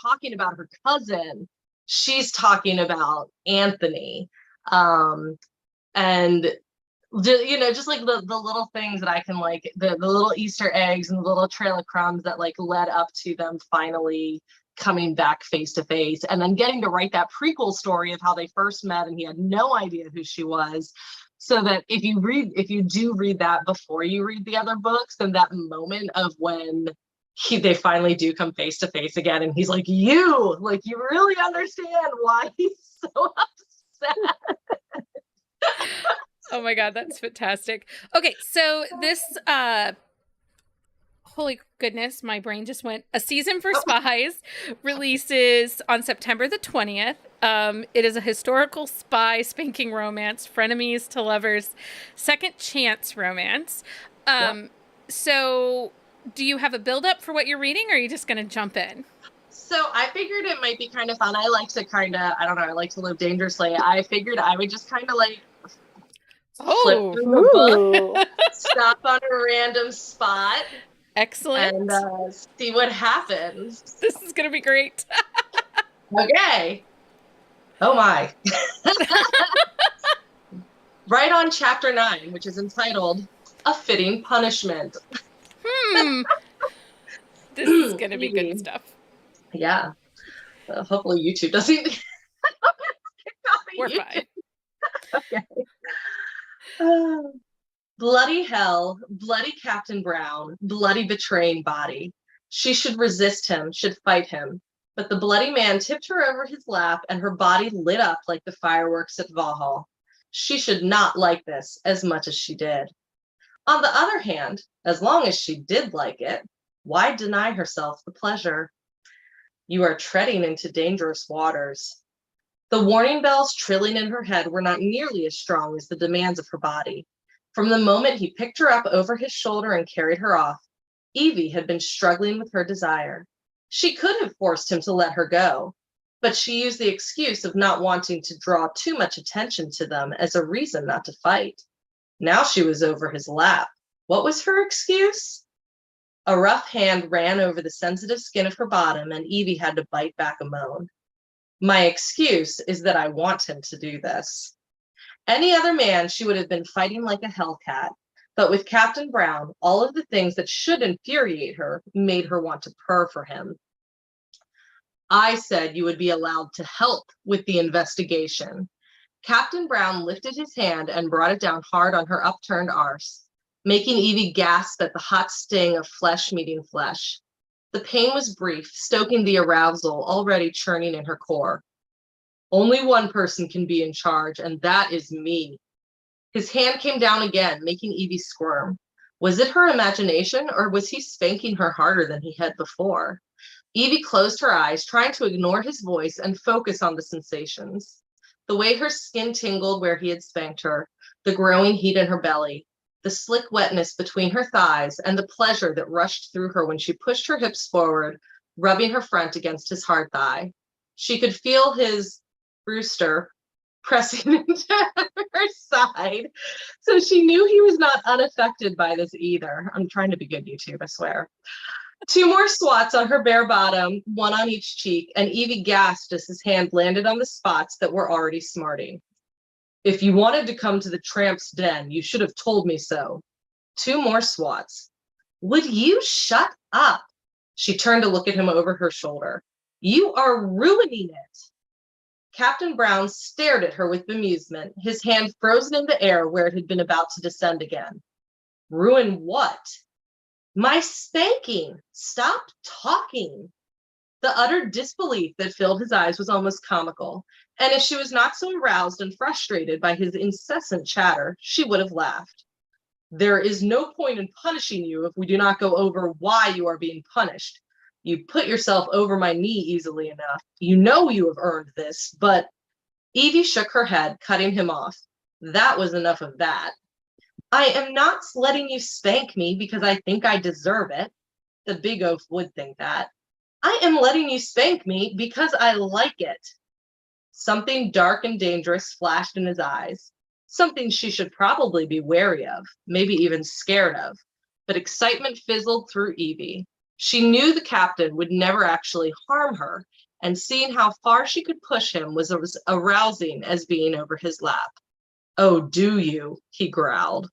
talking about her cousin, she's talking about Anthony. And you know, just like the little things that I can like, the little Easter eggs and the little trail of crumbs that like led up to them finally coming back face to face, and then getting to write that prequel story of how they first met and he had no idea who she was. So that if you do read that before you read the other books, then that moment of when they finally do come face to face again, and he's like, you really understand why he's so upset. Oh my God, that's fantastic. Okay, so this, holy goodness, my brain just went. A Season for Spies releases on September the 20th. It is a historical spy spanking romance, frenemies to lovers, second chance romance. So do you have a build up for what you're reading, or are you just going to jump in? So I figured it might be kind of fun. I like to live dangerously. I figured I would just kind of like flip through the book, stop on a random spot. Excellent. And see what happens. This is going to be great. Okay. Oh my. Right on chapter 9, which is entitled A Fitting Punishment. This is going to be good stuff. Yeah. Hopefully YouTube doesn't. We're fine. Okay. Bloody hell, bloody Captain Brown, bloody betraying body. She should resist him, should fight him. But the bloody man tipped her over his lap, and her body lit up like the fireworks at Valhalla. She should not like this as much as she did. On the other hand, as long as she did like it, why deny herself the pleasure? You are treading into dangerous waters. The warning bells trilling in her head were not nearly as strong as the demands of her body. From the moment he picked her up over his shoulder and carried her off, Evie had been struggling with her desire. She could have forced him to let her go, but she used the excuse of not wanting to draw too much attention to them as a reason not to fight. Now she was over his lap. What was her excuse? A rough hand ran over the sensitive skin of her bottom, and Evie had to bite back a moan. My excuse is that I want him to do this. Any other man, she would have been fighting like a hellcat, but with Captain Brown, all of the things that should infuriate her made her want to purr for him. I said you would be allowed to help with the investigation. Captain Brown lifted his hand and brought it down hard on her upturned arse, making Evie gasp at the hot sting of flesh meeting flesh. The pain was brief, stoking the arousal already churning in her core. Only one person can be in charge, and that is me. His hand came down again, making Evie squirm. Was it her imagination, or was he spanking her harder than he had before? Evie closed her eyes, trying to ignore his voice and focus on the sensations. The way her skin tingled where he had spanked her, the growing heat in her belly, the slick wetness between her thighs, and the pleasure that rushed through her when she pushed her hips forward, rubbing her front against his hard thigh. She could feel his rooster pressing into her side, so she knew he was not unaffected by this either. I'm trying to be good, YouTube, I swear. 2 more swats on her bare bottom, 1 on each cheek, and Evie gasped as his hand landed on the spots that were already smarting. If you wanted to come to the tramp's den, you should have told me so. 2 more swats. Would you shut up? She turned to look at him over her shoulder. You are ruining it. Captain Brown stared at her with bemusement, his hand frozen in the air where it had been about to descend again. Ruin what? My spanking. Stop talking. The utter disbelief that filled his eyes was almost comical, and if she was not so aroused and frustrated by his incessant chatter, she would have laughed. There is no point in punishing you if we do not go over why you are being punished. You put yourself over my knee easily enough. You know you have earned this, but Evie shook her head, cutting him off. That was enough of that. I am not letting you spank me because I think I deserve it. The big oaf would think that. I am letting you spank me because I like it. Something dark and dangerous flashed in his eyes. Something she should probably be wary of, maybe even scared of. But excitement fizzled through Evie. She knew the captain would never actually harm her, and seeing how far she could push him was as arousing as being over his lap. Oh, do you? He growled.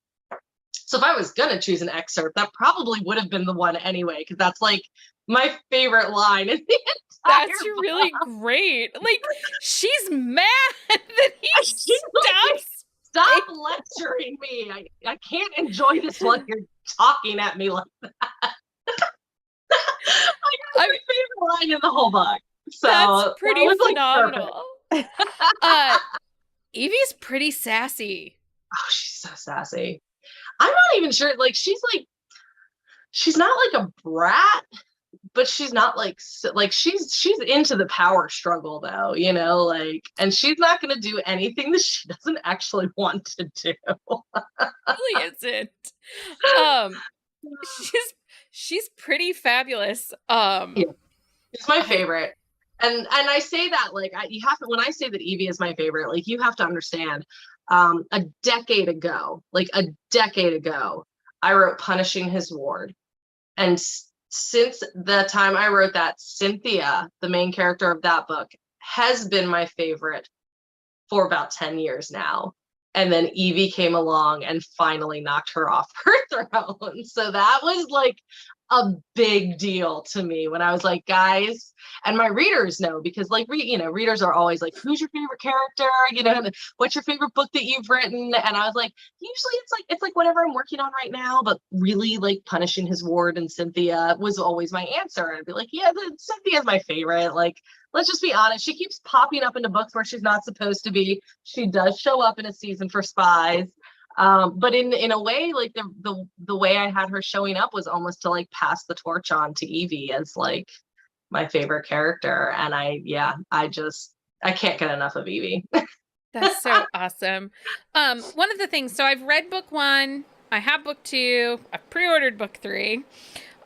So if I was going to choose an excerpt, that probably would have been the one anyway, because that's like my favorite line in the entire That's book. really great. Like, she's mad that he stops. Stop lecturing me. I can't enjoy this while you're talking at me like that. Like, that's my favorite line in the whole book. So that's pretty that was, phenomenal. Evie's pretty sassy. Oh, she's so sassy. I'm not even sure. Like, she's not like a brat, but she's not like she's into the power struggle though, you know, like, and she's not going to do anything that she doesn't actually want to do. Really isn't. She's pretty fabulous. Yeah, it's my favorite. And I say that, like, you have to, when I say that Evie is my favorite, like, you have to understand, a decade ago, I wrote Punishing His Ward. And since the time I wrote that, Cynthia, the main character of that book, has been my favorite for about 10 years now. And then Evie came along and finally knocked her off her throne. So that was like a big deal to me when I was like, guys, and my readers know, because like, readers are always like, who's your favorite character? You know, what's your favorite book that you've written? And I was like, usually it's like whatever I'm working on right now, but really like Punishing His Ward and Cynthia was always my answer. And I'd be like, yeah, Cynthia's my favorite. Like, let's just be honest. She keeps popping up into books where she's not supposed to be. She does show up in A Season for Spies. But in a way, like the way I had her showing up was almost to like pass the torch on to Evie as like my favorite character. And I can't get enough of Evie. That's so awesome. One of the things, so I've read book 1, I have book 2, I've pre-ordered book 3.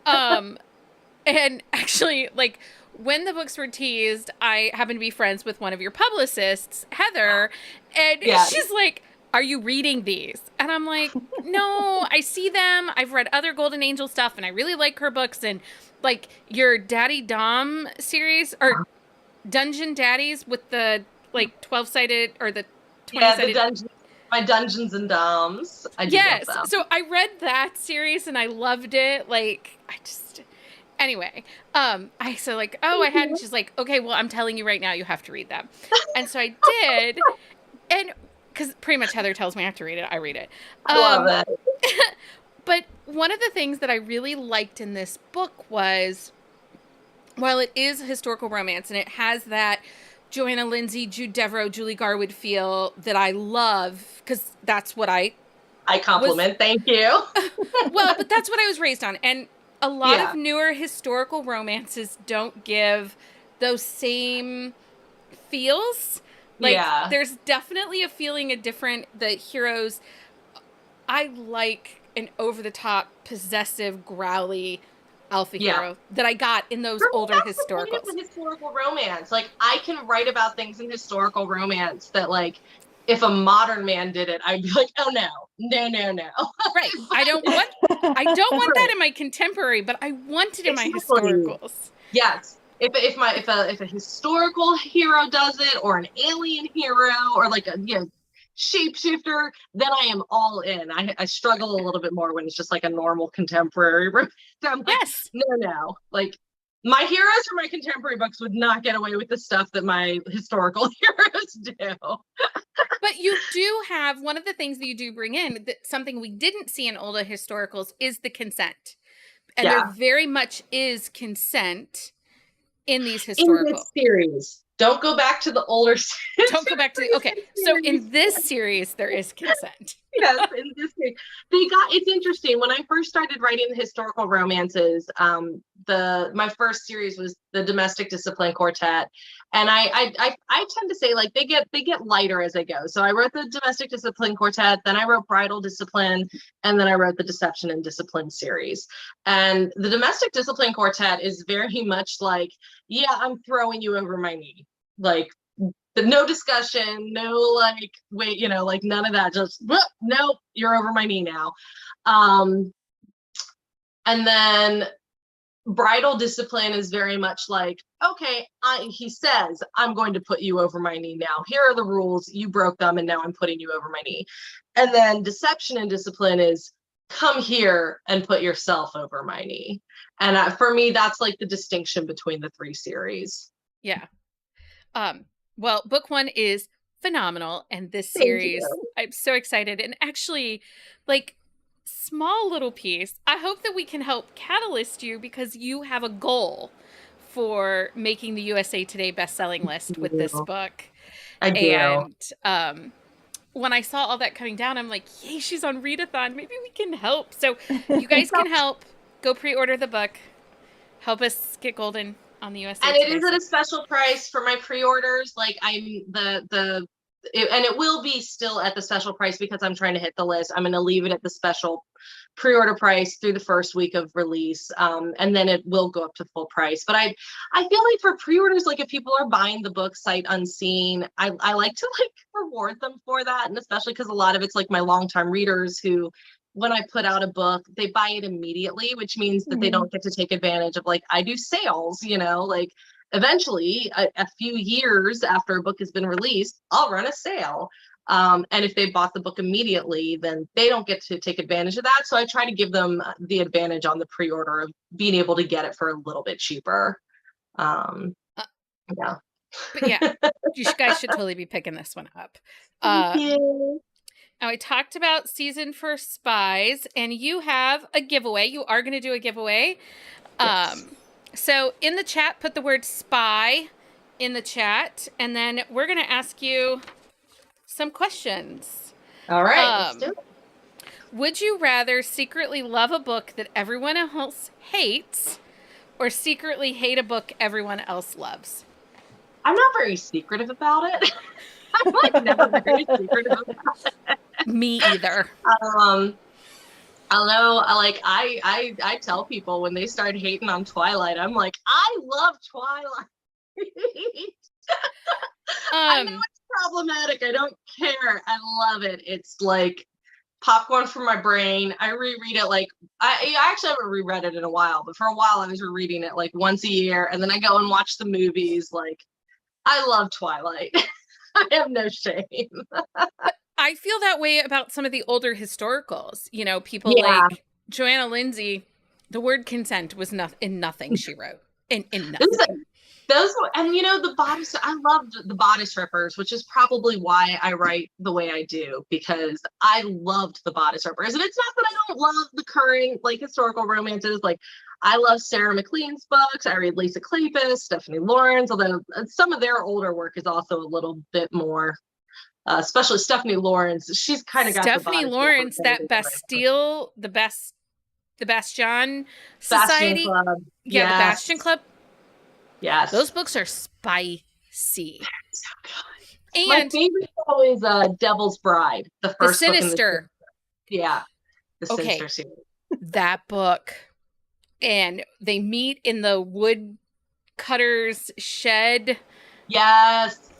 And actually, like, when the books were teased, I happen to be friends with one of your publicists, Heather, and she's like, are you reading these? And I'm like, no, I see them. I've read other Golden Angel stuff, and I really like her books. And like your Daddy Dom series, or Dungeon Daddies with the like 12-sided or the 20-sided. My Dungeons and Doms. Yes. So I read that series and I loved it. Like, anyway, I said like, oh, I had, and she's like, okay, well, I'm telling you right now, you have to read them. And so I did. And because pretty much Heather tells me I have to read it, I read it. I love it. But one of the things that I really liked in this book was, while it is a historical romance and it has that Joanna Lindsay, Jude Deveraux, Julie Garwood feel that I love, because that's what I compliment. Thank you. Well, but that's what I was raised on. And a lot of newer historical romances don't give those same feels. Like, there's definitely a feeling the heroes. I like an over-the-top, possessive, growly alpha hero that I got in those older historicals. It's a historical romance. Like, I can write about things in historical romance that, like, if a modern man did it, I'd be like, oh no. Right. I don't want that in my contemporary, but I want it in my historicals. Yes. If a historical hero does it, or an alien hero, or like a shapeshifter, then I am all in. I struggle a little bit more when it's just like a normal contemporary. I'm like, no. Like, my heroes from my contemporary books would not get away with the stuff that my historical heroes do. But you do have one of the things that you do bring in, that something we didn't see in older historicals, is the consent. And Yeah. there very much is consent in these In historical. this series. Don't go back to the older Don't go back to okay. So in this series, there is consent. Yes, in this series. It's interesting. When I first started writing the historical romances, my first series was the Domestic Discipline Quartet. And I tend to say like they get lighter as I go. So I wrote the Domestic Discipline Quartet, then I wrote Bridal Discipline, and then I wrote the Deception and Discipline series. And the Domestic Discipline Quartet is very much like, yeah, I'm throwing you over my knee. Like no discussion, no like, wait, like none of that. Just nope, you're over my knee now. And then Bridal Discipline is very much like, okay, he says, I'm going to put you over my knee now. Here are the rules. You broke them, and now I'm putting you over my knee. And then Deception and Discipline is, come here and put yourself over my knee. And for me, that's like the distinction between the three series. Yeah. Well, book one is phenomenal, and this series, I'm so excited. And actually, like, small little piece, I hope that we can help catalyst you, because you have a goal for making the USA Today bestselling list with this book. I do. And when I saw all that coming down, I'm like, yay, she's on Read-a-thon. Maybe we can help. So you guys can help. Go pre-order the book. Help us get golden on the USA And Today. it is at a special price for my pre-orders. Like and it will be still at the special price because I'm trying to hit the list. I'm going to leave it at the special pre-order price through the first week of release. And then it will go up to full price. But I feel like for pre-orders, like if people are buying the book sight unseen, I like to like reward them for that. And especially because a lot of it's like my longtime readers who, when I put out a book, they buy it immediately, which means that they don't get to take advantage of like, I do sales, like eventually a few years after a book has been released, I'll run a sale. And if they bought the book immediately, then they don't get to take advantage of that. So I try to give them the advantage on the pre-order of being able to get it for a little bit cheaper. Yeah. But yeah, you guys should totally be picking this one up. Thank you. Now, I talked about Season for Spies, and you have a giveaway. You are going to do a giveaway. Yes. So in the chat, put the word spy in the chat, and then we're going to ask you some questions. All right. Let's do it. Would you rather secretly love a book that everyone else hates, or secretly hate a book everyone else loves? I'm not very secretive about it. I'm like never very secretive about it. Me either. Although I tell people when they start hating on Twilight, I'm like, I love Twilight. I know it's problematic. I don't care. I love it. It's like popcorn for my brain. I reread it like I actually haven't reread it in a while, but for a while I was rereading it like once a year, and then I go and watch the movies. Like, I love Twilight. I have no shame. I feel that way about some of the older historicals. People like Joanna Lindsay, the word consent was in nothing she wrote. In nothing. Those and the bodice. I loved the bodice rippers, which is probably why I write the way I do, because I loved the bodice rippers. And it's not that I don't love the current like historical romances. Like, I love Sarah McLean's books. I read Lisa Kleypas, Stephanie Lawrence, although some of their older work is also a little bit more, especially Stephanie Lawrence. She's kind of got Stephanie Lawrence, that Bastille, the Bastion Society. Bastion Club. Yeah, the Bastion Club. Yes. Those books are spicy. So good. And my favorite though is Devil's Bride, the first book in Sinister. The Sinister series. That book. And they meet in the woodcutter's shed. Yes.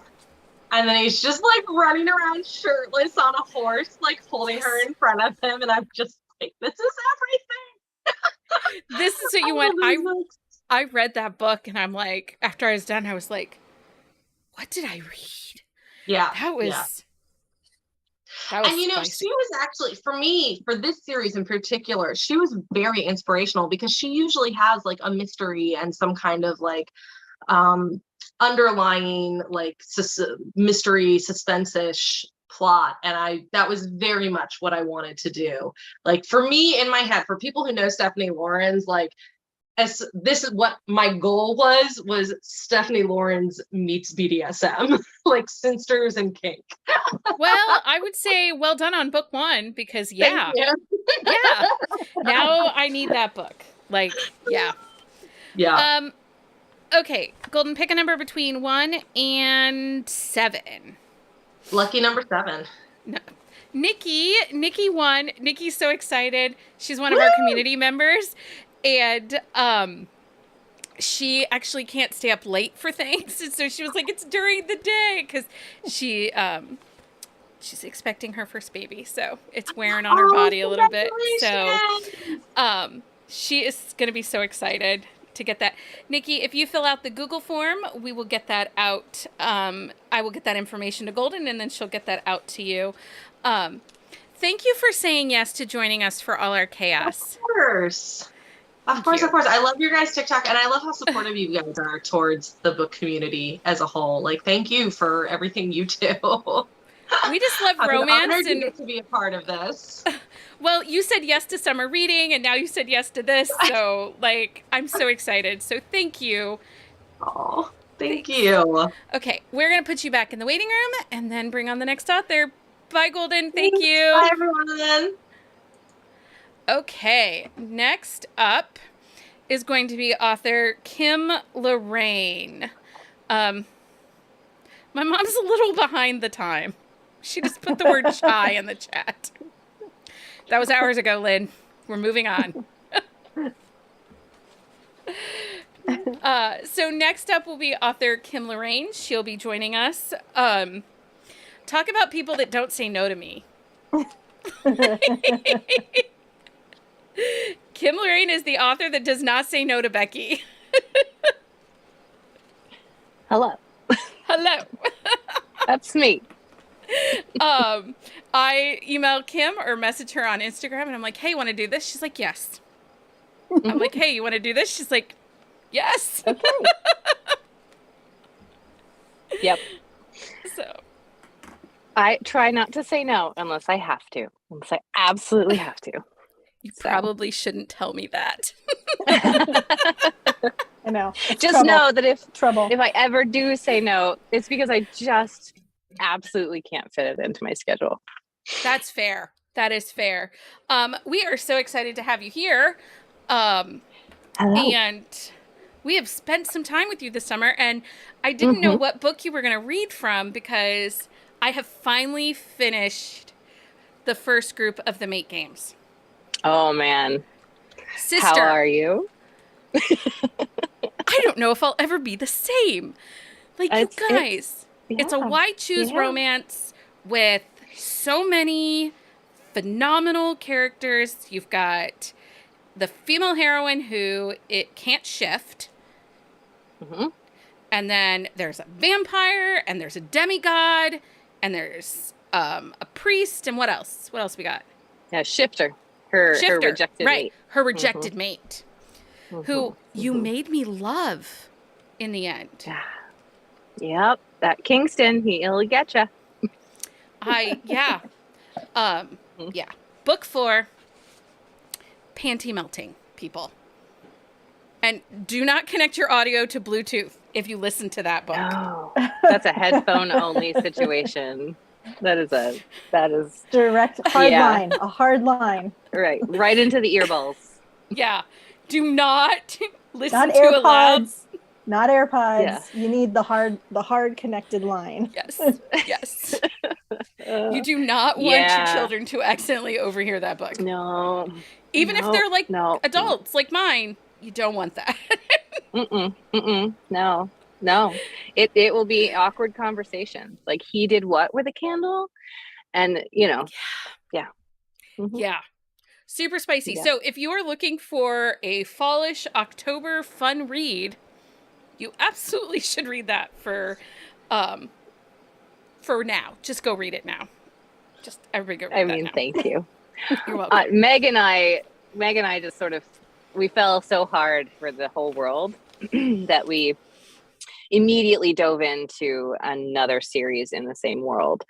And then he's just like running around shirtless on a horse, like holding her in front of him. And I'm just like, this is everything. This is what you want. I read that book and I'm like, after I was done, I was like, what did I read? Yeah. That was. That was And spicy. she was actually, for me, for this series in particular, she was very inspirational because she usually has like a mystery and some kind of like underlying like mystery suspense-ish plot, and that was very much what I wanted to do. Like for me, in my head, for people who know Stephanie Loren's, like as this is what my goal was Stephanie Loren's meets BDSM, like Sinsters and Kink. Well, I would say well done on book 1 because yeah. Thank you. Yeah. Now I need that book. Like, yeah. Yeah. Okay, Golden, pick a number between 1 and 7. Lucky number 7. No. Nikki won. Nikki's so excited. She's one of our community members, and she actually can't stay up late for things. And so she was like, it's during the day, because she's expecting her first baby, so it's wearing on her body a little bit. So she is going to be so excited to get that. Nikki, if you fill out the Google form, we will get that out. I will get that information to Golden, and then she'll get that out to you. Thank you for saying yes to joining us for all our chaos. Of course. Of course. I love your guys' TikTok, and I love how supportive you guys are towards the book community as a whole. Like, thank you for everything you do. We just love I'm romance honored and to be a part of this. Well, you said yes to summer reading, and now you said yes to this. So, like, I'm so excited. So, thank you. Oh, thank you. Okay, we're going to put you back in the waiting room and then bring on the next author. Bye, Golden. Thank you. Bye, everyone. Okay, next up is going to be author Kim Loraine. My mom's a little behind the time. She just put the word shy in the chat. That was hours ago, Lynn. We're moving on. So next up will be author Kim Loraine. She'll be joining us. Talk about people that don't say no to me. Kim Loraine is the author that does not say no to Becky. Hello. Hello. That's me. I email Kim or message her on Instagram, and I'm like, hey, want to do this? She's like, yes. I'm like, hey, you want to do this? She's like, yes. Okay. Yep. So I try not to say no unless I have to. Unless I absolutely have to. you probably shouldn't tell me that. I know. It's Just trouble. know that if Trouble. I ever do say no, it's because I just absolutely can't fit it into my schedule. That's fair. That is fair. We are so excited to have you here. Hello. And we have spent some time with you this summer, and I didn't know what book you were going to read from because I have finally finished the first group of the Mate Games. Oh man. Sister. How are you? I don't know if I'll ever be the same. Like, you guys, it's a why choose romance with so many phenomenal characters. You've got the female heroine who it can't shift. And then there's a vampire, and there's a demigod, and there's a priest, and what else? What else we got? Yeah, Shifter. Her rejected mate. Her rejected mate. Who you made me love in the end. Yep, that Kingston, he'll get ya. Yeah. Book 4, panty melting, people. And do not connect your audio to Bluetooth if you listen to that book. No, that's a headphone only situation. That is direct hard line, a hard line. Right into the earballs. Yeah. Do not listen Not to a loud. Not AirPods. Yeah. You need the hard connected line. Yes. You do not want your children to accidentally overhear that book. No. Even if they're like adults like mine, you don't want that. No. It will be awkward conversations. Like, he did what with a candle? And yeah. Yeah. Super spicy. Yeah. So if you are looking for a fallish October fun read, you absolutely should read that for now. Just go read it now. Just everybody go read I that mean, now. thank you. You're welcome. Meg and I just sort of, we fell so hard for the whole world that we immediately dove into another series in the same world.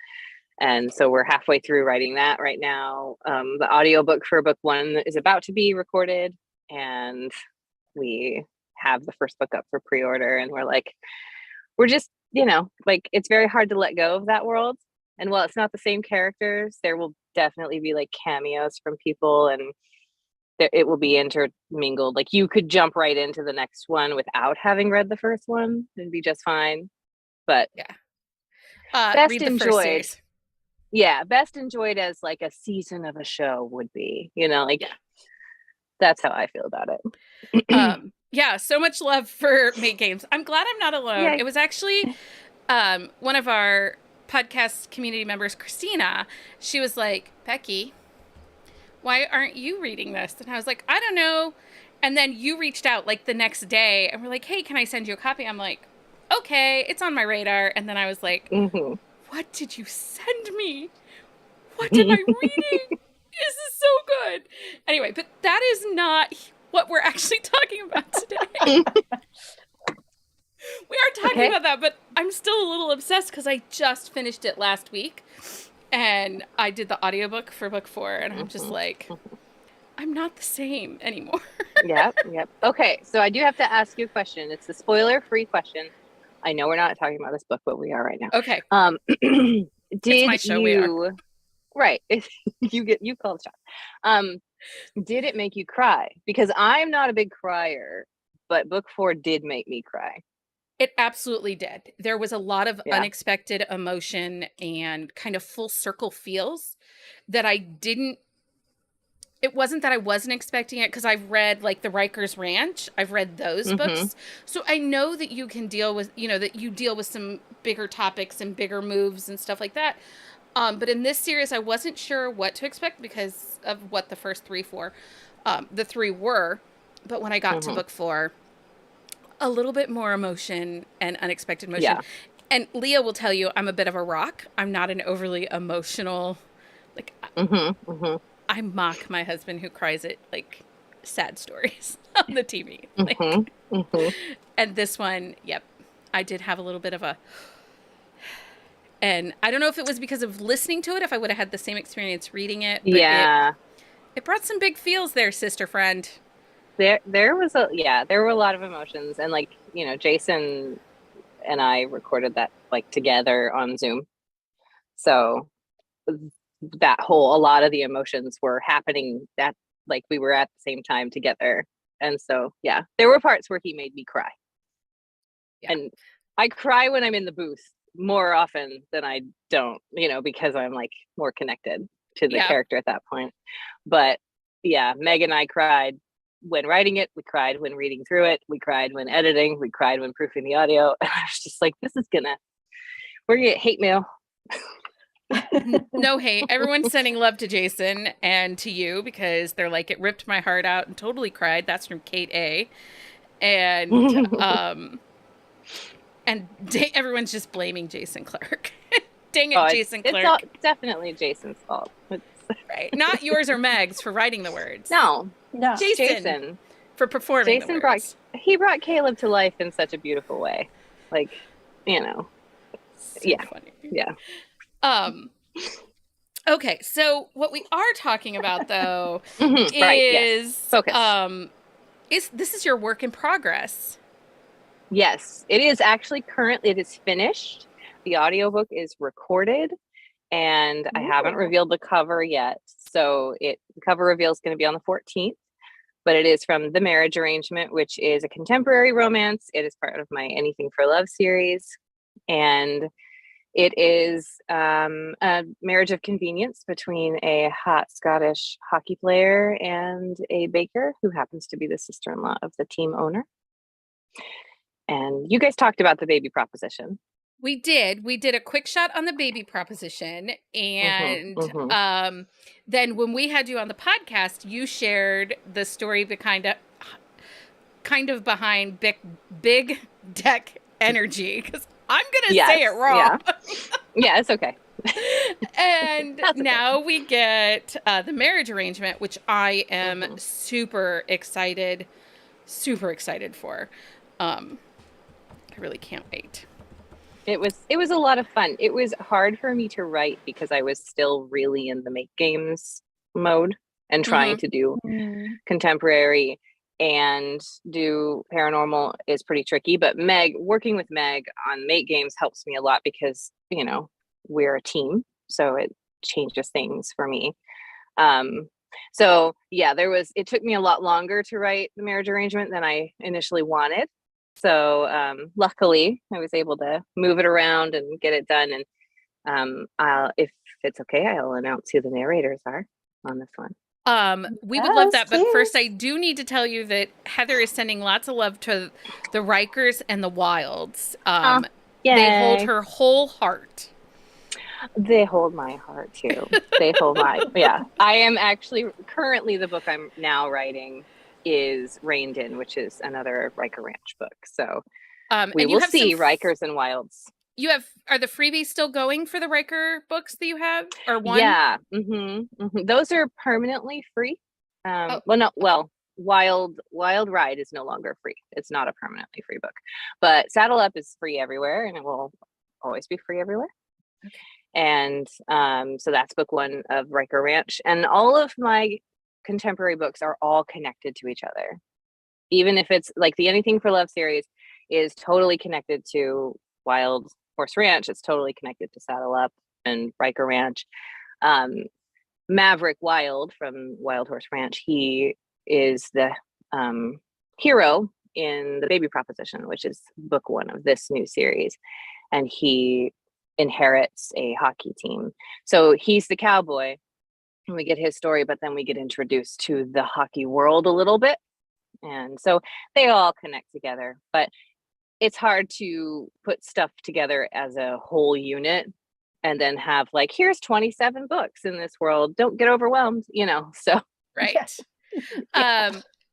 And so we're halfway through writing that right now. The audiobook for book 1 is about to be recorded, and we have the first book up for pre-order, and we're just, like, it's very hard to let go of that world. And while it's not the same characters, there will definitely be like cameos from people, and it will be intermingled. Like, you could jump right into the next one without having read the first one and be just fine. But best read the first enjoyed. series. Yeah, best enjoyed as like a season of a show would be, that's how I feel about it. Yeah, so much love for Make Games. I'm glad I'm not alone. Yay. It was actually one of our podcast community members, Christina. She was like, Becky, why aren't you reading this? And I was like, I don't know. And then you reached out like the next day and we're like, hey, can I send you a copy? I'm like, okay, it's on my radar. And then I was like, what did you send me? What am I reading? This is so good. Anyway, but that is not what we're actually talking about today. We are talking about that, but I'm still a little obsessed because I just finished it last week. And I did the audiobook for book 4, and I'm just like, I'm not the same anymore. Yep. Okay, so I do have to ask you a question. It's a spoiler-free question. I know we're not talking about this book, but we are right now. Okay. Did my show, you? Right. You call the shot. Did it make you cry? Because I'm not a big crier, but book 4 did make me cry. It absolutely did. There was a lot of unexpected emotion and kind of full circle feels that it wasn't that I wasn't expecting it, because I've read like the Riker's Ranch. I've read those books. So I know that you can deal with, that you deal with some bigger topics and bigger moves and stuff like that. But in this series, I wasn't sure what to expect because of what the first the 3 were. But when I got to book 4, a little bit more emotion and unexpected emotion. Yeah. And Leah will tell you I'm a bit of a rock. I'm not an overly emotional, like, I mock my husband who cries at like sad stories on the TV. And this one, I did have a little bit of a, and I don't know if it was because of listening to it, if I would have had the same experience reading it. But it brought some big feels there, sister friend. There were a lot of emotions, and like, Jason and I recorded that like together on Zoom. So a lot of the emotions were happening that like we were at the same time together. And so, there were parts where he made me cry. Yeah. And I cry when I'm in the booth more often than I don't, because I'm like more connected to the character at that point. But Meg and I cried when writing it, we cried when reading through it, we cried when editing, we cried when proofing the audio. And I was just like, we're gonna get hate mail. No hate. Everyone's sending love to Jason and to you because they're like, it ripped my heart out and totally cried. That's from Kate A. And everyone's just blaming Jason Clark. Dang it, Jason Clark. It's definitely Jason's fault. Right. Not yours or Meg's for writing the words. No. Jason for performing the words. He brought Caleb to life in such a beautiful way. Like, so funny. Yeah. Okay, so what we are talking about though is focus. This is your work in progress. Yes, it is actually it is finished. The audiobook is recorded, and I haven't revealed the cover yet. So the cover reveal is going to be on the 14th, but it is from The Marriage Arrangement, which is a contemporary romance. It is part of my Anything for Love series, and it is a marriage of convenience between a hot Scottish hockey player and a baker who happens to be the sister-in-law of the team owner. And you guys talked about the baby proposition. We did. We did a quick shot on the baby proposition. And then when we had you on the podcast, you shared the story kind of behind big deck energy. Because I'm going to say it wrong. Yeah, it's okay. And That's okay. now we get the marriage arrangement, which I am super excited for. I really can't wait. It was a lot of fun. It was hard for me to write because I was still really in the make games mode and trying to do contemporary and do paranormal is pretty tricky. But working with Meg on make games helps me a lot because, you know, we're a team. So it changes things for me. So yeah, it took me a lot longer to write the marriage arrangement than I initially wanted. So luckily I was able to move it around and get it done. And if it's okay, I'll announce who the narrators are on this one. We would love that, but please. first I do need to tell you that Heather is sending lots of love to the Rikers and the Wilds. They hold her whole heart. They hold my heart too. They hold yeah. I am actually currently, the book I'm now writing is Reined In, which is another Riker Ranch book. So we will see Rikers and Wilds. Are the freebies still going for the Riker books that you have, or one? Yeah. Those are permanently free. Wild Ride is no longer free. It's not a permanently free book, but Saddle Up is free everywhere, and it will always be free everywhere. Okay. And so that's book one of Riker Ranch, and all of my contemporary books are all connected to each other. Even if it's like the Anything for Love series is totally connected to Wild Horse Ranch, it's totally connected to Saddle Up and Riker Ranch. Maverick Wild from Wild Horse Ranch, he is the hero in The Baby Proposition, which is book one of this new series, and he inherits a hockey team. So he's the cowboy, and we get his story, but then we get introduced to the hockey world a little bit, and so they all connect together. But it's hard to put stuff together as a whole unit and then have like, here's 27 books in this world, don't get overwhelmed, you know. So right.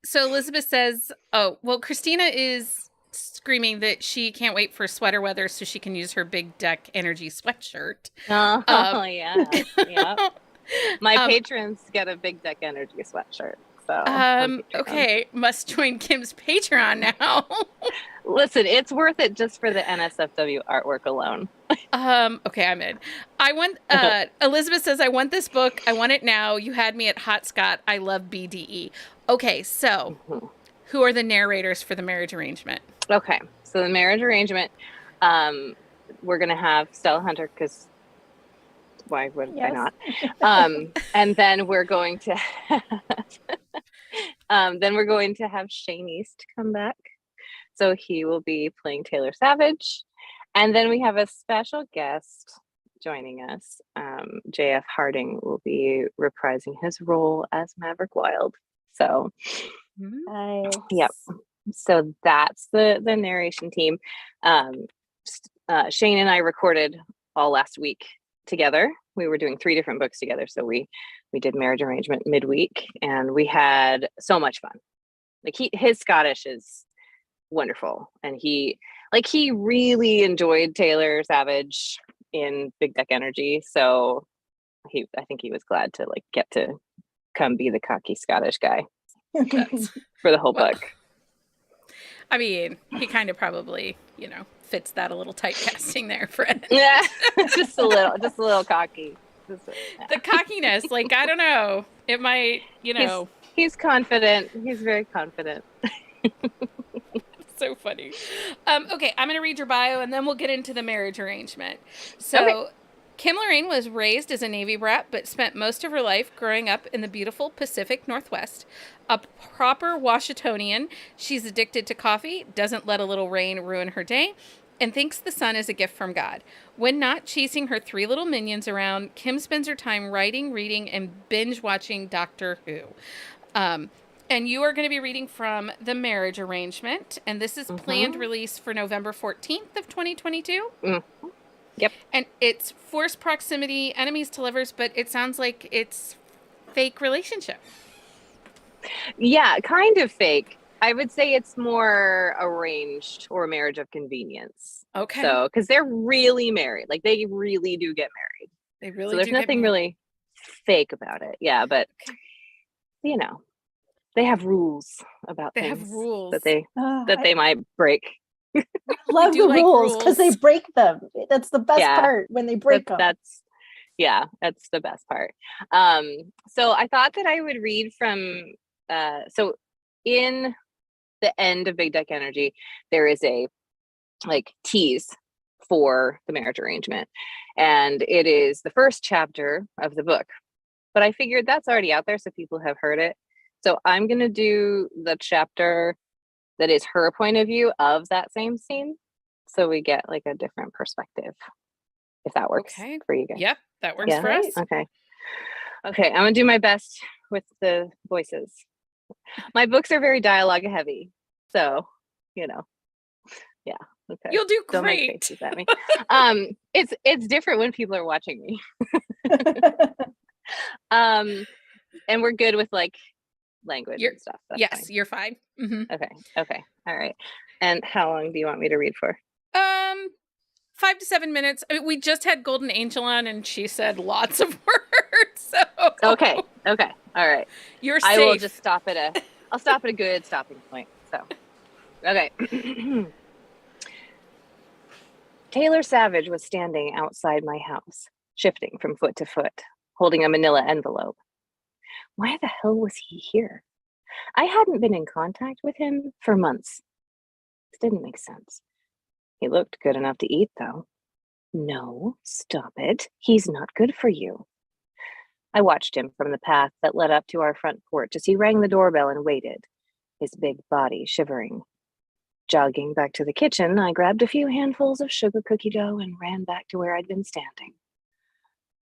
So Elizabeth says, Christina is screaming that she can't wait for sweater weather so she can use her Big Deck Energy sweatshirt. Yeah. My patrons get a Big Deck Energy sweatshirt. So okay, must join Kim's Patreon now. Listen, it's worth it just for the NSFW artwork alone. Okay, I'm in. I want Elizabeth says, I want this book. I want it now. You had me at Hot Scott. I love BDE. Okay, so who are the narrators for the marriage arrangement? Okay, so the marriage arrangement, we're gonna have Stella Hunter, because why would I not? And then we're going to have Shane East come back. So he will be playing Taylor Savage. And then we have a special guest joining us. JF Harding will be reprising his role as Maverick Wild. So yep. So that's the narration team. Shane and I recorded all last week together. We were doing 3 different books together. So we did marriage arrangement midweek, and we had so much fun. Like his Scottish is wonderful, and he really enjoyed Taylor Savage in Big Deck Energy. So I think he was glad to like get to come be the cocky Scottish guy for the whole book. I mean, he kind of probably, fits that a little typecasting there, Fred. Yeah, just a little cocky. The cockiness, like, I don't know. It might, He's confident. He's very confident. So funny. Okay, I'm going to read your bio, and then we'll get into the marriage arrangement. So, Kim Loraine was raised as a Navy brat, but spent most of her life growing up in the beautiful Pacific Northwest. A proper Washingtonian, she's addicted to coffee, doesn't let a little rain ruin her day, and thinks the sun is a gift from God. When not chasing her 3 little minions around, Kim spends her time writing, reading, and binge-watching Doctor Who. And you are going to be reading from The Marriage Arrangement, and this is planned release for November 14th of 2022. Yep. And it's forced proximity, enemies to lovers, but it sounds like it's fake relationship. Yeah, kind of fake. I would say it's more arranged or marriage of convenience. Okay. So, because they're really married. Like, they really do get married. They really So there's do get nothing me. really fake about it. Yeah, but you know, they have rules about They things have rules. that they I might break. love do the like rules because they rules. break them. That's the best Yeah, part when they break them. That's that's the best part. So I thought that I would read from so in the end of Big Deck Energy, there is a like tease for the marriage arrangement, and it is the first chapter of the book. But I figured that's already out there, so people have heard it. So I'm gonna do the chapter that is her point of view of that same scene, so we get like a different perspective, if that works Okay. for you guys. Yep, that works Yeah. for us. Okay. Okay, I'm gonna do my best with the voices. My books are very dialogue heavy, so yeah. Okay. You'll do Don't make great. faces at me. It's different when people are watching me. And we're good with like language and stuff. That's yes, fine. you're fine. Mm-hmm. Okay. All right. And how long do you want me to read for? 5 to 7 minutes. I mean, we just had Golden Angel on, and she said lots of words. So Okay. All right. You're I safe. will just stop at I'll stop at a good stopping point. So, okay. Taylor Savage was standing outside my house, shifting from foot to foot, holding a manila envelope. Why the hell was he here? I hadn't been in contact with him for months. This didn't make sense. He looked good enough to eat, though. No, stop it. He's not good for you. I watched him from the path that led up to our front porch as he rang the doorbell and waited, his big body shivering. Jogging back to the kitchen, I grabbed a few handfuls of sugar cookie dough and ran back to where I'd been standing.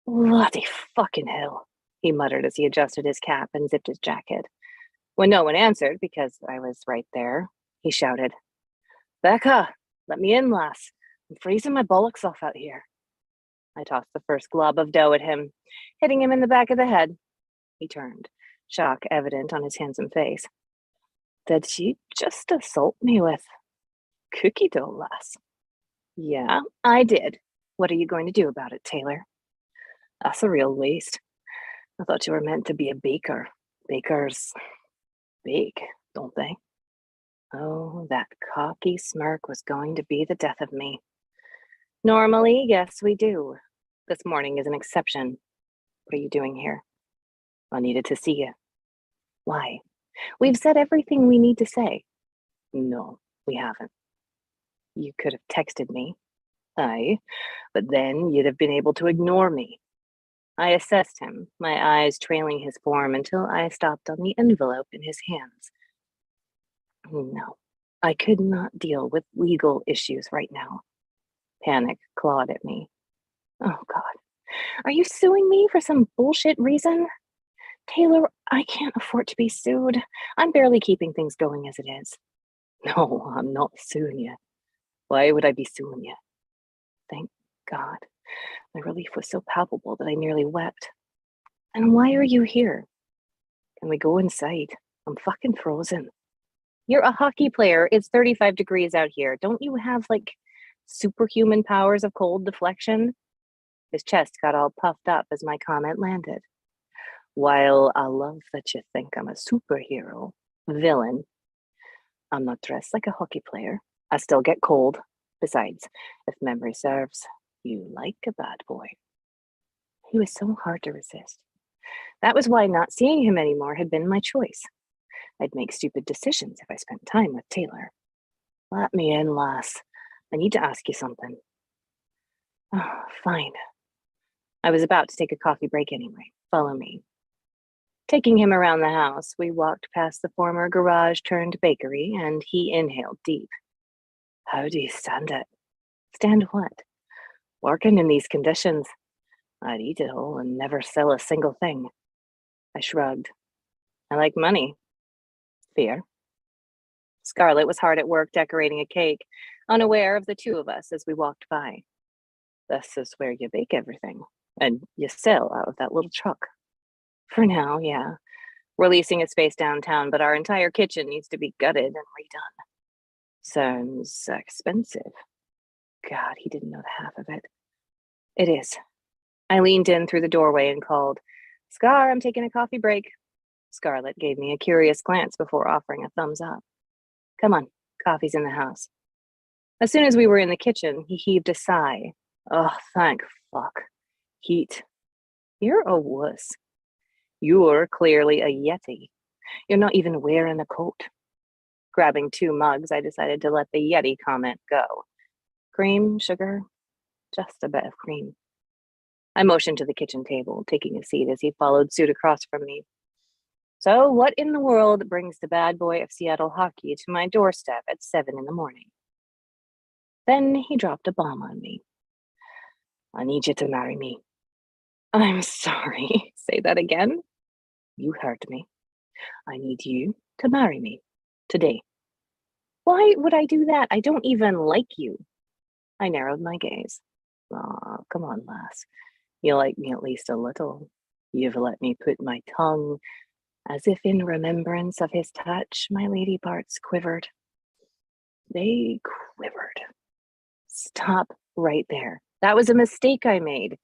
Bloody fucking hell, he muttered as he adjusted his cap and zipped his jacket. When no one answered, because I was right there, he shouted, Becca, let me in, lass. I'm freezing my bollocks off out here. I tossed the first glob of dough at him, hitting him in the back of the head. He turned, shock evident on his handsome face. Did you just assault me with cookie dough, lass? Yeah, I did. What are you going to do about it, Taylor? That's a real waste. I thought you were meant to be a baker. Bakers bake, don't they? Oh, that cocky smirk was going to be the death of me. Normally, yes, we do. This morning is an exception. What are you doing here? I needed to see you. Why? We've said everything we need to say. No, we haven't. You could have texted me. Aye, but then you'd have been able to ignore me. I assessed him, my eyes trailing his form until I stopped on the envelope in his hands. No, I could not deal with legal issues right now. Panic clawed at me. Oh, God. Are you suing me for some bullshit reason? Taylor, I can't afford to be sued. I'm barely keeping things going as it is. No, I'm not suing you. Why would I be suing you? Thank God. My relief was so palpable that I nearly wept. And why are you here? Can we go inside? I'm fucking frozen. You're a hockey player. It's 35 degrees out here. Don't you have, like, superhuman powers of cold deflection? His chest got all puffed up as my comment landed. While I love that you think I'm a superhero, villain, I'm not dressed like a hockey player. I still get cold. Besides, if memory serves, you like a bad boy. He was so hard to resist. That was why not seeing him anymore had been my choice. I'd make stupid decisions if I spent time with Taylor. Let me in, lass. I need to ask you something. Oh, fine. I was about to take a coffee break anyway. Follow me. Taking him around the house, we walked past the former garage-turned-bakery, and he inhaled deep. How do you stand it? Stand what? Working in these conditions. I'd eat it all and never sell a single thing. I shrugged. I like money. Fear. Scarlett was hard at work decorating a cake, unaware of the two of us as we walked by. This is where you bake everything, and you sell out of that little truck. For now, yeah. We're leasing a space downtown, but our entire kitchen needs to be gutted and redone. Sounds expensive. God, he didn't know the half of it. It is. I leaned in through the doorway and called, "Scar, I'm taking a coffee break." Scarlett gave me a curious glance before offering a thumbs up. "Come on, coffee's in the house." As soon as we were in the kitchen, he heaved a sigh. "Oh, thank fuck. Heat. You're a wuss. You're clearly a Yeti. You're not even wearing a coat." Grabbing 2 mugs, I decided to let the Yeti comment go. Cream, sugar, just a bit of cream. I motioned to the kitchen table, taking a seat as he followed suit across from me. "So what in the world brings the bad boy of Seattle hockey to my doorstep at 7 in the morning?" Then he dropped a bomb on me. "I need you to marry me." "I'm sorry." Say that again? "You heard me. I need you to marry me. Today." "Why would I do that? I don't even like you." I narrowed my gaze. "Aw, come on, lass. You like me at least a little. You've let me put my tongue," as if in remembrance of his touch, my lady parts quivered. They quivered. "Stop right there. That was a mistake I made.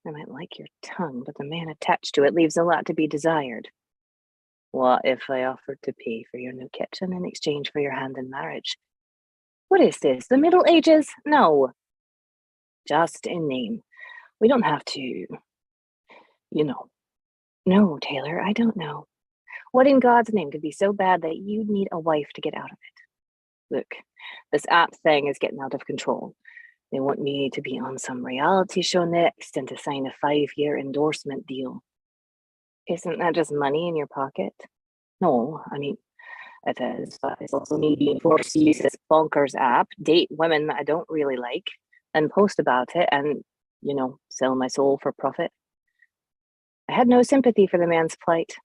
I might like your tongue, but the man attached to it leaves a lot to be desired." "What if I offered to pay for your new kitchen in exchange for your hand in marriage?" What is this, the Middle Ages? No. Just in name. We don't have to, you know. No, Taylor, I don't know. What in God's name could be so bad that you'd need a wife to get out of it? Look, this app thing is getting out of control. They want me to be on some reality show next and to sign a 5-year endorsement deal. Isn't that just money in your pocket? No, I mean, it is, but it's also me being forced to use this bonkers app, date women that I don't really like, and post about it and, sell my soul for profit. I had no sympathy for the man's plight.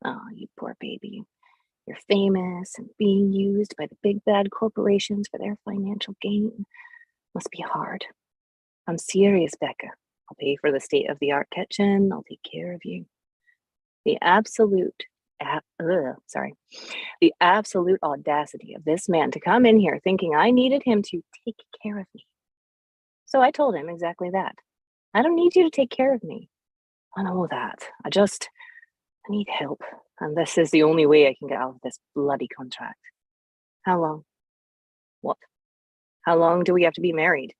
Oh, you poor baby. You're famous and being used by the big bad corporations for their financial gain. Must be hard. I'm serious, Becca. I'll pay for the state-of-the-art kitchen. I'll take care of you. The absolute audacity of this man to come in here thinking I needed him to take care of me. So I told him exactly that. I don't need you to take care of me. I know that. I need help. And this is the only way I can get out of this bloody contract. How long? What? How long do we have to be married?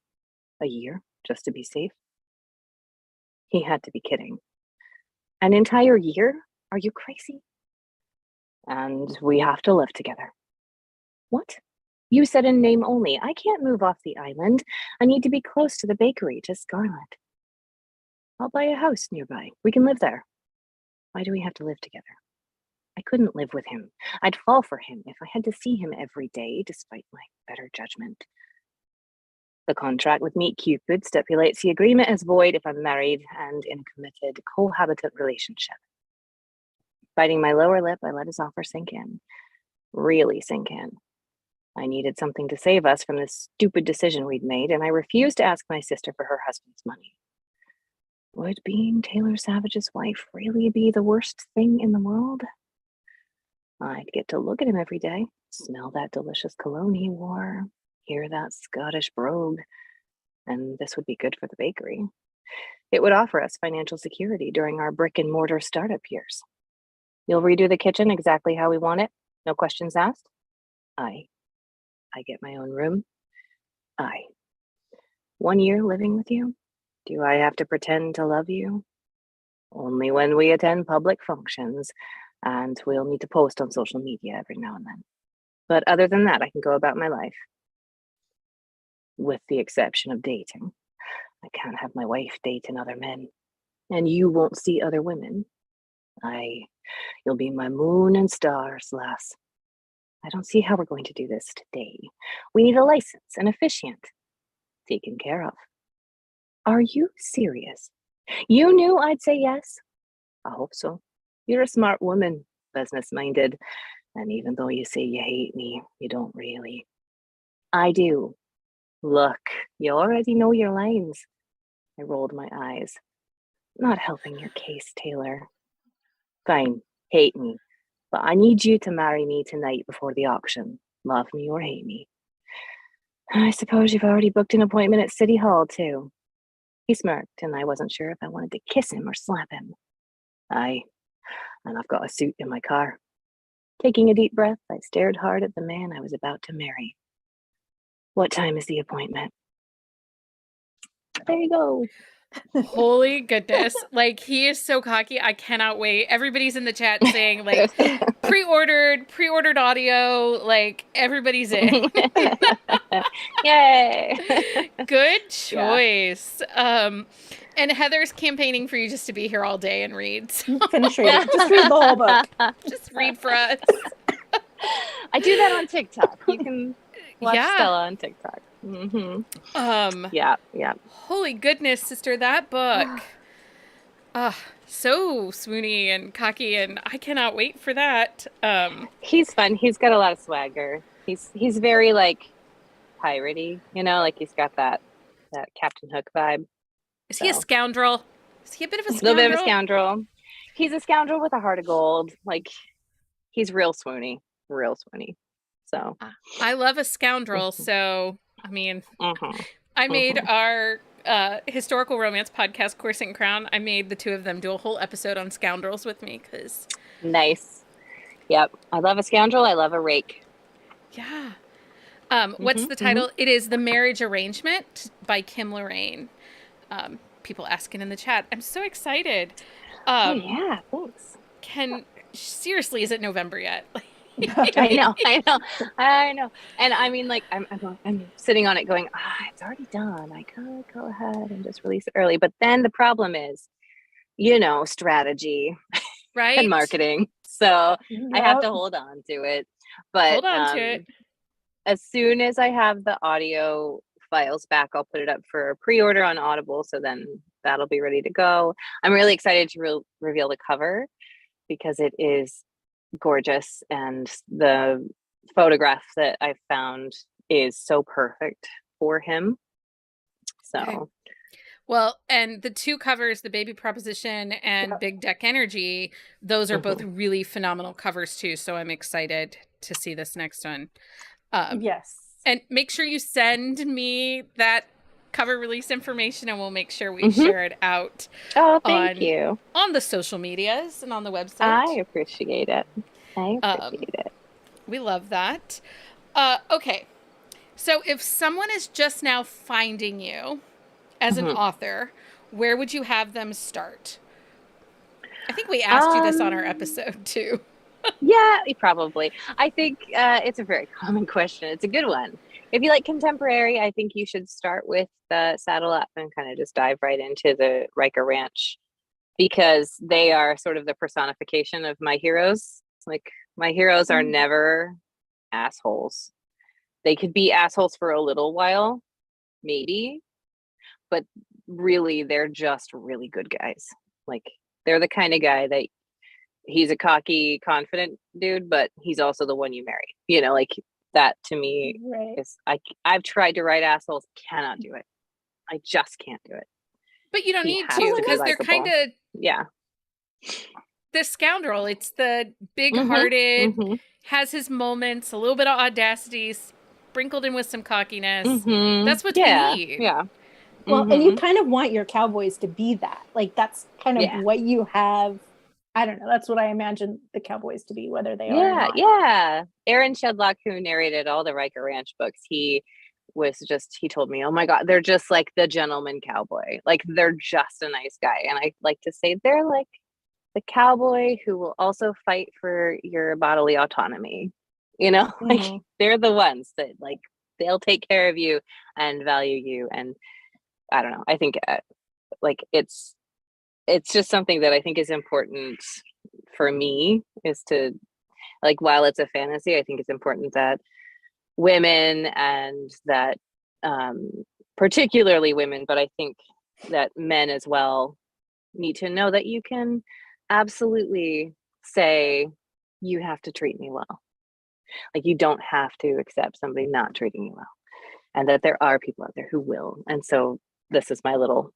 A year, just to be safe? He had to be kidding. An entire year? Are you crazy? And we have to live together. What? You said in name only. I can't move off the island. I need to be close to the bakery, to Scarlett. I'll buy a house nearby. We can live there. Why do we have to live together? I couldn't live with him. I'd fall for him if I had to see him every day, despite my better judgment. The contract with Meet Cupid stipulates the agreement is void if I'm married and in a committed cohabitant relationship. Biting my lower lip, I let his offer sink in. Really sink in. I needed something to save us from this stupid decision we'd made, and I refused to ask my sister for her husband's money. Would being Taylor Savage's wife really be the worst thing in the world? I'd get to look at him every day, smell that delicious cologne he wore, hear that Scottish brogue, and this would be good for the bakery. It would offer us financial security during our brick and mortar startup years. You'll redo the kitchen exactly how we want it? No questions asked? Aye. I get my own room? Aye. 1 year living with you? Do I have to pretend to love you? Only when we attend public functions, and we'll need to post on social media every now and then. But other than that, I can go about my life. With the exception of dating. I can't have my wife dating other men. And you won't see other women. Aye, you'll be my moon and stars, lass. I don't see how we're going to do this today. We need a license, an officiant. Taken care of. Are you serious? You knew I'd say yes? I hope so. You're a smart woman, business-minded, and even though you say you hate me, you don't really. I do. Look, you already know your lines. I rolled my eyes. Not helping your case, Taylor. Fine, hate me, but I need you to marry me tonight before the auction. Love me or hate me. I suppose you've already booked an appointment at City Hall, too. He smirked, and I wasn't sure if I wanted to kiss him or slap him. And I've got a suit in my car. Taking a deep breath, I stared hard at the man I was about to marry. What time is the appointment? There you go. Holy goodness. Like, he is so cocky. I cannot wait. Everybody's in the chat saying, like, pre-ordered audio. Like, everybody's in. Yay. Good choice. Yeah. And Heather's campaigning for you just to be here all day and read. So. Finish reading. Just read the whole book. Just read for us. I do that on TikTok. You can watch Stella on TikTok. Yeah. Holy goodness, sister, that book. So swoony and cocky, and I cannot wait for that. He's fun. He's got a lot of swagger. He's very like piratey, you know, like he's got that Captain Hook vibe. Is he a scoundrel? Is he a bit of a scoundrel? A little bit of a scoundrel. He's a scoundrel with a heart of gold. Like, he's real swoony. So I love a scoundrel. So I mean, I made our historical romance podcast, Coursing Crown. I made the two of them do a whole episode on scoundrels with me because nice. Yep, I love a scoundrel. I love a rake. Yeah. What's the title? It is The Marriage Arrangement by Kim Loraine. People asking in the chat. I'm so excited. Oh yeah, thanks. Seriously, is it November yet? I know. And I mean, like, I'm sitting on it going, it's already done. I could go ahead and just release it early. But then the problem is, strategy, right? And marketing. So I have to hold on to it. But hold on to it. As soon as I have the audio files back, I'll put it up for pre-order on Audible. So then that'll be ready to go. I'm really excited to reveal the cover because it is gorgeous, and the photograph that I found is so perfect for him. So okay. Well, and the two covers, the Baby Proposition and Big Deck Energy, those are both really phenomenal covers too, so I'm excited to see this next one. Yes, and make sure you send me that cover release information, and we'll make sure we share it out. Oh, thank you. On the social medias and on the website. I appreciate it. We love that. Okay. So if someone is just now finding you as an author, where would you have them start? I think we asked you this on our episode too. Yeah, probably. I think it's a very common question. It's a good one. If you like contemporary, I think you should start with the Saddle Up and kind of just dive right into the Riker Ranch, because they are sort of the personification of my heroes. Like, my heroes are never assholes. They could be assholes for a little while, maybe, but really they're just really good guys. Like, they're the kind of guy that he's a cocky, confident dude, but he's also the one you marry. Like, that to me is, I've tried to write assholes, cannot do it. I just can't do it. But you don't need to, because they're kind of the scoundrel. It's the big-hearted, has his moments, a little bit of audacity, sprinkled in with some cockiness. That's what we need. Yeah. Well, and you kind of want your cowboys to be that. Like, that's kind of what you have. I don't know. That's what I imagine the cowboys to be, whether they are or not. Yeah. Aaron Shedlock, who narrated all the Riker Ranch books, he told me, oh my God, they're just like the gentleman cowboy. Like, they're just a nice guy. And I like to say they're like the cowboy who will also fight for your bodily autonomy. Like, they're the ones that, like, they'll take care of you and value you. And I don't know. I think like it's just something that I think is important for me, is to, like, while it's a fantasy, I think it's important that women, and that particularly women, but I think that men as well, need to know that you can absolutely say, you have to treat me well. Like, you don't have to accept somebody not treating you well, and that there are people out there who will. And so this is my little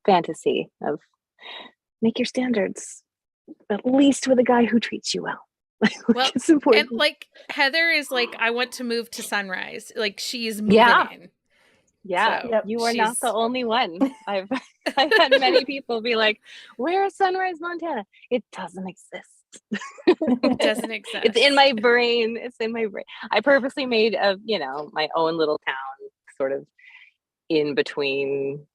fantasy of, make your standards at least with a guy who treats you well. Well, it's important. And like, Heather is like, I want to move to Sunrise. Like, she's moving in. Yeah, So Yep. you are not the she's only one. I've had many people be like, "Where is Sunrise, Montana?" It doesn't exist. it doesn't exist. It's in my brain. It's in my brain. I purposely made my own little town, sort of in between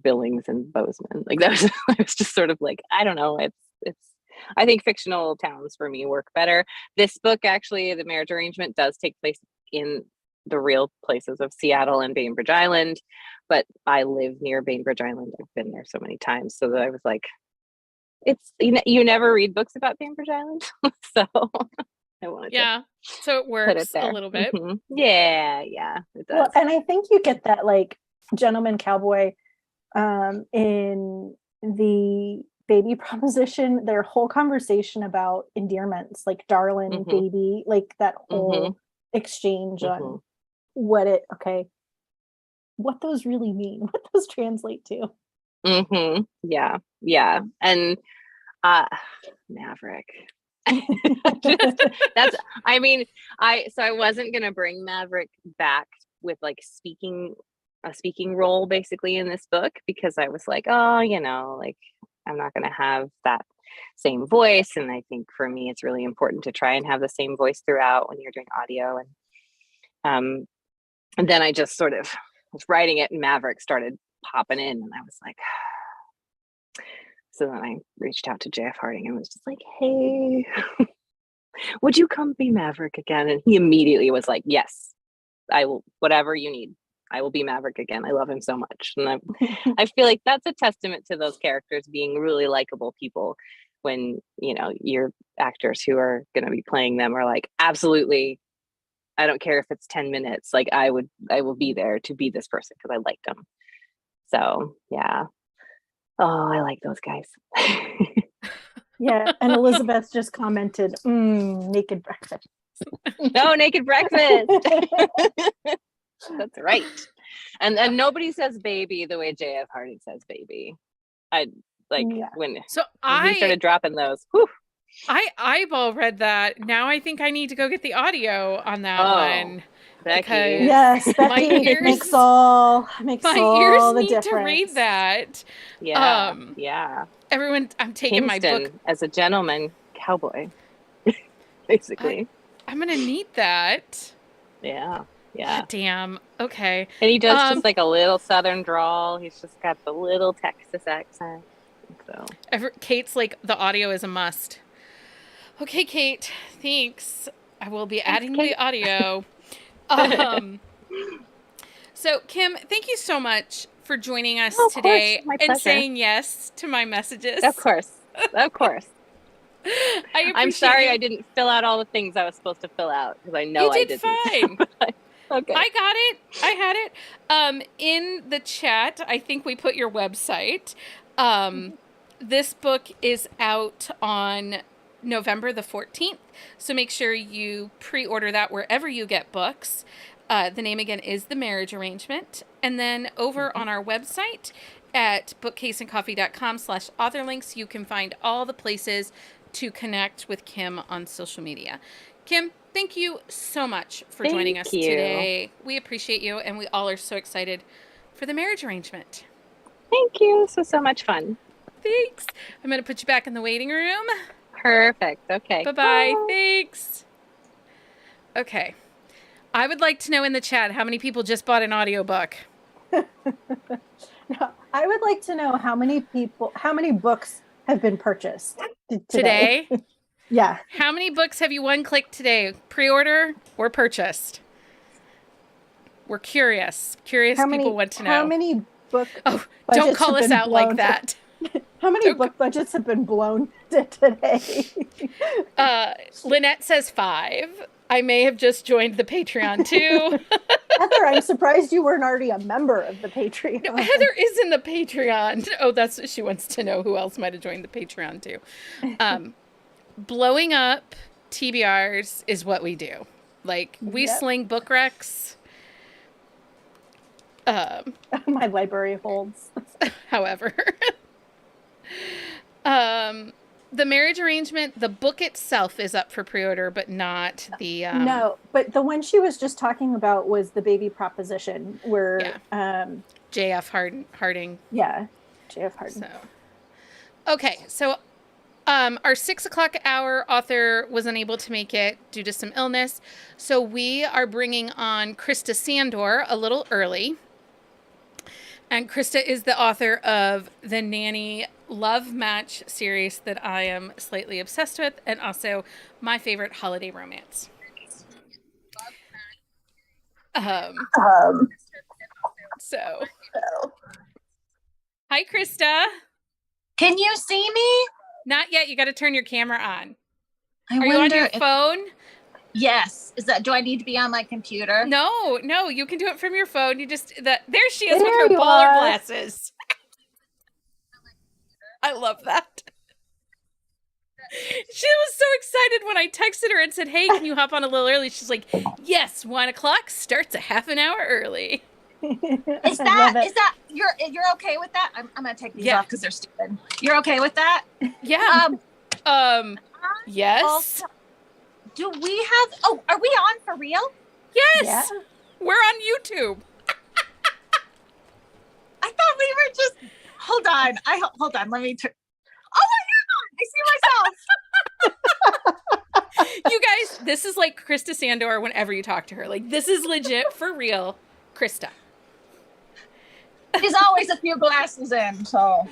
Billings and Bozeman. Like that was, I was just sort of like, I don't know. It's. I think fictional towns for me work better. This book, actually, the marriage arrangement does take place in the real places of Seattle and Bainbridge Island, but I live near Bainbridge Island. I've been there so many times, so that I was like, it's you never read books about Bainbridge Island, so I wanted Yeah. So it to put it works a there. little bit. Mhm. Yeah, it Well, does. and I think you get that like gentleman cowboy in the baby proposition, their whole conversation about endearments, like darling, Mhm. baby, like that whole exchange on what those really mean, what those translate to. Yeah. And Maverick. I wasn't gonna bring Maverick back with like a speaking role basically in this book, because I was like, oh, like I'm not gonna have that same voice. And I think for me it's really important to try and have the same voice throughout when you're doing audio. And then I just sort of was writing it and Maverick started popping in, and I was like, so then I reached out to JF Harding and was just like, hey, would you come be Maverick again? And he immediately was like, yes, I will, whatever you need. I will be Maverick again. I love him so much. And I feel like that's a testament to those characters being really likable people when, your actors who are going to be playing them are like, absolutely, I don't care if it's 10 minutes. Like I will be there to be this person because I liked them. So yeah. Oh, I like those guys. Yeah, and Elizabeth just commented, naked breakfast. No, naked breakfast. That's right. And nobody says baby the way JF Harding says baby. I like when he started dropping those. Whew. I eyeball read that. Now I think I need to go get the audio on that one. Becky. Yes, Becky makes all the need difference. to read that. Yeah. Everyone, I'm taking Kingston my book as a gentleman cowboy, basically. I'm gonna need that. Yeah. Damn. Okay. And he does just like a little Southern drawl. He's just got the little Texas accent. So Kate's like, the audio is a must. Okay, Kate. Thanks. I will be adding the audio. So Kim, thank you so much for joining us today and saying yes to my messages. Of course. I'm sorry you. I didn't fill out all the things I was supposed to fill out because I know I didn't. Fine. Okay. I got it. I had it. In the chat, I think we put your website. This book is out on November the 14th. So make sure you pre-order that wherever you get books. The name again is The Marriage Arrangement. And then over on our website at bookcaseandcoffee.com/authorlinks, you can find all the places to connect with Kim on social media. Kim, thank you so much for joining us today. We appreciate you, and we all are so excited for The Marriage Arrangement. Thank you. This was so much fun. Thanks. I'm going to put you back in the waiting room. Perfect. Okay. Bye-bye. Bye. Thanks. Okay. I would like to know in the chat how many people just bought an audiobook. No, I would like to know how many books have been purchased today. Yeah. How many books have you one-clicked today? Pre-order or purchased? We're curious. People want to know. How many book don't call us out like that. How many book budgets have been blown today? Lynette says 5. I may have just joined the Patreon too. Heather, I'm surprised you weren't already a member of the Patreon. No, Heather is in the Patreon. Oh, she wants to know who else might have joined the Patreon too. Blowing up TBRs is what we do. Like, we sling book recs. My library holds. However. The marriage arrangement, the book itself is up for pre-order, but not the No, but the one she was just talking about was the baby proposition, where J.F. Harding. Yeah, J.F. Harding. So, okay, so our 6 o'clock hour author was unable to make it due to some illness, so we are bringing on Krista Sandor a little early. And Krista is the author of the Nanny Love Match series that I am slightly obsessed with, and also my favorite holiday romance. So, hi, Krista. Can you see me? Not yet. You got to turn your camera on. Are you on your phone? Yes. Do I need to be on my computer? No, you can do it from your phone. There she is with her baller glasses. I love that. She was so excited when I texted her and said, "Hey, can you hop on a little early?" She's like, "Yes, 1 o'clock starts a half an hour early." Is that you're okay with that? I'm gonna take these off because they're stupid. You're okay with that? Yeah. Yes. Also, do we have? Oh, are we on for real? Yes. Yeah. We're on YouTube. I thought we were just. Hold on. Hold on. Let me turn. Oh my God! I see myself. You guys, this is like Krista Sandor whenever you talk to her. Like, this is legit for real, Krista. There's always a few glasses in, so.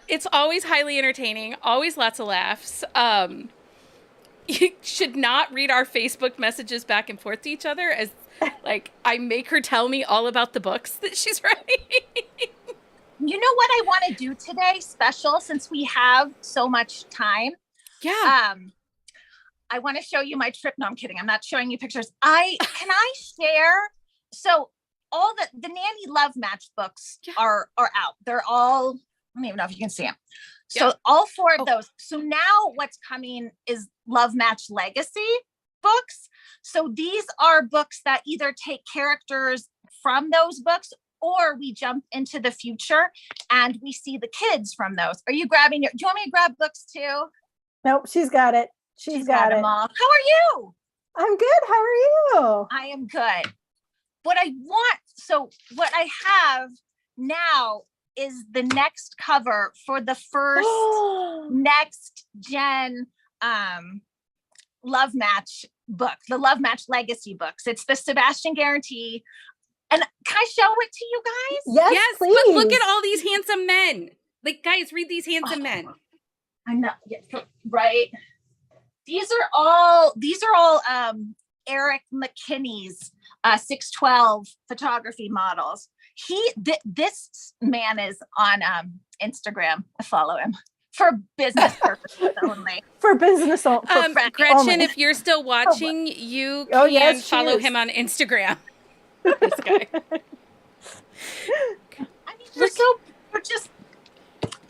It's always highly entertaining, always lots of laughs. You should not read our Facebook messages back and forth to each other as, like, I make her tell me all about the books that she's writing. You know what I want to do today, special, since we have so much time? Yeah. I want to show you my trip. No, I'm kidding. I'm not showing you pictures. Can I share? So all the Nanny Love Match books are out. They're all, I don't even know if you can see them. So all 4 of those. So now what's coming is Love Match Legacy books. So these are books that either take characters from those books or we jump into the future and we see the kids from those. Are you grabbing do you want me to grab books too? Nope, she's got it. She's got it. Them all. How are you? I'm good. How are you? I am good. What I have now is the next cover for the first next gen Love Match book, the Love Match Legacy books. It's the Sebastian Guarantee. And can I show it to you guys? Yes, please. But look at all these handsome men. Like, guys, read these handsome men. I know, right? These are all Eric McKinney's 612 photography models. This man is on Instagram. I follow him for business purposes only. For business only. Gretchen, only. if you're still watching, you can follow him on Instagram. This guy. I mean, they're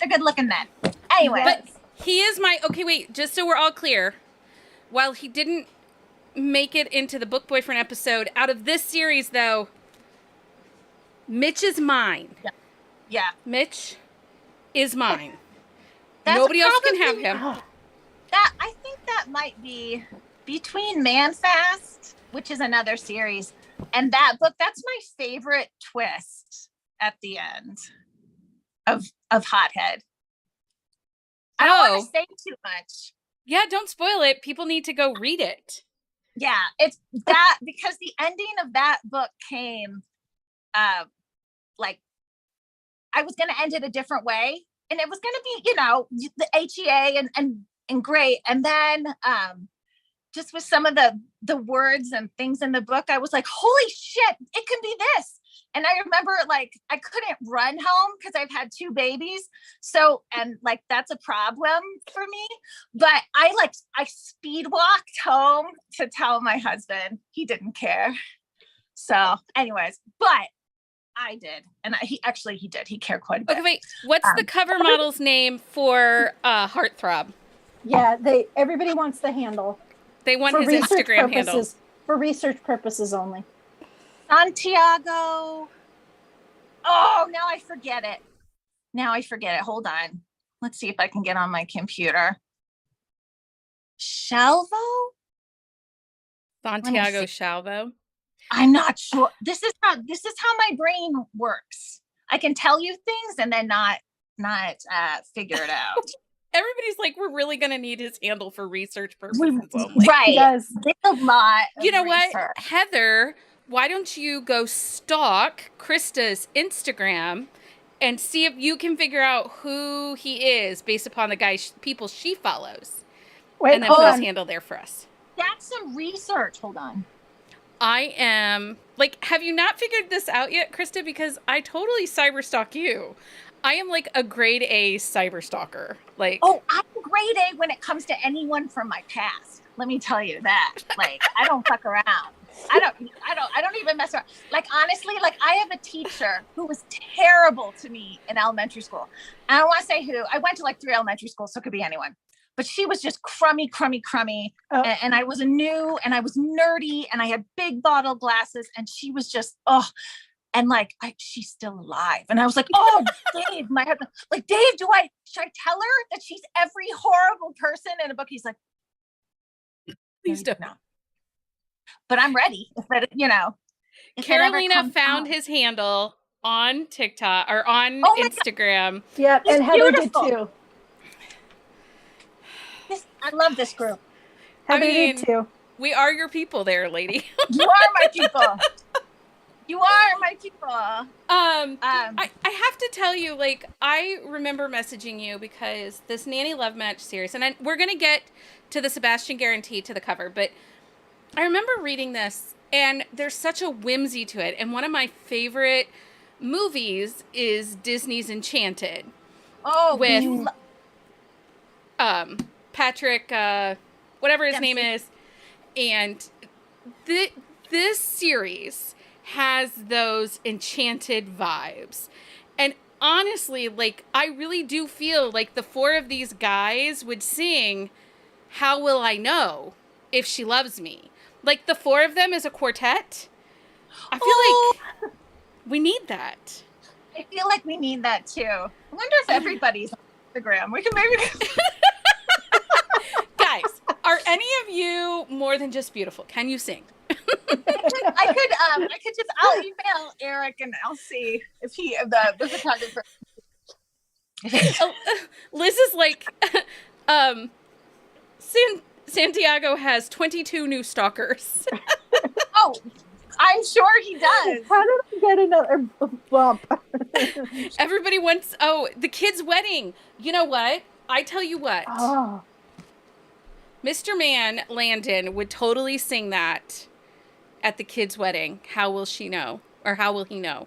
good looking men. Anyway. But he is okay, wait, just so we're all clear. While he didn't make it into the Book Boyfriend episode, out of this series, though, Mitch is mine. Yeah. Mitch is mine. Nobody else can have him. I think that might be between Manfast, which is another series, and that book. That's my favorite twist at the end of Hothead. I don't want to say too much. Yeah, don't spoil it. People need to go read it. Yeah, it's that because the ending of that book came like I was going to end it a different way, and it was going to be, the HEA and great. And then just with some of the words and things in the book, I was like, holy shit, it can be this. And I remember I couldn't run home because I've had 2 babies. So, and that's a problem for me, but I speed walked home to tell my husband. He didn't care. So anyways, but I did. And he did. He cared quite a bit. Okay, wait, what's the cover model's name for Heartthrob? Yeah, everybody wants the handle. They want his Instagram handle. For research purposes only. Santiago. Oh, now I forget it. Hold on. let's see if I can get on my computer. Shalvo? Santiago Shalvo. I'm not sure. This is how my brain works. I can tell you things and then not figure it out. Everybody's like, we're really going to need his handle for research purposes only. Right. Yes. It's a lot. You know what, Heather, why don't you go stalk Krista's Instagram and see if you can figure out who he is based upon the people she follows. And then put his handle there for us. That's some research. Hold on. I am, like, have you not figured this out yet, Krista? Because I totally cyberstalk you. I am like a grade A cyber stalker. Like, oh, I'm grade A when it comes to anyone from my past. Let me tell you that. Like, I don't fuck around. I don't even mess around. Like, honestly, like, I have a teacher who was terrible to me in elementary school. I don't want to say who. I went to like 3 elementary schools, so it could be anyone. But she was just crummy. Oh. And I was new and I was nerdy and I had big bottle glasses and she was just, and like, she's still alive. And I was like, oh, Dave, my husband, like, Dave, should I tell her that she's every horrible person in a book? He's like, please don't. No. But I'm ready. Carolina found his handle on TikTok or on Instagram. Yep, and Heather did too. I love this group. Heather did too. We are your people there, lady. You are my people. You are my people. I have to tell you, like, I remember messaging you because this Nanny Love Match series, and we're going to get to the Sebastian Guarantee to the cover, but I remember reading this, and there's such a whimsy to it, and one of my favorite movies is Disney's Enchanted. Oh, with Patrick, whatever his name is, and this series has those enchanted vibes. And honestly, like, I really do feel like the 4 of these guys would sing How Will I Know If She Loves Me? Like, the 4 of them as a quartet. I feel like we need that. I feel like we need that too. I wonder if everybody's on Instagram. We can maybe Guys, are any of you more than just beautiful? Can you sing? I'll email Eric and I'll see if the photographer. Liz is like, Santiago has 22 new stalkers. Oh, I'm sure he does. How did I get another bump? Everybody wants, the kid's wedding. You know what? I tell you what. Oh. Mr. Man Landon would totally sing that at the kid's wedding. How will she know? Or how will he know?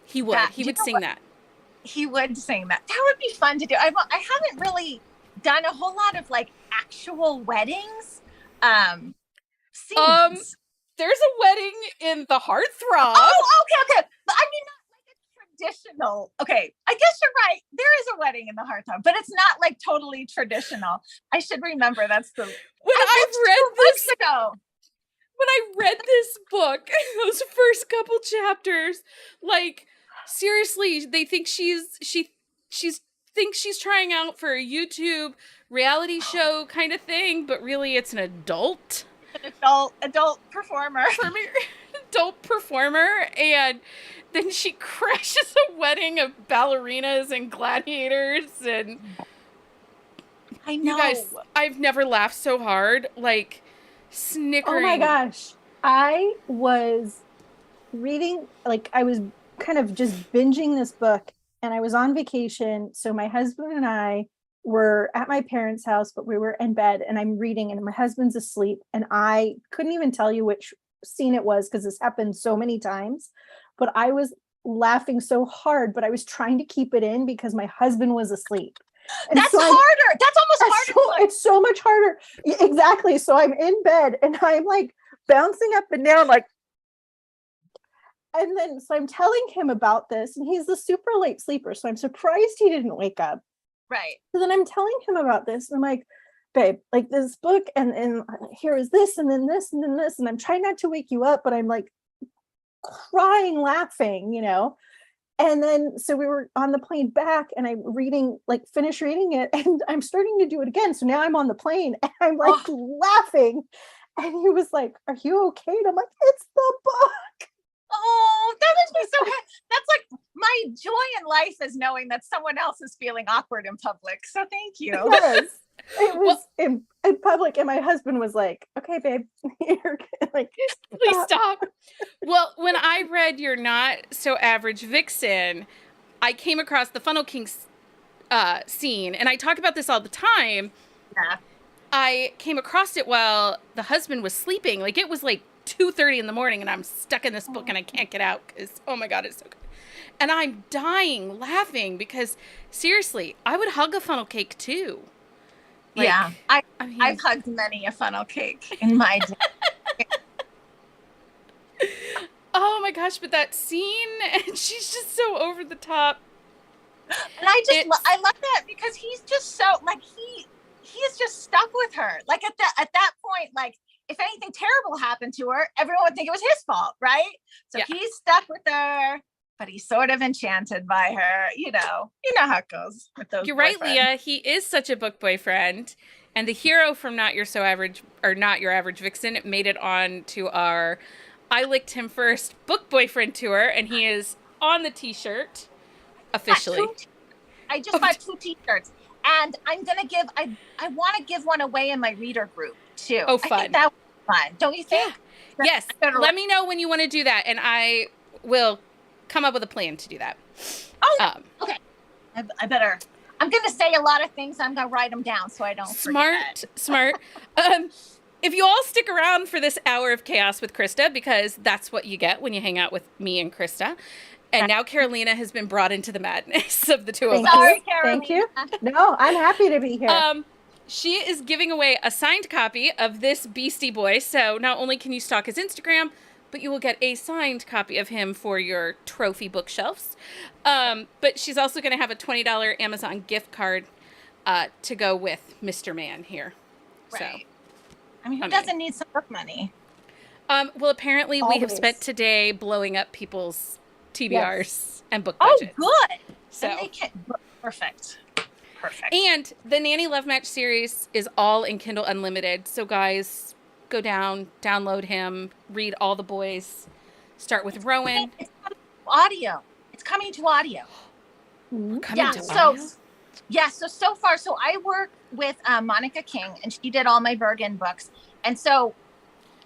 He would. He would sing that. He would sing that. That would be fun to do. I haven't really done a whole lot of like actual weddings. Scenes. There's a wedding in the Heartthrob. Oh, okay. But I mean, not like a traditional. Okay, I guess you're right. There is a wedding in the Heartthrob, but it's not like totally traditional. I should remember that's the. When I read this book, those first couple chapters, like, seriously, they think she thinks she's trying out for a YouTube reality show kind of thing, but really it's an adult performer. Adult performer, and then she crashes a wedding of ballerinas and gladiators, and I know. You guys, I've never laughed so hard, like snickering. Oh my gosh. I was reading, like, I was kind of just binging this book, and I was on vacation, so my husband and I were at my parents' house, but we were in bed, and I'm reading, and my husband's asleep, and I couldn't even tell you which scene it was because this happened so many times, but I was laughing so hard, but I was trying to keep it in because my husband was asleep. And that's harder. That's almost harder. It's so much harder. Exactly. So I'm in bed and I'm like bouncing up and down, like, and then so I'm telling him about this, and he's a super late sleeper, so I'm surprised he didn't wake up. Right. So then I'm telling him about this, and I'm like, babe, like this book, and here is this, and then this, and then this, and I'm trying not to wake you up, but I'm like crying, laughing, And then, so we were on the plane back and I'm reading, like finished reading it and I'm starting to do it again. So now I'm on the plane and I'm like laughing. And he was like, "Are you okay?" And I'm like, "It's the book." Oh, that makes me so happy. That's like my joy in life is knowing that someone else is feeling awkward in public. So thank you. Yes. It was in public, and my husband was like, "Okay, babe, you're like, Please stop." Well, when I read You're Not So Average Vixen, I came across the Funnel King scene, and I talk about this all the time. Yeah. I came across it while the husband was sleeping. Like, it was like 2:30 in the morning, and I'm stuck in this book, and I can't get out because, oh my God, it's so good. And I'm dying laughing because, seriously, I would hug a funnel cake too. Like, yeah, I mean, I've hugged many a funnel cake in my day. oh my gosh, but that scene, and she's just so over the top. And I just I love that because he's just so like he is just stuck with her. Like at that point, like if anything terrible happened to her, everyone would think it was his fault, right? So Yeah. he's stuck with her, but he's sort of enchanted by her. You know how it goes with those. You're right, boyfriends. Leah. He is such a book boyfriend. And the hero from Not Your So Average, or Not Your Average Vixen, made it on to our I Licked Him First book boyfriend tour, and he is on the t-shirt officially. I just bought 2 t-shirts, and I'm gonna give. I want to give one away in my reader group too. Oh, I fun. think that would be fun, don't you think? Yeah. Yes. Let me know when you want to do that, and I will come up with a plan to do that. Oh, okay. I better. I'm gonna say a lot of things. I'm gonna write them down so I don't forget. Smart. If you all stick around for this hour of chaos with Krista, because that's what you get when you hang out with me and Krista. And now Carolina has been brought into the madness of the two of us. Sorry, Thank you. No, I'm happy to be here. She is giving away a signed copy of this Beastie Boy. So not only can you stalk his Instagram, but you will get a signed copy of him for your trophy bookshelves. But she's also going to have a $20 Amazon gift card to go with Mr. Man here. Right. So, I mean, who doesn't need some book money? Well, apparently we have Always. spent today blowing up people's TBRs and book Oh, budgets. good. So And they can, perfect. And the Nanny Love Match series is all in Kindle Unlimited. So guys, go down, download him, read all the boys. Start with Rowan. It's coming to audio. It's coming to audio. Coming to audio? So far, I work with Monica King, and she did all my Bergen books. And so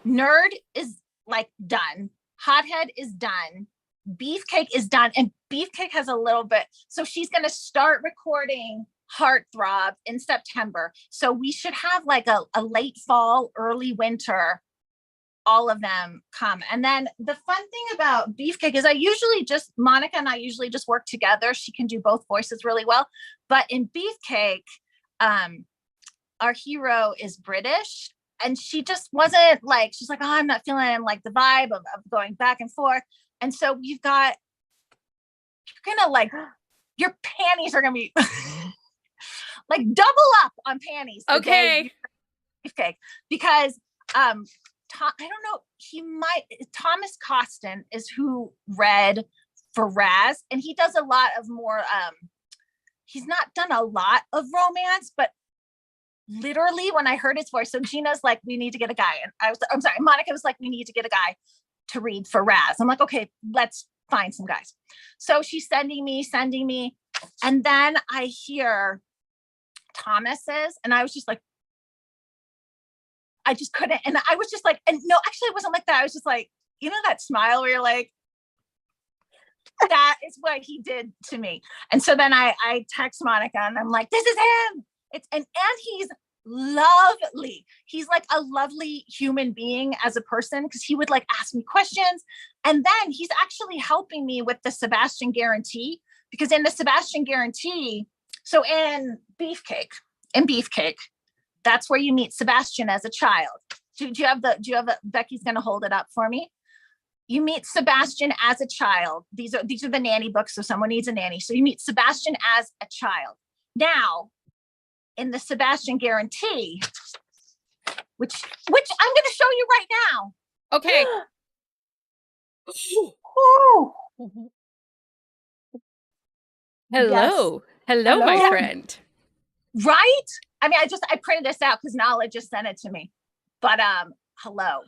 Nerd is like done. Hothead is done. Beefcake is done. And Beefcake has a little bit. So she's going to start recording Heartthrob in September. So we should have like a late fall, early winter, all of them come. And then the fun thing about Beefcake is Monica and I usually just work together. She can do both voices really well. But in Beefcake, our hero is British. And she just wasn't like, she's like, oh, I'm not feeling like the vibe of going back and forth. And so you're gonna like, your panties are gonna be like double up on panties. Okay. Okay. Because I don't know, Thomas Costin is who read for Raz, and he does a lot of more, he's not done a lot of romance, but literally when I heard his voice, so Gina's like, we need to get a guy. And Monica was like, we need to get a guy to read for Raz. I'm like, okay, let's find some guys. So she's sending me, and then I hear Thomas's, and I was just like, I just couldn't. And I was just like, and no, actually it wasn't like that. I was just like, you know, that smile where you're like, that is what he did to me. And so then I text Monica and I'm like, this is him. And he's lovely. He's like a lovely human being as a person, because he would like ask me questions. And then he's actually helping me with the Sebastian guarantee, because in the Sebastian guarantee, so in Beefcake, that's where you meet Sebastian as a child. Do you have Becky's gonna hold it up for me. You meet Sebastian as a child. These are the nanny books, so someone needs a nanny. So you meet Sebastian as a child. Now, in the Sebastian guarantee, which I'm going to show you right now. Okay. Oh. Hello. Hello, my Hello. friend. Right? I mean, I printed this out because Nala just sent it to me. But hello.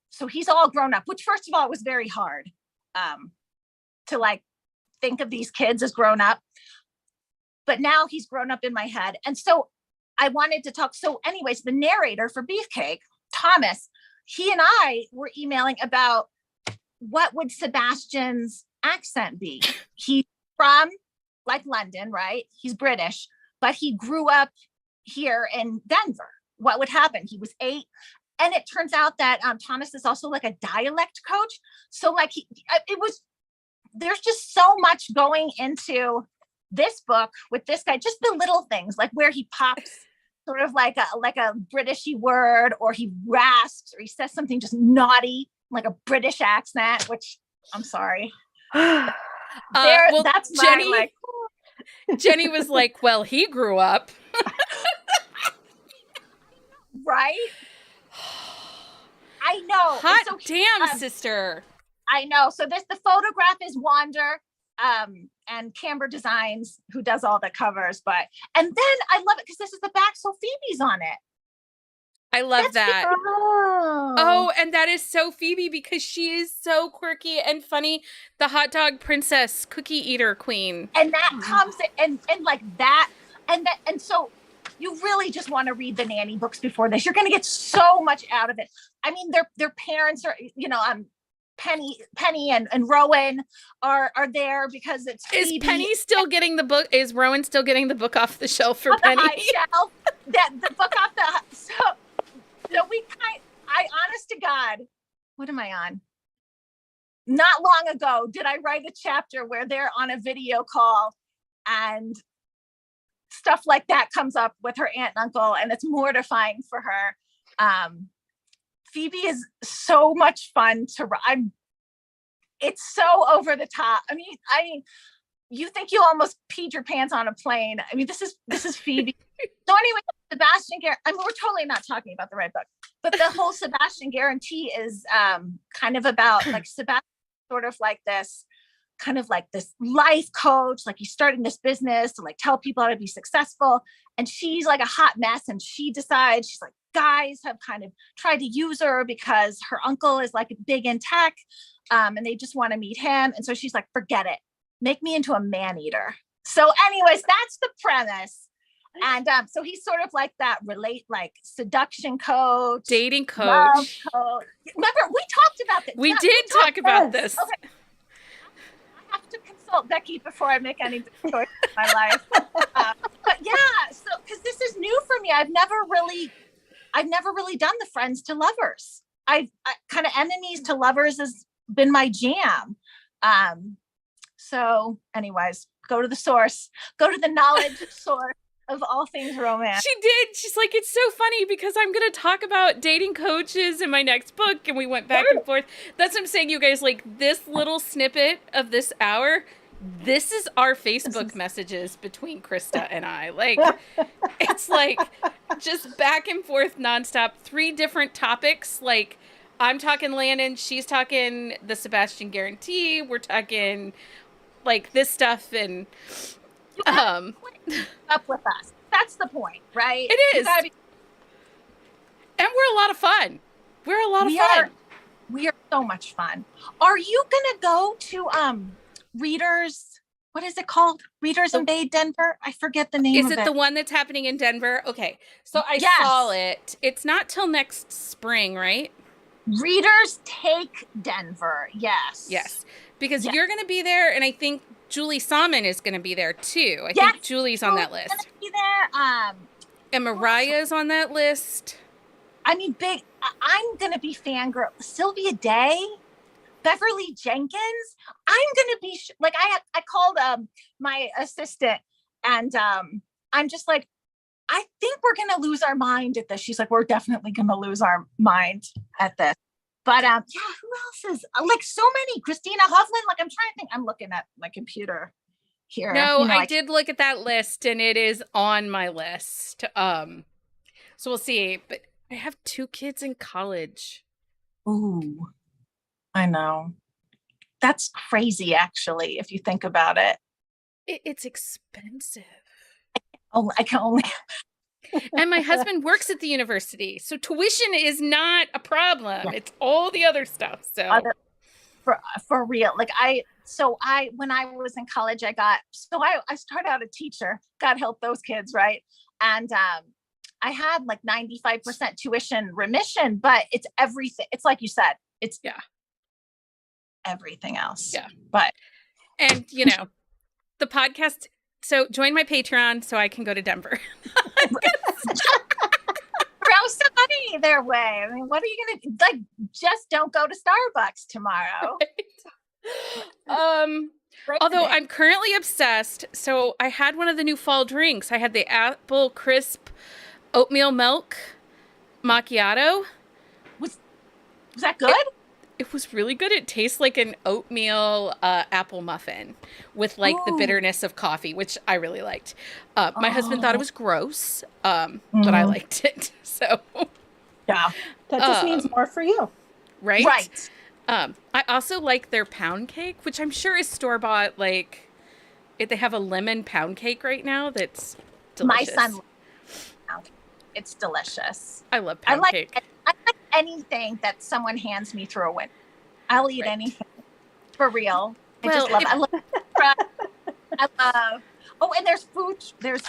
So he's all grown up, which first of all was very hard to like think of these kids as grown up. But now he's grown up in my head. And so I wanted to talk. So anyways, the narrator for Beefcake, Thomas, he and I were emailing about what would Sebastian's accent be. He's from like London, right? He's British, but he grew up here in Denver. What would happen? He was 8. And it turns out that Thomas is also like a dialect coach. So like there's just so much going into this book with this guy, just the little things like where he pops sort of like a Britishy word, or he rasps, or he says something just naughty, like a British accent, which I'm sorry. Well, that's Jenny, my, like, Jenny was like, well, he grew up. right? I know. Hot so damn, sister. I know. So the photograph is Wander, and Camber Designs, who does all the covers. And then I love it because this is the back, so Phoebe's on it. I love that. Oh, and that is so Phoebe because she is so quirky and funny. The hot dog princess, cookie eater queen. And that comes and like that, and so you really just want to read the nanny books before this. You're going to get so much out of it. I mean, their parents are, Penny and Rowan are there because it's Phoebe. Is Penny still getting the book? Is Rowan still getting the book off the shelf for on Penny? The high shelf, the book off the so I honest to God, what am I on? Not long ago, did I write a chapter where they're on a video call and stuff like that comes up with her aunt and uncle, and it's mortifying for her. Phoebe is so much fun to write. It's so over the top. I mean, you think you almost peed your pants on a plane. I mean, this is Phoebe. So anyway, Sebastian Guarantee. I mean, we're totally not talking about the right book, but the whole Sebastian Guarantee is kind of about like Sebastian, sort of like this, kind of like this life coach. Like he's starting this business to like tell people how to be successful, and she's like a hot mess. And she decides, she's like, guys have kind of tried to use her because her uncle is like big in tech, and they just want to meet him. And so she's like, forget it, make me into a man eater. So anyways, that's the premise. And so he's sort of like that like seduction coach, dating coach. Love coach. Remember, we talked about this. We did talk about this. Okay. I have to consult Becky before I make any choice in my life. But yeah, so because this is new for me, I've never really done the friends to lovers. I kind of enemies to lovers has been my jam. So anyways, go to the source, go to the knowledge source of all things romance. She did. She's like, it's so funny because I'm going to talk about dating coaches in my next book. And we went back and forth. That's what I'm saying, you guys, like this little snippet of this hour, this is our Facebook messages between Krista and I. Like, it's like just back and forth nonstop, 3 different topics. Like, I'm talking Landon, she's talking the Sebastian Guarantee. We're talking like this stuff and up with us. That's the point, right? It is. And we're a lot of fun. We're a lot of fun. We are so much fun. Are you gonna go to Readers? What is it called? Readers Invade Denver? I forget the name of it. Is it the one that's happening in Denver? Okay. So I saw it. It's not till next spring, right? Readers Take Denver. Yes. Yes. Because you're going to be there, and I think Julie Salmon is going to be there too. I think Julie's on that list. Gonna be there. And Mariah's on that list. I mean, I'm going to be fangirl. Sylvia Day, Beverly Jenkins. I'm going to be like, I called my assistant, and I'm just like, I think we're going to lose our mind at this. She's like, we're definitely going to lose our mind at this. But yeah, who else is like so many? Christina Hovland. Like I'm trying to think. I'm looking at my computer here. No, I did look at that list, and it is on my list. So we'll see. But I have 2 kids in college. Ooh, I know. That's crazy, actually, if you think about it. It's expensive. Oh, I can only. And my husband works at the university, so tuition is not a problem. It's all the other stuff. So for real, like when I was in college, I started out a teacher. God help those kids, right? And I had like 95% tuition remission, but it's everything. It's like you said, it's everything else. Yeah. But and you know, the podcast. So join my Patreon so I can go to Denver. Throw some money their way. I mean, what are you gonna do? Like? Just don't go to Starbucks tomorrow. Although I'm currently obsessed. So I had one of the new fall drinks. I had the apple crisp oatmeal milk macchiato. Was that good? It was really good. It tastes like an oatmeal apple muffin with like the bitterness of coffee, which I really liked. My husband thought it was gross, but I liked it. So yeah, that just means more for you. Right? Right. I also like their pound cake, which I'm sure is store-bought. Like, they have a lemon pound cake right now that's delicious. My son, it's delicious. I love pound cake. I like anything that someone hands me through a window. I'll eat anything. For real. I just love it. I love. Oh, and there's food. There's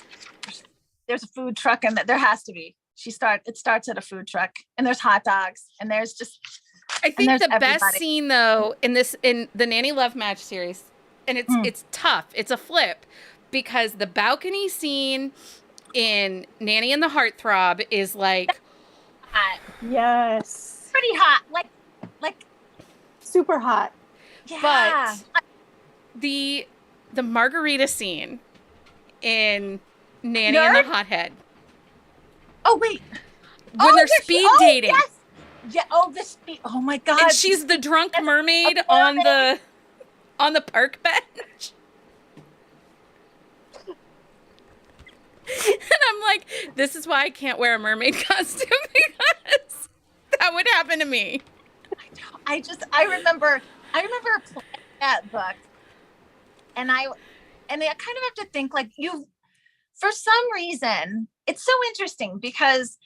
a food truck, and there has to be. It starts at a food truck, and there's hot dogs, and there's just. I think the best scene though in the Nanny Love Match series, and it's tough. It's a flip because the balcony scene in Nanny and the Heartthrob is like hot. Yes. Pretty hot. Like super hot. Yeah. But the margarita scene in Nanny and the Hothead. Oh wait. When they're speed dating. Yes. Yeah. Oh, the speed. Oh my God. And she's the drunk mermaid on the park bench. And I'm like, this is why I can't wear a mermaid costume, because that would happen to me. I remember playing that book, and I kind of have to think like for some reason, it's so interesting because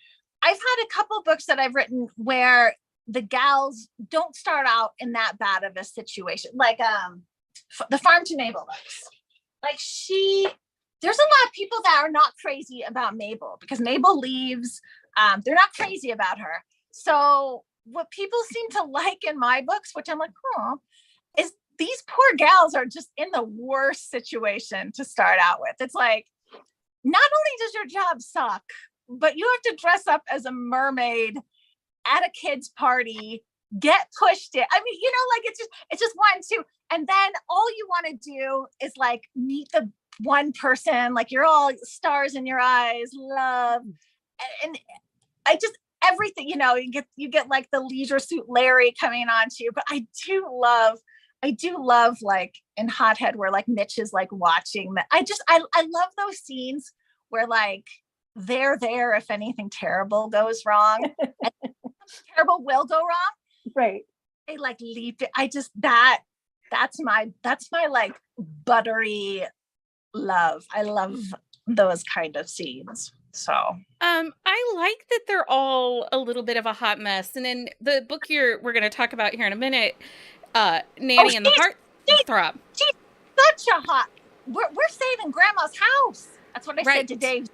I've had a couple books that I've written where the gals don't start out in that bad of a situation, like the Farm to Mabel books. Like there's a lot of people that are not crazy about Mabel because Mabel leaves. They're not crazy about her. So what people seem to like in my books, which I'm like, is these poor gals are just in the worst situation to start out with. It's like, not only does your job suck, but you have to dress up as a mermaid at a kid's party, get pushed in. I mean, like it's just 1, 2. And then all you want to do is like meet the one person, like you're all stars in your eyes, love. And I just, everything, you get like the Leisure Suit Larry coming on to you. But I do love like in Hothead where like Mitch is like watching that. I love those scenes where like they're there if anything terrible goes wrong. And terrible will go wrong. Right. They like leap it. That's my like buttery love. I love those kind of scenes. So I like that they're all a little bit of a hot mess. And in the book we're going to talk about here in a minute, Nanny and the Heartthrob. She's such a hot. We're saving Grandma's house. That's what I said to Dave.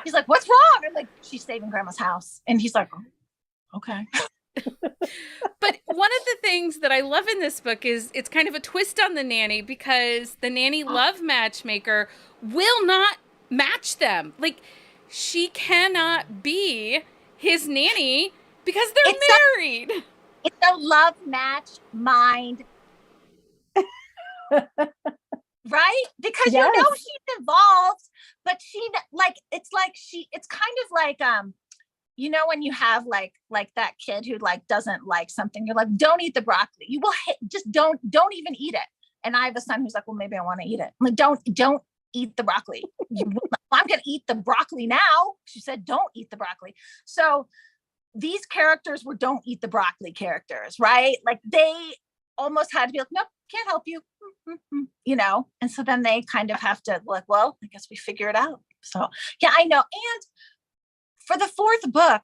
He's like, "What's wrong?" I'm like, "She's saving Grandma's house," and he's like, "Oh, okay." But one of the things that I love in this book is it's kind of a twist on the nanny because the nanny love matchmaker will not match them. Like, she cannot be his nanny because they're married. It's a love match mind. Right? Because she's involved, but it's kind of like when you have like that kid who like doesn't like something, you're like, don't eat the broccoli. You will just don't even eat it. And I have a son who's like, well, maybe I want to eat it. I'm like, don't eat the broccoli. I'm gonna eat the broccoli now. She said, don't eat the broccoli. So these characters were don't eat the broccoli characters, right? Like they almost had to be like, nope, can't help you. you know, and so then they kind of have to like, well, I guess we figure it out. So yeah, I know. And for the fourth book,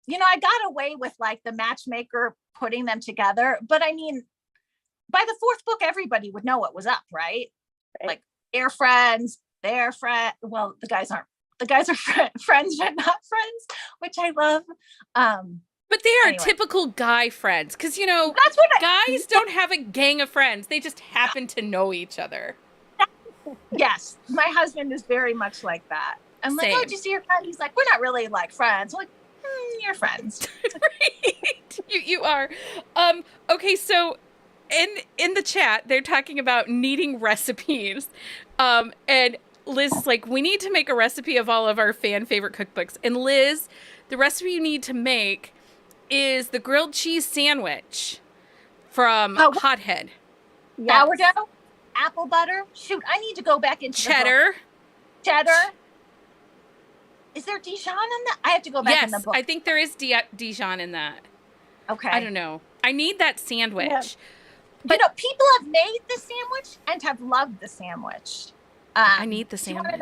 you know, I got away with like the matchmaker putting them together, but I mean, by the fourth book, everybody would know what was up, right? Like they're friends, well, the guys are friends, but not friends, which I love. But they are typical guy friends, because, you know, that's what guys don't have a gang of friends. They just happen to know each other. Yes, my husband is very much like that. I'm like, oh, did you see your friend? He's like, we're not really like friends. I'm like, you're friends. Right. You are. Okay, so in the chat, they're talking about needing recipes. And Liz is like, we need to make a recipe of all of our fan favorite cookbooks. And Liz, the recipe you need to make is the grilled cheese sandwich from Hothead. Yes. Sourdough, apple butter. Shoot, I need to go back into cheddar. Cheddar. Is there Dijon in that? I have to go back in the book. I think there is Dijon in that. Okay. I don't know. I need that sandwich. Yeah. But you know, people have made the sandwich and have loved the sandwich. I need the sandwich.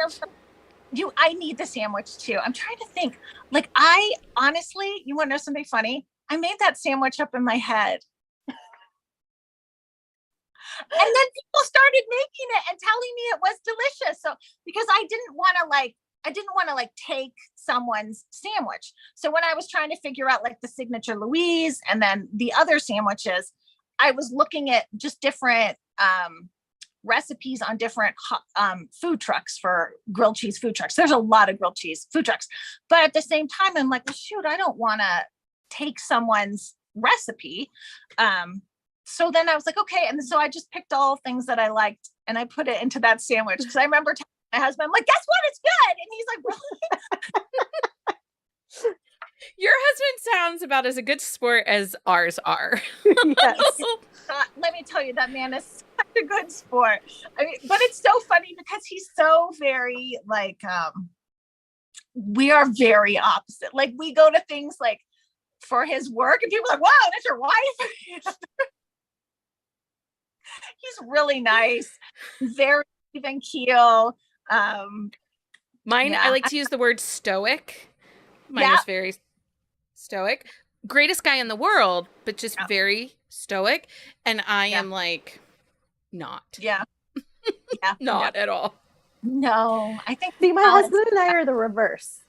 I need the sandwich too. I'm trying to think. Like, I honestly, you want to know something funny? I made that sandwich up in my head. And then people started making it and telling me it was delicious. So, because I didn't want to take someone's sandwich. So when I was trying to figure out like the signature Louise and then the other sandwiches, I was looking at just different recipes on different food trucks for grilled cheese food trucks. There's a lot of grilled cheese food trucks, but at the same time, I'm like, well, shoot, I don't want to take someone's recipe. So then I was like, okay. And so I just picked all things that I liked and I put it into that sandwich. Cause I remember telling my husband, I'm like, guess what? It's good. And he's like, really? Your husband sounds about as a good sport as ours are. Yes. Let me tell you, that man is such a good sport. I mean, but it's so funny because he's so very like, we are very opposite. Like we go to things like for his work and people are like, wow, that's your wife. He's really nice, very even keel. Mine, I like to use the word stoic. Mine is very stoic. Greatest guy in the world, but just very stoic. And I am like, not. Yeah. Not at all. No, I think my husband and I are the reverse.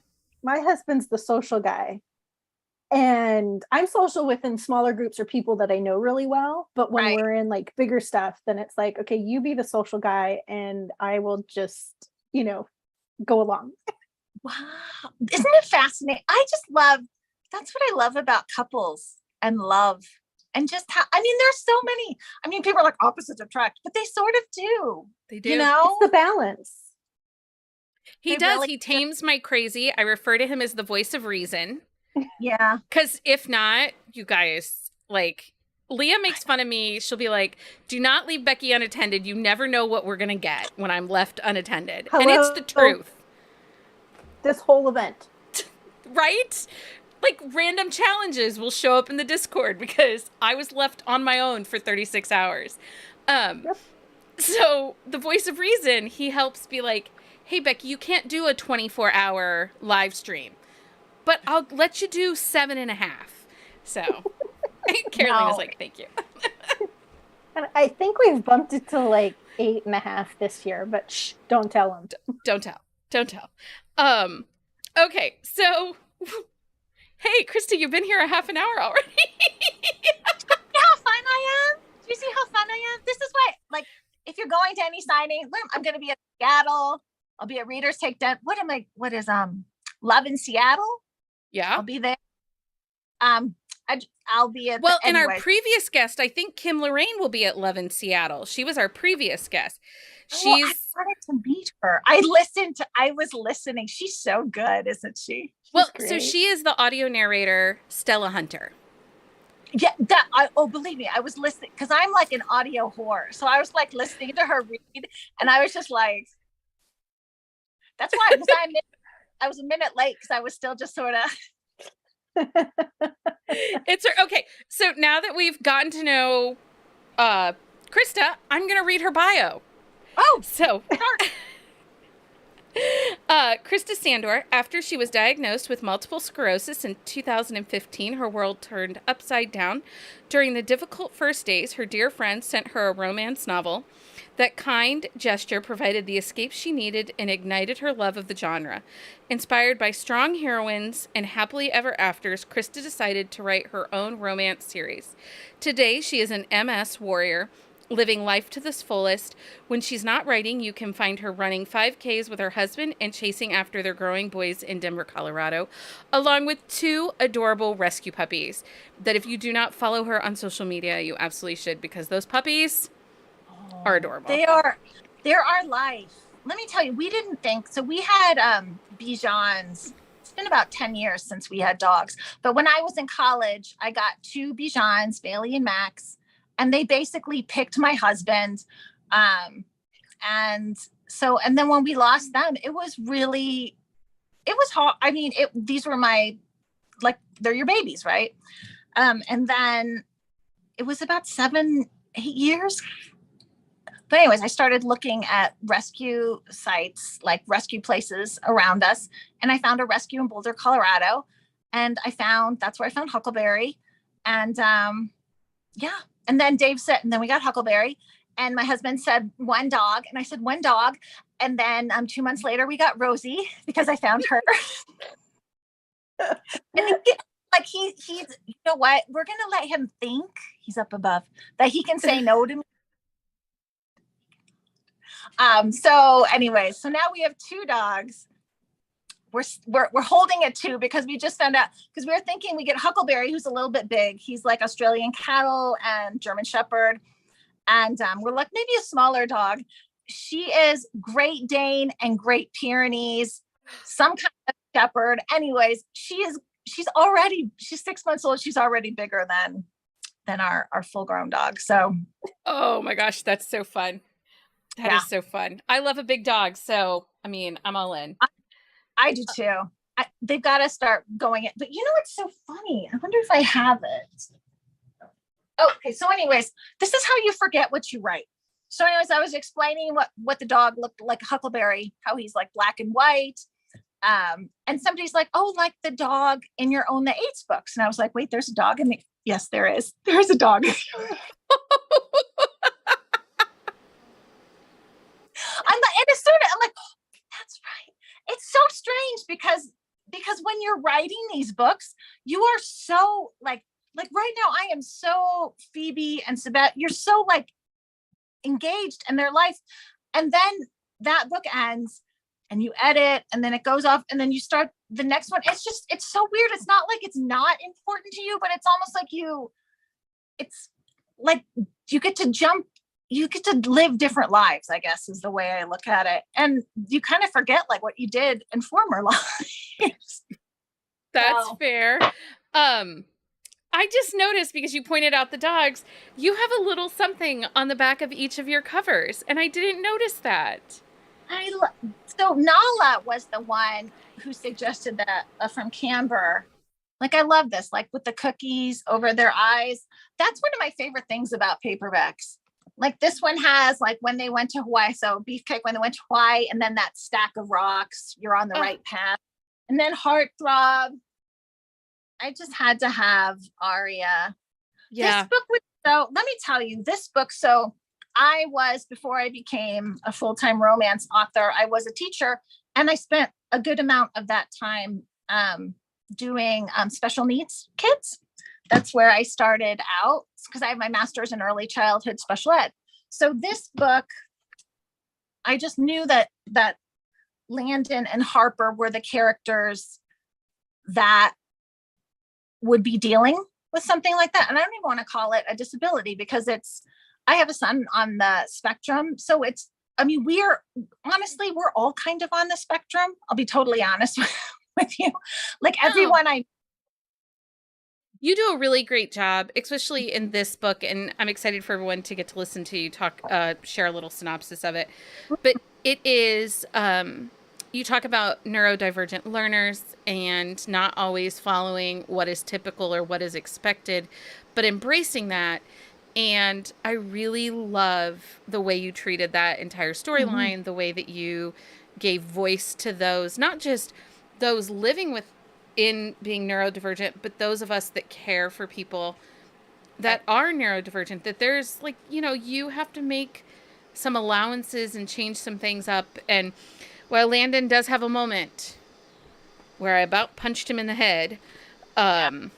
My husband's the social guy. And I'm social within smaller groups or people that I know really well. But when we're in like bigger stuff, then it's like, okay, you be the social guy and I will just, you know, go along. Wow. Isn't it fascinating? That's what I love about couples and love. And just how, I mean, there's so many. I mean, people are like opposites attract, but they sort of do. They do. You know? It's the balance. He does. Really, he tames my crazy. I refer to him as the voice of reason. Yeah. Because if not, you guys, like, Leah makes fun of me. She'll be like, do not leave Becky unattended. You never know what we're going to get when I'm left unattended. Hello? And it's the truth. This whole event. Right? Like, random challenges will show up in the Discord because I was left on my own for 36 hours. So the voice of reason, he helps be like, hey, Becky, you can't do a 24-hour live stream, but I'll let you do 7.5. So Carolina's like, thank you. And I think we've bumped it to like 8.5 this year, but shh, don't tell him. Don't tell. Okay, so hey, Christy, you've been here a half an hour already. See how fun I am? Do you see how fun I am? This is why, like, if you're going to any signing, I'm going to be at Seattle. I'll be at Readers Take Down. What is Love in Seattle? Yeah. I'll be there. I'll be at and our previous guest, I think Kim Loraine will be at Love in Seattle. She was our previous guest. I wanted to meet her. I was listening. She's so good, isn't she? So she is the audio narrator, Stella Hunter. Yeah, believe me, I was listening because I'm like an audio whore. So I was like listening to her read, and I was just like, that's why I was a minute late because I was still just sort of. It's okay. So now that we've gotten to know Krista, I'm going to read her bio. Oh, so Krista Sandor, after she was diagnosed with multiple sclerosis in 2015, her world turned upside down. During the difficult first days, her dear friends sent her a romance novel. That kind gesture provided the escape she needed and ignited her love of the genre. Inspired by strong heroines and happily ever afters, Krista decided to write her own romance series. Today, she is an MS warrior, living life to the fullest. When she's not writing, you can find her running 5Ks with her husband and chasing after their growing boys in Denver, Colorado, along with 2 adorable rescue puppies that if you do not follow her on social media, you absolutely should, because those puppies are adorable. They're our life. Let me tell you, we didn't think, so we had Bijans. It's been about 10 years since we had dogs. But when I was in college, I got 2 Bijans, Bailey and Max, and they basically picked my husband. And then when we lost them, it was hard. I mean, these were they're your babies, right? And then it was about 7-8 years. But anyways, I started looking at rescue sites, like rescue places around us. And I found a rescue in Boulder, Colorado. And that's where I found Huckleberry. And yeah. And then Dave said, and then we got Huckleberry. And my husband said 1 dog. And I said 1 dog. And then 2 months later, we got Rosie because I found her. And he's, you know what? We're going to let him think, he's up above, that he can say no to me. So anyways, so now we have 2 dogs. We're holding at 2 because we just found out, because we were thinking we get Huckleberry, who's a little bit big. He's like Australian cattle and German Shepherd. And we're like, maybe a smaller dog. She is Great Dane and Great Pyrenees, some kind of shepherd. Anyways, she's 6 months old. She's already bigger than our full grown dog. So, oh my gosh, that's so fun. That is so fun. I love a big dog. So, I mean, I'm all in. I do too. They've got to start going in. But you know what's so funny? I wonder if I have it. Okay. So anyways, this is how you forget what you write. So anyways, I was explaining what the dog looked like, Huckleberry, how he's like black and white. And somebody's like, oh, like the dog in your Own the Eights books. And I was like, wait, there's a dog in the, yes, there is. There's a dog. I'm like, oh, that's right. It's so strange because when you're writing these books, you are so like right now, I am so Phoebe and Sabette, you're so like engaged in their life. And then that book ends and you edit and then it goes off and then you start the next one. It's so weird. It's not like it's not important to you, but it's almost like it's like you get to live different lives, I guess, is the way I look at it. And you kind of forget like what you did in former lives. That's fair. I just noticed, because you pointed out the dogs, you have a little something on the back of each of your covers, and I didn't notice that. So Nala was the one who suggested that from Camber. Like, I love this, like with the cookies over their eyes. That's one of my favorite things about paperbacks. Like this one has like when they went to Hawaii. So Beefcake, when they went to Hawaii, and then that stack of rocks, you're on the right path. And then Heartthrob. I just had to have Aria. Yeah. This book was let me tell you, this book. So I was, before I became a full-time romance author, I was a teacher, and I spent a good amount of that time doing special needs kids. That's where I started out, because I have my master's in early childhood special ed. So this book, I just knew that Landon and Harper were the characters that would be dealing with something like that. And I don't even want to call it a disability, because I have a son on the spectrum. So we're all kind of on the spectrum. I'll be totally honest with you. Like everyone You do a really great job, especially in this book, and I'm excited for everyone to get to listen to you share a little synopsis of it. But it is, you talk about neurodivergent learners and not always following what is typical or what is expected, but embracing that. And I really love the way you treated that entire storyline, the way that you gave voice to those, not just those living in being neurodivergent, but those of us that care for people that are neurodivergent, that there's like, you know, you have to make some allowances and change some things up. And while Landon does have a moment where I about punched him in the head, well,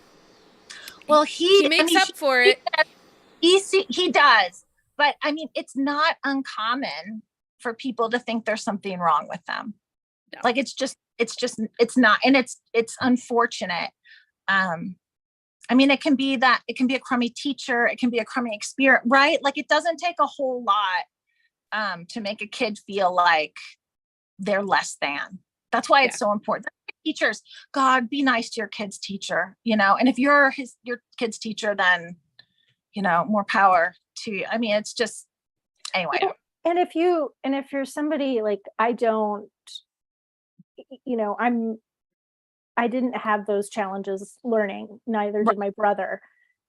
he makes up for it. He does, but I mean, it's not uncommon for people to think there's something wrong with them. No. Like it's not, and it's unfortunate. I mean, it can be a crummy teacher, it can be a crummy experience, right? Like it doesn't take a whole lot to make a kid feel like they're less than. That's why it's so important. Teachers, God, be nice to your kid's teacher, you know, and if you're your kid's teacher, then, you know, more power to you. I mean, it's just, anyway. And if you're somebody like, I don't, you know, I didn't have those challenges learning, neither did my brother.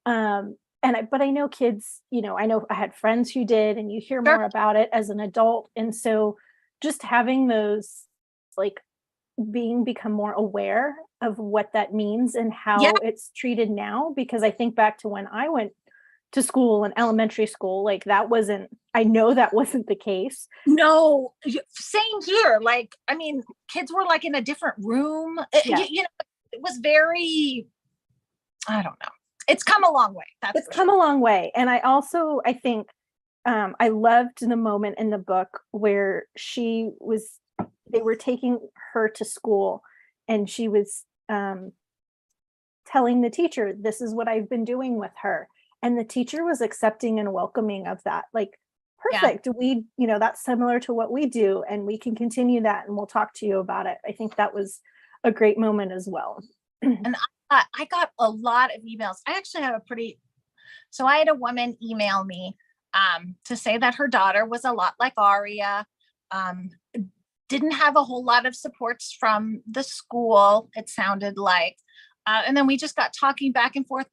But I know kids, you know, I had friends who did, and you hear more about it as an adult. And so just having those, like, become more aware of what that means and how it's treated now, because I think back to when I went to school in elementary school, like I know that wasn't the case. No, same here. Like, I mean, kids were like in a different room. You know, it was very, I don't know. It's come a long way. It's come a long way. And I think I loved the moment in the book where they were taking her to school, and she was telling the teacher, this is what I've been doing with her. And the teacher was accepting and welcoming of that. Like, perfect. We, you know, that's similar to what we do, and we can continue that, and we'll talk to you about it. I think that was a great moment as well. And I got a lot of emails. I actually have so I had a woman email me to say that her daughter was a lot like Aria, didn't have a whole lot of supports from the school, it sounded like. And then we just got talking back and forth.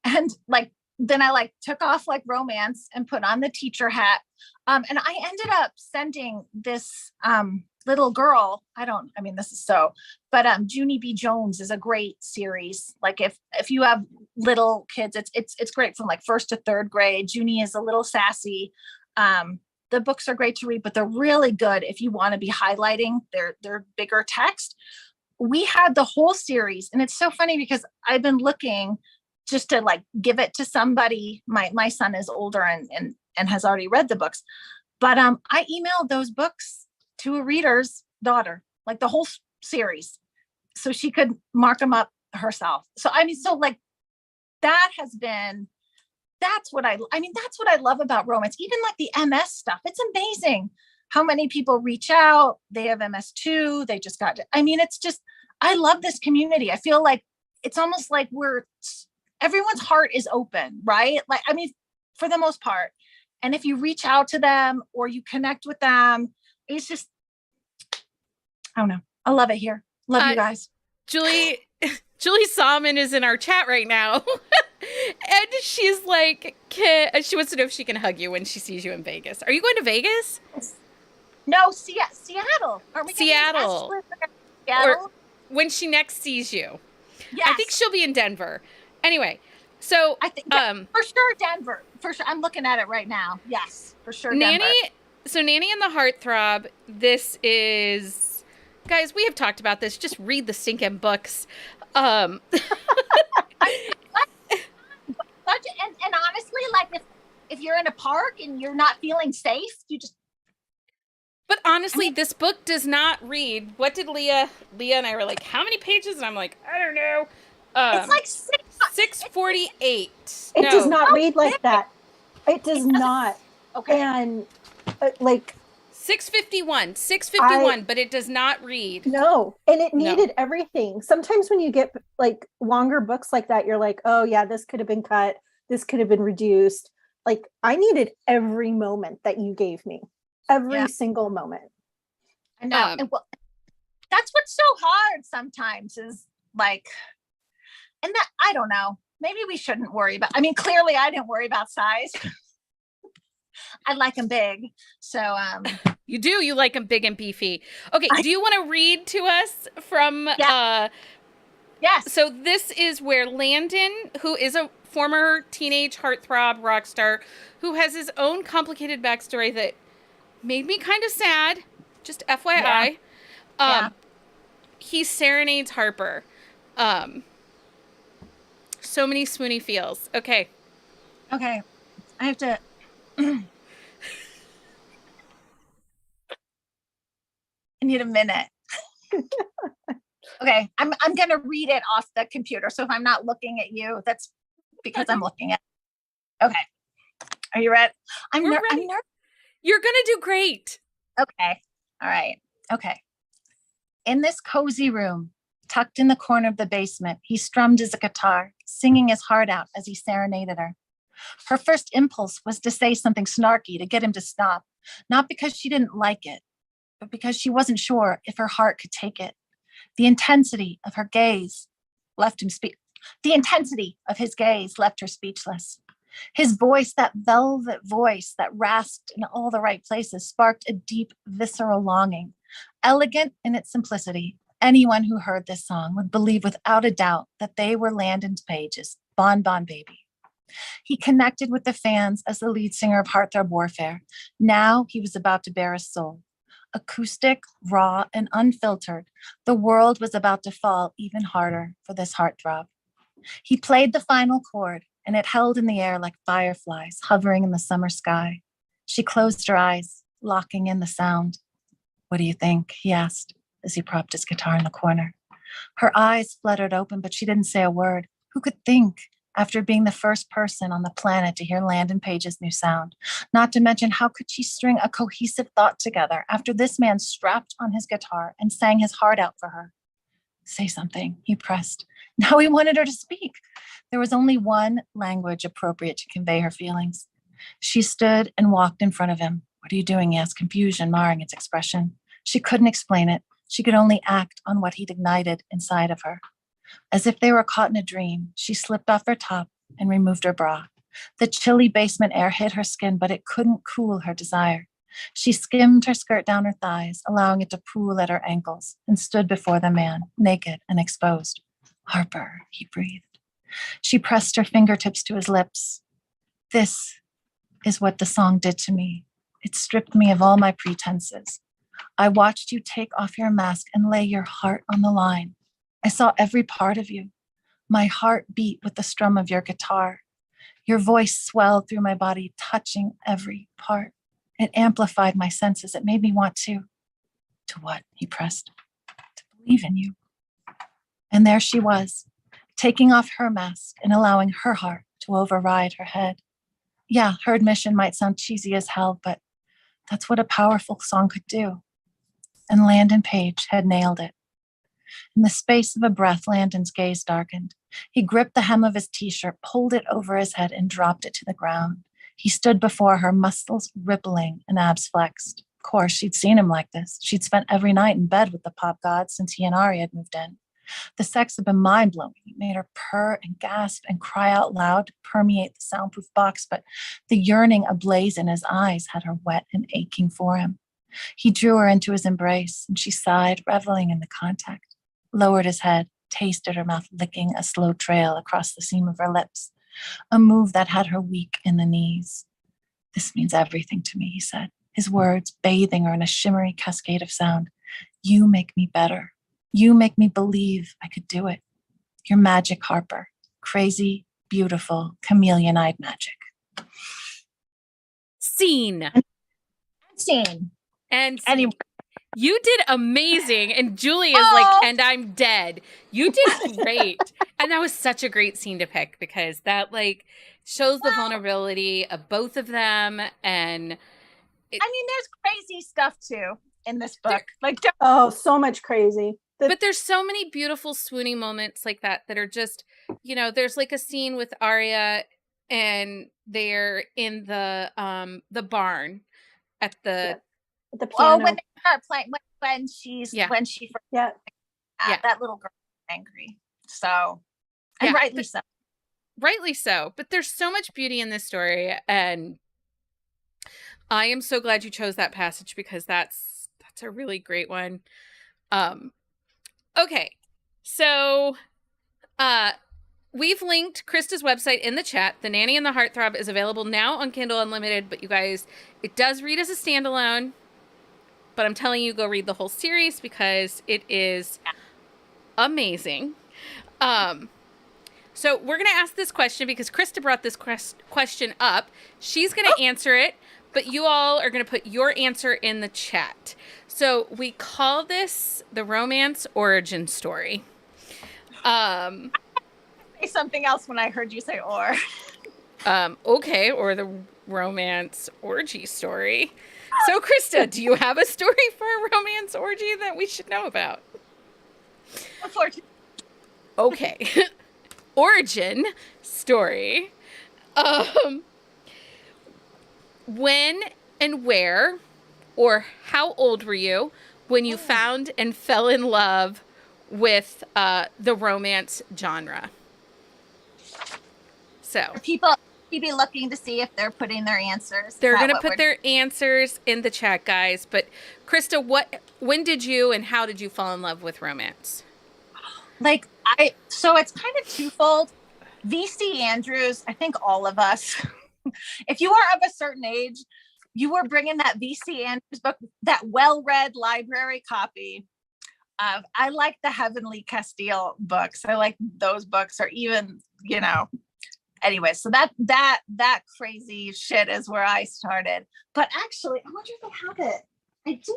And like, then I like took off like romance and put on the teacher hat. And I ended up sending this little girl, Junie B. Jones is a great series. Like if you have little kids, it's great from like 1st to 3rd grade. Junie is a little sassy. The books are great to read, but they're really good if you want to be highlighting their bigger text. We had the whole series, and it's so funny because I've been looking just to like give it to somebody. My son is older and has already read the books, but I emailed those books to a reader's daughter, like the whole series, so she could mark them up herself. So I mean, so like that's what I love about romance. Even like the MS stuff, it's amazing how many people reach out. They have MS too. They just it's just, I love this community. I feel like it's almost like everyone's heart is open, right? Like, I mean, for the most part. And if you reach out to them or you connect with them, it's just, I don't know. I love it here. Love you guys. Julie Salmon is in our chat right now. And she's like, she wants to know if she can hug you when she sees you in Vegas. Are you going to Vegas? No, Seattle. Are we Seattle. Or when she next sees you. Yes. I think she'll be in Denver. Anyway, so I think for sure Denver. For sure. I'm looking at it right now. Yes, for sure. Denver. Nanny and the Heartthrob. This is, guys, we have talked about this. Just read the stinking books. And honestly, like if you're in a park and you're not feeling safe, you just. But honestly, this book does not read. What did Leah and I were like, how many pages? And I'm like, I don't know. It's like 648. It does not read like that. It does not. Okay. And like 651, but it does not read. No. And it needed everything. Sometimes when you get like longer books like that, you're like, oh yeah, this could have been cut. This could have been reduced. Like I needed every moment that you gave me. Every single moment. I know. And well, that's what's so hard sometimes is like, And that, I don't know, maybe we shouldn't worry about, I mean, clearly I didn't worry about size. I like them big. So, you do, you like them big and beefy. Okay. Do you want to read to us from, yes. So this is where Landon, who is a former teenage heartthrob rock star, who has his own complicated backstory that made me kind of sad, just FYI. He serenades Harper. So many swoony feels. Okay. I have to. I need a minute. Okay, I'm gonna read it off the computer. So if I'm not looking at you, that's because I'm looking at. Okay, are you ready? I'm nervous. You're gonna do great. Okay, all right. Okay. In this cozy room, tucked in the corner of the basement, he strummed his guitar, singing his heart out as he serenaded her. Her first impulse was to say something snarky to get him to stop, not because she didn't like it, but because she wasn't sure if her heart could take it. The intensity of her gaze left him The intensity of his gaze left her speechless. His voice, that velvet voice that rasped in all the right places, sparked a deep, visceral longing. Elegant in its simplicity, anyone who heard this song would believe without a doubt that they were Landon Page's Bon Bon Baby. He connected with the fans as the lead singer of Heartthrob Warfare. Now he was about to bare his soul. Acoustic, raw, and unfiltered, the world was about to fall even harder for this heartthrob. He played the final chord, and it held in the air like fireflies hovering in the summer sky. She closed her eyes, locking in the sound. "What do you think?" he asked as he propped his guitar in the corner. Her eyes fluttered open, but she didn't say a word. Who could think, after being the first person on the planet to hear Landon Page's new sound? Not to mention, how could she string a cohesive thought together after this man strapped on his guitar and sang his heart out for her? "Say something," he pressed. Now he wanted her to speak. There was only one language appropriate to convey her feelings. She stood and walked in front of him. "What are you doing?" he asked, confusion marring its expression. She couldn't explain it. She could only act on what he'd ignited inside of her. As if they were caught in a dream, she slipped off her top and removed her bra. The chilly basement air hit her skin, but it couldn't cool her desire. She skimmed her skirt down her thighs, allowing it to pool at her ankles, and stood before the man, naked and exposed. "Harper," he breathed. She pressed her fingertips to his lips. "This is what the song did to me. It stripped me of all my pretenses. I watched you take off your mask and lay your heart on the line. I saw every part of you. My heart beat with the strum of your guitar. Your voice swelled through my body, touching every part. It amplified my senses. It made me want to what?" he pressed. "To believe in you." And there she was, taking off her mask and allowing her heart to override her head. Yeah, her admission might sound cheesy as hell, but that's what a powerful song could do. And Landon Page had nailed it. In the space of a breath, Landon's gaze darkened. He gripped the hem of his t-shirt, pulled it over his head, and dropped it to the ground. He stood before her, muscles rippling and abs flexed. Of course, she'd seen him like this. She'd spent every night in bed with the pop god since he and Ari had moved in. The sex had been mind-blowing. It made her purr and gasp and cry out loud to permeate the soundproof box, but the yearning ablaze in his eyes had her wet and aching for him. He drew her into his embrace, and she sighed, reveling in the contact, lowered his head, tasted her mouth licking a slow trail across the seam of her lips, a move that had her weak in the knees. "This means everything to me," he said, his words bathing her in a shimmery cascade of sound. "You make me better. You make me believe I could do it. You're magic, Harper. Crazy, beautiful, chameleon-eyed magic." Scene. And Anyway. You did amazing. And Julie is like, "And I'm dead." You did great. And that was such a great scene to pick because that shows the vulnerability of both of them. And there's crazy stuff too in this book. So much crazy. But there's so many beautiful swooning moments like that are just, there's a scene with Arya and they're in the barn at the piano. Oh, when they start playing, when she Yeah. that little girl is angry. So And Yeah, rightly so. Rightly so. But there's so much beauty in this story, and I am so glad you chose that passage because that's a really great one. Okay. So we've linked Krista's website in the chat. The Nanny and the Heartthrob is available now on Kindle Unlimited, but you guys, it does read as a standalone. But I'm telling you, go read the whole series because it is amazing. So we're going to ask this question because Krista brought this question up. She's going to answer it, but you all are going to put your answer in the chat. So we call this the romance origin story. Say something else when I heard you say or. Okay, or the romance orgy story. So Krista, do you have a story for a romance orgy that we should know about? Unfortunately. Okay. Origin story. When and where or how old were you when you found and fell in love with the romance genre? So People be looking to see if they're putting their answers. they're going to put their answers in the chat, guys. But Krista, when did you and how did you fall in love with romance? So it's kind of twofold. VC Andrews, I think all of us, if you are of a certain age, you were bringing that VC Andrews book, that well-read library copy of, I like the Heavenly Castile books. I like those books, or even, anyway, so that crazy shit is where I started. But actually, I wonder if I have it. I do.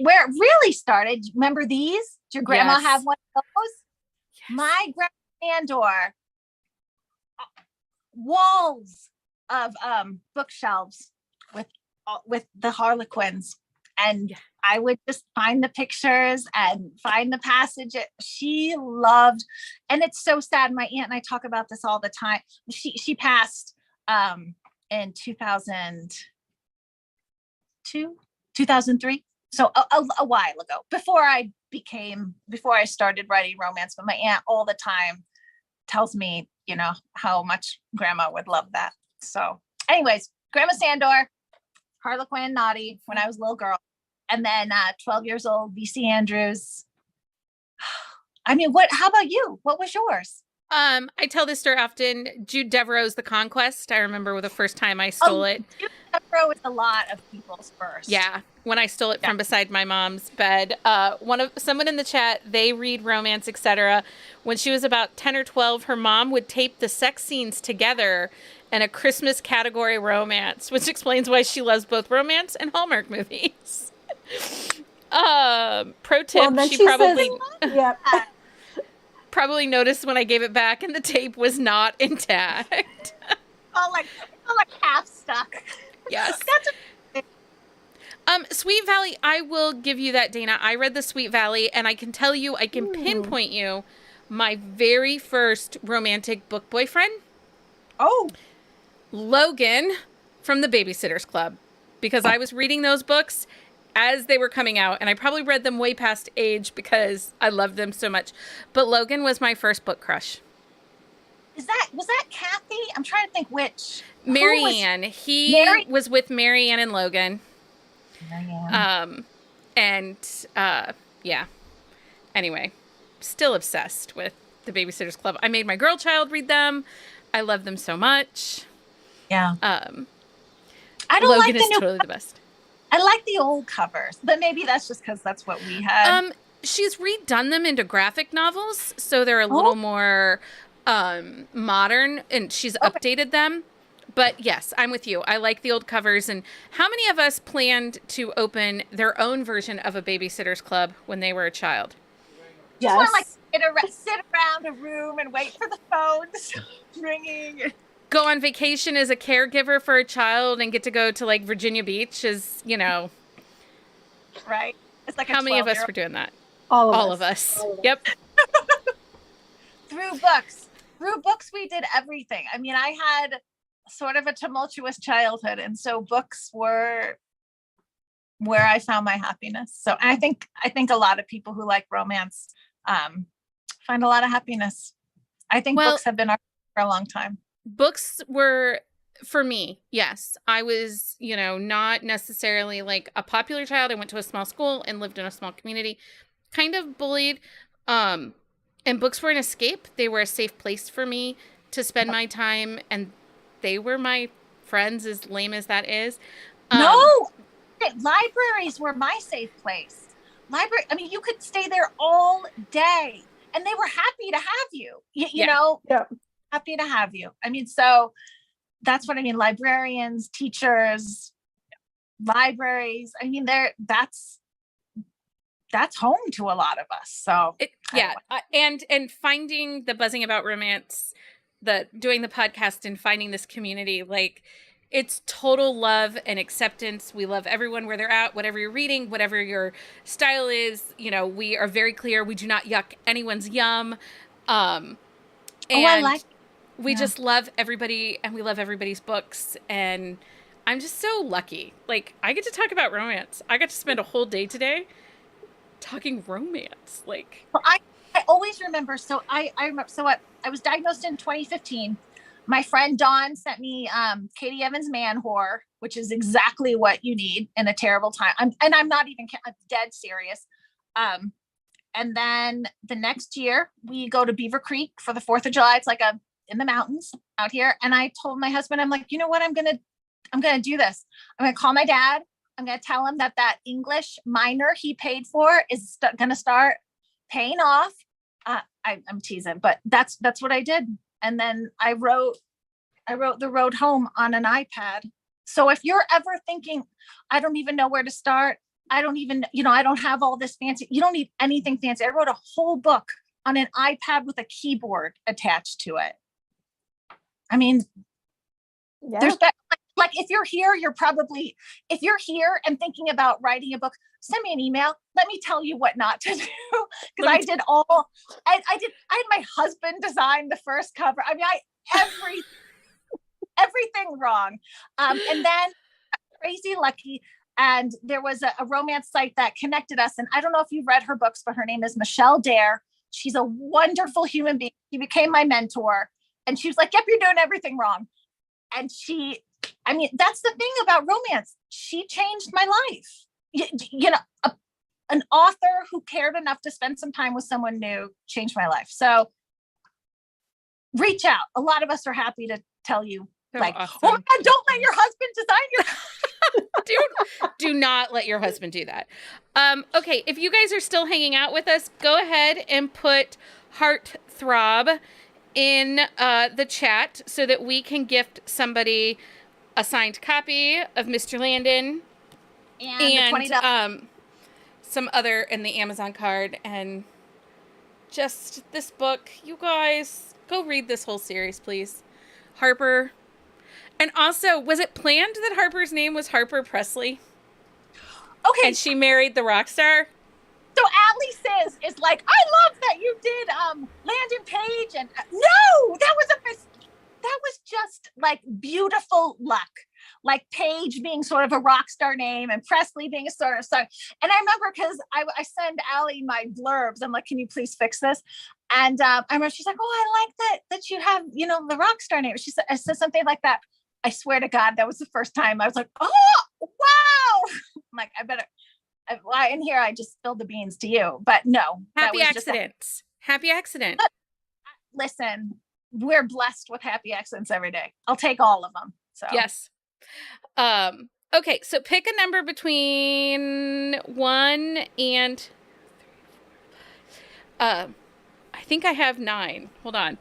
Where it really started, remember these? Did your grandma have one of those? Yes. My grandma Andor, walls of bookshelves with the Harlequins, and I would just find the pictures and find the passage she loved. And it's so sad. My aunt and I talk about this all the time. She passed in 2002, 2003. So a while ago, before I started writing romance. But my aunt all the time tells me, how much grandma would love that. So anyways, Grandma Sandor, Harlequin, Naughty when I was a little girl. And then 12 years old, VC Andrews. I mean, how about you? What was yours? I tell this story often. Jude Devereaux's The Conquest. I remember the first time I stole it. Jude Devereaux is a lot of people's first. Yeah, when I stole it from beside my mom's bed. Someone in the chat, they read romance, etc. When she was about 10 or 12, her mom would tape the sex scenes together in a Christmas category romance, which explains why she loves both romance and Hallmark movies. Pro tip, she probably probably noticed when I gave it back and the tape was not intact. like half stuck. Yes. Sweet Valley, I will give you that, Dana. I read the Sweet Valley, and I can tell you, I can pinpoint you my very first romantic book boyfriend. Oh. Logan from the Babysitter's Club, because I was reading those books as they were coming out, and I probably read them way past age because I loved them so much. But Logan was my first book crush. Was that Kathy? I'm trying to think which. Marianne. He was with Marianne and Logan. Marianne. Yeah. Anyway, still obsessed with the Babysitter's Club. I made my girl child read them. I love them so much. Yeah. I don't Logan like the is new totally the best. I like the old covers, but maybe that's just because that's what we had. She's redone them into graphic novels, so they're a little more modern, and she's updated them. But yes, I'm with you. I like the old covers. And how many of us planned to open their own version of a Babysitter's Club when they were a child? Just want to sit around a room and wait for the phone to start ringing. Go on vacation as a caregiver for a child and get to go to like Virginia Beach is, right. It's like how many of us were doing that? All of us. Yep. Through books, we did everything. I mean, I had sort of a tumultuous childhood, and so books were where I found my happiness. So I think a lot of people who like romance find a lot of happiness. I think Well- books have been our for a long time. Books were, for me, yes. I was, not necessarily like a popular child. I went to a small school and lived in a small community, kind of bullied. And books were an escape. They were a safe place for me to spend my time, and they were my friends, as lame as that is. No, libraries were my safe place. Library, I mean, you could stay there all day, and they were happy to have you. You know, happy to have you. I mean, so that's what I mean. Librarians, teachers, libraries. I mean, that's home to a lot of us. So and finding the buzzing about romance, doing the podcast and finding this community, like, it's total love and acceptance. We love everyone where they're at, whatever you're reading, whatever your style is. We are very clear. We do not yuck anyone's yum. And we just love everybody, and we love everybody's books. And I'm just so lucky. Like, I get to talk about romance. I got to spend a whole day today talking romance. Like, well, I always remember. So I remember. So I was diagnosed in 2015. My friend Dawn sent me Katie Evans' Man Whore, which is exactly what you need in a terrible time. I'm not even dead serious. And then the next year we go to Beaver Creek for the 4th of July. It's like in the mountains out here. And I told my husband, I'm like, you know what? I'm going to do this. I'm going to call my dad. I'm going to tell him that English minor he paid for is going to start paying off. I'm teasing, but that's what I did. And then I wrote The Road Home on an iPad. So if you're ever thinking, I don't even know where to start, I don't even, I don't have all this fancy, you don't need anything fancy. I wrote a whole book on an iPad with a keyboard attached to it. I mean, there's like, if you're here and thinking about writing a book, send me an email. Let me tell you what not to do. Because I had my husband design the first cover. I mean, everything wrong. And then crazy lucky. And there was a romance site that connected us. And I don't know if you've read her books, but her name is Michelle Dare. She's a wonderful human being. She became my mentor. And she was like, yep, you're doing everything wrong. And that's the thing about romance. She changed my life. An author who cared enough to spend some time with someone new changed my life. So reach out. A lot of us are happy to tell you, awesome. Oh my God, don't let your husband design your do not let your husband do that. Okay, if you guys are still hanging out with us, go ahead and put Heartthrob in the chat so that we can gift somebody a signed copy of Mr. Landon and some other in the Amazon card. And just this book, you guys, go read this whole series, please. Harper. And also, was it planned that Harper's name was Harper Presley? Okay. And she married the rock star? So Allie is like, I love that you did Landon Page, and no, that was just like beautiful luck. Like Page being sort of a rock star name and Presley being a sort of star. And I remember because I send Allie my blurbs. I'm like, can you please fix this? And I remember she's like, oh, I like that you have, the rock star name. She said something like that. I swear to God, that was the first time I was like, oh, wow. I'm like, I better. In here, I just spilled the beans to you, but no. Happy accidents. Happy accident. Listen, we're blessed with happy accidents every day. I'll take all of them. So yes. Okay, so pick a number between 1 and I think I have 9. Hold on.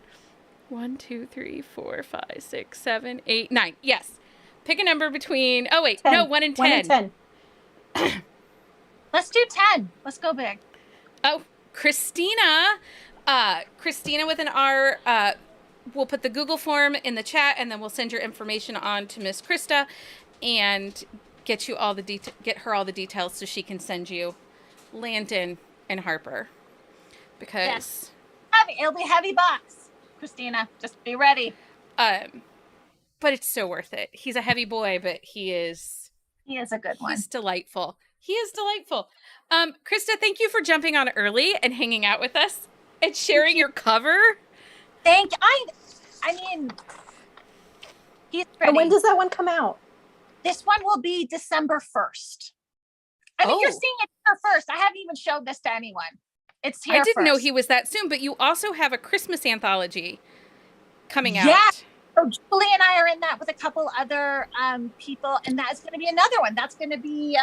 1, 2, 3, 4, 5, 6, 7, 8, 9. Yes. Pick a number between 10. 1 and 10. 1 and 10. Let's do 10. Let's go big. Oh, Christina with an R. We'll put the Google form in the chat, and then we'll send your information on to Miss Krista and get her all the details so she can send you Landon and Harper. Because yes. It'll be a heavy box, Christina. Just be ready. But it's so worth it. He's a heavy boy, but he is a good one. He's delightful. He is delightful. Krista, thank you for jumping on early and hanging out with us. and sharing your cover. I mean, he's ready. And when does that one come out? This one will be December 1st. I mean, you're seeing it here first. I haven't even showed this to anyone. It's here I didn't know first. he was that soon, but you also have a Christmas anthology coming out. Yeah. So Julie and I are in that with a couple other people, and that's going to be another one. That's going to be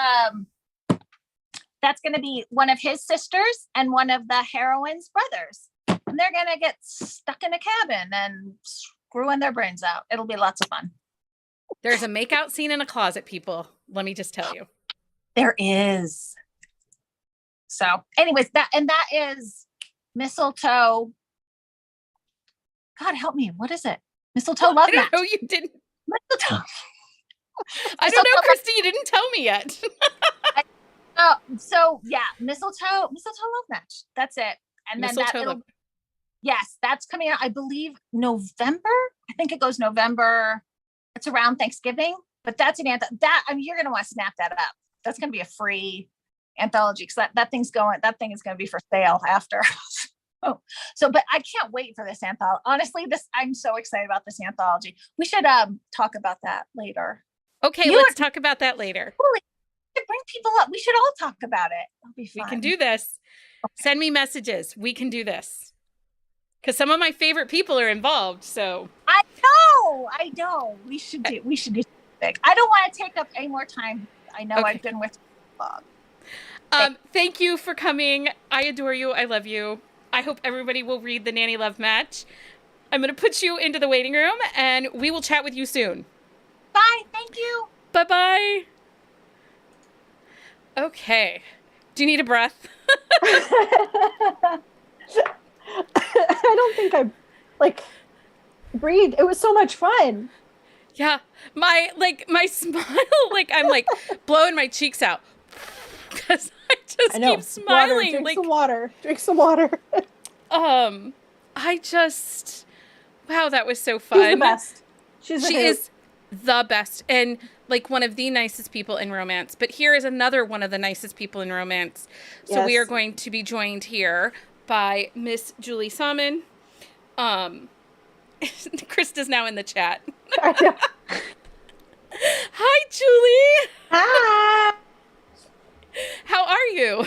one of his sisters and one of the heroine's brothers, and they're going to get stuck in a cabin and screwing their brains out. It'll be lots of fun. There's a makeout scene in a closet, people. Let me just tell you. There is. So, anyways, that is Mistletoe. God help me. What is it? Mistletoe Love Match. I don't know. You didn't. Mistletoe. I don't know, Christy. You didn't tell me yet. So yeah, Mistletoe Love Match. That's it. And then yes, that's coming out, I believe, November. I think it goes November. It's around Thanksgiving, but that's an you're gonna want to snap that up. That's gonna be a free anthology because that thing is going to be for sale after. But I can't wait for this anthology. Honestly, I'm so excited about this anthology. We should talk about that later. Okay, let's talk about that later. Bring people up. We should all talk about it. It'll be fun. We can do this. Okay. Send me messages. We can do this. Because some of my favorite people are involved. So I know. We should do something. I don't want to take up any more time. I know I've been with Bob. Thank you for coming. I adore you. I love you. I hope everybody will read the Nanny Love Match. I'm going to put you into the waiting room, and we will chat with you soon. Bye. Thank you. Bye-bye. Okay. Do you need a breath? I don't think breathe. It was so much fun. Yeah. My smile, I'm blowing my cheeks out. Because I just keep smiling. Drink some water. Wow, that was so fun. She's the best. She is the best. And one of the nicest people in romance. But here is another one of the nicest people in romance. So we are going to be joined here by Miss Julie Salmon. Krista's now in the chat. Hi, Julie. Hi. How are you?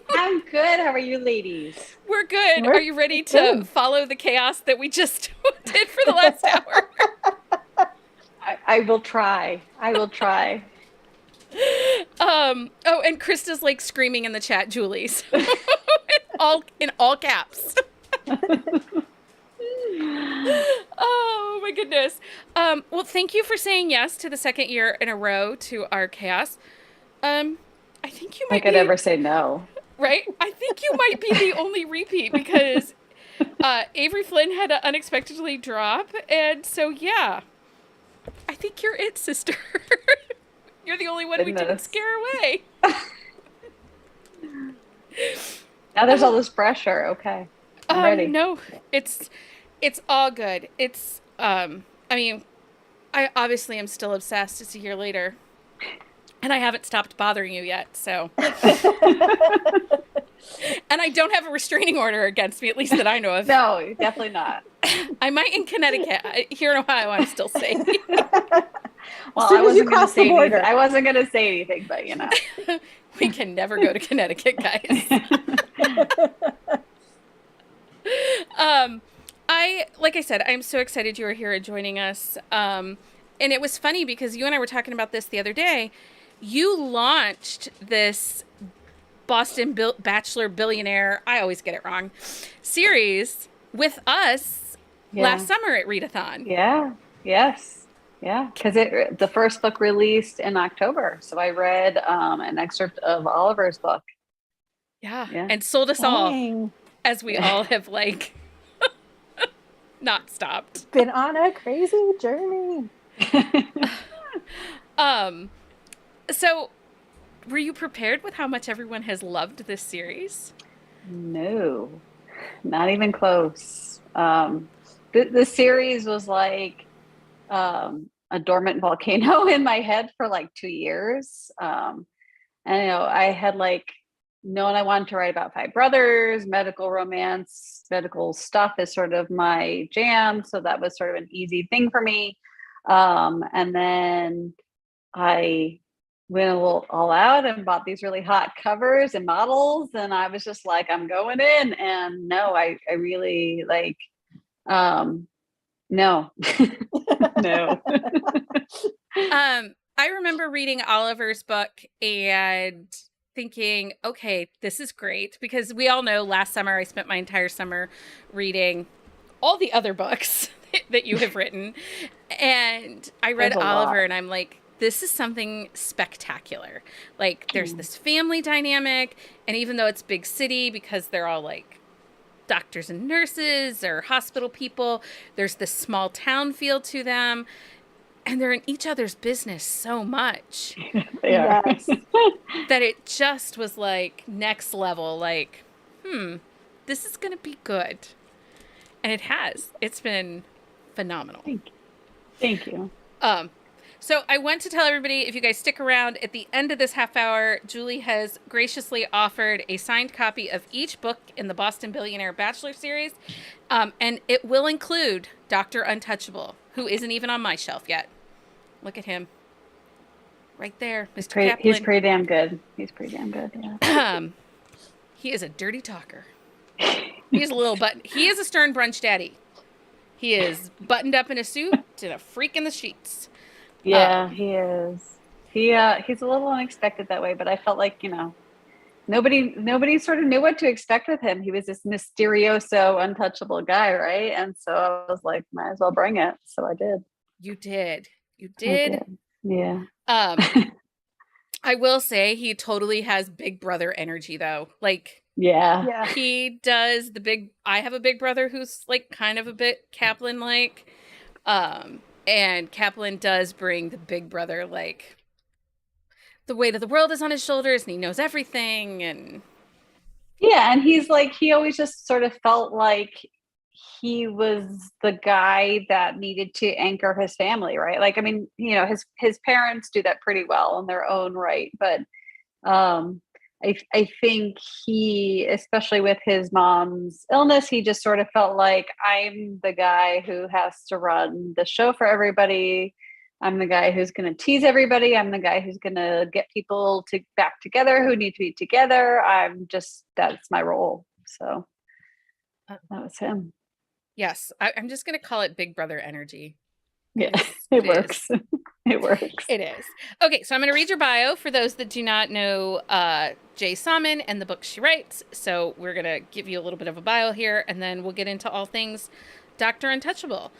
I'm good. How are you ladies? We're good. Are you ready to follow the chaos that we just did for the last hour? I will try. And Krista's screaming in the chat, Julie's. in all caps. Oh my goodness. Well, thank you for saying yes to the second year in a row to our chaos. I think you might I could ever say no. Right? I think you might be the only repeat because Avery Flynn had to unexpectedly drop. And so, yeah, I think you're it, sister. You're the only one we didn't scare away. Now there's all this pressure. Okay. I'm ready. No, it's all good. It's, I obviously am still obsessed. It's a year later. And I haven't stopped bothering you yet, so. And I don't have a restraining order against me, at least that I know of. No, definitely not. I might in Connecticut. Here in Ohio, I'm still safe. Well, I wasn't going to say anything. I wasn't going to say anything, but We can never go to Connecticut, guys. Like I said, I'm so excited you are here and joining us. And it was funny because you and I were talking about this the other day. You launched this Boston Bachelor Billionaire, I always get it wrong, series with us last summer at Read-a-thon. Yeah. Yes. Yeah. Because the first book released in October. So I read an excerpt of Oliver's book. Yeah. And sold us all as we all have not stopped. Been on a crazy journey. So were you prepared with how much everyone has loved this series? No, not even close. The series was like a dormant volcano in my head for 2 years. And I had known I wanted to write about 5 brothers. Medical romance, medical stuff is sort of my jam. So that was sort of an easy thing for me. And then I went a little all out and bought these really hot covers and models. And I was just like, I'm going in. And no, I really like, no, no. I remember reading Oliver's book and thinking, okay, this is great, because we all know last summer I spent my entire summer reading all the other books that you have written. And I read Oliver and I'm like, this is something spectacular. Like, there's this family dynamic, and even though it's big city, because they're all like doctors and nurses or hospital people, there's this small town feel to them. And they're in each other's business so much Yes. that it just was like next level. Like, this is going to be good. And it has. It's been phenomenal. Thank you. So I want to tell everybody, if you guys stick around, at the end of this half hour, Julie has graciously offered a signed copy of each book in the Boston Billionaire Bachelor series. And it will include Dr. Untouchable, who isn't even on my shelf yet. Look at him. Right there, Mr. Kaplan. He's pretty damn good. He's pretty damn good, yeah. He is a dirty talker. He's a little he is a stern brunch daddy. He is buttoned up in a suit and a freak in the sheets. Yeah, he is. He's a little unexpected that way, but I felt like, nobody sort of knew what to expect with him. He was this mysterioso, untouchable guy, right? And so I was like, might as well bring it. So I did. You did. You did. Yeah. I will say he totally has Big Brother energy, though. Like, yeah, he does I have a big brother who's like kind of a bit Kaplan-like. And Kaplan does bring the big brother, like, the weight of the world is on his shoulders and he knows everything. And yeah, and he's like, he always just sort of felt like he was the guy that needed to anchor his family, right? Like, I mean, his parents do that pretty well in their own right, but I think he, especially with his mom's illness, he just sort of felt like, I'm the guy who has to run the show for everybody. I'm the guy who's going to tease everybody. I'm the guy who's going to get people back together who need to be together. That's my role. So that was him. Yes, I'm just going to call it Big Brother energy. Yeah, it works. It works. It is. Okay, so I'm going to read your bio for those that do not know Jay Salmon and the books she writes. So we're going to give you a little bit of a bio here, and then we'll get into all things Dr. Untouchable.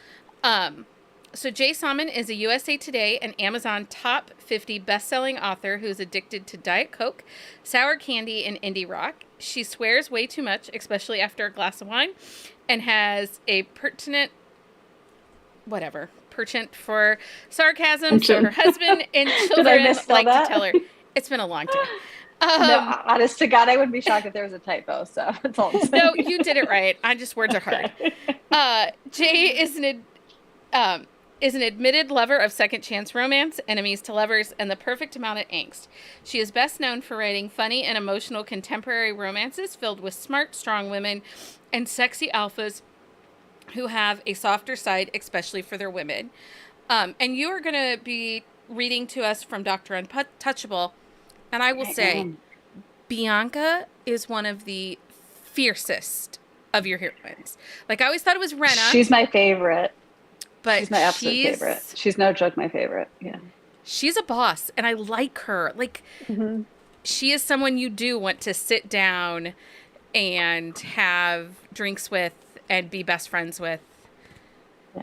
So Jay Salmon is a USA Today and Amazon top 50 best-selling author who's addicted to Diet Coke, sour candy, and indie rock. She swears way too much, especially after a glass of wine, and has a penchant for sarcasm, so her husband and children like to tell her. It's been a long time. No, honest to God, I wouldn't be shocked if there was a typo. So that's all I'm saying. No, you did it right. Words are hard. Jay is an admitted lover of second chance romance, enemies to lovers, and the perfect amount of angst. She is best known for writing funny and emotional contemporary romances filled with smart, strong women and sexy alphas who have a softer side, especially for their women. And you are going to be reading to us from Dr. Untouchable. And I will say, Bianca is one of the fiercest of your heroines. Like, I always thought it was Renna. She's my favorite. But she's my absolute favorite. She's no joke my favorite. Yeah. She's a boss, and I like her. Like, she is someone you do want to sit down and have drinks with and be best friends with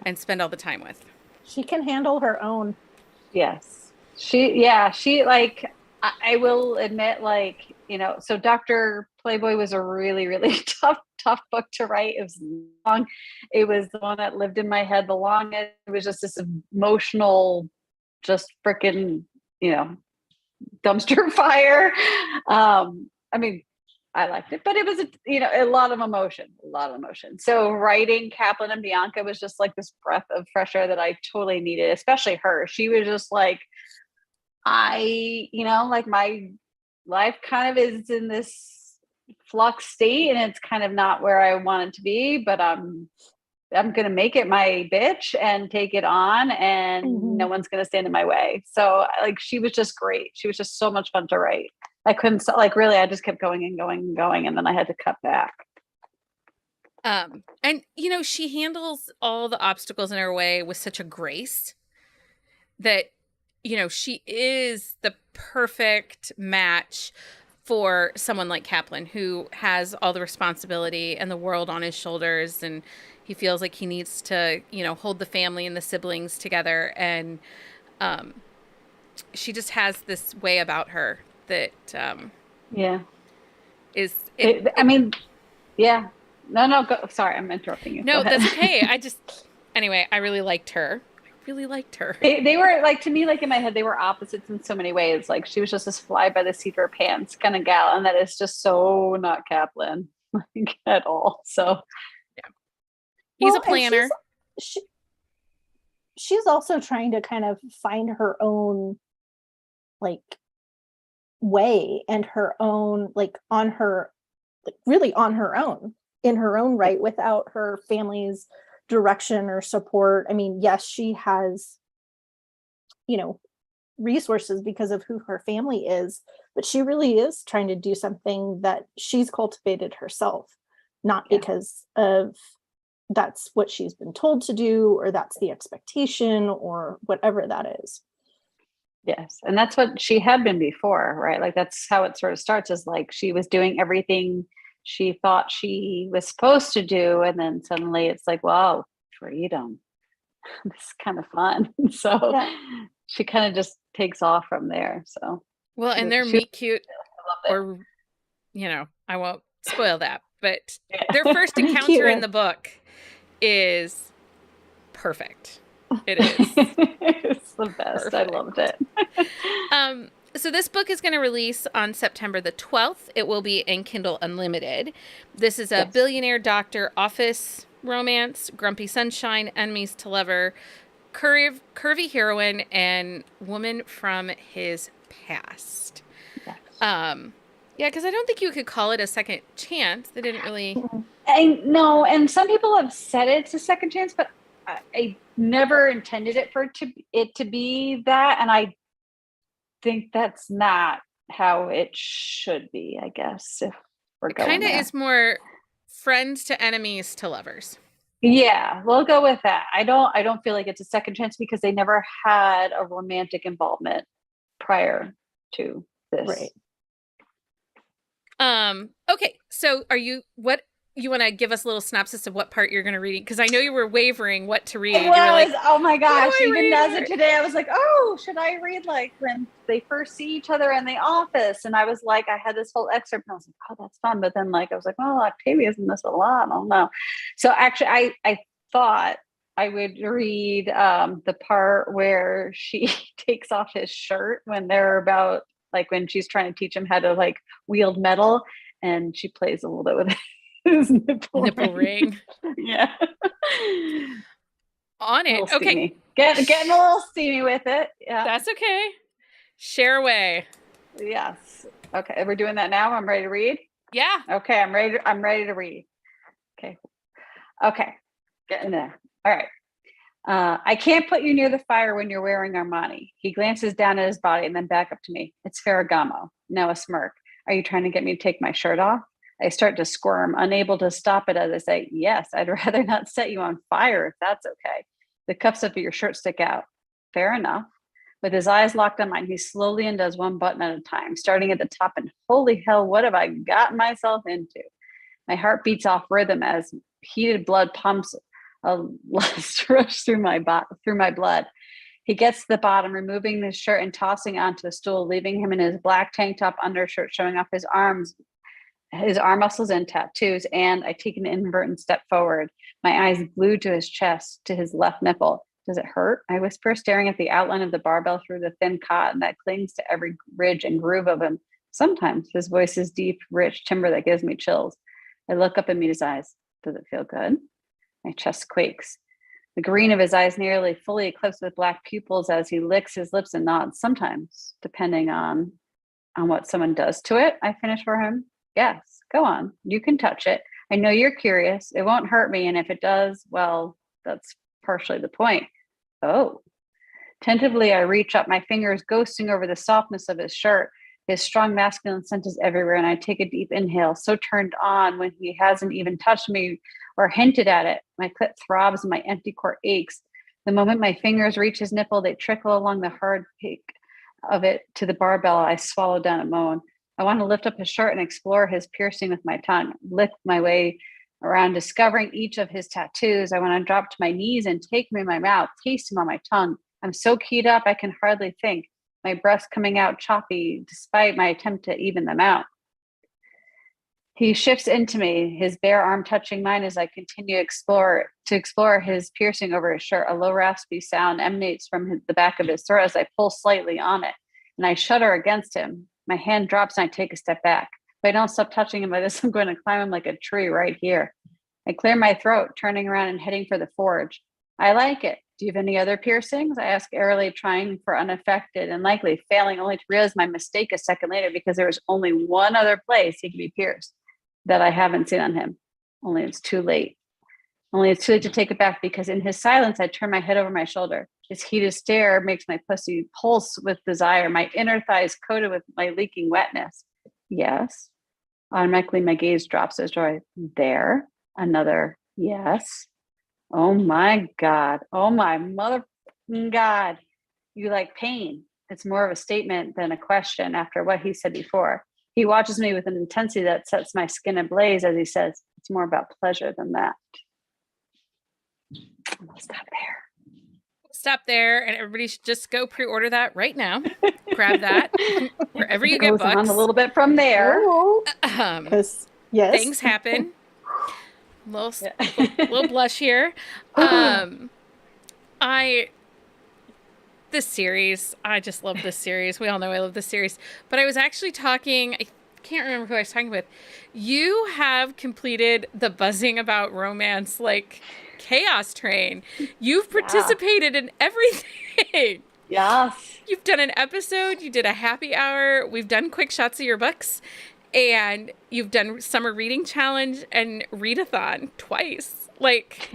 and spend all the time with. She can handle her own. Yes. She like, I will admit, like, so Dr. Playboy was a really, really tough book to write. It was long. It was the one that lived in my head the longest. It was just this emotional, just freaking, dumpster fire. I mean, I liked it, but it was, a lot of emotion. So writing Kaplan and Bianca was just like this breath of fresh air that I totally needed, especially her. She was just like, like my life kind of is in this flux state, and it's kind of not where I want it to be, but I'm going to make it my bitch and take it on, and no one's going to stand in my way. So like, she was just great. She was just so much fun to write. I couldn't, like, really, I just kept going and going and going, and then I had to cut back. And she handles all the obstacles in her way with such a grace that, she is the perfect match for someone like Kaplan, who has all the responsibility and the world on his shoulders, and he feels like he needs to, hold the family and the siblings together. And she just has this way about her that is. Yeah. No, go. Sorry, I'm interrupting you. No, that's okay. Anyway, I really liked her. They were like, to me, like in my head, they were opposites in so many ways. Like, she was just this fly by the seat of her pants kind of gal, and that is just so not Kaplan, like, at all. So yeah, he's a planner. She's also trying to kind of find her own, like, way, and her own, like, really on her own, in her own right, without her family's direction or support. I mean, yes, she has, resources because of who her family is, but she really is trying to do something that she's cultivated herself, not because of that's what she's been told to do, or that's the expectation, or whatever that is. Yes. And that's what she had been before, right? Like, that's how it sort of starts, is like, she was doing everything she thought she was supposed to do, and then suddenly it's like, wow, freedom. This is kind of fun. So she kind of just takes off from there. So well, and they're meet cute, or I won't spoil that, but their first encounter in the book is perfect. It is. It's the best. Perfect. I loved it. So this book is going to release on September the 12th. It will be in Kindle Unlimited. This is a billionaire doctor office romance, grumpy sunshine, enemies to lover, curvy heroine, and woman from his past. Yes. Because I don't think you could call it a second chance. They didn't really. No, and some people have said it's a second chance, but I never intended it for it to be that, and I think that's not how it should be, I guess, if we're going kind of there. Is more friends to enemies to lovers. Yeah, we'll go with that. I don't feel like it's a second chance, because they never had a romantic involvement prior to this. Right. Okay, so you want to give us a little synopsis of what part you're going to read? Because I know you were wavering what to read. It was, oh my gosh, even as of today, I was like, oh, should I read like when they first see each other in the office? And I was like, I had this whole excerpt, and I was like, oh, that's fun. But then, like, I was like, well, Octavia's in this a lot. I don't know. So actually, I thought I would read the part where she takes off his shirt when they're about, like, when she's trying to teach him how to, like, wield metal, and she plays a little bit with it. His nipple ring. Yeah. On it. Okay. Getting a little steamy with it. Yeah. That's okay. Share away. Yes. Okay. We're doing that now. I'm ready to read. Yeah. Okay. I'm ready to read. Okay. Getting there. All right. I can't put you near the fire when you're wearing Armani. He glances down at his body and then back up to me. It's Ferragamo. Now a smirk. Are you trying to get me to take my shirt off? I start to squirm, unable to stop it as I say, yes, I'd rather not set you on fire if that's okay. The cuffs of your shirt stick out. Fair enough. With his eyes locked on mine, he slowly undoes one button at a time, starting at the top, and holy hell, what have I gotten myself into? My heart beats off rhythm as heated blood pumps a lust rush through my blood. He gets to the bottom, removing his shirt and tossing onto the stool, leaving him in his black tank top undershirt, showing off his arms, his arm muscles and tattoos, and I take an inadvertent step forward, my eyes glued to his chest, to his left nipple. Does it hurt? I whisper, staring at the outline of the barbell through the thin cotton that clings to every ridge and groove of him. Sometimes his voice is deep, rich timbre that gives me chills. I look up and meet his eyes. Does it feel good? My chest quakes. The green of his eyes nearly fully eclipsed with black pupils as he licks his lips and nods, sometimes, depending on on what someone does to it, I finish for him. Yes, go on. You can touch it. I know you're curious. It won't hurt me. And if it does, well, that's partially the point. Oh. Tentatively, I reach up, my fingers ghosting over the softness of his shirt. His strong masculine scent is everywhere, and I take a deep inhale, so turned on when he hasn't even touched me or hinted at it. My clit throbs and my empty core aches. The moment my fingers reach his nipple, they trickle along the hard peak of it to the barbell. I swallow down a moan. I want to lift up his shirt and explore his piercing with my tongue, lick my way around, discovering each of his tattoos. I want to drop to my knees and take him in my mouth, taste him on my tongue. I'm so keyed up, I can hardly think. My breaths coming out choppy, despite my attempt to even them out. He shifts into me, his bare arm touching mine as I continue to explore his piercing over his shirt. A low raspy sound emanates from the back of his throat as I pull slightly on it, and I shudder against him. My hand drops and I take a step back. If I don't stop touching him by this, I'm going to climb him like a tree right here. I clear my throat, turning around and heading for the forge. I like it. Do you have any other piercings? I ask airily, trying for unaffected and likely failing only to realize my mistake a second later because there was only one other place he could be pierced that I haven't seen on him. Only it's too late. Only it's too late to take it back because in his silence, I turn my head over my shoulder. His heated stare makes my pussy pulse with desire, my inner thighs coated with my leaking wetness. Yes. Automatically, my gaze drops as joy. There. Another yes. Oh my God. Oh my mother God. You like pain. It's more of a statement than a question after what he said before. He watches me with an intensity that sets my skin ablaze as he says, it's more about pleasure than that. I'll stop there. Stop there, and everybody should just go pre-order that right now. Grab that wherever you get Goes books. on a little bit from there. Yes. Things happen. Little blush here. This series, I just love this series. We all know I love this series. But I was actually talking, I can't remember who I was talking with. You have completed the buzzing about romance, like, chaos train. You've participated in everything. Yes. You've done an episode, you did a happy hour, we've done quick shots of your books, and you've done summer reading challenge and read-a-thon twice. Like,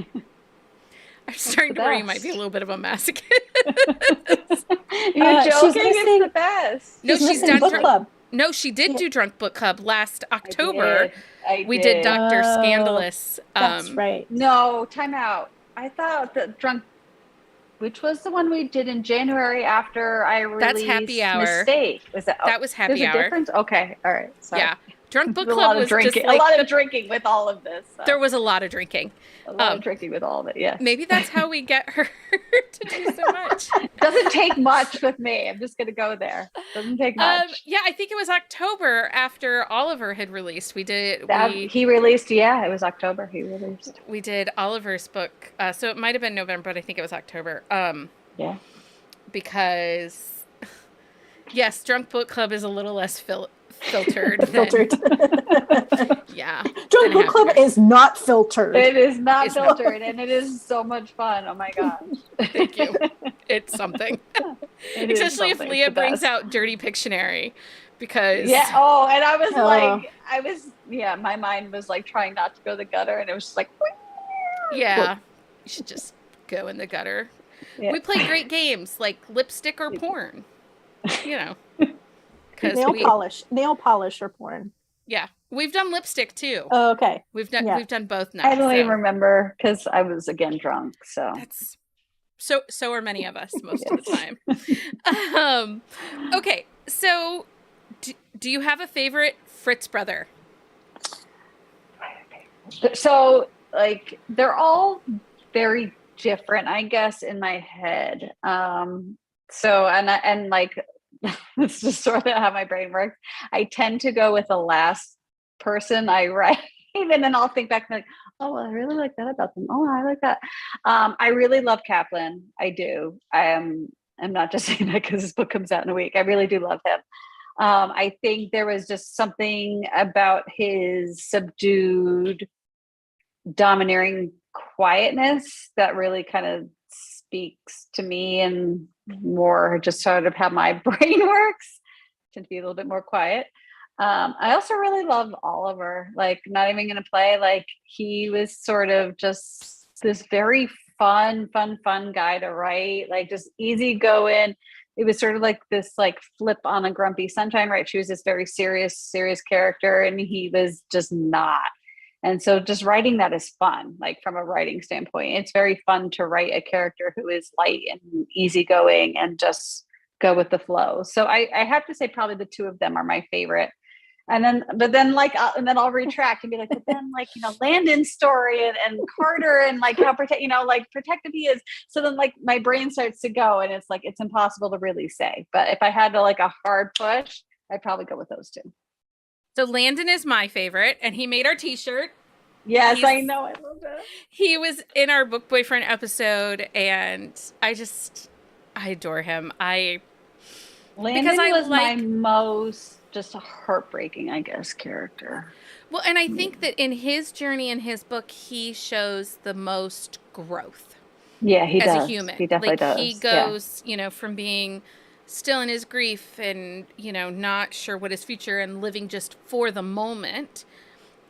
I'm starting to worry you might be a little bit of a masochist. You're joking, it's the best. No, she's done book club. No, she did do Drunk Book Club last October. We did Dr. Scandalous. That's right. No, time out. I thought that which was the one we did in January after I released That's Happy Hour. Mistake. Was that was Happy There's Hour. A difference? Okay, all right. Sorry. Yeah. Drunk Book There's Club was drinking. just like a lot of drinking with all of this. So. There was a lot of drinking. A lot of drinking with all of it, yes. Maybe that's how we get her to do so much. Doesn't take much with me. I'm just going to go there. Doesn't take much. Yeah, I think it was October after Oliver had released. He released, it was October he released. We did Oliver's book. So it might have been November, but I think it was October. Yeah. Because, yes, Drunk Book Club is a little less filtered. Yeah. Drunk Book Club is not filtered. It is not filtered, and it is so much fun. Oh my gosh. Thank you. It's something. Especially if Leah brings out Dirty Pictionary. Because and I was my mind was like trying not to go to the gutter, and it was just like you should just go in the gutter. We play great games like lipstick or porn, nail polish or porn. Yeah, we've done lipstick too. Oh, okay. We've done both now. I don't even remember because I was again drunk. So that's so are many of us most of the time. Okay, so do you have a favorite Fritz brother? So like they're all very different, I guess, in my head. So and like it's just sort of how my brain works. I tend to go with the last person I write, and then I'll think back and like, oh, well, I really like that about them. Oh, I like that. I really love Kaplan. I do. I'm not just saying that because this book comes out in a week. I really do love him. I think there was just something about his subdued, domineering quietness that really kind of speaks to me and more just sort of how my brain works. to be a little bit more quiet. I also really love Oliver, like not even gonna play, like he was sort of just this very fun guy to write, like just easy going. It was sort of like this like flip on a Grumpy Sunshine, right? She was this very serious character and he was just not. And so just writing that is fun, like from a writing standpoint. It's very fun to write a character who is light and easygoing and just go with the flow. So I have to say probably the two of them are my favorite. And then, but then like, and then I'll retract and be like, but then like, you know, Landon's story and Carter and like how protective he is. So then like my brain starts to go and it's like, it's impossible to really say. But if I had to like a hard push, I'd probably go with those two. So Landon is my favorite, and he made our t-shirt. Yes, I know. I love that. He was in our Book Boyfriend episode, and I adore him. Landon was my most just heartbreaking, I guess, character. Well, and I think that in his journey in his book, he shows the most growth. Yeah, he does. As a human. He definitely does. He goes, you know, from being still in his grief and, you know, not sure what his future and living just for the moment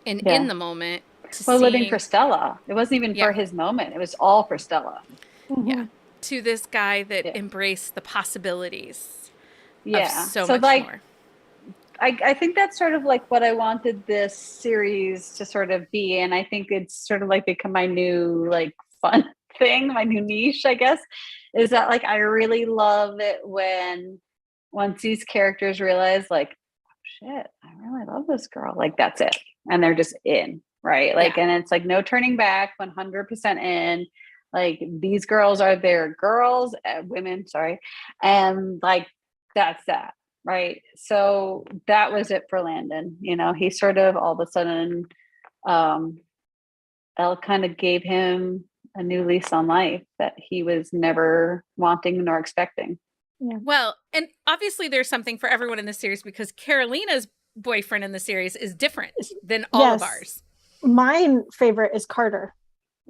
and in the moment. Living for Stella. It wasn't even for his moment. It was all for Stella. Yeah. To this guy that embraced the possibilities. Yeah. So much like, more. I think that's sort of like what I wanted this series to sort of be. And I think it's sort of like become my new like fun thing, my new niche, I guess, is that like I really love it when once these characters realize like, oh, shit, I really love this girl. Like that's it. And they're just in, right? Like, and it's like no turning back, 100% in. Like these girls are their girls, women, sorry. And like, that's that. Right. So that was it for Landon. You know, he sort of all of a sudden, Elle kind of gave him a new lease on life that he was never wanting nor expecting. Yeah. Well, and obviously there's something for everyone in the series because Carolina's boyfriend in the series is different than all of ours. My favorite is Carter.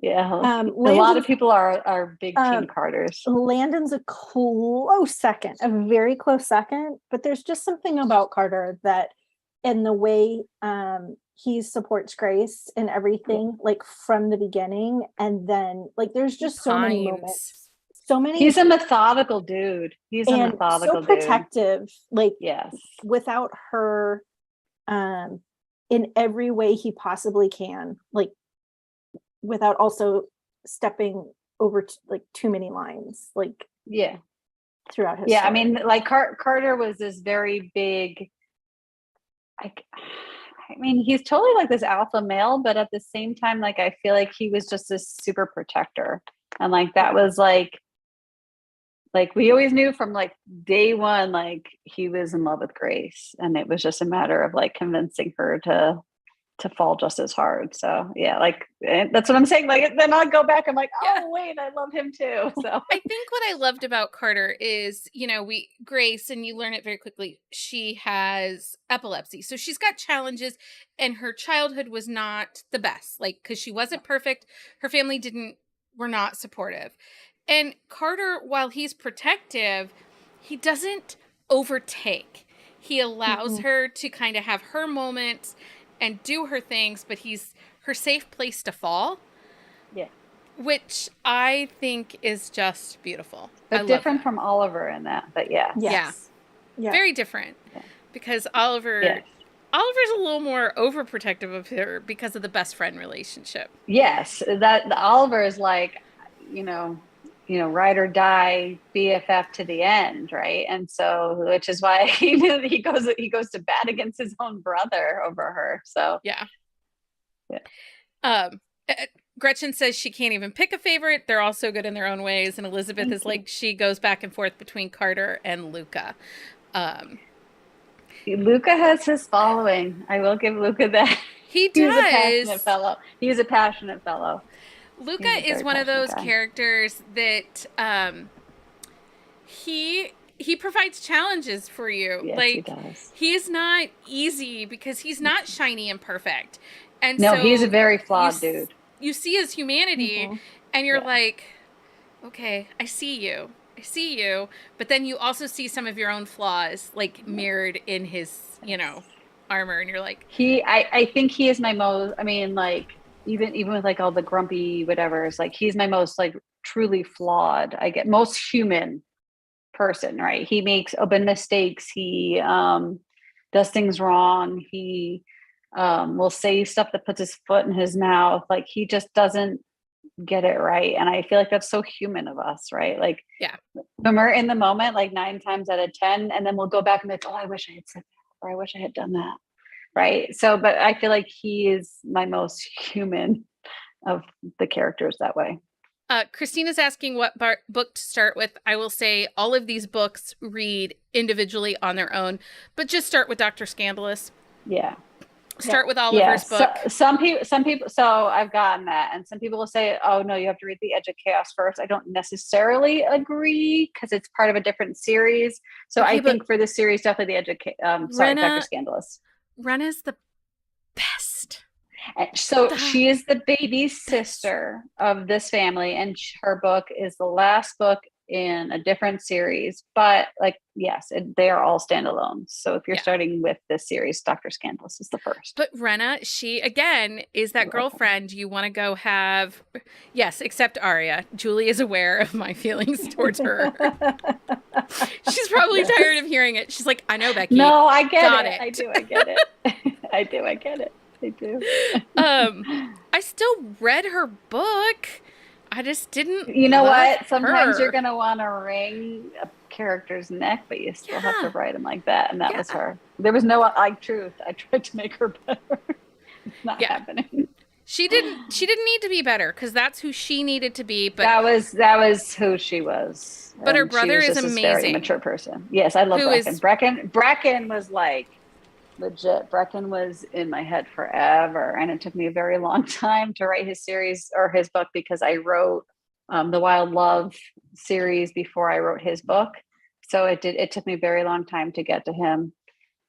Yeah. A lot of people are big team Carters. Landon's a close second, a very close second, but there's just something about Carter that in the way he supports Grace and everything, like from the beginning. And then like, there's just so many moments. So many. He's a methodical dude. He's a methodical so protective, dude. Like without her, in every way he possibly can, like without also stepping over like too many lines, like throughout his story. I mean, like Carter was this very big. I mean, he's totally like this alpha male, but at the same time, like I feel like he was just this super protector, and like that was like we always knew from like day one, like he was in love with Grace, and it was just a matter of like convincing her to fall just as hard. So yeah, like that's what I'm saying. Like then I'll go back. I'm like, oh wait, I love him too. So I think what I loved about Carter is, you know, Grace, and you learn it very quickly. She has epilepsy, so she's got challenges, and her childhood was not the best. Like because she wasn't perfect, her family were not supportive, and Carter, while he's protective, he doesn't overtake. He allows her to kind of have her moments and do her things, but he's her safe place to fall. Yeah. Which I think is just beautiful. But different from Oliver in that, but yeah. Very different. Yeah. Because Oliver's a little more overprotective of her because of the best friend relationship. Yes. That Oliver is like, you know, ride or die BFF to the end, right? And so, which is why he goes to bat against his own brother over her. So Gretchen says she can't even pick a favorite. They're all so good in their own ways. And Elizabeth is like she goes back and forth between Carter and Luca. Luca has his following. I will give Luca that. He does. He's a passionate fellow. He's a passionate fellow. Luca is one of those characters that he provides challenges for you. Yes, like he does. He's not easy because he's not shiny and perfect. And no, so he's a very flawed dude. You see his humanity and you're like, okay, I see you. I see you, but then you also see some of your own flaws, like mirrored in his, you know, armor, and you're like, I think he is my most, I mean, like, even with like all the grumpy whatever's, like, he's my most like truly flawed, I get most human person, right? He makes open mistakes. He does things wrong. He will say stuff that puts his foot in his mouth. Like, he just doesn't get it right. And I feel like that's so human of us, right? Like, yeah, when we're in the moment, like 9 times out of 10, and then we'll go back and be like, oh, I wish I had said that, or I wish I had done that. Right. So, but I feel like he is my most human of the characters that way. Christina's asking what book to start with. I will say all of these books read individually on their own, but just start with Dr. Scandalous. Yeah. Start with Oliver's book. Some people, so I've gotten that. And some people will say, oh no, you have to read The Edge of Chaos first. I don't necessarily agree because it's part of a different series. So okay, I think for this series, definitely The Edge of Chaos. Dr. Scandalous. Rena's the best. And so she is the baby sister of this family, and her book is the last book in a different series. But like, yes, they are all standalone. So if you're starting with this series, Dr. Scandalous is the first. But Rena, she again is that girlfriend you want to go have. Yes, except Aria. Julie is aware of my feelings towards her. She's probably tired of hearing it. She's like, I know, Becky. No, I get it. I do. I get it. I do. I get it. I do. I still read her book. I just didn't. You know what? Sometimes you're gonna want to wring a character's neck, but you still have to write them like that. And that was her. There was no truth. I tried to make her better. It's not happening. She didn't need to be better because that's who she needed to be. But that was who she was. But her brother is amazing. A very mature person. Yes, I love Brecken. Brecken was like legit. Brecken was in my head forever, and it took me a very long time to write his series or his book because I wrote the Wild Love series before I wrote his book. So it took me a very long time to get to him,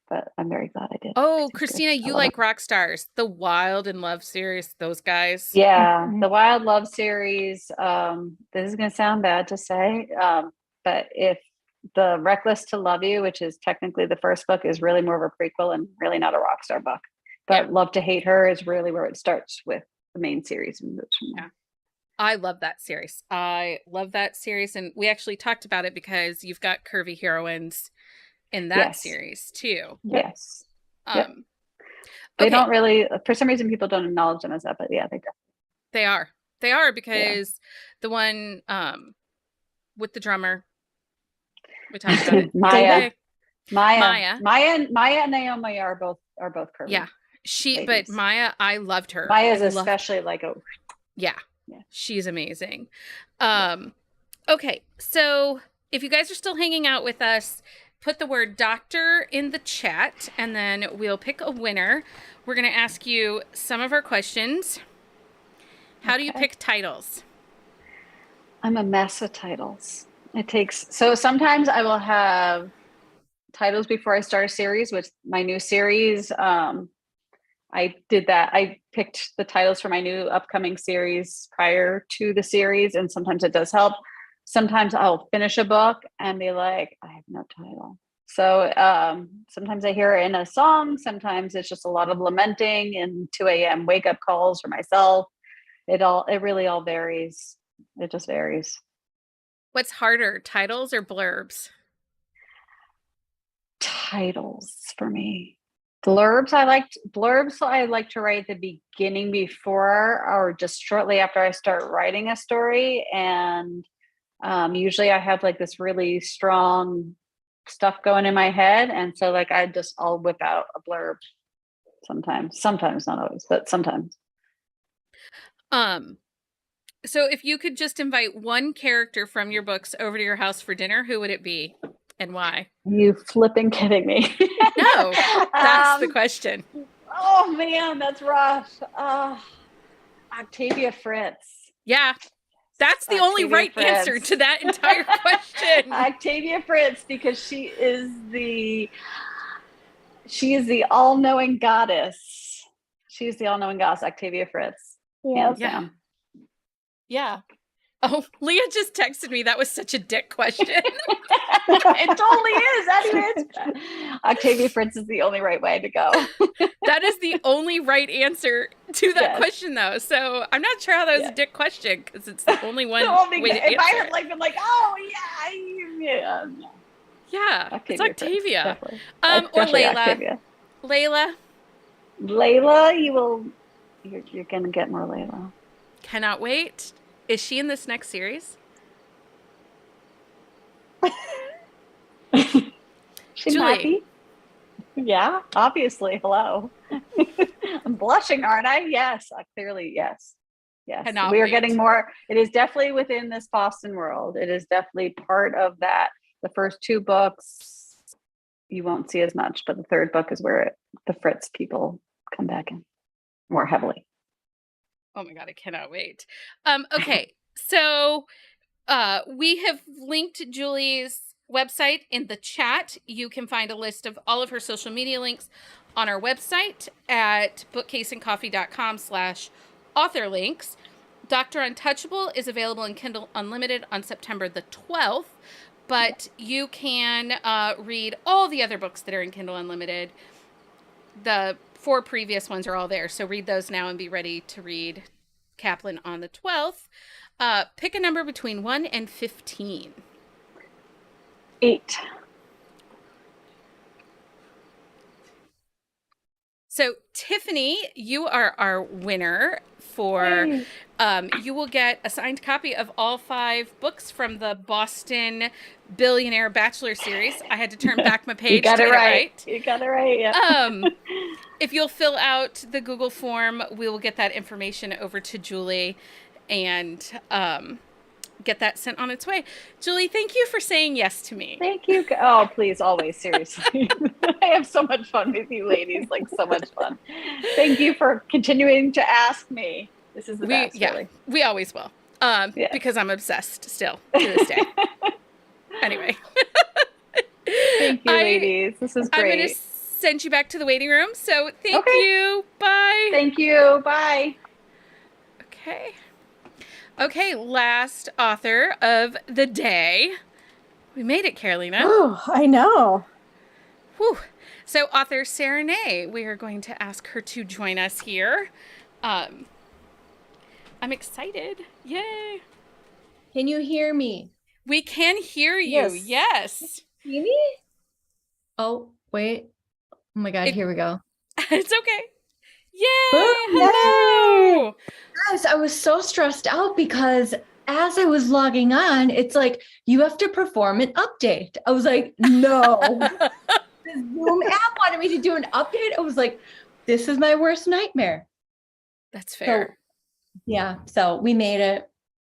but I'm very glad I did. Oh, Christina, you like Rock Stars, the Wild and Love series, those guys. Yeah, the Wild Love series. This is going to sound bad to say, but if the Reckless to Love You, which is technically the first book, is really more of a prequel and really not a rock star book. But Love to Hate Her is really where it starts with the main series. And I love that series. And we actually talked about it because you've got curvy heroines in that series too. Yes. They don't really, for some reason, people don't acknowledge them as that, but yeah, they definitely. They are because the one with the drummer. We talked about it. Maya and Naomi are both curvy. Yeah, but Maya, I loved her. Maya's especially like a. Yeah, she's amazing. Okay, so if you guys are still hanging out with us, put the word doctor in the chat, and then we'll pick a winner. We're gonna ask you some of our questions. How do you pick titles? I'm a mess with titles. So sometimes I will have titles before I start a series. With my new series, I did that. I picked the titles for my new upcoming series prior to the series, and sometimes it does help. Sometimes I'll finish a book and be like, I have no title. So sometimes I hear it in a song. Sometimes it's just a lot of lamenting and 2 a.m. wake up calls for myself. It really all varies. It just varies. What's harder, titles or blurbs? Titles for me. Blurbs I like to write at the beginning before or just shortly after I start writing a story. And usually I have like this really strong stuff going in my head. And so like I'll whip out a blurb sometimes, not always, but sometimes. So if you could just invite one character from your books over to your house for dinner, who would it be and why? You flipping kidding me? No, that's the question. Oh man, that's rough. Octavia Fritz. Yeah, that's the only right answer to that entire question. Octavia Fritz, because she is the all-knowing goddess. She's the all-knowing goddess, Octavia Fritz. Yeah. Oh, Leah just texted me. That was such a dick question. It totally is. Anyways, Octavia Fritz is the only right way to go. That is the only right answer to that Yes. question, though. So I'm not sure how that was a dick question because it's the only one The only, way to if I answer. had like been like, oh yeah. Yeah, it's Octavia. Fritz, Or definitely Layla. Octavia. Layla. You're gonna get more Layla. Cannot wait. Is she in this next series? She Julie. might be. Yeah, obviously. Hello. I'm blushing, aren't I? Yes, clearly, yes. Yes. Cannot We are wait. getting more. It is definitely within this Boston world. It is definitely part of that. The first 2 books, you won't see as much, but the 3rd book is where the Fritz people come back in more heavily. Oh my God, I cannot wait. Okay, so we have linked Julie's website in the chat. You can find a list of all of her social media links on our website at bookcaseandcoffee.com/author links. Dr. Untouchable is available in Kindle Unlimited on September the 12th, but you can read all the other books that are in Kindle Unlimited. The 4 previous ones are all there, so read those now and be ready to read Kaplan on the 12th. Pick a number between 1 and 15. 8. So Tiffany, you are our winner for, you will get a signed copy of all 5 books from the Boston Billionaire Bachelor series. I had to turn back my page You got to it get right. You got it right. Yeah. If you'll fill out the Google form, we will get that information over to Julie and get that sent on its way. Julie, thank you for saying yes to me. Thank you. Oh, please, always, seriously. I have so much fun with you ladies, like so much fun. Thank you for continuing to ask me. This is the best, really. We always will. Because I'm obsessed still to this day. Anyway. Thank you, ladies. This is great. I'm going to send you back to the waiting room. So thank you. Bye. Thank you. Bye. Okay, last author of the day. We made it, Carolina. Oh, I know. Whew. So author Serenay, we are going to ask her to join us here. I'm excited. Yay. Can you hear me? We can hear you. Yes. See me? Oh, wait. Oh my God, here we go. It's okay. Yay! Hello! Guys, I was so stressed out because as I was logging on, it's like, you have to perform an update. I was like, no. The Zoom app wanted me to do an update. I was like, this is my worst nightmare. That's fair. So, yeah, so we made it.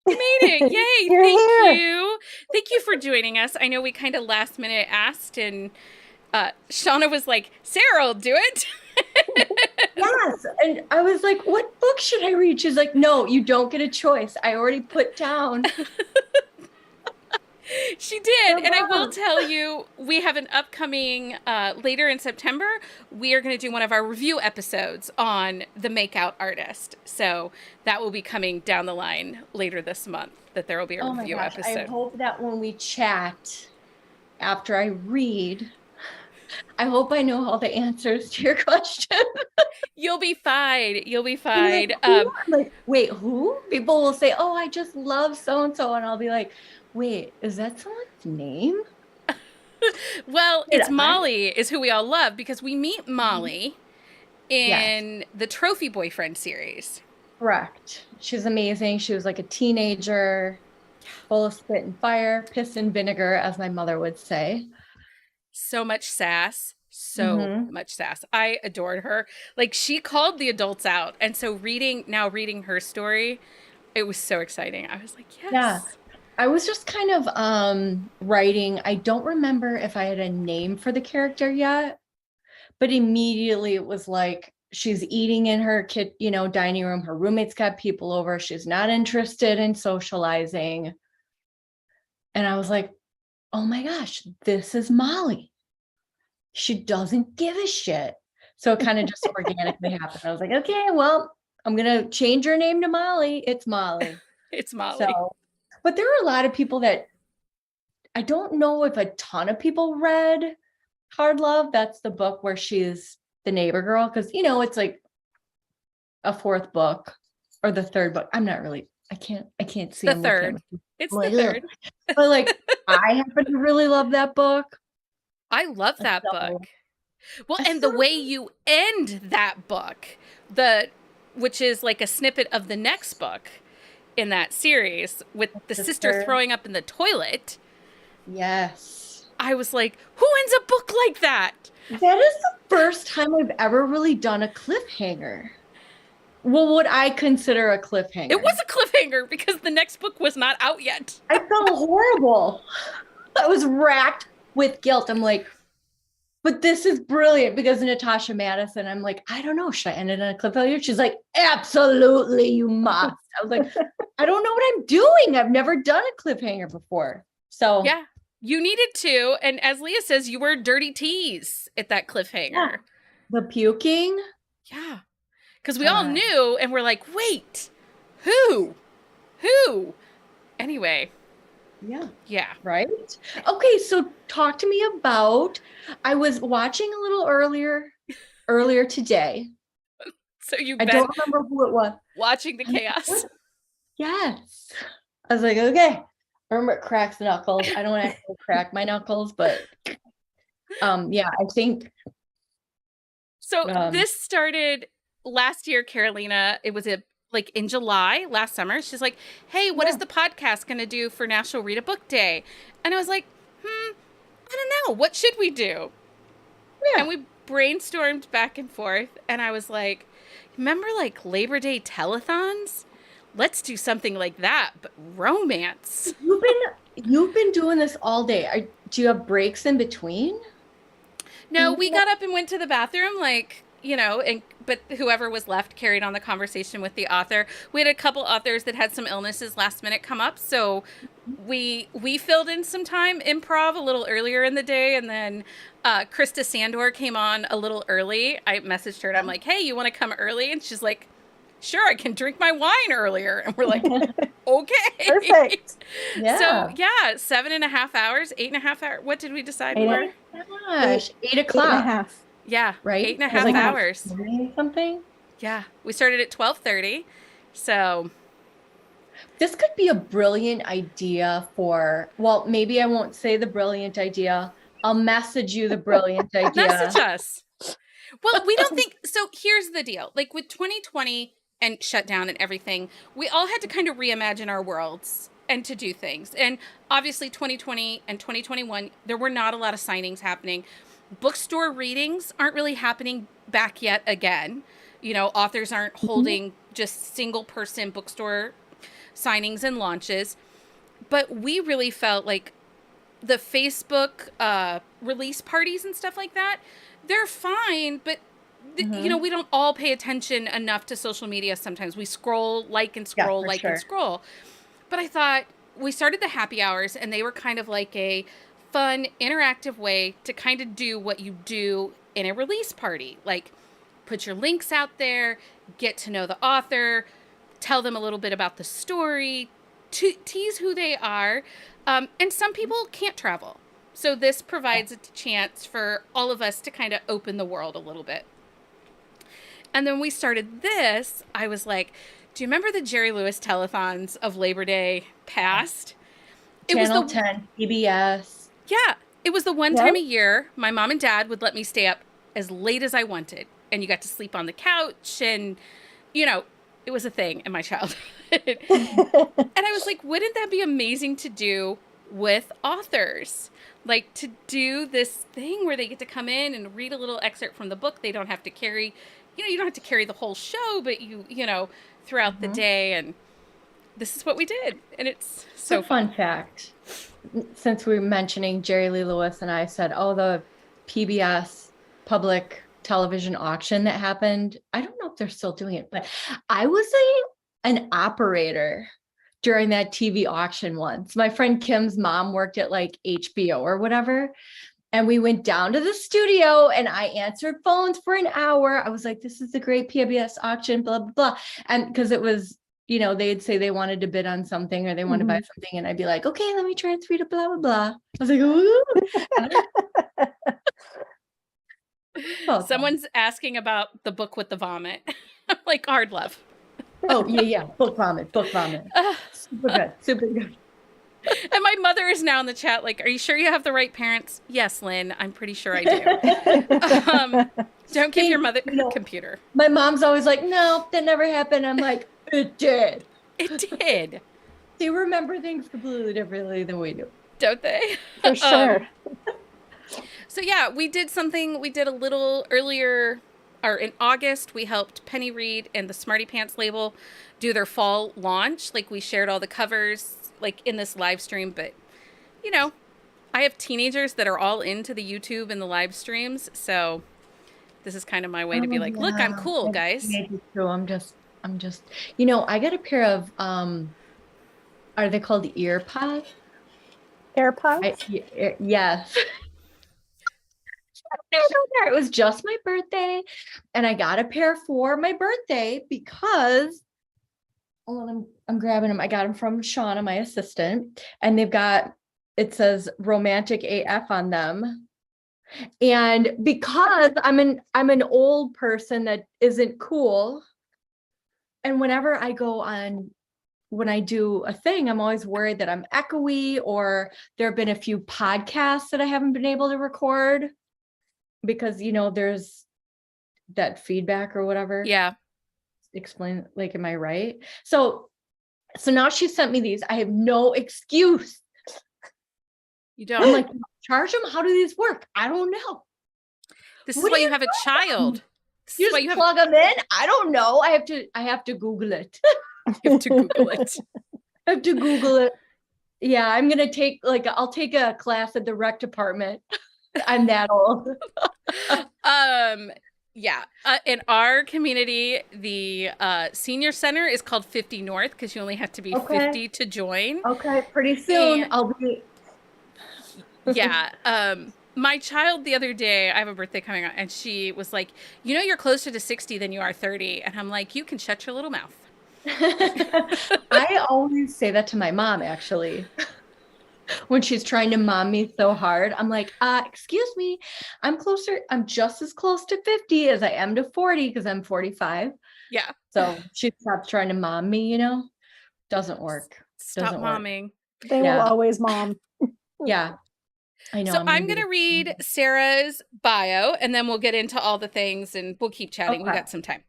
We made it. Yay. Thank you. Thank you for joining us. I know we kind of last minute asked and Shauna was like, Sarah will do it. Yes. And I was like, what book should I read? She's like, no, you don't get a choice. I already put down. She did. And I will tell you, we have an upcoming, later in September, we are going to do one of our review episodes on the Makeout Artist. So that will be coming down the line later this month, that there will be a review episode. I hope that when we chat after I read, I hope I know all the answers to your question. You'll be fine. You'll be fine. I'm like, wait, who? People will say, oh, I just love so-and-so. And I'll be like, wait, is that someone's name? Well, it's Molly is who we all love because we meet Molly in the Trophy Boyfriend series. Correct. She's amazing. She was like a teenager, full of spit and fire, piss and vinegar, as my mother would say. So much sass. So much sass. I adored her. Like, she called the adults out. And so reading her story, it was so exciting. I was like, yes. Yeah. I was just kind of writing. I don't remember if I had a name for the character yet, but immediately it was like, she's eating in her dining room. Her roommate's got people over. She's not interested in socializing. And I was like, oh my gosh, this is Molly. She doesn't give a shit. So it kind of just organically happened. I was like, okay, well, I'm going to change her name to Molly. It's Molly. It's Molly. So But there are a lot of people that I don't know if a ton of people read Hard Love. That's the book where she's the neighbor girl. Cause you know, it's like a fourth book or the third book. I'm not really, I can't see. The third. It's the third. But like, I happen to really love that book. I love that So- book. Well, and the way you end that book, which is like a snippet of the next book in that series with the sister throwing up in the toilet. Yes. I was like, who ends a book like that? That is the first time I've ever really done a cliffhanger. Well, what I consider a cliffhanger. It was a cliffhanger because the next book was not out yet. I felt horrible. I was racked with guilt. I'm like, but this is brilliant because Natasha Madison, I'm like, I don't know, should I end it on a cliffhanger? She's like, absolutely, you must. I was like, I don't know what I'm doing. I've never done a cliffhanger before. So yeah, you needed to. And as Leah says, you were dirty tease at that cliffhanger. Yeah. The puking. Yeah. Because we all knew and we're like, wait, who? Anyway. Yeah. Right? Okay, so talk to me about, I was watching a little earlier today. So I don't remember who it was. Watching the chaos. Yes. I was like, okay. I remember it cracks knuckles. I don't actually crack my knuckles, but yeah, I think. So this started last year, Carolina. It was like in July last summer. She's like, hey, what is the podcast going to do for National Read a Book Day? And I was like, I don't know. What should we do? Yeah. And we brainstormed back and forth. And I was like, remember like Labor Day telethons? Let's do something like that, but romance. You've been doing this all day. Do you have breaks in between? No, we got up and went to the bathroom, like, you know, but whoever was left carried on the conversation with the author. We had a couple authors that had some illnesses last minute come up, so we filled in some time, improv a little earlier in the day, and then Krista Sandor came on a little early. I messaged her and I'm like, hey, you want to come early? And she's like, sure, I can drink my wine earlier. And we're like, okay. Perfect. Yeah. So yeah, 7.5 hours, 8.5 hours. What did we decide? we were? Gosh, 8 o'clock. 8.5. Yeah, Right? 8.5 hours. Something. Yeah, we started at 12:30. So this could be a brilliant idea for, well, maybe I won't say the brilliant idea. I'll message you the brilliant idea. Message us. Well, we don't think, so here's the deal. Like with 2020 and shutdown and everything, we all had to kind of reimagine our worlds and to do things. And obviously 2020 and 2021, there were not a lot of signings happening. Bookstore readings aren't really happening back yet again. You know, authors aren't holding just single person bookstore signings and launches. But we really felt like the Facebook release parties and stuff like that, they're fine, but you know, we don't all pay attention enough to social media sometimes. We scroll, and scroll, and scroll. But I thought we started the happy hours and they were kind of like a fun, interactive way to kind of do what you do in a release party. Like put your links out there, get to know the author, tell them a little bit about the story, tease who they are. And some people can't travel. So this provides a chance for all of us to kind of open the world a little bit. And then we started this, I was like, do you remember the Jerry Lewis telethons of Labor Day past? Channel 10, PBS. Yeah. It was the one time a year my mom and dad would let me stay up as late as I wanted. And you got to sleep on the couch and, you know, it was a thing in my childhood. And I was like, wouldn't that be amazing to do with authors? Like to do this thing where they get to come in and read a little excerpt from the book. They don't have to carry, you know, you don't have to carry the whole show, but you know, throughout the day. And this is what we did. And it's so fun fact. Since we were mentioning Jerry Lee Lewis and I said, oh, the PBS public television auction that happened. I don't know if they're still doing it, but I was an operator during that TV auction once. My friend Kim's mom worked at like HBO or whatever. And we went down to the studio and I answered phones for an hour. I was like, this is the great PBS auction, blah, blah, blah. And because it was you know, they'd say they wanted to bid on something or they want to buy something, and I'd be like, okay, let me transfer you to blah, blah, blah. I was like, ooh. Someone's asking about the book with the vomit. Like hard love. Oh, yeah. Book vomit. Super good. Super good. And my mother is now in the chat like, are you sure you have the right parents? Yes, Lynn, I'm pretty sure I do. Don't give your mother a computer. My mom's always like, no, that never happened. I'm like, it did. It did. They remember things completely differently than we do. Don't they? For sure. So yeah, we did a little earlier, or in August, we helped Penny Read and the Smarty Pants label do their fall launch. Like we shared all the covers like in this live stream, but you know, I have teenagers that are all into the YouTube and the live streams. So this is kind of my way to be like, look, I'm cool, guys. I'm just, you know, I got a pair of, are they called ear pods? AirPods? Yes. It was just my birthday, and I got a pair for my birthday because I'm grabbing them. I got them from Shauna, my assistant, and it says romantic AF on them. And because I'm an old person that isn't cool, and whenever I go on, when I do a thing, I'm always worried that I'm echoey, or there have been a few podcasts that I haven't been able to record because, you know, there's that feedback or whatever. Yeah. Explain, like, am I right? So now she sent me these. I have no excuse. You don't? I'm like, charge them? How do these work? I don't know. This is why you have a child. You just plug them in? I don't know. I have to Google it. You have to Google it. I have to Google it. Yeah, I'm gonna I'll take a class at the rec department. I'm that old. Yeah. In our community, the senior center is called 50 North because you only have to be 50 to join. Okay, pretty soon I'll be. Yeah. My child the other day, I have a birthday coming up, and she was like, you know, you're closer to 60 than you are 30. And I'm like, you can shut your little mouth. I always say that to my mom, actually. When she's trying to mom me so hard, I'm like, excuse me, I'm just as close to 50 as I am to 40 because I'm 45. Yeah. So she stops trying to mom me, you know? Doesn't work. Stop momming. They will always mom. Yeah. I know. So I'm going to read Sarah's bio, and then we'll get into all the things, and we'll keep chatting. We got some time.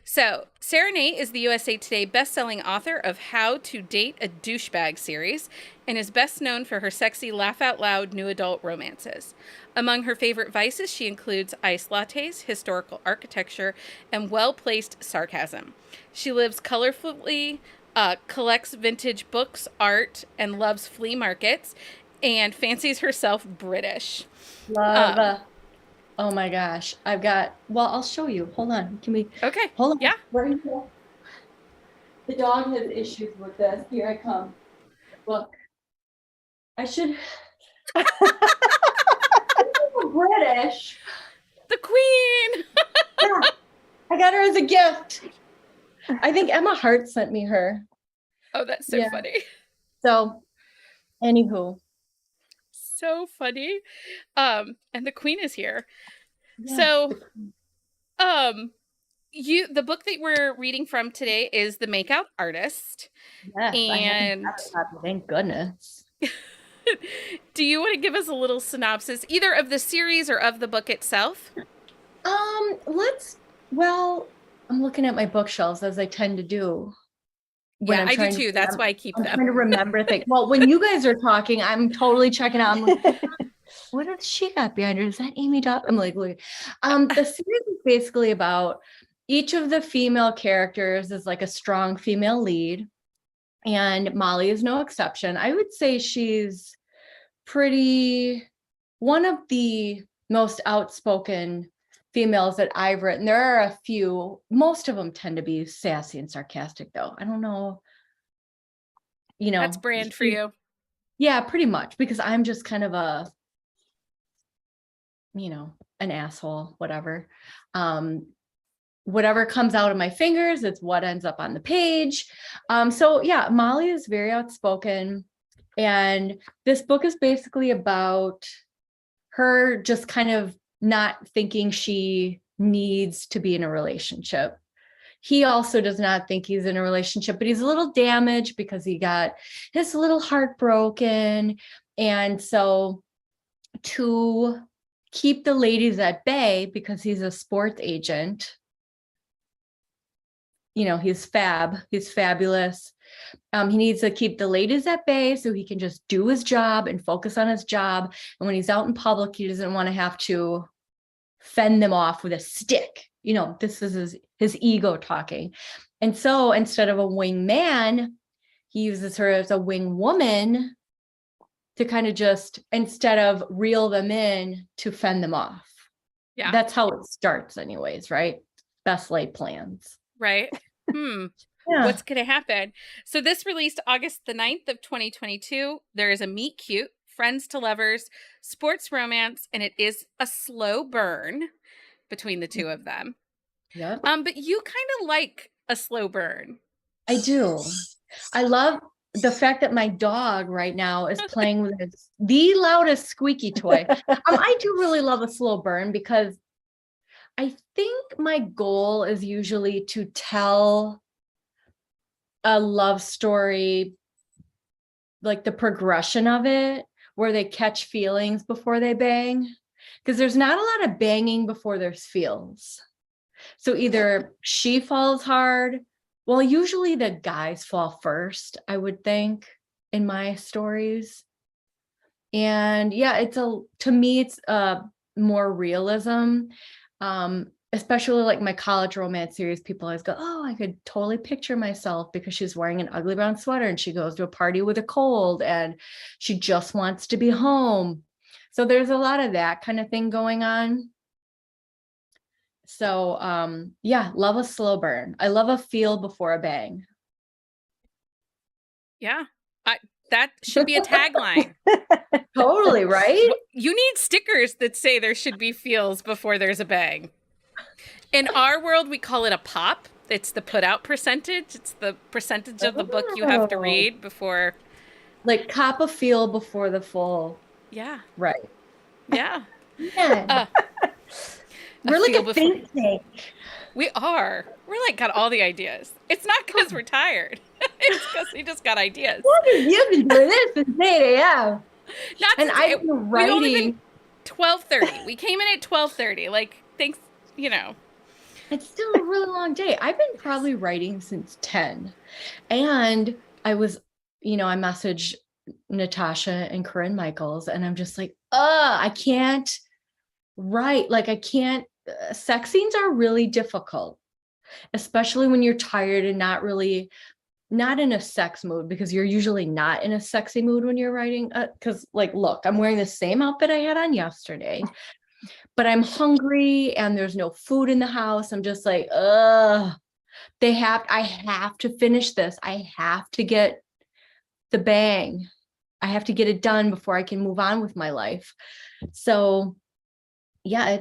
So Sarah Nate is the USA Today bestselling author of How to Date a Douchebag series, and is best known for her sexy, laugh-out-loud new adult romances. Among her favorite vices, she includes iced lattes, historical architecture, and well-placed sarcasm. She lives colorfully, collects vintage books, art, and loves flea markets, and fancies herself British. Love. Oh my gosh. I'll show you. Hold on. Okay. Hold on. Yeah. Where are you? The dog has issues with this. Here I come. Look. I should. British. The Queen. Yeah. I got her as a gift. I think Emma Hart sent me her. Oh, that's so funny. So, anywho. So funny. And the Queen is here. Yeah. So, the book that we're reading from today is The Makeout Artist. Yes, and thank goodness. Do you want to give us a little synopsis, either of the series or of the book itself? I'm looking at my bookshelves, as I tend to do. Yeah, I do too. That's why I keep them. I'm trying to remember things. Well, when you guys are talking, I'm totally checking out. I'm like, what has she got behind her? Is that Amy Dodd? I'm like, look. The series is basically about each of the female characters is like a strong female lead, and Molly is no exception. I would say she's one of the most outspoken females that I've written. There are a few, most of them tend to be sassy and sarcastic though. I don't know, that's brand for you. Yeah, pretty much, because I'm just kind of an asshole, whatever. whatever comes out of my fingers, it's what ends up on the page. So yeah, Molly is very outspoken. And this book is basically about her just kind of not thinking she needs to be in a relationship. He also does not think he's in a relationship, but he's a little damaged because he got his little heart broken. And so to keep the ladies at bay, because he's a sports agent, you know, he's fabulous. He needs to keep the ladies at bay so he can just do his job and focus on his job. And when he's out in public, he doesn't want to have to fend them off with a stick. You know, this is his ego talking. And so instead of a wing man, he uses her as a wing woman to kind of just, instead of reel them in, to fend them off. Yeah. That's how it starts anyways, right? Best laid plans. Right. Yeah. What's going to happen? So this released August the 9th of 2022. There is a meet cute, friends to lovers, sports romance, and it is a slow burn between the two of them. Yeah. But you kind of like a slow burn. I do. I love the fact that my dog right now is playing with the loudest squeaky toy. I do really love a slow burn because I think my goal is usually to tell a love story, like the progression of it, where they catch feelings before they bang. Because there's not a lot of banging before there's feels. So either she falls hard. Well, usually the guys fall first, I would think, in my stories. And yeah, to me, it's more realism. Especially like my college romance series, people always go, oh, I could totally picture myself because she's wearing an ugly brown sweater and she goes to a party with a cold and she just wants to be home. So there's a lot of that kind of thing going on. So yeah, love a slow burn. I love a feel before a bang. Yeah. That should be a tagline. Totally, right? You need stickers that say there should be feels before there's a bang. In our world, we call it a pop. It's the put out percentage. It's the percentage of the book you have to read before. Like cop a feel before the full. Yeah. Right. Yeah. Yeah. We're like a think tank. We are. We're like got all the ideas. It's not because we're tired. It's because we just got ideas. You've been doing this since 8 a.m. And I've been writing 12:30. We came in at 12:30. Like, thanks, you know. It's still a really long day. I've been probably writing since 10. And I was, you know, I messaged Natasha and Corinne Michaels and I'm just like, I can't write. Like I can't, sex scenes are really difficult, especially when you're tired and not in a sex mood, because you're usually not in a sexy mood when you're writing. Because like, look, I'm wearing the same outfit I had on yesterday, but I'm hungry and there's no food in the house. I'm just like, I have to finish this. I have to get the bang. I have to get it done before I can move on with my life. So yeah,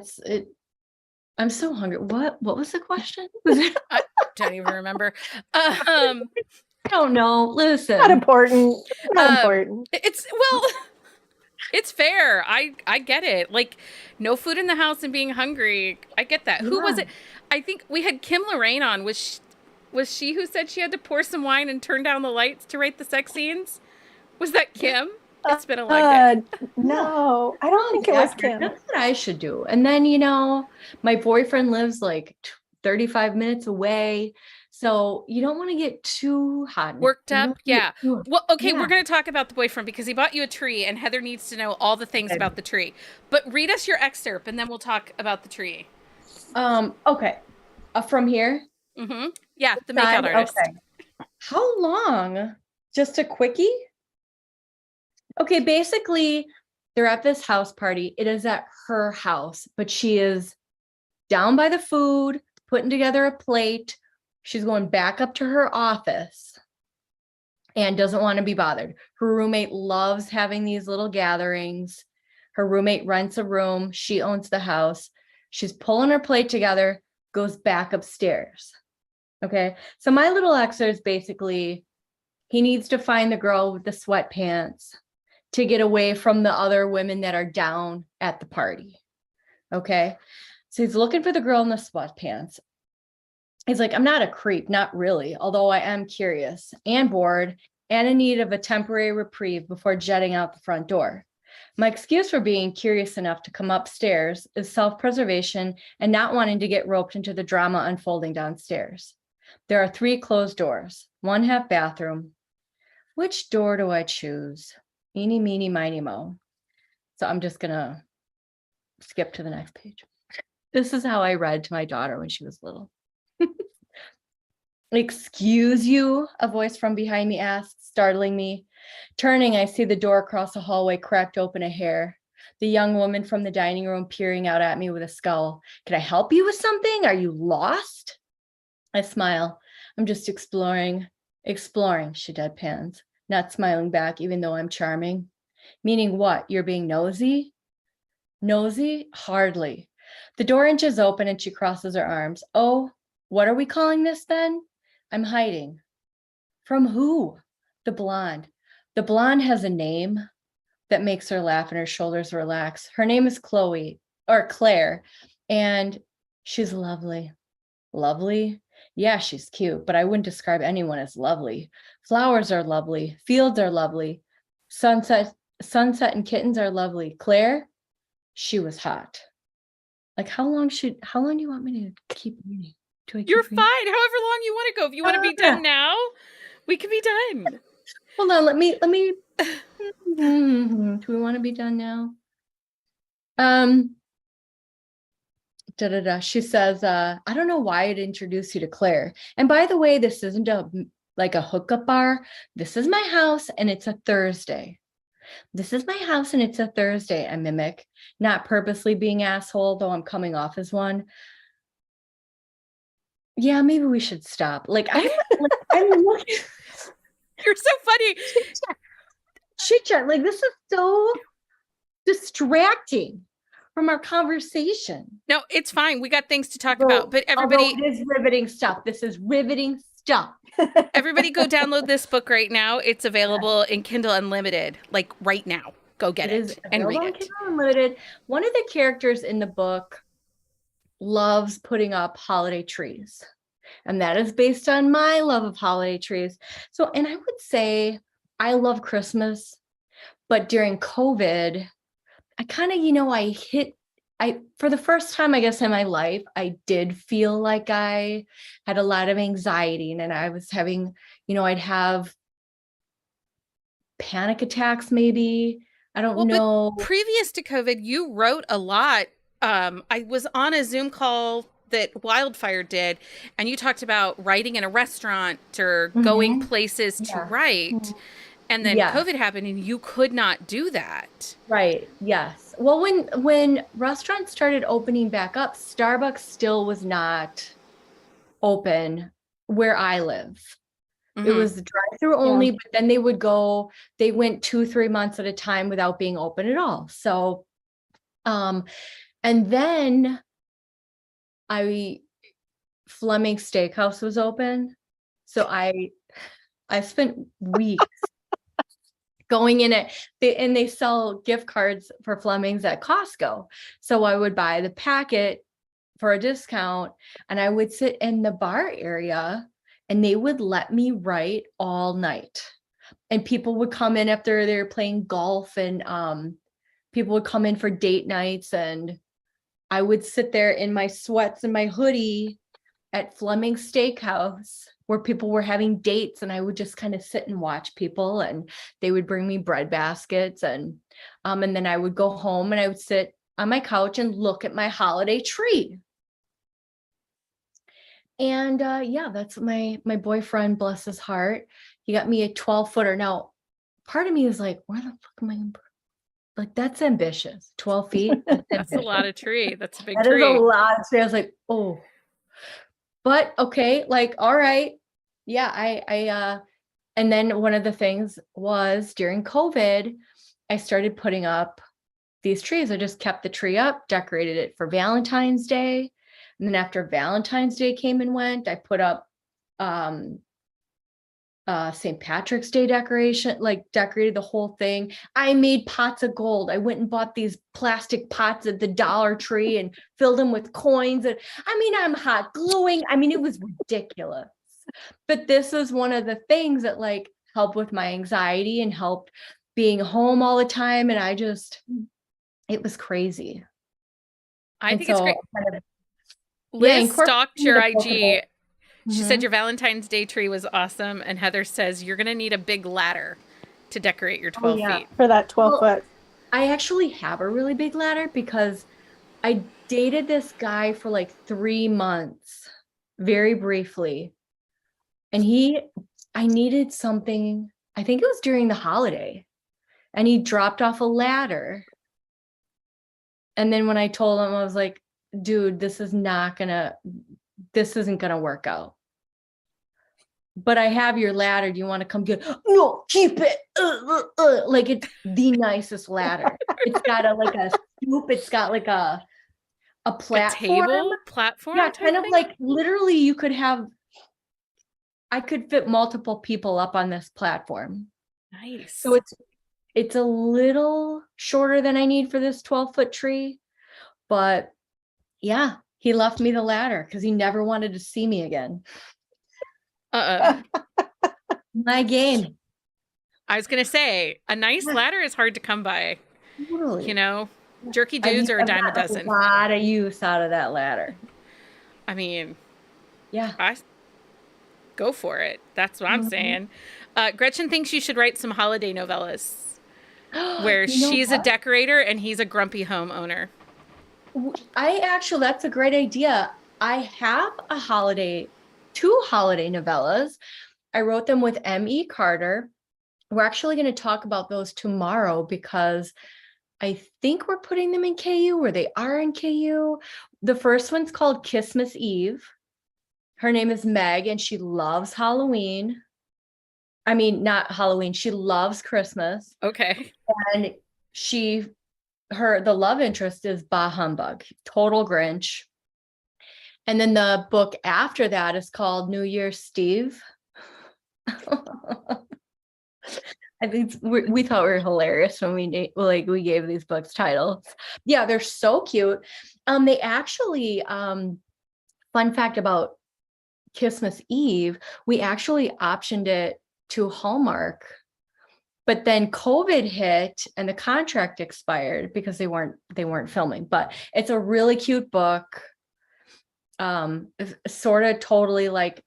I'm so hungry. What was the question? I don't even remember. I don't know. Listen. Not important. Not important. It's fair. I get it. Like no food in the house and being hungry. I get that. Yeah. Who was it? I think we had Kim Loraine on. Was she who said she had to pour some wine and turn down the lights to write the sex scenes? Was that Kim? It's been a long day. No, I don't think it was Kim. That's what I should do. And then, you know, my boyfriend lives like 35 minutes away. So you don't want to get too hot. Worked up. Yeah. Well, okay. Yeah. We're going to talk about the boyfriend because he bought you a tree and Heather needs to know all the things about the tree. But read us your excerpt and then we'll talk about the tree. Okay. From here? Mm-hmm. Yeah. The makeout artist. Okay. How long? Just a quickie? Okay. Basically, they're at this house party. It is at her house, but she is down by the food, putting together a plate. She's going back up to her office and doesn't want to be bothered. Her roommate loves having these little gatherings. Her roommate rents a room. She owns the house. She's pulling her plate together. goes back upstairs. Okay. So my little excerpt is basically, he needs to find the girl with the sweatpants to get away from the other women that are down at the party. Okay. So he's looking for the girl in the sweatpants. He's like, I'm not a creep, not really, although I am curious and bored and in need of a temporary reprieve before jetting out the front door. My excuse for being curious enough to come upstairs is self-preservation and not wanting to get roped into the drama unfolding downstairs. There are 3 closed doors, 1 half bathroom. Which door do I choose? Eeny, meeny, miny, mo. So I'm just gonna skip to the next page. This is how I read to my daughter when she was little. Excuse you, a voice from behind me asked, startling me. Turning, I see the door across the hallway cracked open a hair. The young woman from the dining room peering out at me with a scowl. Can I help you with something? Are you lost? I smile. I'm just exploring, she deadpans, not smiling back even though I'm charming. Meaning what? You're being nosy? Nosy? Hardly. The door inches open and she crosses her arms. Oh, what are we calling this then? I'm hiding. From who? The blonde. The blonde has a name that makes her laugh and her shoulders relax. Her name is Claire, and she's lovely. Lovely? Yeah, she's cute, but I wouldn't describe anyone as lovely. Flowers are lovely. Fields are lovely. Sunset and kittens are lovely. Claire, she was hot. Like, how long do you want me to keep reading? You're fine. However long you want to go. If you want to be done now, we can be done. Hold on. Let me. Do we want to be done now? She says, I don't know why I'd introduce you to Claire. And by the way, this isn't like a hookup bar. This is my house and it's a Thursday. This is my house and it's a Thursday, I mimic, not purposely being asshole, though I'm coming off as one. Yeah, maybe we should stop. Like, I'm looking. You're so funny. Chit chat. Like, this is so distracting from our conversation. No, it's fine. We got things to talk about. But everybody, it is riveting stuff. This is riveting stuff. Everybody go download this book right now. It's available in Kindle Unlimited, like right now. Go get it and read it. Kindle Unlimited. One of the characters in the book loves putting up holiday trees. And that is based on my love of holiday trees. So, and I would say I love Christmas, but during COVID, I kind of, for the first time, I guess, in my life, I did feel like I had a lot of anxiety and I was having, I'd have panic attacks, maybe. I don't know. But previous to COVID, you wrote a lot. I was on a Zoom call that Wildfire did, and you talked about writing in a restaurant or going places to write. And then COVID happened and you could not do that. Right. Yes. Well, when restaurants started opening back up, Starbucks still was not open where I live. It was drive-through only, but then they went 2-3 months at a time without being open at all. So, and then Fleming Steakhouse was open. So I spent weeks going in it, and they sell gift cards for Fleming's at Costco. So I would buy the packet for a discount and I would sit in the bar area and they would let me write all night. And people would come in after they were playing golf, and people would come in for date nights, and I would sit there in my sweats and my hoodie at Fleming Steakhouse where people were having dates, and I would just kind of sit and watch people, and they would bring me bread baskets, and then I would go home and I would sit on my couch and look at my holiday tree. And that's my boyfriend, bless his heart. He got me a 12-footer. Now, part of me is like, where the fuck am I going to put? Like, that's ambitious. 12 feet. That's a lot of tree. That's a big that tree. That is a lot of tree. I was like, oh. But okay, like, all right. Yeah, I and then one of the things was during COVID, I started putting up these trees. I just kept the tree up, decorated it for Valentine's Day. And then after Valentine's Day came and went, I put up St. Patrick's Day decoration, like decorated the whole thing. I made pots of gold. I went and bought these plastic pots at the Dollar Tree and filled them with coins. And I mean, I'm hot gluing. I mean, it was ridiculous. But this is one of the things that like helped with my anxiety and helped being home all the time. And it was crazy. I think it's great. Kind of, Liz stalked your IG. She Mhm. said your Valentine's Day tree was awesome. And Heather says you're going to need a big ladder to decorate your 12 feet. For that 12 foot. I actually have a really big ladder because I dated this guy for like 3 months, very briefly. And I needed something, I think it was during the holiday, and he dropped off a ladder. And then when I told him, I was like, dude, this isn't gonna work out. But I have your ladder. Do you want to come get it? No, keep it. Like it's the nicest ladder. It's got a scoop. It's got like a platform. Platform? Yeah, kind of like literally I could fit multiple people up on this platform. Nice. So it's a little shorter than I need for this 12-foot tree. But yeah, he left me the ladder because he never wanted to see me again. My game. I was going to say, a nice ladder is hard to come by. Totally. You know, jerky dudes are a dime a dozen. A lot of use out of that ladder. I mean, yeah. Go for it. That's what I'm saying. Gretchen thinks you should write some holiday novellas where she's a decorator and he's a grumpy homeowner. That's a great idea. I have two holiday novellas. I wrote them with M.E. Carter. We're actually going to talk about those tomorrow because I think we're putting them in KU, or they are in KU. The first one's called Christmas Eve. Her name is Meg, and she loves Halloween. I mean, not Halloween. She loves Christmas. Okay. And the love interest is Bah Humbug, total Grinch. And then the book after that is called New Year's Steve. I think we thought we were hilarious when we gave these books titles. Yeah, they're so cute. They actually, fun fact about Christmas Eve, we actually optioned it to Hallmark, but then COVID hit and the contract expired because they weren't filming. But it's a really cute book. Sort of totally like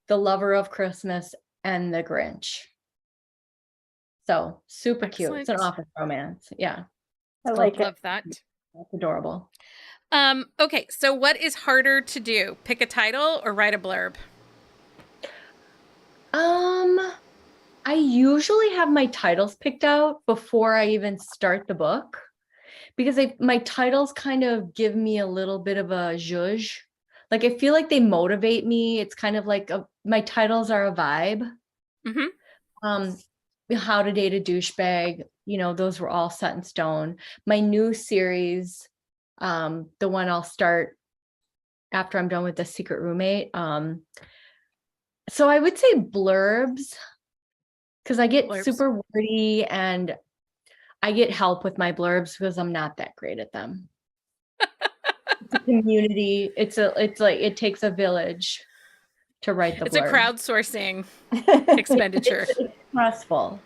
The Lover of Christmas and The Grinch. So super cute. It's an office romance. Yeah. I love that. That's adorable. Okay, so what is harder to do? Pick a title or write a blurb? I usually have my titles picked out before I even start the book because my titles kind of give me a little bit of a zhuzh. Like I feel like they motivate me. It's kind of like my titles are a vibe. Mm-hmm. How to Date a Douchebag, those were all set in stone. My new series, the one I'll start after I'm done with The Secret Roommate. So I would say blurbs, because I get super wordy and I get help with my blurbs because I'm not that great at them. It's a community. It takes a village to write the blurb. It's a crowdsourcing expenditure. It's stressful.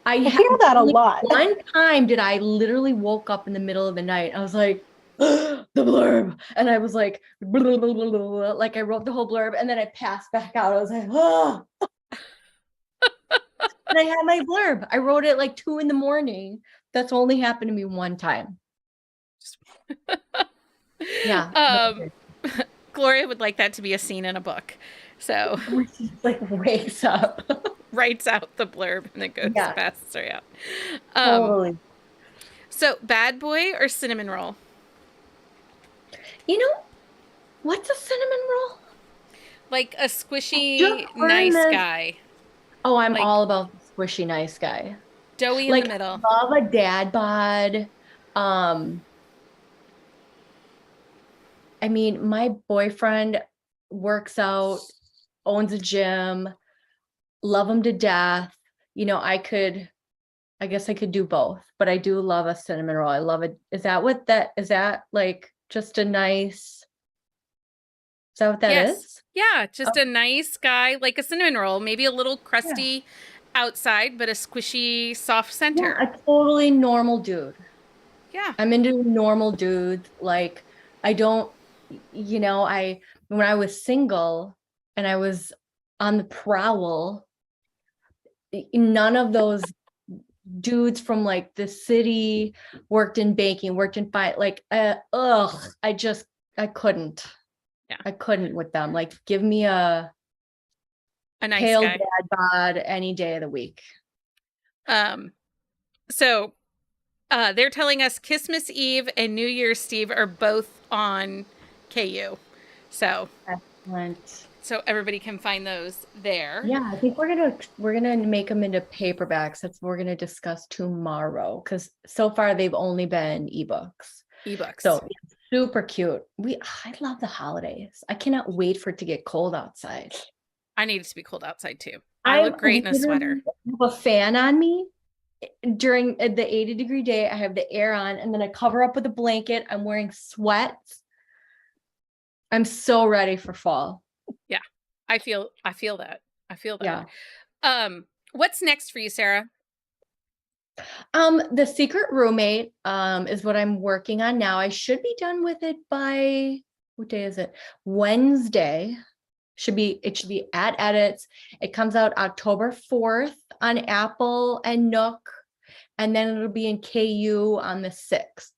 I hear that a lot. One time did I literally woke up in the middle of the night. I was like, the blurb. And I was like, blah, blah, blah, blah, blah. Like I wrote the whole blurb and then I passed back out. I was like, oh. And I had my blurb. I wrote it like 2 a.m. That's only happened to me one time. Yeah. Gloria would like that to be a scene in a book. So like wakes up, writes out the blurb, and then goes passes her out. Totally. So bad boy or cinnamon roll? What's a cinnamon roll? Like a squishy, nice guy. Oh, I'm all about squishy, nice guy. Doughy in the middle. I love a dad bod. I mean, my boyfriend works out, owns a gym, love him to death. You know, I guess I could do both, but I do love a cinnamon roll. I love it. Is that like just a nice, is that what that Yes. is? Yeah, just a nice guy, like a cinnamon roll, maybe a little crusty outside, but a squishy, soft center. Yeah, a totally normal dude. Yeah. I'm into normal dudes. Like, I don't, you know, when I was single and I was on the prowl, none of those dudes from like the city worked in banking, worked in like, I couldn't. Yeah. I couldn't with them. Like, give me a nice pale guy. dad bod any day of the week. So they're telling us Christmas Eve and New Year's Eve are both on KU. So excellent. So everybody can find those there. Yeah, I think we're gonna make them into paperbacks. That's what we're gonna discuss tomorrow, because so far they've only been ebooks. So super cute. I love the holidays. I cannot wait for it to get cold outside. I need it to be cold outside too. I look great in a sweater. I have a fan on me during the 80-degree day. I have the air on, and then I cover up with a blanket. I'm wearing sweats. I'm so ready for fall. Yeah, I feel that. Yeah. What's next for you, Sarah? The Secret Roommate is what I'm working on now. I should be done with it by, what day is it? Wednesday. It should be at edits. It comes out October 4th on Apple and Nook, and then it'll be in KU on the 6th.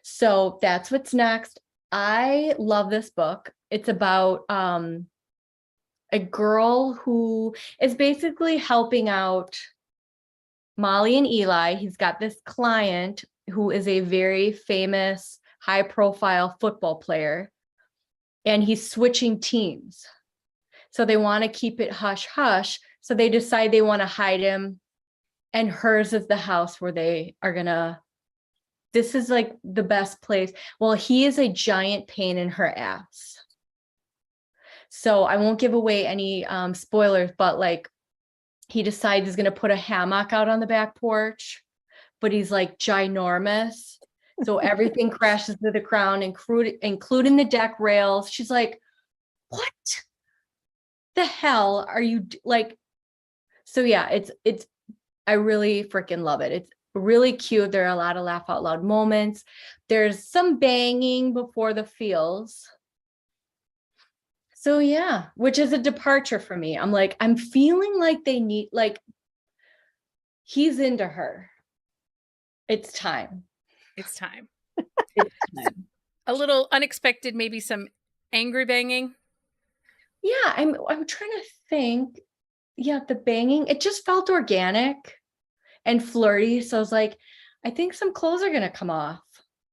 So that's what's next. I love this book. It's about a girl who is basically helping out Molly and Eli. He's got this client who is a very famous, high-profile football player, and he's switching teams. So they want to keep it hush-hush. So they decide they want to hide him, and hers is the house where they are gonna. This is like the best place. Well, he is a giant pain in her ass. So I won't give away any spoilers, but like, he decides he's going to put a hammock out on the back porch, but he's like ginormous. So everything crashes to the ground, including the deck rails. She's like, what the hell are you like? So yeah, it's, I really freaking love it. It's really cute. There are a lot of laugh out loud moments. There's some banging before the feels. So yeah, which is a departure for me. I'm like, I'm feeling like they need, like, he's into her. It's time. It's time. It's time. A little unexpected, maybe some angry banging. Yeah, I'm trying to think. Yeah, the banging, it just felt organic and flirty. So I was like, I think some clothes are gonna come off.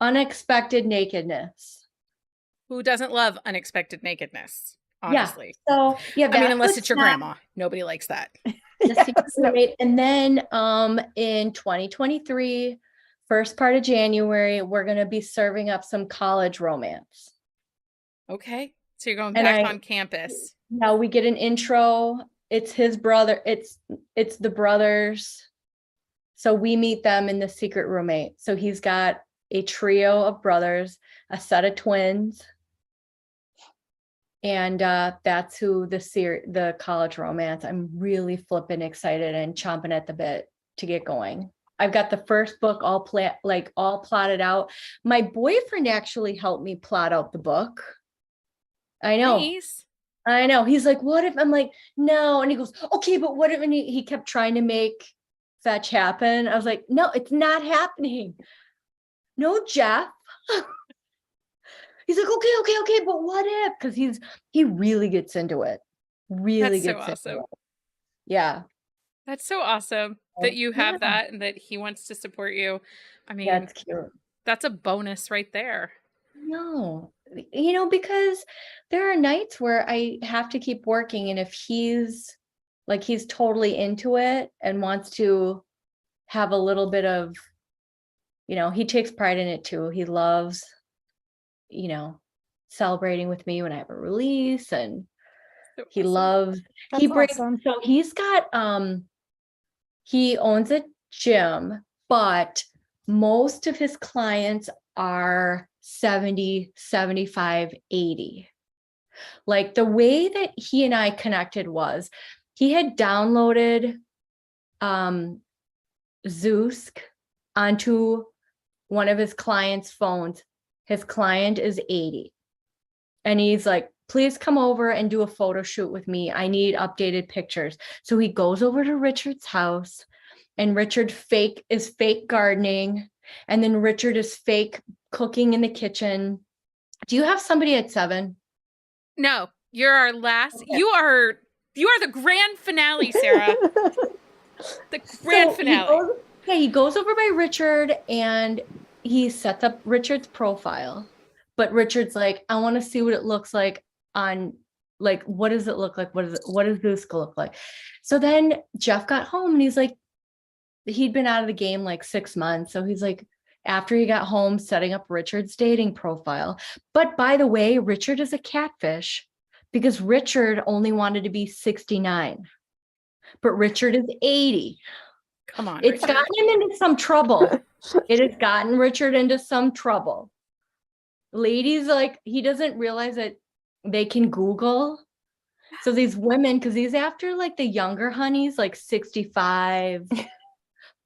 Unexpected nakedness. Who doesn't love unexpected nakedness? Honestly. Yeah. So yeah, I mean, unless it's your grandma. Nobody likes that. And then in 2023, first part of January, we're gonna be serving up some college romance. Okay. So you're going back on campus. Now we get an intro. It's his brother, it's the brothers. So we meet them in the Secret Roommate. So he's got a trio of brothers, a set of twins. And that's who the college romance. I'm really flipping excited and chomping at the bit to get going. I've got the first book all plotted out. My boyfriend actually helped me plot out the book. I know. Nice. I know. He's like, what if? I'm like, no. And he goes, okay, but what if? And he kept trying to make fetch happen. I was like, no, it's not happening. No, Jeff. He's like, okay, but what if? Because he really gets into it. Really gets into it. Yeah. That's so awesome that you have that and that he wants to support you. I mean, that's cute. That's a bonus right there. No, because there are nights where I have to keep working, and if he's totally into it and wants to have a little bit of, he takes pride in it too. He loves, celebrating with me when I have a release, and he awesome. loves, That's he brings, awesome. so he's got, he owns a gym, but most of his clients are 70, 75, 80. Like the way that he and I connected was he had downloaded Zoosk onto one of his clients' phones. His client is 80. And he's like, please come over and do a photo shoot with me. I need updated pictures. So he goes over to Richard's house, and Richard is fake gardening. And then Richard is fake cooking in the kitchen. Do you have somebody at 7? No, you're our last. Okay. You are the grand finale, Sarah. The grand finale. He goes over by Richard and he sets up Richard's profile. But Richard's like, I want to see what it looks like on, like, what does it look like? What does this look like? So then Jeff got home and he's like, he'd been out of the game like 6 months. So he's like, after he got home, setting up Richard's dating profile. But by the way, Richard is a catfish because Richard only wanted to be 69, but Richard is 80. Come on. It's gotten him into some trouble. It has gotten Richard into some trouble. Ladies, like, he doesn't realize that they can Google. So these women, because he's after like the younger honeys, like 65.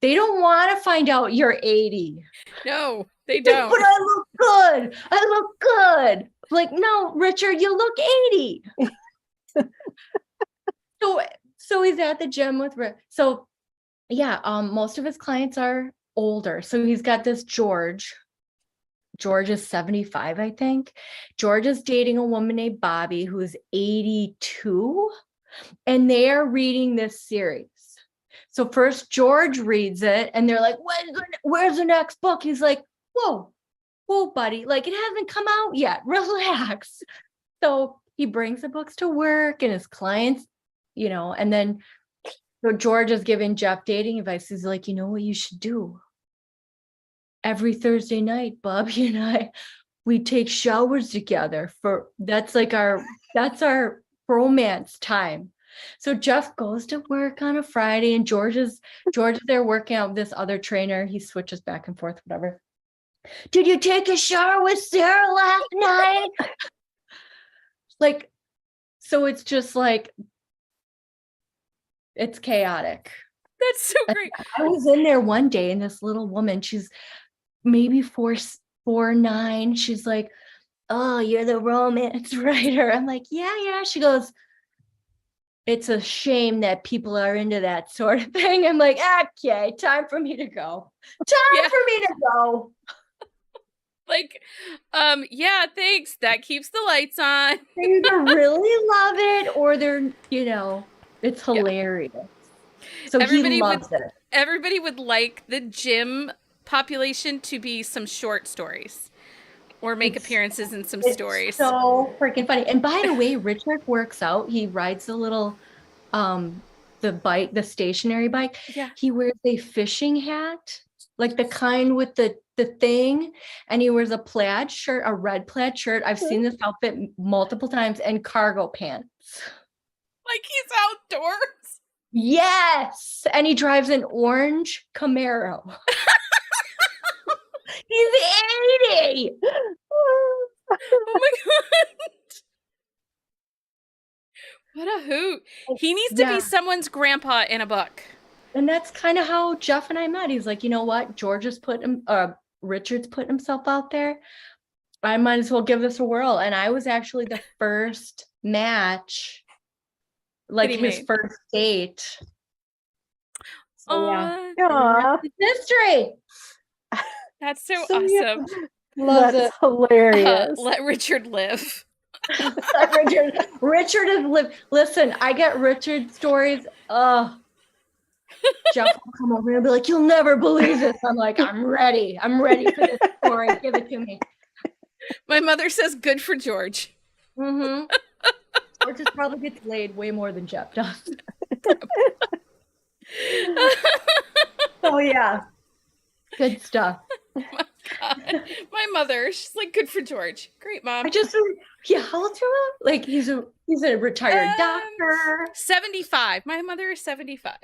They don't want to find out you're 80. No, they don't. But I look good. I look good. Like, no, Richard, you look 80. So he's at the gym with Rick. So yeah, most of his clients are older. So he's got this George. George is 75, I think. George is dating a woman named Bobby who is 82. And they are reading this series. So first George reads it and they're like, where's the next book? He's like, whoa, buddy. Like, it hasn't come out yet. Relax. So he brings the books to work and his clients, and then so George is giving Jeff dating advice. He's like, you know what you should do? Every Thursday night, Bobby and I, we take showers together that's our romance time. So Jeff goes to work on a Friday and George is there working out with this other trainer. He switches back and forth, whatever. Did you take a shower with Sarah last night? Like, so it's just like, it's chaotic. That's so great. I was in there one day and this little woman, she's maybe 4'9". She's like, oh, you're the romance writer. I'm like, yeah. She goes, it's a shame that people are into that sort of thing. I'm like, okay, time for me to go. Like, yeah, thanks. That keeps the lights on. They either really love it or they're, it's hilarious. Yeah. So he loves it. Everybody would like the gym population to be some short stories or make appearances in some stories. So freaking funny. And by the way, Richard works out. He rides the little, the stationary bike. Yeah. He wears a fishing hat, like the kind with the thing. And he wears a red plaid shirt. I've seen this outfit multiple times, and cargo pants. Like he's outdoors. Yes. And he drives an orange Camaro. He's 80. Oh my God. What a hoot. He needs to be someone's grandpa in a book. And that's kind of how Jeff and I met. He's like, you know what? Richard's putting himself out there. I might as well give this a whirl. And I was actually the first match, like his first date. So, yeah. History. That's so awesome. That's hilarious. Let Richard live. Richard has lived. Listen, I get Richard stories. Jeff will come over and be like, you'll never believe this. I'm like, I'm ready. I'm ready for this story. Give it to me. My mother says good for George. Mm-hmm. George just probably gets laid way more than Jeff does. Oh yeah. Good stuff. My my mother. She's like, good for George. Great, Mom. How old's your mom? Like he's a retired doctor. 75. My mother is 75.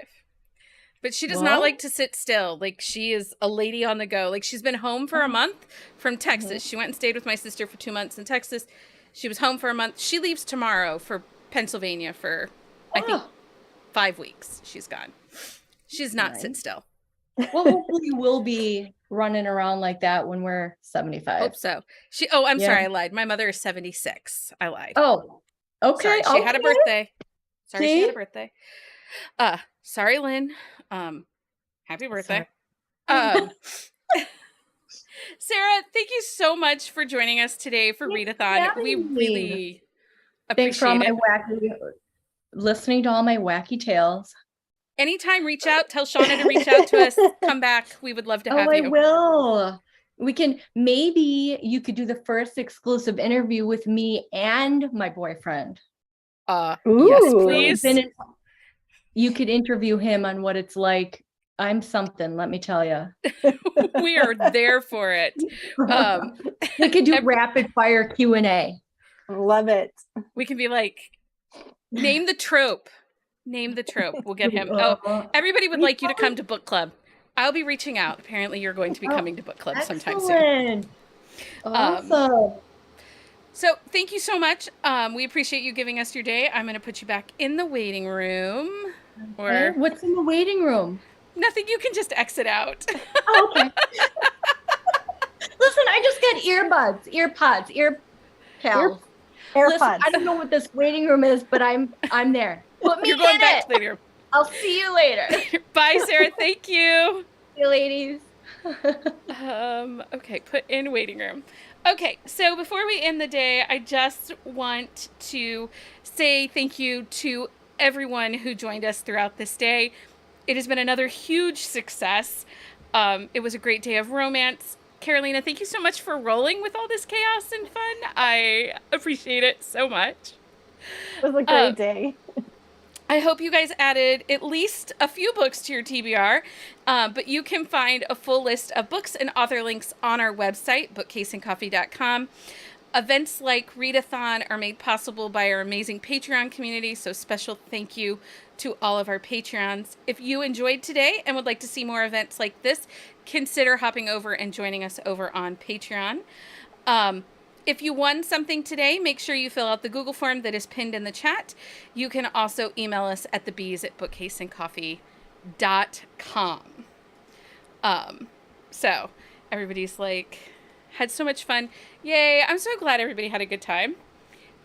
But she does not like to sit still. Like, she is a lady on the go. Like, she's been home for a month from Texas. She went and stayed with my sister for 2 months in Texas. She was home for a month. She leaves tomorrow for Pennsylvania for, I think, 5 weeks. She's gone. She's not sit still. Well, hopefully we'll be running around like that when we're 75. Hope so. I'm sorry, I lied. My mother is 76. I lied. Oh, okay. Sorry, she had a birthday. Sorry, she had a birthday. Sorry, Lynn. Happy birthday. Sarah, thank you so much for joining us today for Read-a-thon. We really Thanks for all appreciate my listening to all my wacky tales. Anytime, reach out. Tell Shauna to reach out to us. Come back. We would love to have you. I will. Maybe you could do the first exclusive interview with me and my boyfriend. Yes, please. Then you could interview him on what it's like. I'm something, let me tell you. We are there for it. We could do rapid fire Q&A. Love it. We can be like, name the trope. Name the trope. We'll get him. Oh, everybody would like you to come to book club. I'll be reaching out. Apparently, you're going to be coming to book club sometime soon. Awesome. So thank you so much. We appreciate you giving us your day. I'm going to put you back in the waiting room. Or what's in the waiting room? Nothing. You can just exit out. Oh, okay. Listen, I just got earpods, ear pals. Listen, I don't know what this waiting room is, but I'm there. Put me You're going in back it. to the room. I'll see you later. Bye, Sarah. Thank you. See you, ladies. Okay, put in waiting room. Okay, so before we end the day, I just want to say thank you to everyone who joined us throughout this day. It has been another huge success. It was a great day of romance. Carolina, thank you so much for rolling with all this chaos and fun. I appreciate it so much. It was a great day. I hope you guys added at least a few books to your TBR, but you can find a full list of books and author links on our website, bookcaseandcoffee.com. Events like Read-a-thon are made possible by our amazing Patreon community, so special thank you to all of our Patreons. If you enjoyed today and would like to see more events like this, consider hopping over and joining us over on Patreon. If you won something today, make sure you fill out the Google form that is pinned in the chat. You can also email us at thebees@bookcaseandcoffee.com. So everybody's like, had so much fun. Yay. I'm so glad everybody had a good time.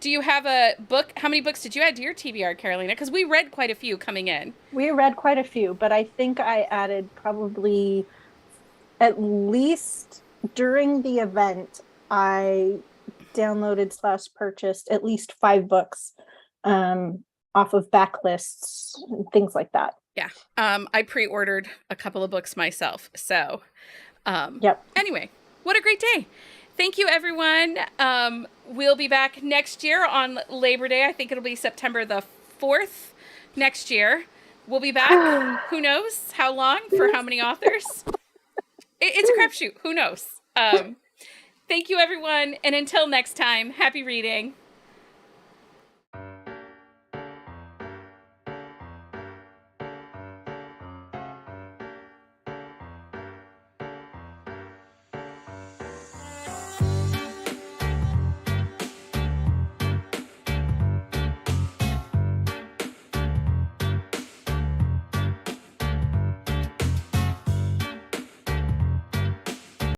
Do you have a book? How many books did you add to your TBR, Carolina? Because we read quite a few coming in. We read quite a few, but I think I added probably at least during the event, I downloaded/purchased at least 5 books off of backlists and things like that. Yeah. I pre-ordered a couple of books myself. So, Anyway, what a great day. Thank you, everyone. We'll be back next year on Labor Day. I think it'll be September the 4th next year. We'll be back. Who knows how long, for how many authors? It's a crapshoot. Who knows? Thank you, everyone. And until next time, happy reading.